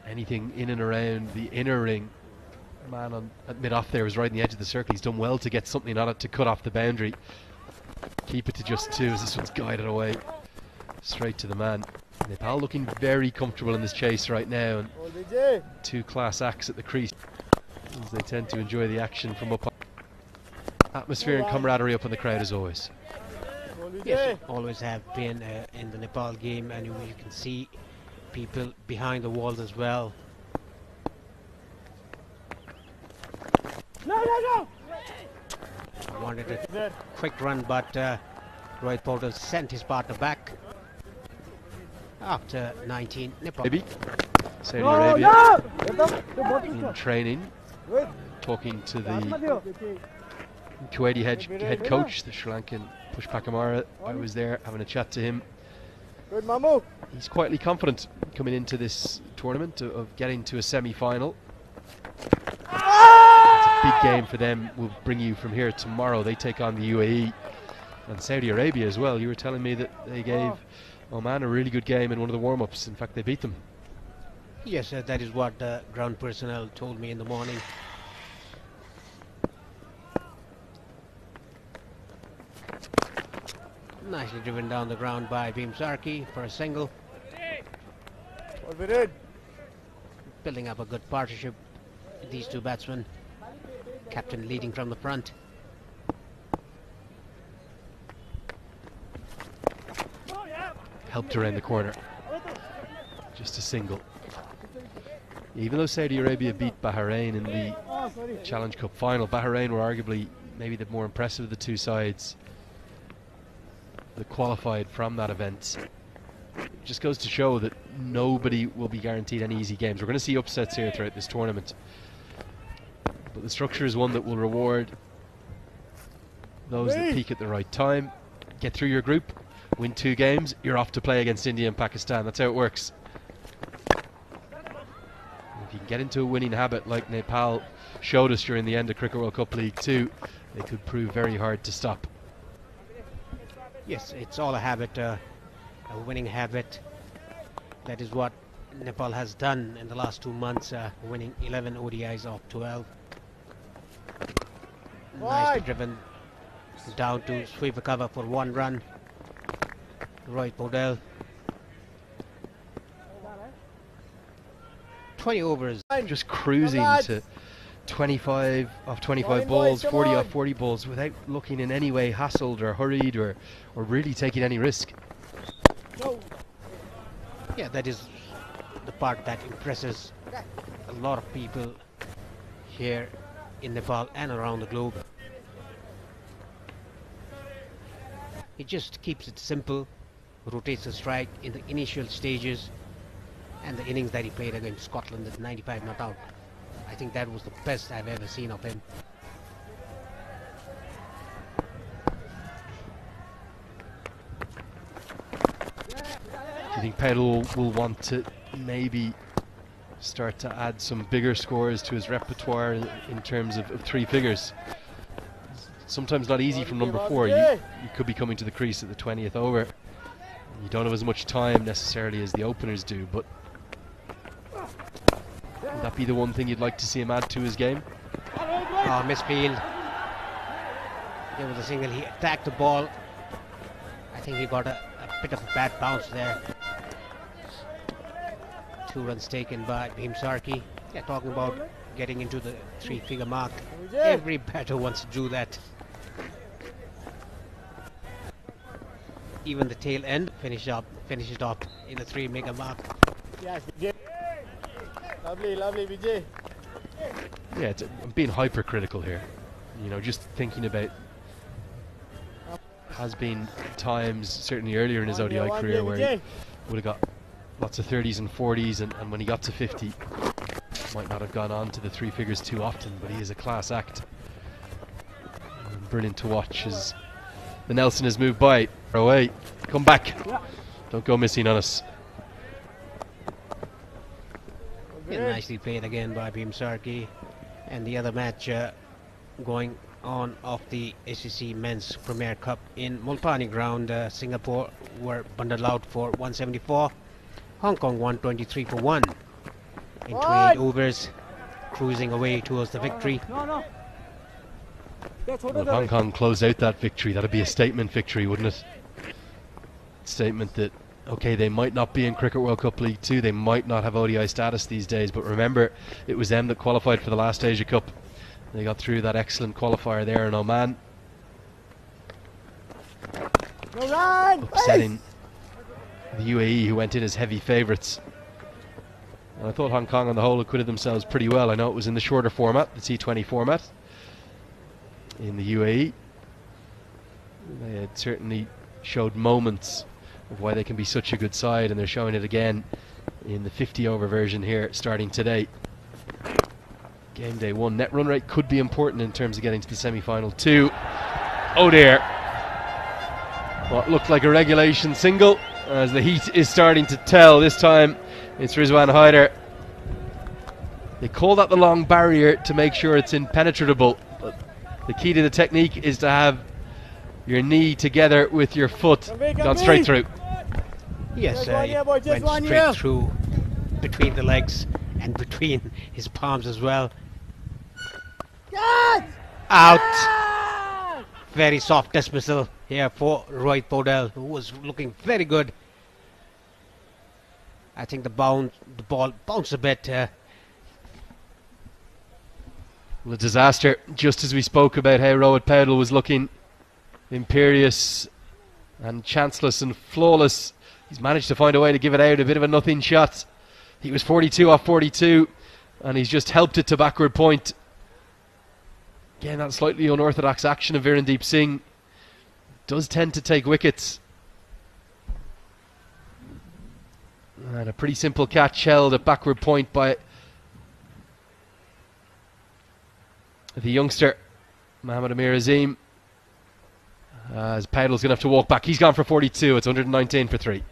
Speaker 5: anything in and around the inner ring, the man at mid-off there was right in the edge of the circle. He's done well to get something on it to cut off the boundary. Keep it to just 2 as this one's guided away straight to the man. Nepal looking very comfortable in this chase right now, and 2 class acts at the crease as they tend to enjoy the action from up. Atmosphere and camaraderie up in the crowd as always.
Speaker 1: Yes, always have been in the Nepal game, and you can see people behind the walls as well. No! Wanted a quick run, but Rohit Podell sent his partner back. After 19, Nepal.
Speaker 5: Maybe Saudi Arabia in training, talking to the Kuwaiti head coach, the Sri Lankan Pushpak Amara. I was there having a chat to him. He's quietly confident coming into this tournament of getting to a semi-final. It's a big game for them. We'll bring you from here tomorrow. They take on the UAE and Saudi Arabia as well. You were telling me that they gave Oman a really good game in one of the warm-ups. In fact, they beat them.
Speaker 1: Yes, that is what the ground personnel told me in the morning. Nicely driven down the ground by Bhim Sarkey for a single. Building up a good partnership with these 2 batsmen. Captain leading from the front.
Speaker 5: Helped around the corner. Just a single. Even though Saudi Arabia beat Bahrain in the Challenge Cup final, Bahrain were arguably maybe the more impressive of the 2 sides that qualified from that event. It just goes to show that nobody will be guaranteed any easy games. We're going to see upsets here throughout this tournament, but the structure is one that will reward those that peak at the right time. Get through your group, win 2 games, you're off to play against India and Pakistan. That's how it works. If you can get into a winning habit like Nepal showed us during the end of Cricket World Cup League 2, they could prove very hard to stop.
Speaker 1: Yes, it's all a habit, a winning habit. That is what Nepal has done in the last 2 months, winning 11 ODIs of 12. Nicely driven down to sweep a cover for 1 run. Rohit Podel. 20 overs.
Speaker 5: Just cruising to 25 off 25 balls, 40 off 40 balls without looking in any way hassled or hurried or really taking any risk.
Speaker 1: Yeah, that is the part that impresses a lot of people here in Nepal and around the globe. He just keeps it simple, rotates the strike in the initial stages, and the innings that he played against Scotland at 95 not out. I think that was the best I've ever seen of him.
Speaker 5: Do you think Pedal will want to maybe start to add some bigger scores to his repertoire in terms of 3 figures? Sometimes not easy from number 4. You could be coming to the crease at the 20th over. You don't have as much time necessarily as the openers do, but would that be the one thing you'd like to see him add to his game?
Speaker 1: Oh, misfield. There was a single. He attacked the ball. I think he got a bit of a bad bounce there. 2 runs taken by Bhim Sarki. Yeah, talking about getting into the 3-figure mark. Every batter wants to do that. Even the tail end finishes it off in the 3-figure mark.
Speaker 8: Yes, Vijay. Lovely, Vijay.
Speaker 5: Yeah, I'm being hypercritical here. You know, just thinking about has been times certainly earlier in his ODI career where he would have got lots of 30s and 40s, and when he got to 50 might not have gone on to the 3 figures too often, but he is a class act. And brilliant to watch as the Nelson has moved by. Away, come back, don't go missing on us.
Speaker 1: Yeah, nicely played again by Bhim Sarki. And the other match going on of the ACC Men's Premier Cup in Multani ground, Singapore were bundled out for 174. Hong Kong won 23 for 1 in 28 overs, cruising away towards the victory.
Speaker 5: Well, if Hong Kong closed out that victory, that'd be a statement victory, wouldn't it? Statement that, okay, they might not be in Cricket World Cup League 2, they might not have ODI status these days, but remember, it was them that qualified for the last Asia Cup. They got through that excellent qualifier there in Oman, upsetting the UAE, who went in as heavy favourites. And I thought Hong Kong on the whole acquitted themselves pretty well. I know it was in the shorter format, the T20 format in the UAE. They had certainly showed moments of why they can be such a good side, and they're showing it again in the 50 over version here starting today. Game day 1. Net run rate could be important in terms of getting to the semi-final 2. Oh dear. What looked like a regulation single, as the heat is starting to tell. This time it's Rizwan Haider. They call that the long barrier to make sure it's impenetrable, but the key to the technique is to have your knee together with your foot gone straight through.
Speaker 1: Yes, he went straight through between the legs and between his palms as well. Out. Very soft dismissal here for Rohit Podel, who was looking very good. I think the ball bounced a bit.
Speaker 5: Well, a disaster, just as we spoke about how Rohit Podel was looking imperious and chanceless and flawless. He's managed to find a way to give it out, a bit of a nothing shot. He was 42 off 42, and he's just helped it to backward point. Again, that slightly unorthodox action of Virendeep Singh does tend to take wickets. And a pretty simple catch held at backward point by the youngster, Mohammed Amir Azim. As Paddle's going to have to walk back. He's gone for 42. It's 119 for 3.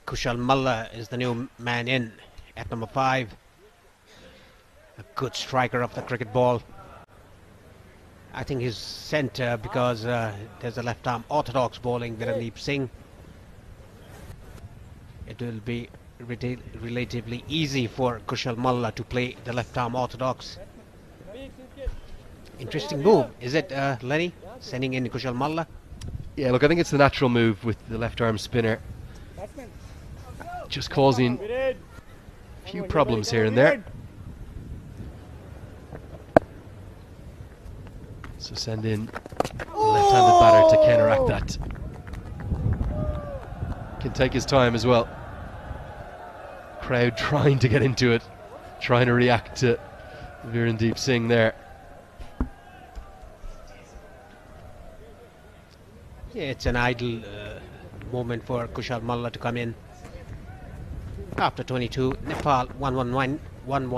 Speaker 1: Kushal Mullah is the new man in at number 5. A good striker of the cricket ball. I think he's sent because there's a left arm orthodox bowling Virendeep Singh. It will be relatively easy for Kushal Mullah to play the left arm orthodox. Interesting move, is it, Lenny? Sending in Kushal Mullah?
Speaker 5: Yeah, look, I think it's the natural move with the left arm spinner. Just causing a few problems here and there. So send in the left-handed batter to counteract that. Can take his time as well. Crowd trying to get into it, trying to react to Virendeep Singh there.
Speaker 1: Yeah, it's an ideal moment for Kushal Mullah to come in. After 22, Nepal 1-1.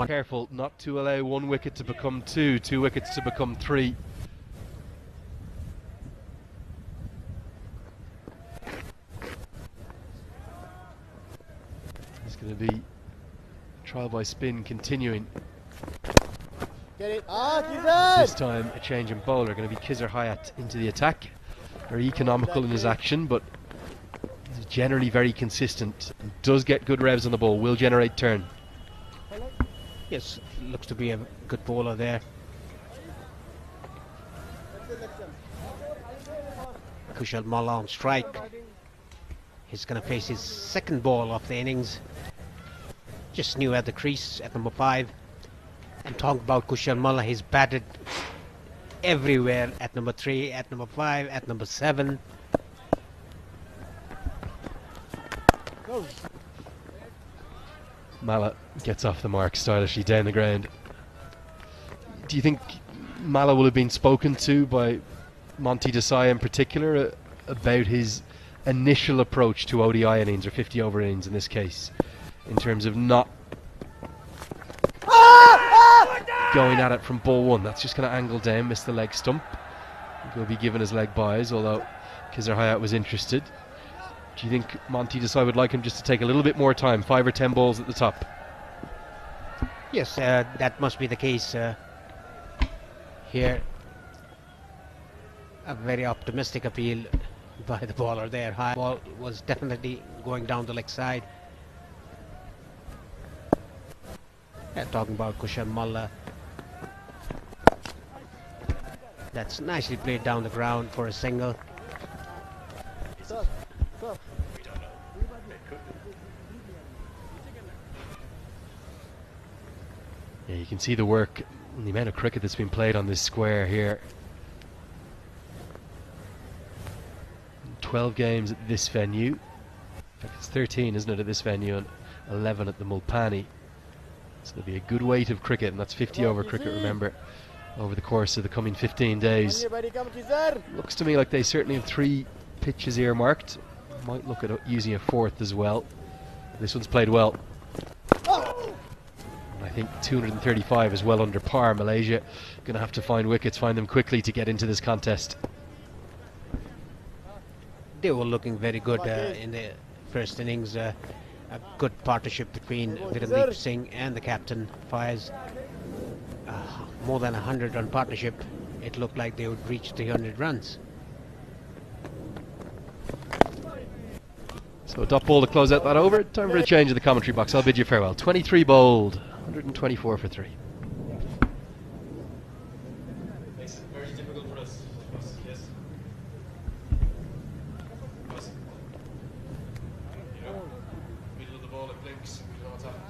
Speaker 5: Careful not to allow 1 wicket to become 2, 2 wickets to become 3. It's going to be trial by spin continuing.
Speaker 8: Get it.
Speaker 5: This time a change in bowler, going to be Khizr Hayat into the attack. Very economical in his action, but he's generally very consistent. Does get good revs on the ball, will generate turn.
Speaker 1: Yes, looks to be a good bowler there. Kushal Mullah on strike. He's going to face his second ball of the innings. Just new at the crease at number 5. And talk about Kushal Mullah, he's batted everywhere at number 3, at number 5, at number 7.
Speaker 5: Mala gets off the mark stylishly down the ground. Do you think Mala will have been spoken to by Monty Desai in particular about his initial approach to ODI innings or 50 over innings in this case, in terms of not going at it from ball 1? That's just going to angle down, miss the leg stump. He'll be given his leg buys, although Khizr Hayat was interested. Do you think Monty Desai would like him just to take a little bit more time, 5 or 10 balls at the top?
Speaker 1: Yes, that must be the case here. A very optimistic appeal by the bowler there. High ball was definitely going down the leg side. Talking about Kushal Mullah. That's nicely played down the ground for a single.
Speaker 5: Yeah, you can see the work and the amount of cricket that's been played on this square here. 12 games at this venue. In fact, it's 13, isn't it, at this venue, and 11 at the Mulpani. So there'll be a good weight of cricket, and that's 50 over cricket, remember, over the course of the coming 15 days. Looks to me like they certainly have 3 pitches earmarked. Might look at using a 4th as well. This one's played well. And I think 235 is well under par. Malaysia going to have to find wickets, find them quickly to get into this contest.
Speaker 1: They were looking very good in the first innings. A good partnership between Virendeep Singh and the captain. Fires more than 100 run partnership. It looked like they would reach 300 runs.
Speaker 5: So a dot ball to close out that over. Time for a change in the commentary box. I'll bid you farewell. 23 bowled, 124 for 3.
Speaker 7: Makes it very difficult for us, yes. Because, you know, middle of the ball it blinks, we don't know what's happened.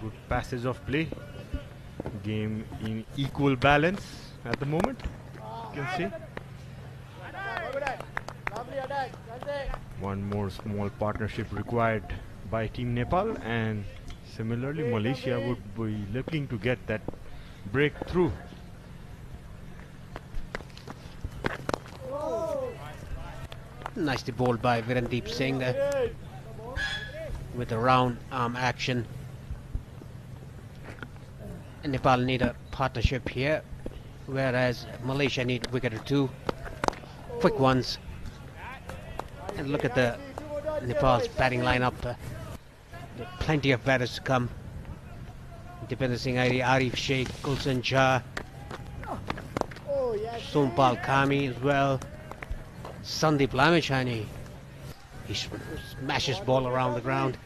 Speaker 6: Good passage of play, game in equal balance at the moment, you can see. One more small partnership required by Team Nepal, and similarly Malaysia would be looking to get that breakthrough.
Speaker 1: Nicely bowled by Virendeep Singh with a round arm action. And Nepal need a partnership here, whereas Malaysia need a wicket or two, quick ones. And look at the Nepal's batting lineup. There are plenty of batters to come. Dipender Singh Airi, Arif Sheikh, Gulshan Jha, Sompal Kami as well. Sandeep Lamechani. He smashes ball around the ground.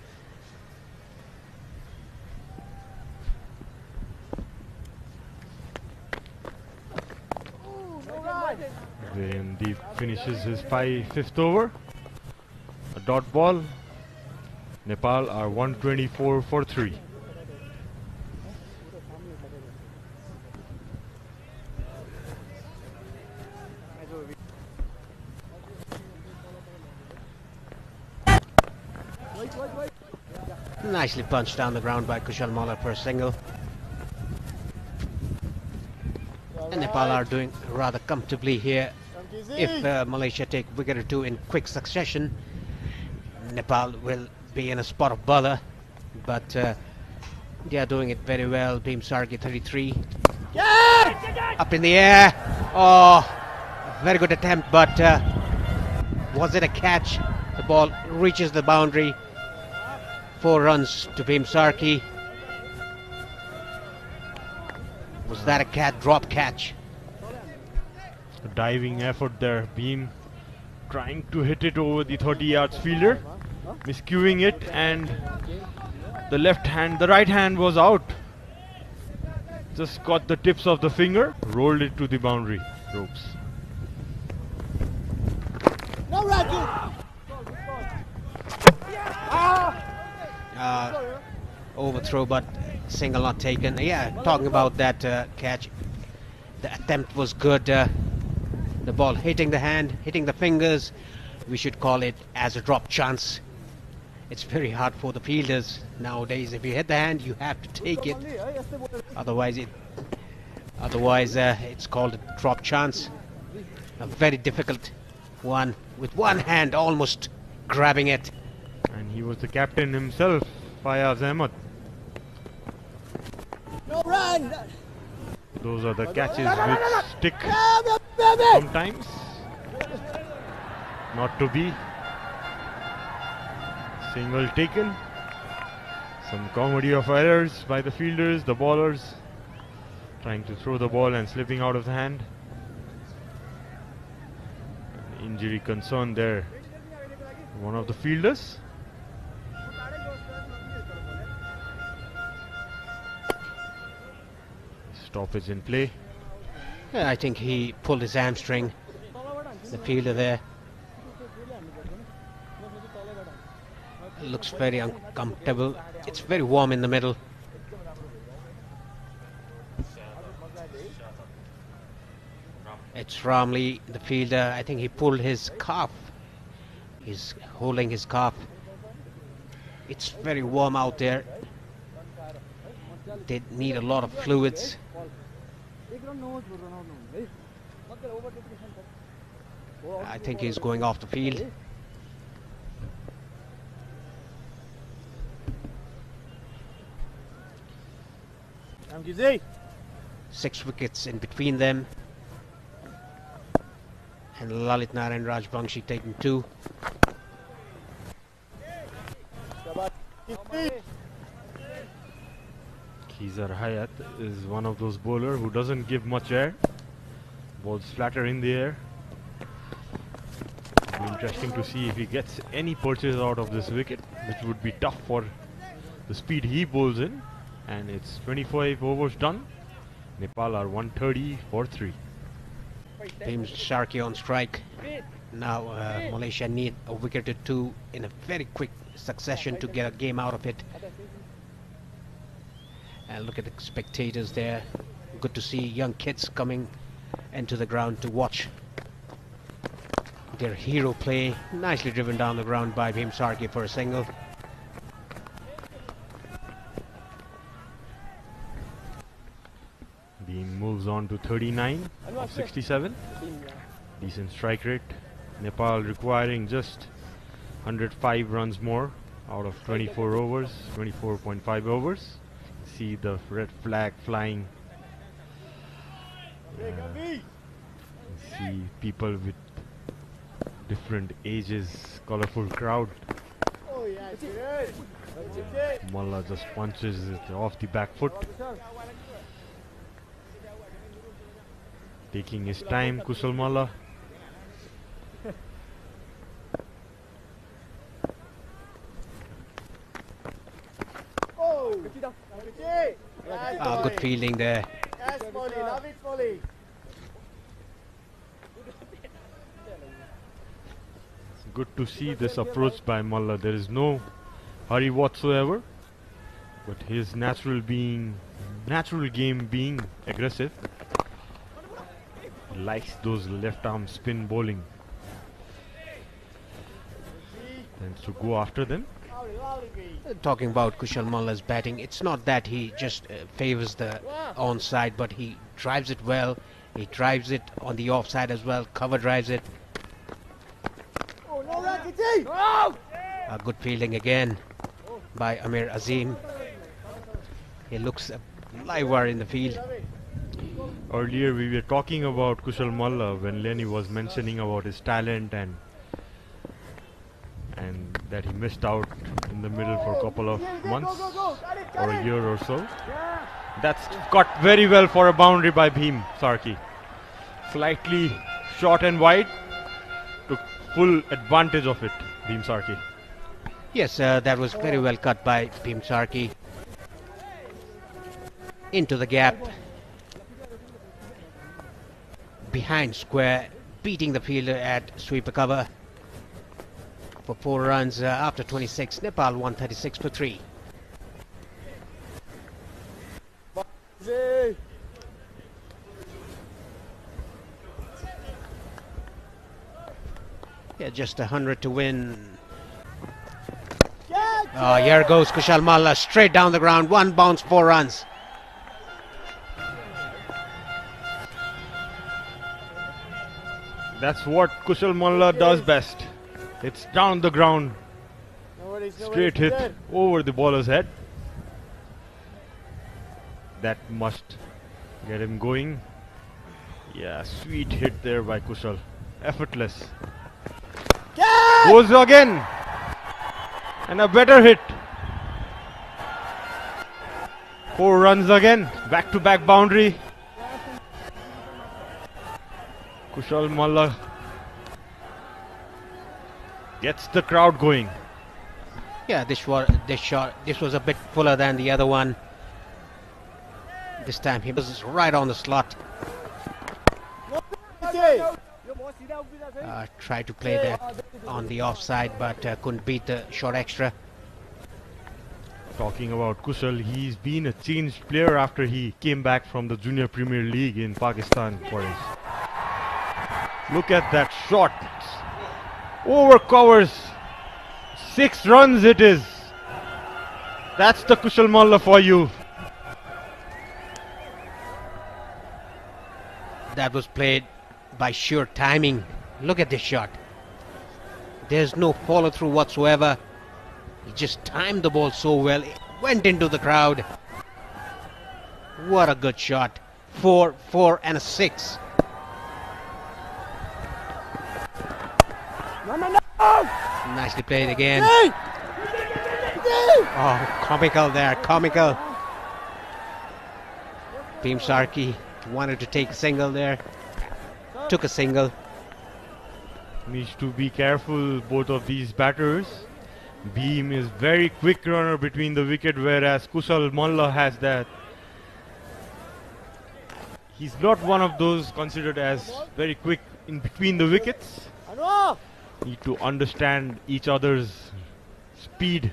Speaker 6: Virendeep finishes his fifth over. A dot ball. Nepal are 124 for 3.
Speaker 1: Nicely punched down the ground by Kushal Malla for a single. And Nepal are doing rather comfortably here. If Malaysia take wicket or two in quick succession, Nepal will be in a spot of bother. But they are doing it very well. Bhim Sargi 33. Up in the air. Oh, very good attempt, but was it a catch? The ball reaches the boundary. 4 runs to Bhim Sargi. Was that a drop catch?
Speaker 6: A diving effort there. Bhim trying to hit it over the 30 yards fielder, miscuing it, and the right hand was out. Just got the tips of the finger, rolled it to the boundary ropes.
Speaker 8: No racket.
Speaker 1: Overthrow, but single not taken. Yeah, talking about that catch. The attempt was good. The ball hitting the hand, hitting the fingers. We should call it as a drop chance. It's very hard for the fielders nowadays. If you hit the hand, you have to take it. Otherwise, it's called a drop chance. A very difficult one with one hand almost grabbing it.
Speaker 6: And he was the captain himself, Fayaz Ahmed.
Speaker 8: No run.
Speaker 6: Those are the catches which stick sometimes. Not to be. Single taken. Some comedy of errors by the fielders, the bowlers trying to throw the ball and slipping out of the hand. Injury concern there. One of the fielders. Stoppage in play.
Speaker 1: Yeah, I think he pulled his hamstring. The fielder there. Looks very uncomfortable. It's very warm in the middle. It's Ramli, the fielder. I think he pulled his calf. He's holding his calf. It's very warm out there. They need a lot of fluids. I think he's going off the field. Six wickets in between them. And Lalit Narayan Rajbangshi taking 2.
Speaker 6: Khizar Hayat is one of those bowlers who doesn't give much air. Balls flatter in the air. It'll be interesting to see if he gets any purchase out of this wicket, which would be tough for the speed he bowls in. And it's 25 overs done. Nepal are 130 for 3.
Speaker 1: Bhim Sargi on strike. Now Malaysia need a wicket or 2 in a very quick succession to get a game out of it. And look at the spectators there. Good to see young kids coming into the ground to watch their hero play. Nicely driven down the ground by Bhim Sarki for a single.
Speaker 6: Beam moves on to 39 of 67. Decent strike rate. Nepal requiring just 105 runs more out of 24 overs, 24.5 overs. See the red flag flying. See people with different ages, colorful crowd. Malla just punches it off the back foot. Taking his time, Kushal Malla.
Speaker 1: Good fielding there.
Speaker 6: Good to see this approach by Malla. There is no hurry whatsoever, but his natural game being aggressive. He likes those left arm spin bowling. Tends to go after them.
Speaker 1: Talking about Kushal Malla's batting, it's not that he just favors the onside, but he drives it well. He drives it on the offside as well. Cover drives it. A good fielding again by Amir Azim. He looks liver in the field.
Speaker 6: Earlier we were talking about Kushal Malla when Lenny was mentioning about his talent and that he missed out in the middle for a couple of months or a year or so. That's cut very well for a boundary by Bhim Sarki. Slightly short and wide. Took full advantage of it, Bhim Sarki.
Speaker 1: Yes, that was very well cut by Bhim Sarki. Into the gap. Behind square, beating the fielder at sweeper cover. For 4 runs after 26, Nepal 136 for 3. Yeah, just 100 to win. Oh, here goes Kushal Malla, straight down the ground, 1 bounce, 4 runs.
Speaker 6: That's what Kushal Malla does best. It's down the ground, straight hit over the bowler's head. That must get him going. Yeah, sweet hit there by Kushal. Effortless. Goes again. And a better hit. 4 runs again. Back-to-back boundary. Kushal Malla gets the crowd going.
Speaker 1: Yeah, this was a bit fuller than the other one. This time he was right on the slot. Tried to play that on the offside, but couldn't beat the short extra.
Speaker 6: Talking about Kushal, he's been a changed player after he came back from the Junior Premier League in Pakistan for us. Look at that shot. Over covers. 6 runs it is. That's the Kushal Malla for you.
Speaker 1: That was played by sheer timing. Look at this shot. There's no follow through whatsoever. He just timed the ball so well. It went into the crowd. What a good shot. 4, 4 and a 6. Nicely played again. Oh, comical there, comical. Bhim Sarki wanted to take a single there. Took a single.
Speaker 6: Needs to be careful, both of these batters. Bhim is very quick runner between the wicket, whereas Kushal Malla has that. He's not one of those considered as very quick in between the wickets. Need to understand each other's speed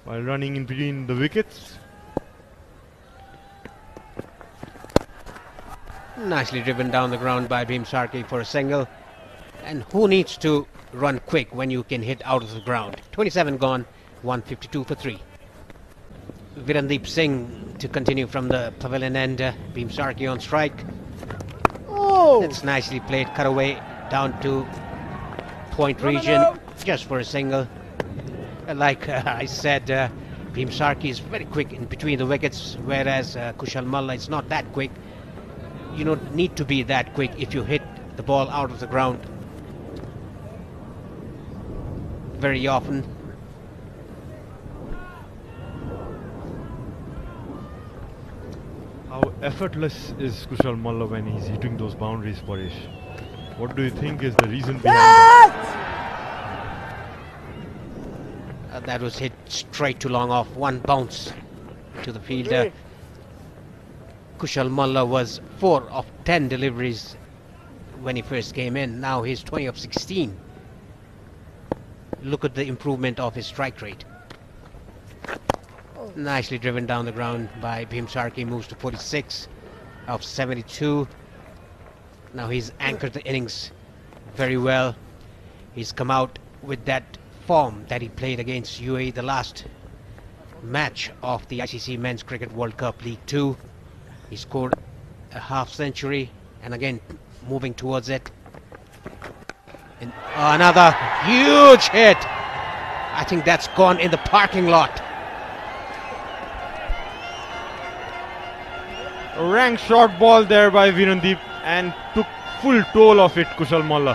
Speaker 6: while running in between the wickets.
Speaker 1: Nicely driven down the ground by Bhim Sarki for a single. And who needs to run quick when you can hit out of the ground? 27 gone, 152 for 3. Virandeep Singh to continue from the pavilion end. Bhim Sarki on strike.
Speaker 8: Oh!
Speaker 1: That's nicely played. Cut away down to point region just for a single. Like I said, Bhim Sarki is very quick in between the wickets, whereas Kushal Malla is not that quick. You don't need to be that quick if you hit the ball out of the ground very often.
Speaker 6: How effortless is Kushal Malla when he's hitting those boundaries, Paresh? What do you think is the reason behind that?
Speaker 1: That was hit straight to long off. One bounce to the fielder. Kushal Malla was 4 of 10 deliveries when he first came in. Now he's 20 of 16. Look at the improvement of his strike rate. Nicely driven down the ground by Bhim Sarki. Moves to 46 of 72. Now he's anchored the innings very well. He's come out with that form that he played against UAE the last match of the ICC Men's Cricket World Cup League 2. He scored a half century and again moving towards it. And another huge hit. I think that's gone in the parking lot.
Speaker 6: A rank short ball there by Virandeep and took full toll of it, Kushal Malla.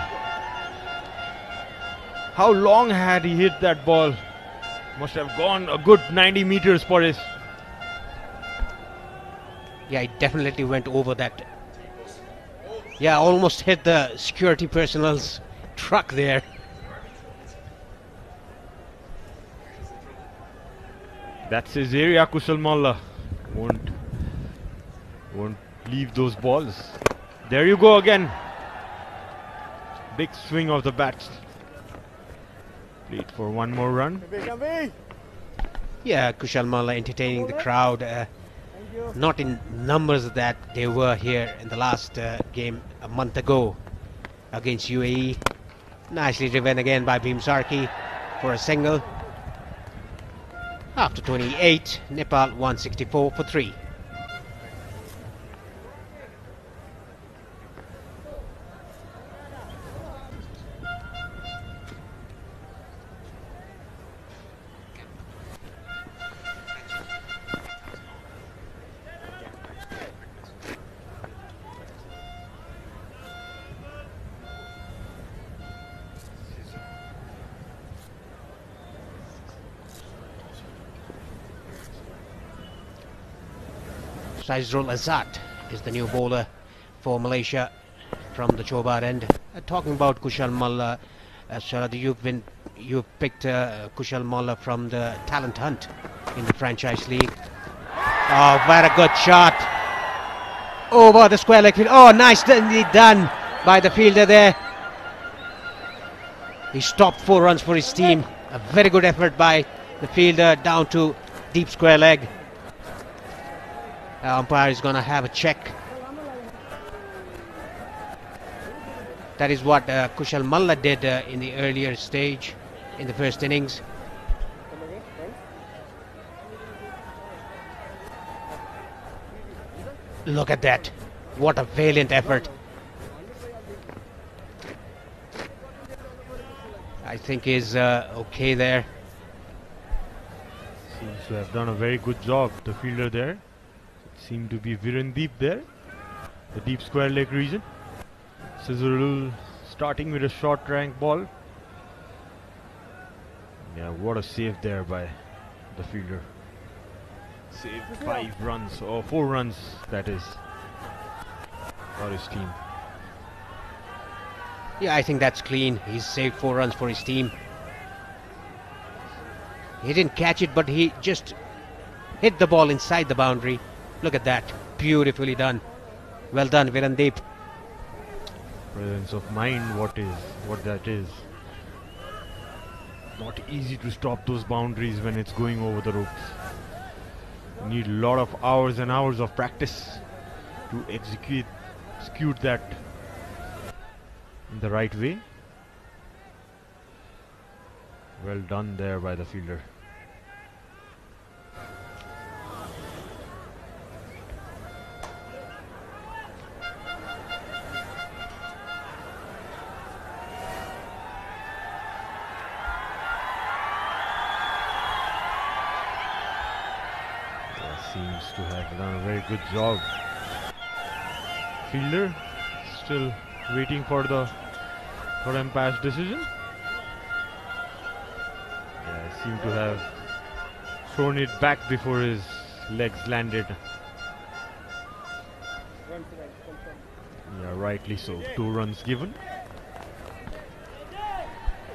Speaker 6: How long had he hit that ball? Must have gone a good 90 meters, Paresh.
Speaker 1: Yeah, he definitely went over that. Yeah, almost hit the security personnel's truck there.
Speaker 6: That's his area, Kushal Malla. Won't leave those balls. There you go again. Big swing of the bats. Played for one more run.
Speaker 1: Yeah, Kushal Malla entertaining the crowd. Not in numbers that they were here in the last game a month ago against UAE. Nicely driven again by Bhim Sarki for a single. After 28, Nepal 164 for 3. Saizrul Azad is the new bowler for Malaysia from the Chobar end. Talking about Kushal Malla, Sharad, you've picked Kushal Malla from the talent hunt in the franchise league. Oh, very good shot over the square leg field. Oh, nicely done by the fielder there. He stopped 4 runs for his team. A very good effort by the fielder down to deep square leg. Umpire is going to have a check. That is what Kushal Malla did in the earlier stage in the first innings. Look at that. What a valiant effort. I think he's okay there.
Speaker 6: Seems to have done a very good job, the fielder there. Seemed to be Virandeep there, the deep square leg region. Sizurul starting with a short rank ball. Yeah, what a save there by the fielder. Saved 5 runs, or 4 runs that is, for his team.
Speaker 1: Yeah, I think that's clean. He's saved 4 runs for his team. He didn't catch it, but he just hit the ball inside the boundary. Look at that. Beautifully done. Well done, Virandeep.
Speaker 6: Presence of mind, what that is. Not easy to stop those boundaries when it's going over the ropes. You need a lot of hours and hours of practice to execute skewed that in the right way. Well done there by the fielder. Seems to have done a very good job. Fielder still waiting for the umpire's decision. Yeah, seemed to have thrown it back before his legs landed. Yeah, rightly so. 2 runs given.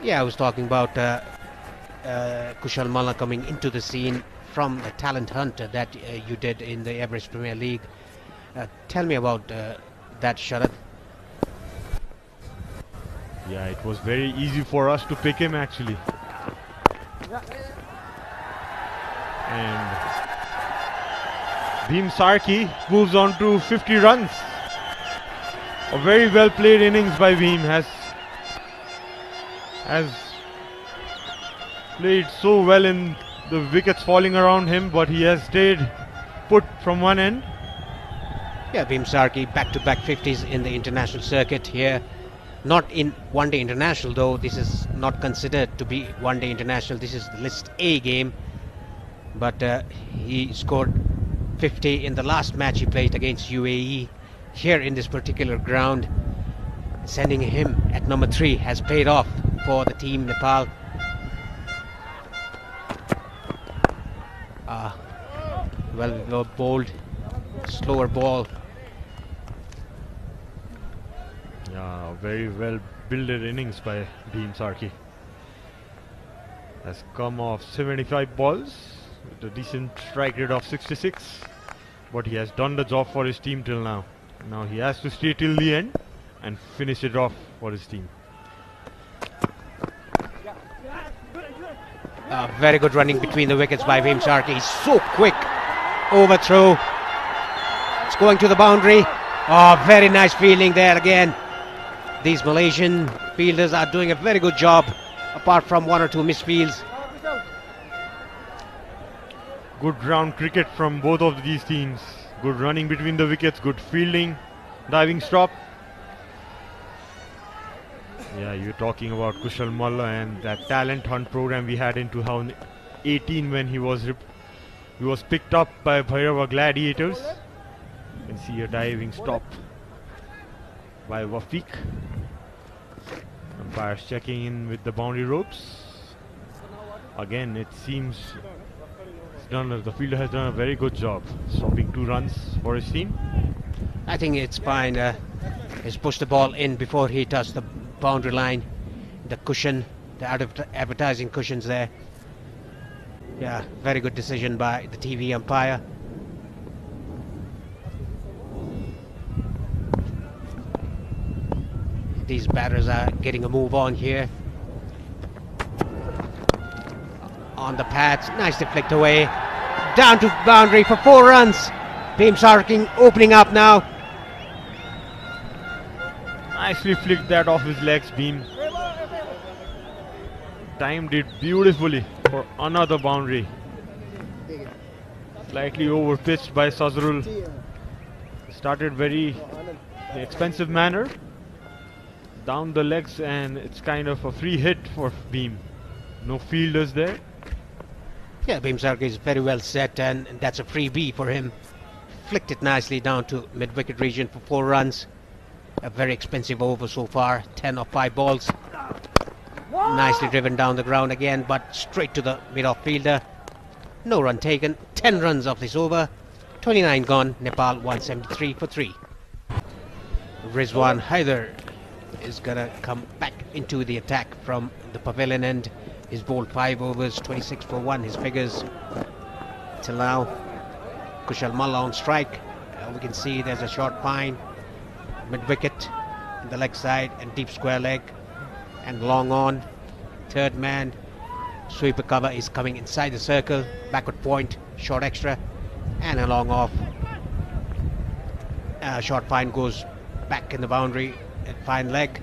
Speaker 1: Yeah, I was talking about Kushal Malla coming into the scene from the talent hunt that you did in the Everest Premier League. Tell me about that, Sharad.
Speaker 6: Yeah, it was very easy for us to pick him actually. And Bhim Sarki moves on to 50 runs. A very well played innings by Bhim, has played so well in the wickets falling around him, but he has stayed put from one end.
Speaker 1: Yeah, Bhim Sarki back-to-back 50s in the international circuit here. Not in one-day international though. This is not considered to be one-day international. This is the List A game. But he scored 50 in the last match he played against UAE here in this particular ground. Sending him at number 3 has paid off for the team Nepal. Well bowled, slower ball.
Speaker 6: Yeah, very well builded innings by Bhim Sarki. Has come off 75 balls with a decent strike rate of 66, but he has done the job for his team till now. Now he has to stay till the end and finish it off for his team.
Speaker 1: Very good running between the wickets by Bhim Sarki. He's so quick. Overthrow. It's going to the boundary. Oh, very nice fielding there again. These Malaysian fielders are doing a very good job, apart from 1 or 2 misfields.
Speaker 6: Good ground cricket from both of these teams. Good running between the wickets, good fielding, diving stop. Yeah, you're talking about Kushal Malla and that talent hunt program we had in 2018 when he was picked up by Bhairava Gladiators. You can see a diving stop by Wafiq. Umpires checking in with the boundary ropes. Again, it seems the fielder has done a very good job stopping 2 runs for his team.
Speaker 1: I think it's fine. He's pushed the ball in before he touched the boundary line. The cushion, the advertising cushions there. Yeah, very good decision by the TV umpire. These batters are getting a move on here. On the pads, nicely flicked away. Down to boundary for 4 runs. Bhim Sarki opening up now.
Speaker 6: Nicely flicked that off his legs, Bhim. Timed it beautifully for another boundary. Slightly over pitched by Sazrul. Started very expensive manner. Down the legs, and it's kind of a free hit for Bhim. No fielders there.
Speaker 1: Yeah, Bhim Sarki is very well set, and that's a freebie for him. Flicked it nicely down to mid-wicket region for 4 runs. A very expensive over so far, 10 of 5 balls. Nicely driven down the ground again, but straight to the mid-off fielder. No run taken, 10 runs off this over. 29 gone, Nepal 173 for 3. Rizwan Haider is gonna come back into the attack from the pavilion end. He's bowled 5 overs, 26 for 1, his figures till now. Kushal Malla on strike. We can see there's a short fine, mid-wicket, the leg side, and deep square leg, and long on. Third man, sweeper cover is coming inside the circle, backward point, short extra, and a long off. Short fine goes back in the boundary at fine leg.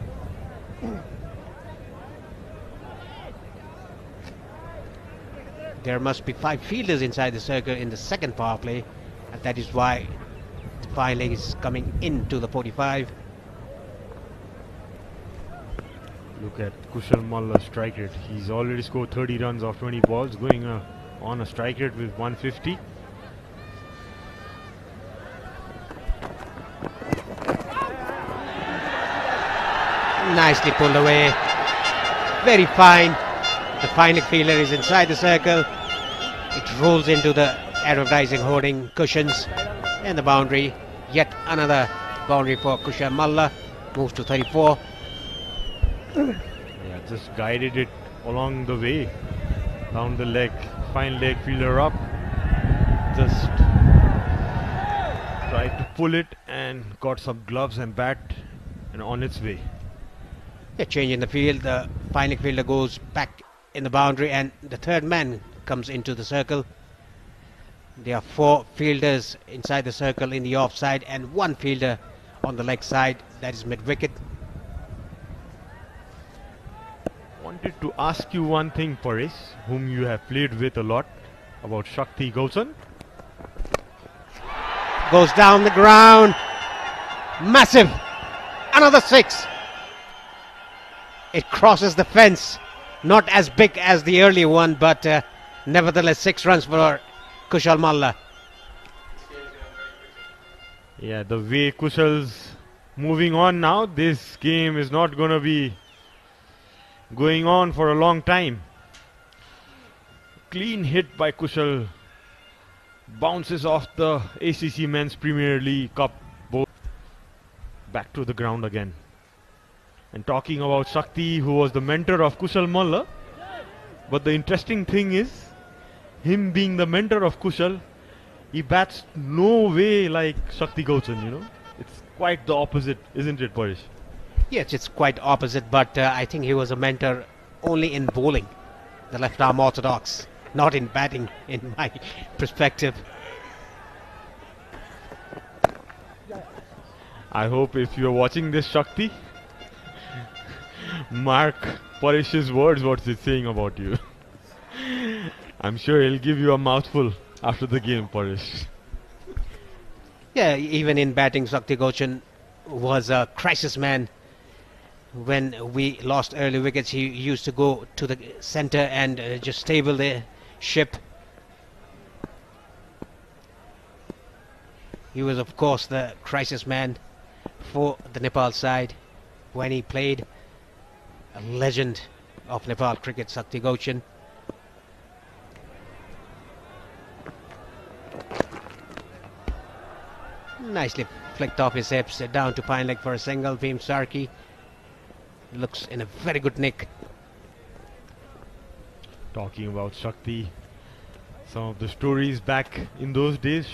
Speaker 1: There must be 5 fielders inside the circle in the second power play, and that is why the fine leg is coming into the 45.
Speaker 6: Look at Kushal Malla's strike rate. He's already scored 30 runs off 20 balls, going on a strike rate with 150.
Speaker 1: Nicely pulled away. Very fine. The fine leg fielder is inside the circle. It rolls into the advertising hoarding cushions and the boundary. Yet another boundary for Kushal Malla. Moves to 34.
Speaker 6: Yeah, just guided it along the way, down the leg, fine leg fielder up, just tried to pull it and got some gloves and bat and on its way.
Speaker 1: A change in the field, the fine leg fielder goes back in the boundary and the third man comes into the circle. There are 4 fielders inside the circle in the offside and 1 fielder on the leg side, that is mid-wicket.
Speaker 6: Wanted to ask you one thing, Paresh, whom you have played with a lot, about Shakti Gautam.
Speaker 1: Goes down the ground. Massive. Another 6. It crosses the fence. Not as big as the earlier one, but nevertheless 6 runs for Kushal Malla.
Speaker 6: Yeah, the way Kushal's moving on now, this game is not going to be going on for a long time. Clean hit by Kushal. Bounces off the ACC Men's Premier League Cup board. Back to the ground again. And talking about Shakti, who was the mentor of Kushal Malla. But the interesting thing is, him being the mentor of Kushal, he bats no way like Shakti Gautam, you know. It's quite the opposite, isn't it, Paresh?
Speaker 1: Yes, it's quite opposite, but I think he was a mentor only in bowling, the left arm orthodox, not in batting, in my perspective.
Speaker 6: I hope if you're watching this, Shakti, mark Paresh's words, what's it saying about you. I'm sure he'll give you a mouthful after the game, Paresh.
Speaker 1: Yeah, even in batting, Shakti Gautam was a crisis man. When we lost early wickets, he used to go to the centre and just stable the ship. He was, of course, the crisis man for the Nepal side when he played. A legend of Nepal cricket, Shakti Gautam. Nicely flicked off his hips, down to fine leg for a single. Bhim Sarki looks in a very good nick.
Speaker 6: Talking about Shakti, some of the stories back in those days,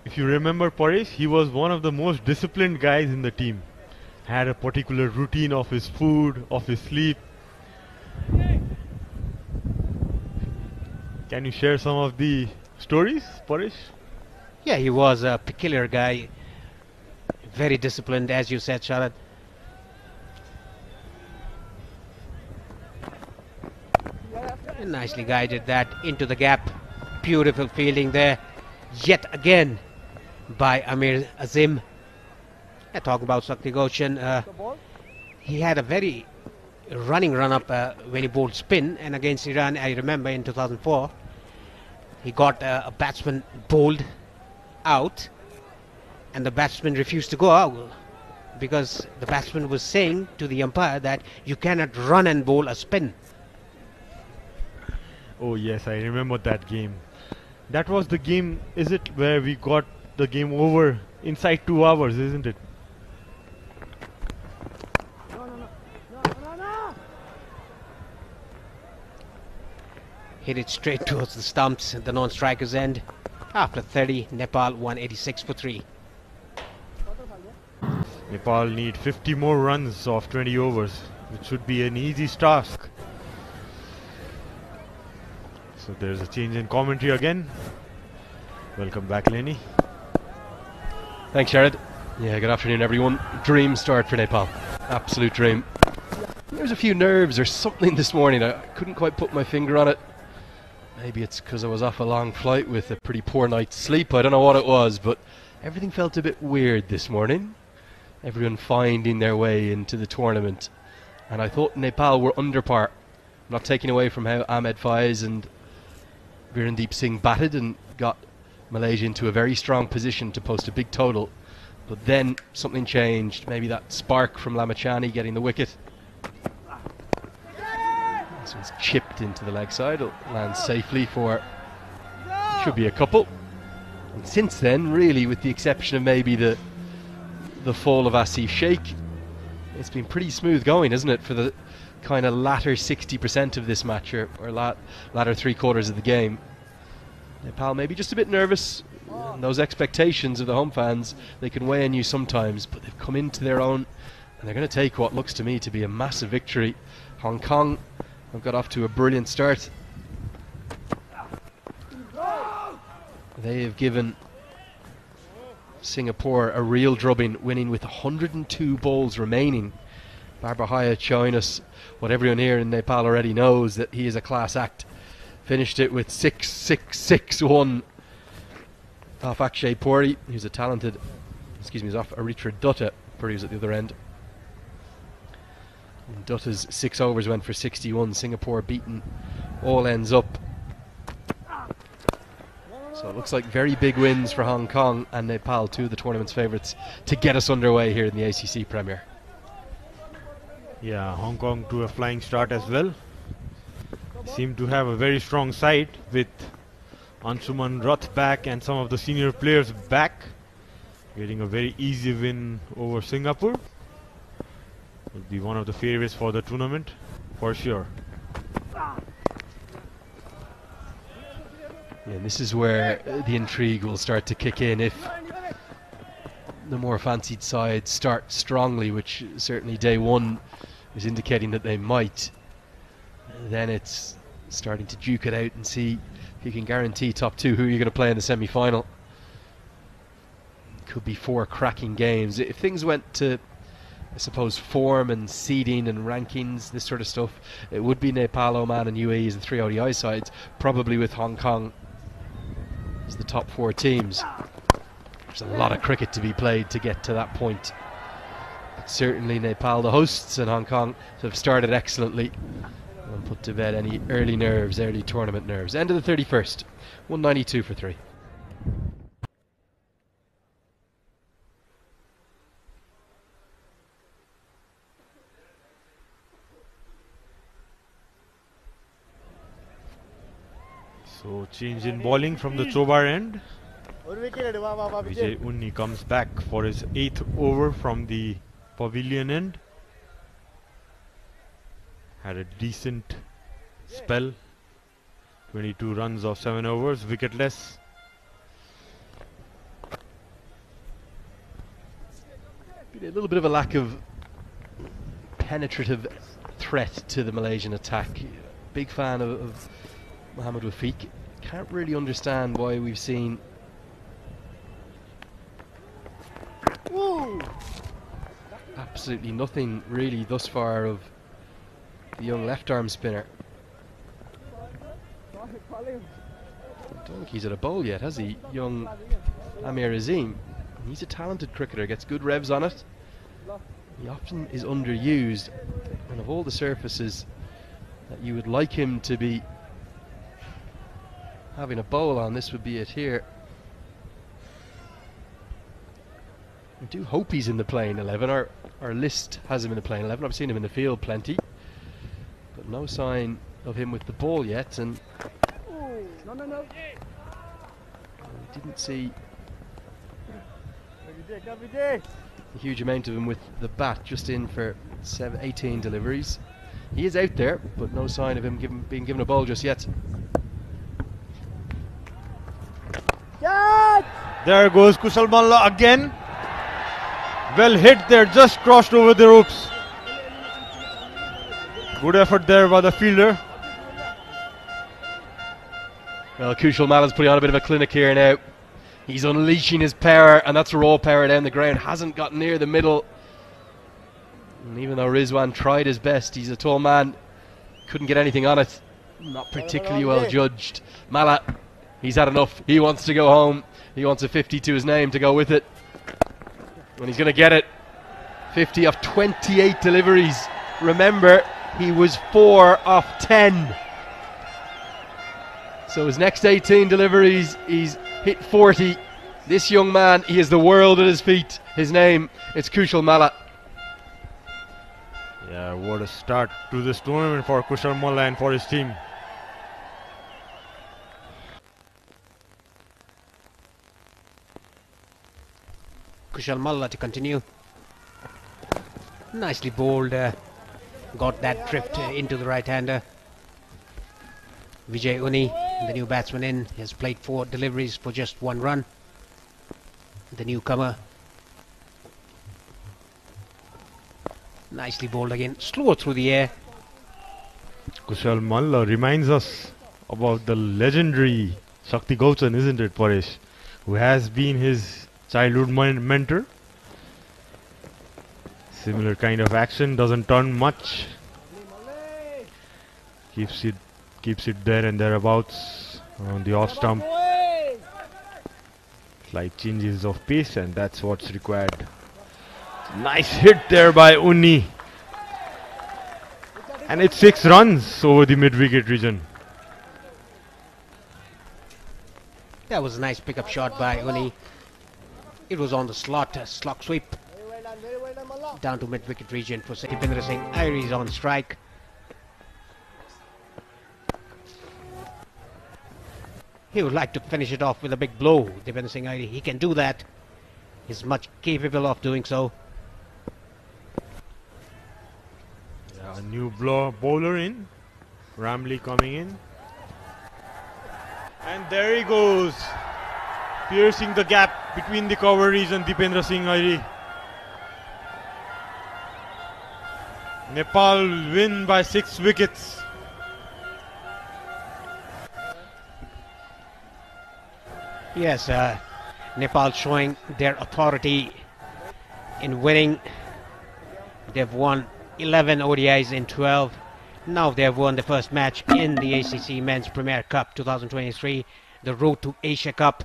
Speaker 6: if you remember Paresh, he was one of the most disciplined guys in the team. Had a particular routine of his food, of his sleep. Can you share some of the stories, Paresh?
Speaker 1: Yeah, he was a peculiar guy, very disciplined, as you said, Sharad. Nicely guided that into the gap. Beautiful fielding there, yet again, by Amir Azim. Talking about Shakti Gautam, he had a very running run-up when he bowled spin, and against Iran, I remember in 2004, he got a batsman bowled out, and the batsman refused to go out because the batsman was saying to the umpire that you cannot run and bowl a spin.
Speaker 6: Oh yes, I remember that game. That was the game, is it, where we got the game over inside 2 hours, isn't it?
Speaker 1: Hit it straight towards the stumps at the non-striker's end. After 30, Nepal 186 for 3.
Speaker 6: Nepal need 50 more runs of 20 overs, which should be an easy task. So there's a change in commentary again. Welcome back, Lenny.
Speaker 5: Thanks, Sharad. Yeah, good afternoon everyone. Dream start for Nepal. Absolute dream. There was a few nerves or something this morning. I couldn't quite put my finger on it. Maybe it's because I was off a long flight with a pretty poor night's sleep. I don't know what it was, but everything felt a bit weird this morning. Everyone finding their way into the tournament. And I thought Nepal were under par. Not taking away from how Ahmed Faiz and Virendeep Singh batted and got Malaysia into a very strong position to post a big total. But then something changed. Maybe that spark from Lamachani getting the wicket. This one's chipped into the leg side. It'll land safely for, should be a couple. And since then, really, with the exception of maybe the fall of Asif Sheikh, it's been pretty smooth going, isn't it, for the kind of latter 60% of this match, or latter 3/4 of the game. Nepal maybe just a bit nervous. And those expectations of the home fans, they can weigh on you sometimes, but they've come into their own and they're going to take what looks to me to be a massive victory. Hong Kong have got off to a brilliant start. They have given Singapore a real drubbing, winning with 102 balls remaining. Barbahaya showing us what everyone here in Nepal already knows, that he is a class act. Finished it with 6-6-6-1 off Akshay Puri, who's a talented, he's off Aritra Dutta. Puri was at the other end. And Dutta's 6 overs went for 61. Singapore beaten all ends up. So it looks like very big wins for Hong Kong and Nepal, two of the tournament's favourites, to get us underway here in the ACC Premier.
Speaker 6: Yeah, Hong Kong to a flying start as well. Seem to have a very strong side with Anshuman Rath back and some of the senior players back, getting a very easy win over Singapore. Will be one of the favorites for the tournament for sure.
Speaker 5: Yeah, and this is where the intrigue will start to kick in if the more fancied sides start strongly, which certainly day one is indicating that they might. Then it's starting to duke it out and see if you can guarantee top two who you're going to play in the semi-final. Could be 4 cracking games. If things went to, I suppose, form and seeding and rankings, this sort of stuff, it would be Nepal, Oman and UAE as the 3 ODI sides, probably with Hong Kong as the top 4 teams. There's a lot of cricket to be played to get to that point. But certainly Nepal, the hosts, and Hong Kong have started excellently and put to bed any early nerves, early tournament nerves. End of the 31st, 192 for 3.
Speaker 6: So change in bowling from the Chobar end. Vijay Unni comes back for his 8th over from the pavilion end. Had a decent spell. 22 runs of 7 overs, wicketless.
Speaker 5: A little bit of a lack of penetrative threat to the Malaysian attack. Big fan of Mohammad Wafiq. Can't really understand why we've seen absolutely nothing really thus far of the young left arm spinner. I don't think he's at a bowl yet, has he? Young Amir Azim. He's a talented cricketer, gets good revs on it. He often is underused, and of all the surfaces that you would like him to be having a bowl on, this would be it here. I do hope he's in the playing 11. Our list has him in the playing 11. I've seen him in the field plenty, but no sign of him with the ball yet. And we didn't see a huge amount of him with the bat, just in for 18 deliveries. He is out there, but no sign of him being given a ball just yet.
Speaker 6: There goes Kushal Malla again. Well hit there, just crossed over the ropes. Good effort there by the fielder.
Speaker 5: Well, Kushal Malla's putting on a bit of a clinic here now. He's unleashing his power, and that's raw power down the ground. Hasn't got near the middle. And even though Rizwan tried his best, he's a tall man. Couldn't get anything on it. Not particularly well judged. Mala, he's had enough. He wants to go home. He wants a 50 to his name to go with it. And he's going to get it. 50 of 28 deliveries. Remember, he was 4 of 10. So his next 18 deliveries, he's hit 40. This young man, he has the world at his feet. His name, it's Kushal Malla.
Speaker 6: Yeah, what a start to this tournament for Kushal Malla and for his team.
Speaker 1: Kushal Malla to continue. Nicely bowled. Got that drift into the right-hander. Vijay Uni, the new batsman in, has played 4 deliveries for just 1 run. The newcomer. Nicely bowled again. Slow through the air.
Speaker 6: Kushal Malla reminds us about the legendary Shakti Gauchan, isn't it, Paresh? Who has been his childhood mentor. Similar kind of action, doesn't turn much. Keeps it there and thereabouts on the off stump. Slight changes of pace, and that's what's required. Nice hit there by Uni. And it's 6 runs over the mid-wicket region.
Speaker 1: That was a nice pickup shot by Uni. It was on the slot, slog sweep. Down to mid-wicket region for Dipendra Singh. Iris on strike. He would like to finish it off with a big blow. Dipendra Singh Irie, he can do that. He's much capable of doing so.
Speaker 6: Yeah, a new bowler in. Ramley coming in. And there he goes. Piercing the gap between the coveries and Dipendra Singh Irie. Nepal win by 6 wickets.
Speaker 1: Yes, Nepal showing their authority in winning. They've won 11 ODIs in 12. Now they've won the first match in the ACC Men's Premier Cup 2023, the road to Asia Cup.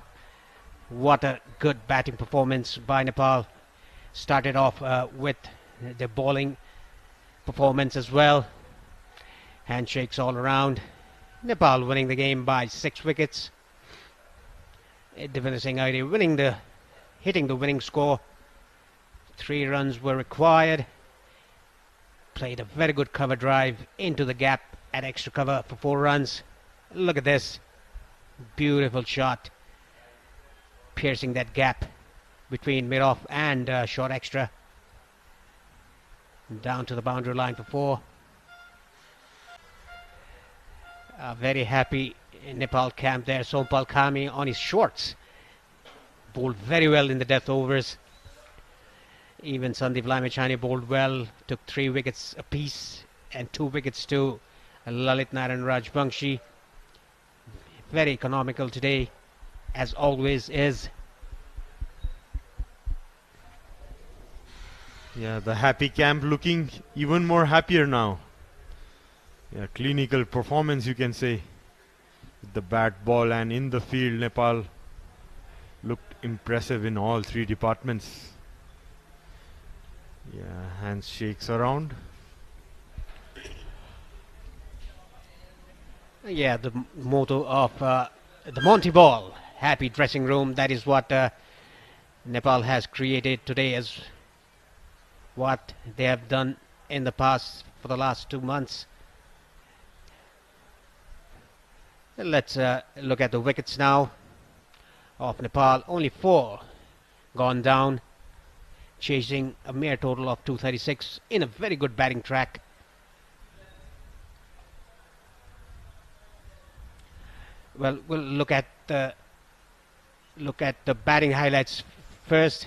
Speaker 1: What a good batting performance by Nepal. Started off with the bowling performance as well. Handshakes all around. Nepal winning the game by 6 wickets. Dipendra Singh Irie hitting the winning score. 3 runs were required. Played a very good cover drive into the gap at extra cover for 4 runs. Look at this. Beautiful shot. Piercing that gap between mid-off and short extra. Down to the boundary line for 4. Very happy in Nepal camp there. Sompal Kami on his shorts. Bowled very well in the death overs. Even Sandeep Lamechani bowled well. Took 3 wickets apiece and 2 wickets to Lalit Narayan Rajbangshi. Very economical today, as always is.
Speaker 6: Yeah, the happy camp looking even more happier now. Yeah, clinical performance, you can say. With the bat, ball and in the field, Nepal looked impressive in all 3 departments. Yeah, handshakes around.
Speaker 1: Yeah, the motto of the Monty Ball, happy dressing room. That is what Nepal has created today, as what they have done in the past for the last 2 months. Let's look at the wickets now of Nepal. Only 4 gone down, chasing a mere total of 236 in a very good batting track. Well, we'll look at the batting highlights first.